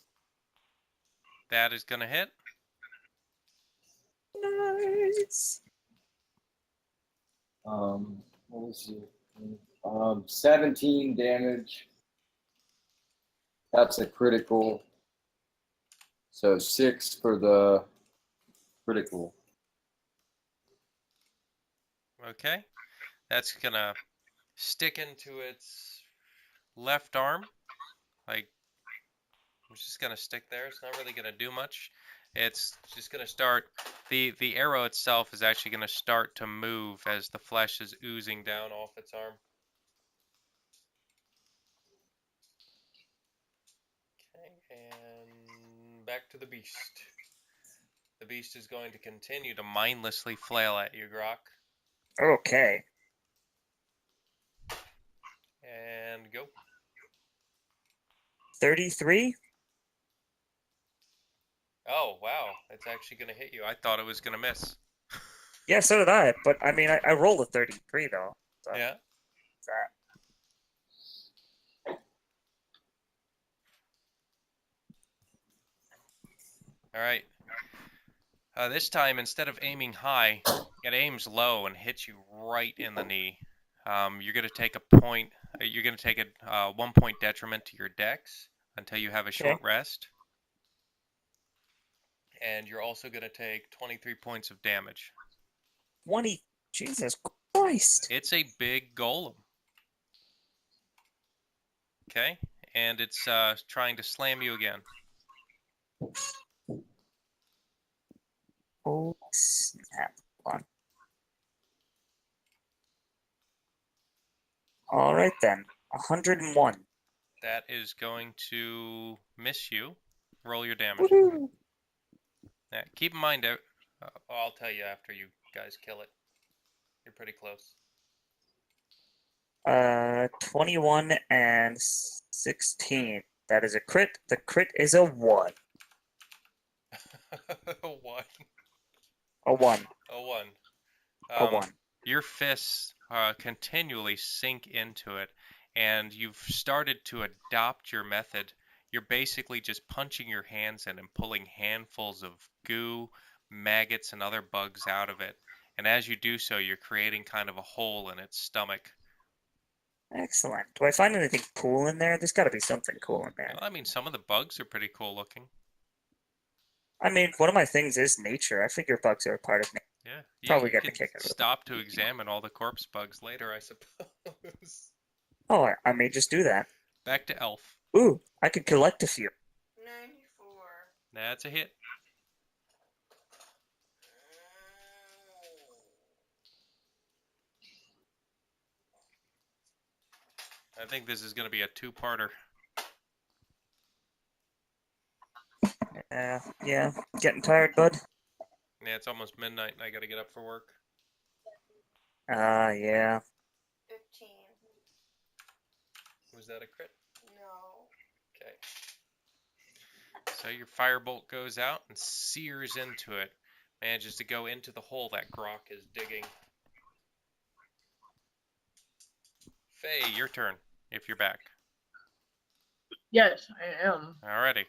[SPEAKER 5] That is gonna hit.
[SPEAKER 1] Nice.
[SPEAKER 2] What was it? 17 damage. That's a critical. So 6 for the critical.
[SPEAKER 5] Okay. That's gonna stick into its left arm. Like, it's just gonna stick there. It's not really gonna do much. It's just gonna start. The arrow itself is actually gonna start to move as the flesh is oozing down off its arm. Okay, and back to the beast. The beast is going to continue to mindlessly flail at you, Grok.
[SPEAKER 1] Okay.
[SPEAKER 5] And go.
[SPEAKER 1] 33?
[SPEAKER 5] Oh, wow. It's actually going to hit you. I thought it was going to miss.
[SPEAKER 1] Yeah, so did I, but I mean, I rolled a 33 though. So
[SPEAKER 5] Yeah.
[SPEAKER 1] that.
[SPEAKER 5] All right. This time, instead of aiming high, it aims low and hits you right in the knee. You're going to take a point. You're going to take a 1 point detriment to your dex until you have a short rest. And you're also going to take 23 points of damage.
[SPEAKER 1] 20. Jesus Christ.
[SPEAKER 5] It's a big golem. Okay, and it's trying to slam you again.
[SPEAKER 1] Oh, snap. Hold on. All right then. 101.
[SPEAKER 5] That is going to miss you. Roll your damage.
[SPEAKER 1] Woohoo!
[SPEAKER 5] Yeah, keep in mind, I'll tell you after you guys kill it. You're pretty close.
[SPEAKER 1] 21 and 16. That is a crit. The crit is a 1.
[SPEAKER 5] One.
[SPEAKER 1] A 1.
[SPEAKER 5] A one.
[SPEAKER 1] A 1.
[SPEAKER 5] Your fists continually sink into it, and you've started to adopt your method. You're basically just punching your hands in and pulling handfuls of goo, maggots, and other bugs out of it. And as you do so, you're creating kind of a hole in its stomach.
[SPEAKER 1] Excellent. Do I find anything cool in there? There's got to be something cool in there.
[SPEAKER 5] Well, I mean, some of the bugs are pretty cool looking.
[SPEAKER 1] I mean, one of my things is nature. I figure bugs are a part of nature.
[SPEAKER 5] Yeah,
[SPEAKER 1] Probably
[SPEAKER 5] you
[SPEAKER 1] get the
[SPEAKER 5] could
[SPEAKER 1] kick out of it.
[SPEAKER 5] stop to examine all the corpse bugs later, I suppose.
[SPEAKER 1] Oh, I may just do that.
[SPEAKER 5] Back to Elf.
[SPEAKER 1] Ooh, I could collect a few.
[SPEAKER 3] 94.
[SPEAKER 5] That's a hit. I think this is going to be a two-parter.
[SPEAKER 1] Yeah. Getting tired, bud?
[SPEAKER 5] Yeah, it's almost midnight and I got to get up for work.
[SPEAKER 1] Yeah.
[SPEAKER 3] 15.
[SPEAKER 5] Was that a crit?
[SPEAKER 3] No.
[SPEAKER 5] Okay. So your firebolt goes out and sears into it. Manages to go into the hole that Grok is digging. Faye, your turn, if you're back.
[SPEAKER 6] Yes, I am.
[SPEAKER 5] Alrighty.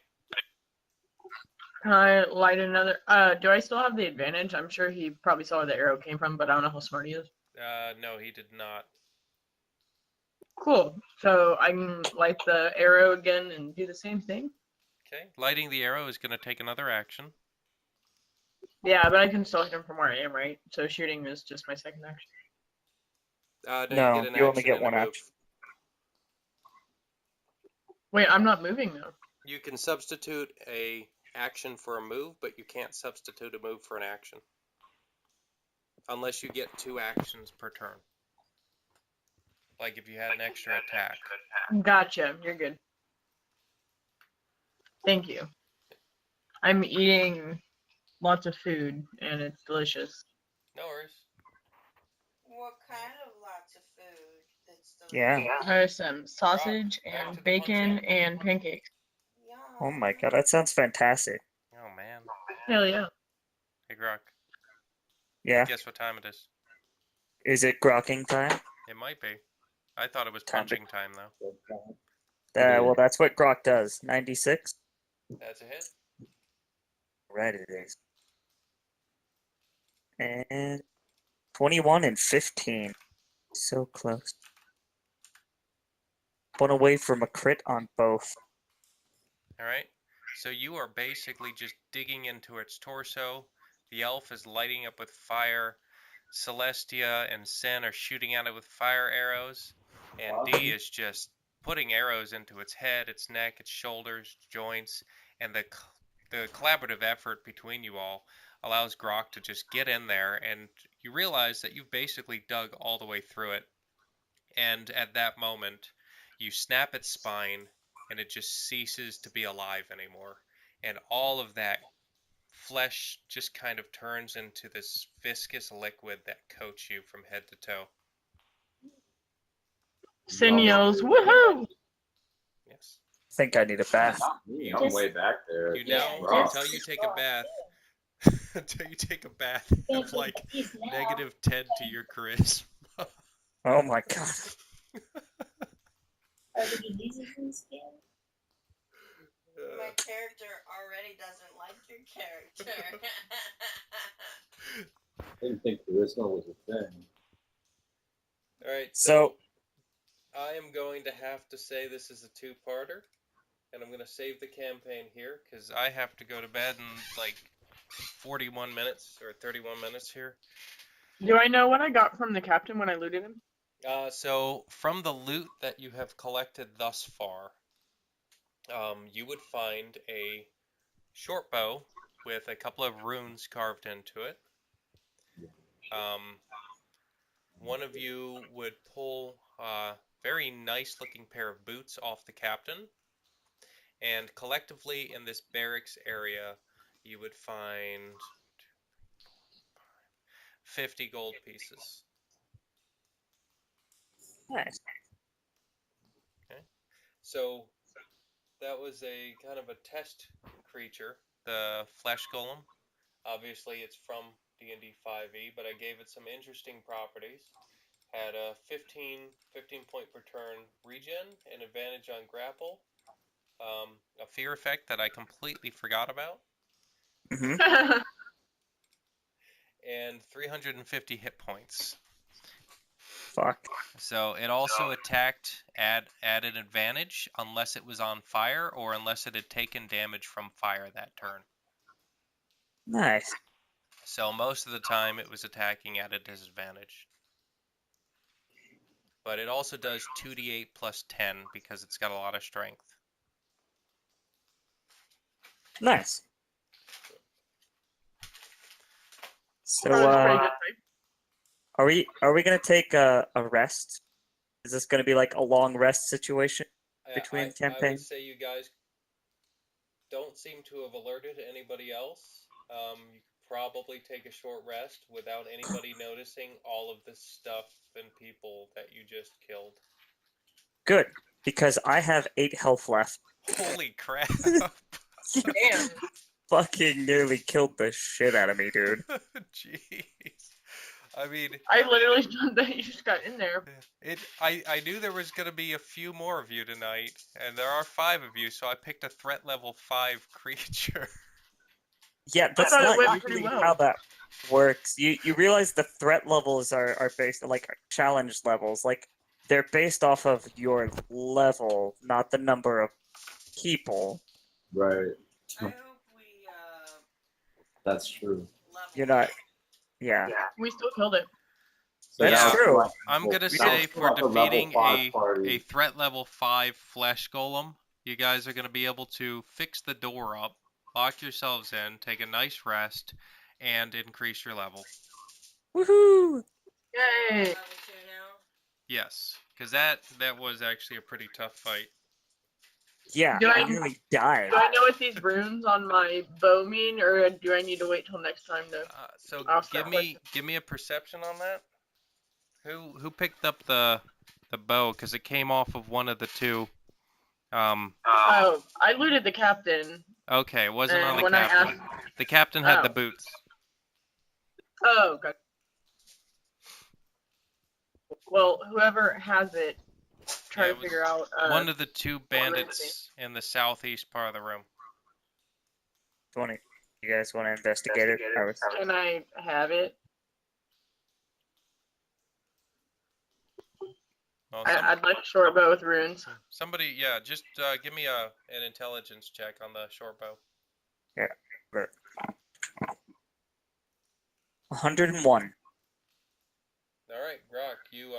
[SPEAKER 6] Can I light another? Do I still have the advantage? I'm sure he probably saw where the arrow came from, but I don't know how smart he is.
[SPEAKER 5] No, he did not.
[SPEAKER 6] Cool. So I can light the arrow again and do the same thing?
[SPEAKER 5] Okay. Lighting the arrow is going to take another action.
[SPEAKER 6] Yeah, but I can still hit him from where I am, right? So shooting is just my second action.
[SPEAKER 1] No,
[SPEAKER 5] you get an
[SPEAKER 1] you only
[SPEAKER 5] action
[SPEAKER 1] get
[SPEAKER 5] and a
[SPEAKER 1] one
[SPEAKER 5] move.
[SPEAKER 1] action.
[SPEAKER 6] Wait, I'm not moving though.
[SPEAKER 5] You can substitute a action for a move, but you can't substitute a move for an action. Unless you get 2 actions per turn. Like if you had an extra attack.
[SPEAKER 6] Gotcha. You're good. Thank you. I'm eating lots of food and it's delicious.
[SPEAKER 5] No worries.
[SPEAKER 3] What kind of lots of food? That's
[SPEAKER 1] Yeah.
[SPEAKER 6] There's some sausage
[SPEAKER 5] Back to
[SPEAKER 6] and
[SPEAKER 5] the
[SPEAKER 6] bacon
[SPEAKER 5] punching.
[SPEAKER 6] and pancakes.
[SPEAKER 3] Yum.
[SPEAKER 1] Oh my god, that sounds fantastic.
[SPEAKER 5] Oh man.
[SPEAKER 6] Hell yeah.
[SPEAKER 5] Hey Grok,
[SPEAKER 1] Yeah.
[SPEAKER 5] guess what time it is?
[SPEAKER 1] Is it grokking time?
[SPEAKER 5] It might be. I thought it was
[SPEAKER 1] Time to-
[SPEAKER 5] punching time though.
[SPEAKER 1] Well, that's what grok does. 96?
[SPEAKER 5] That's a hit.
[SPEAKER 1] Right, it is. And 21 and 15. So close. One away from a crit on both.
[SPEAKER 5] Alright. So you are basically just digging into its torso. The elf is lighting up with fire. Celestia and Sin are shooting at it with fire arrows. And D is just putting arrows into its head, its neck, its shoulders, joints. And the collaborative effort between you all allows Grok to just get in there. And you realize that you've basically dug all the way through it. And at that moment, you snap its spine, and it just ceases to be alive anymore. And all of that flesh just kind of turns into this viscous liquid that coats you from head to toe.
[SPEAKER 6] Sin yells, woohoo!
[SPEAKER 5] Yes.
[SPEAKER 1] I think I need a bath.
[SPEAKER 2] Not me. I'm way back there.
[SPEAKER 5] You now,
[SPEAKER 2] Wow.
[SPEAKER 5] until you take a bath, until you take a bath of like negative 10 to your charisma.
[SPEAKER 1] Oh my god.
[SPEAKER 4] Are there diseases in the skin?
[SPEAKER 3] My character already doesn't like your character.
[SPEAKER 2] I didn't think charisma was a thing.
[SPEAKER 5] Alright,
[SPEAKER 1] So,
[SPEAKER 5] I am going to have to say this is a two-parter, and I'm going to save the campaign here, because I have to go to bed in like 41 minutes, or 31 minutes here.
[SPEAKER 6] Do I know what I got from the captain when I looted him?
[SPEAKER 5] So, from the loot that you have collected thus far, you would find a short bow with a couple of runes carved into it. One of you would pull very nice looking pair of boots off the captain. And collectively in this barracks area, you would find 50 gold pieces.
[SPEAKER 1] Nice.
[SPEAKER 5] Okay. So that was a kind of a test creature, the flesh golem. Obviously it's from D&D 5e, but I gave it some interesting properties. Had a 15 point per turn regen, an advantage on grapple, a fear effect that I completely forgot about,
[SPEAKER 1] Hmm.
[SPEAKER 5] and 350 hit points.
[SPEAKER 1] Fuck.
[SPEAKER 5] So it also attacked at an advantage unless it was on fire or unless it had taken damage from fire that turn.
[SPEAKER 1] Nice.
[SPEAKER 5] So most of the time it was attacking at a disadvantage. But it also does 2d8 plus 10 because it's got a lot of strength.
[SPEAKER 1] Nice. So,
[SPEAKER 6] That's pretty good fight.
[SPEAKER 1] are we gonna take a rest? Is this gonna be like a long rest situation between
[SPEAKER 5] I would
[SPEAKER 1] campaigns?
[SPEAKER 5] say you guys don't seem to have alerted anybody else. You could probably take a short rest without anybody noticing all of this stuff and people that you just killed.
[SPEAKER 1] Good, because I have 8 health left.
[SPEAKER 5] Holy crap!
[SPEAKER 6] Damn.
[SPEAKER 1] Fucking nearly killed the shit out of me, dude.
[SPEAKER 5] Jeez. I mean,
[SPEAKER 6] I literally thought that you just got in there.
[SPEAKER 5] I knew there was going to be a few more of you tonight, and there are 5 of you, so I picked a threat level 5 creature.
[SPEAKER 1] Yeah, that's
[SPEAKER 6] thought it
[SPEAKER 1] not
[SPEAKER 6] went pretty
[SPEAKER 1] usually
[SPEAKER 6] well.
[SPEAKER 1] how that works. You realize the threat levels are based like challenge levels. Like they're based off of your level, not the number of people.
[SPEAKER 7] Right.
[SPEAKER 3] I hope we
[SPEAKER 7] That's true.
[SPEAKER 3] level
[SPEAKER 1] You're not.
[SPEAKER 3] up.
[SPEAKER 1] Yeah.
[SPEAKER 6] We still killed it.
[SPEAKER 7] So
[SPEAKER 1] That's
[SPEAKER 7] now it's
[SPEAKER 1] true.
[SPEAKER 7] like-
[SPEAKER 5] I'm going to
[SPEAKER 1] We
[SPEAKER 5] say
[SPEAKER 1] did-
[SPEAKER 5] for
[SPEAKER 7] Like a level
[SPEAKER 5] defeating
[SPEAKER 7] 5 party.
[SPEAKER 5] a threat level 5 flesh golem, you guys are going to be able to fix the door up, lock yourselves in, take a nice rest, and increase your level.
[SPEAKER 1] Woohoo!
[SPEAKER 6] Yay!
[SPEAKER 3] Level 2 now.
[SPEAKER 5] Yes, because that was actually a pretty tough fight.
[SPEAKER 1] Yeah,
[SPEAKER 6] Do
[SPEAKER 1] I
[SPEAKER 6] I-
[SPEAKER 1] nearly died.
[SPEAKER 6] Do I know what these runes on my bow mean, or do I need to wait till next time to?
[SPEAKER 5] So
[SPEAKER 6] Ask
[SPEAKER 5] give
[SPEAKER 6] that
[SPEAKER 5] me a perception on that. Who picked up the bow? Because it came off of one of the two.
[SPEAKER 6] Oh, I looted the captain.
[SPEAKER 5] Okay, it wasn't
[SPEAKER 6] And
[SPEAKER 5] on the
[SPEAKER 6] when I
[SPEAKER 5] captain. The captain had the
[SPEAKER 6] Oh.
[SPEAKER 5] boots.
[SPEAKER 6] Oh, okay. Well, whoever has it, try
[SPEAKER 5] Yeah,
[SPEAKER 6] to
[SPEAKER 5] it was
[SPEAKER 6] figure out.
[SPEAKER 5] One of the two bandits in the southeast part of the room.
[SPEAKER 1] You guys want to investigate it?
[SPEAKER 6] Can I have it?
[SPEAKER 5] Well,
[SPEAKER 6] I'd like a short bow with runes.
[SPEAKER 5] somebody, yeah, just give me an intelligence check on the short bow.
[SPEAKER 1] 101.
[SPEAKER 5] All right, Grok, you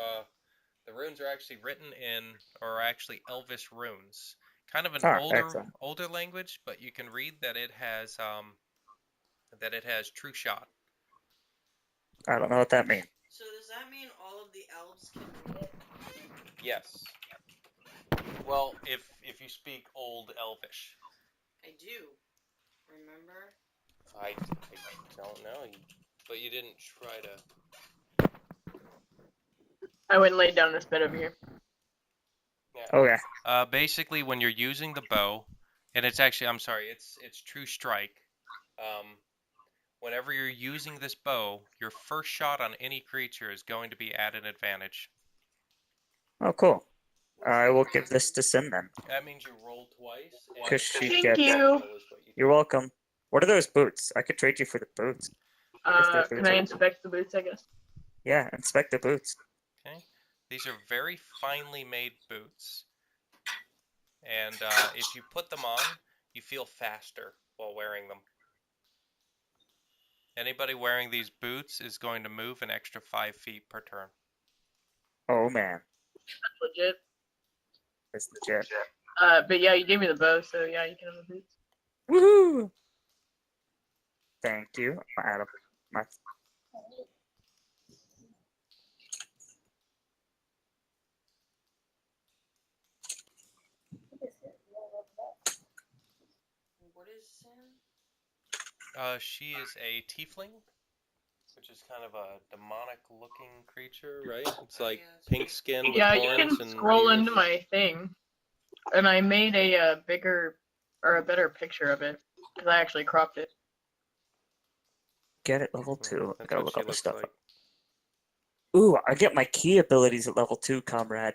[SPEAKER 5] the runes are actually written in, or actually Elvish runes. Kind of an
[SPEAKER 1] Excellent.
[SPEAKER 5] older language, but you can read that it has true shot.
[SPEAKER 1] I don't know what that means.
[SPEAKER 3] So does that mean all of the elves can read it?
[SPEAKER 5] Yes. Well, if you speak Old Elvish.
[SPEAKER 3] I do. Remember?
[SPEAKER 5] I don't know, but you didn't try to.
[SPEAKER 6] I went and laid down this bed over here.
[SPEAKER 5] Yeah.
[SPEAKER 1] Okay.
[SPEAKER 5] Basically, when you're using the bow, and it's actually, I'm sorry, it's true strike. Whenever you're using this bow, your first shot on any creature is going to be at an advantage.
[SPEAKER 1] Oh, cool. I will give this to Sim then.
[SPEAKER 5] That means you roll twice. And
[SPEAKER 1] 'Cause she
[SPEAKER 6] Thank
[SPEAKER 1] gets-
[SPEAKER 6] you.
[SPEAKER 1] You're welcome. What are those boots? I could trade you for the boots.
[SPEAKER 6] Can I inspect the boots? I guess.
[SPEAKER 1] Yeah, inspect the boots.
[SPEAKER 5] Okay. These are very finely made boots. And if you put them on, you feel faster while wearing them. Anybody wearing these boots is going to move an extra 5 feet per turn.
[SPEAKER 1] Oh man,
[SPEAKER 6] That's legit.
[SPEAKER 1] that's legit.
[SPEAKER 6] But yeah, you gave me the bow, so yeah, you can have the boots.
[SPEAKER 1] Woohoo! Thank you. Adam. My
[SPEAKER 3] person?
[SPEAKER 5] She is a tiefling, which is kind of a demonic-looking creature, right? It's like pink skin with
[SPEAKER 6] Yeah, you can
[SPEAKER 5] horns and
[SPEAKER 6] scroll
[SPEAKER 5] ears.
[SPEAKER 6] into my thing, and I made a bigger or a better picture of it because I actually cropped it.
[SPEAKER 1] Get it level 2. I
[SPEAKER 5] That's
[SPEAKER 1] gotta
[SPEAKER 5] what
[SPEAKER 1] look
[SPEAKER 5] she
[SPEAKER 1] all this
[SPEAKER 5] looks
[SPEAKER 1] stuff
[SPEAKER 5] like.
[SPEAKER 1] up. Ooh, I get my key abilities at level 2, comrade.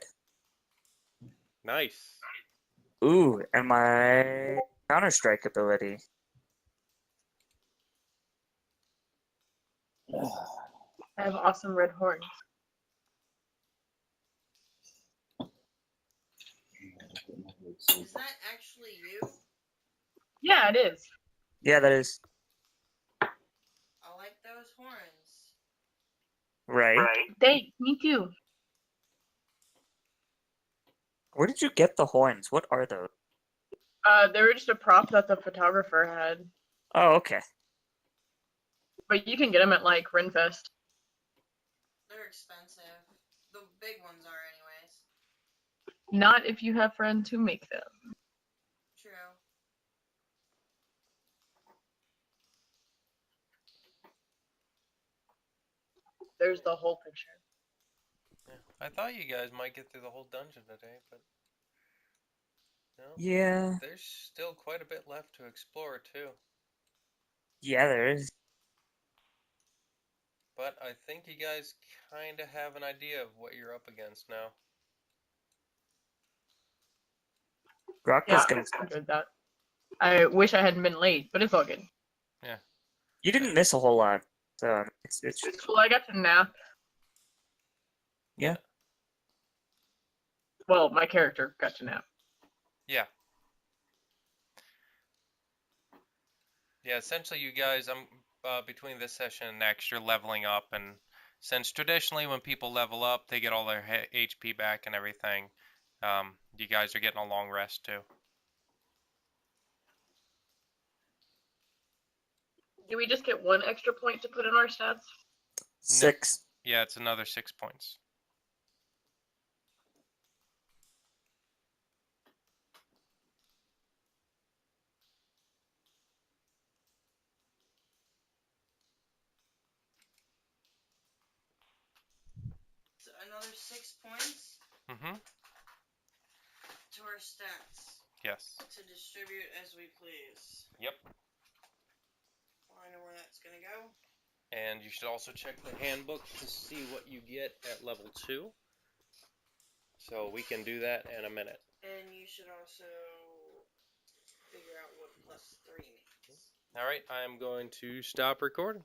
[SPEAKER 5] Nice.
[SPEAKER 1] Ooh, and my Counter-Strike ability.
[SPEAKER 6] I have awesome red horns.
[SPEAKER 3] Is that actually you?
[SPEAKER 6] Yeah, it is.
[SPEAKER 1] Yeah, that is.
[SPEAKER 3] I like those horns.
[SPEAKER 1] Right.
[SPEAKER 6] Thanks, me too.
[SPEAKER 1] Where did you get the horns? What are those?
[SPEAKER 6] They were just a prop that the photographer had,
[SPEAKER 1] Oh, okay.
[SPEAKER 6] but you can get them at like Renfest.
[SPEAKER 3] They're expensive. The big ones are, anyways.
[SPEAKER 6] Not if you have friends who make them.
[SPEAKER 3] True.
[SPEAKER 6] There's the whole picture.
[SPEAKER 5] Yeah. I thought you guys might get through the whole dungeon today, but no.
[SPEAKER 1] Yeah.
[SPEAKER 5] There's still quite a bit left to explore too.
[SPEAKER 1] Yeah, there is.
[SPEAKER 5] But I think you guys kind of have an idea of what you're up against now.
[SPEAKER 1] Grok
[SPEAKER 6] Yeah,
[SPEAKER 1] is gonna.
[SPEAKER 6] I enjoyed that. I wish I hadn't been late, but it's all good.
[SPEAKER 5] Yeah.
[SPEAKER 1] You didn't miss a whole lot. So it's
[SPEAKER 6] Well, I got to nap.
[SPEAKER 1] Yeah.
[SPEAKER 6] Well, my character got to nap.
[SPEAKER 5] Yeah. Yeah, essentially you guys, between this session and next, you're leveling up, and since traditionally when people level up, they get all their HP back and everything, you guys are getting a long rest too.
[SPEAKER 6] Do we just get one extra point to put in our stats?
[SPEAKER 1] 6.
[SPEAKER 5] Yeah, it's another 6 points.
[SPEAKER 3] So another 6 points
[SPEAKER 5] Mm-hmm.
[SPEAKER 3] to our stats.
[SPEAKER 5] Yes.
[SPEAKER 3] To distribute as we please.
[SPEAKER 5] Yep.
[SPEAKER 3] Well, I know where that's gonna go.
[SPEAKER 5] And you should also check the handbook to see what you get at level 2. So we can do that in a minute.
[SPEAKER 3] And you should also figure out what +3 means.
[SPEAKER 5] All right, I am going to stop recording.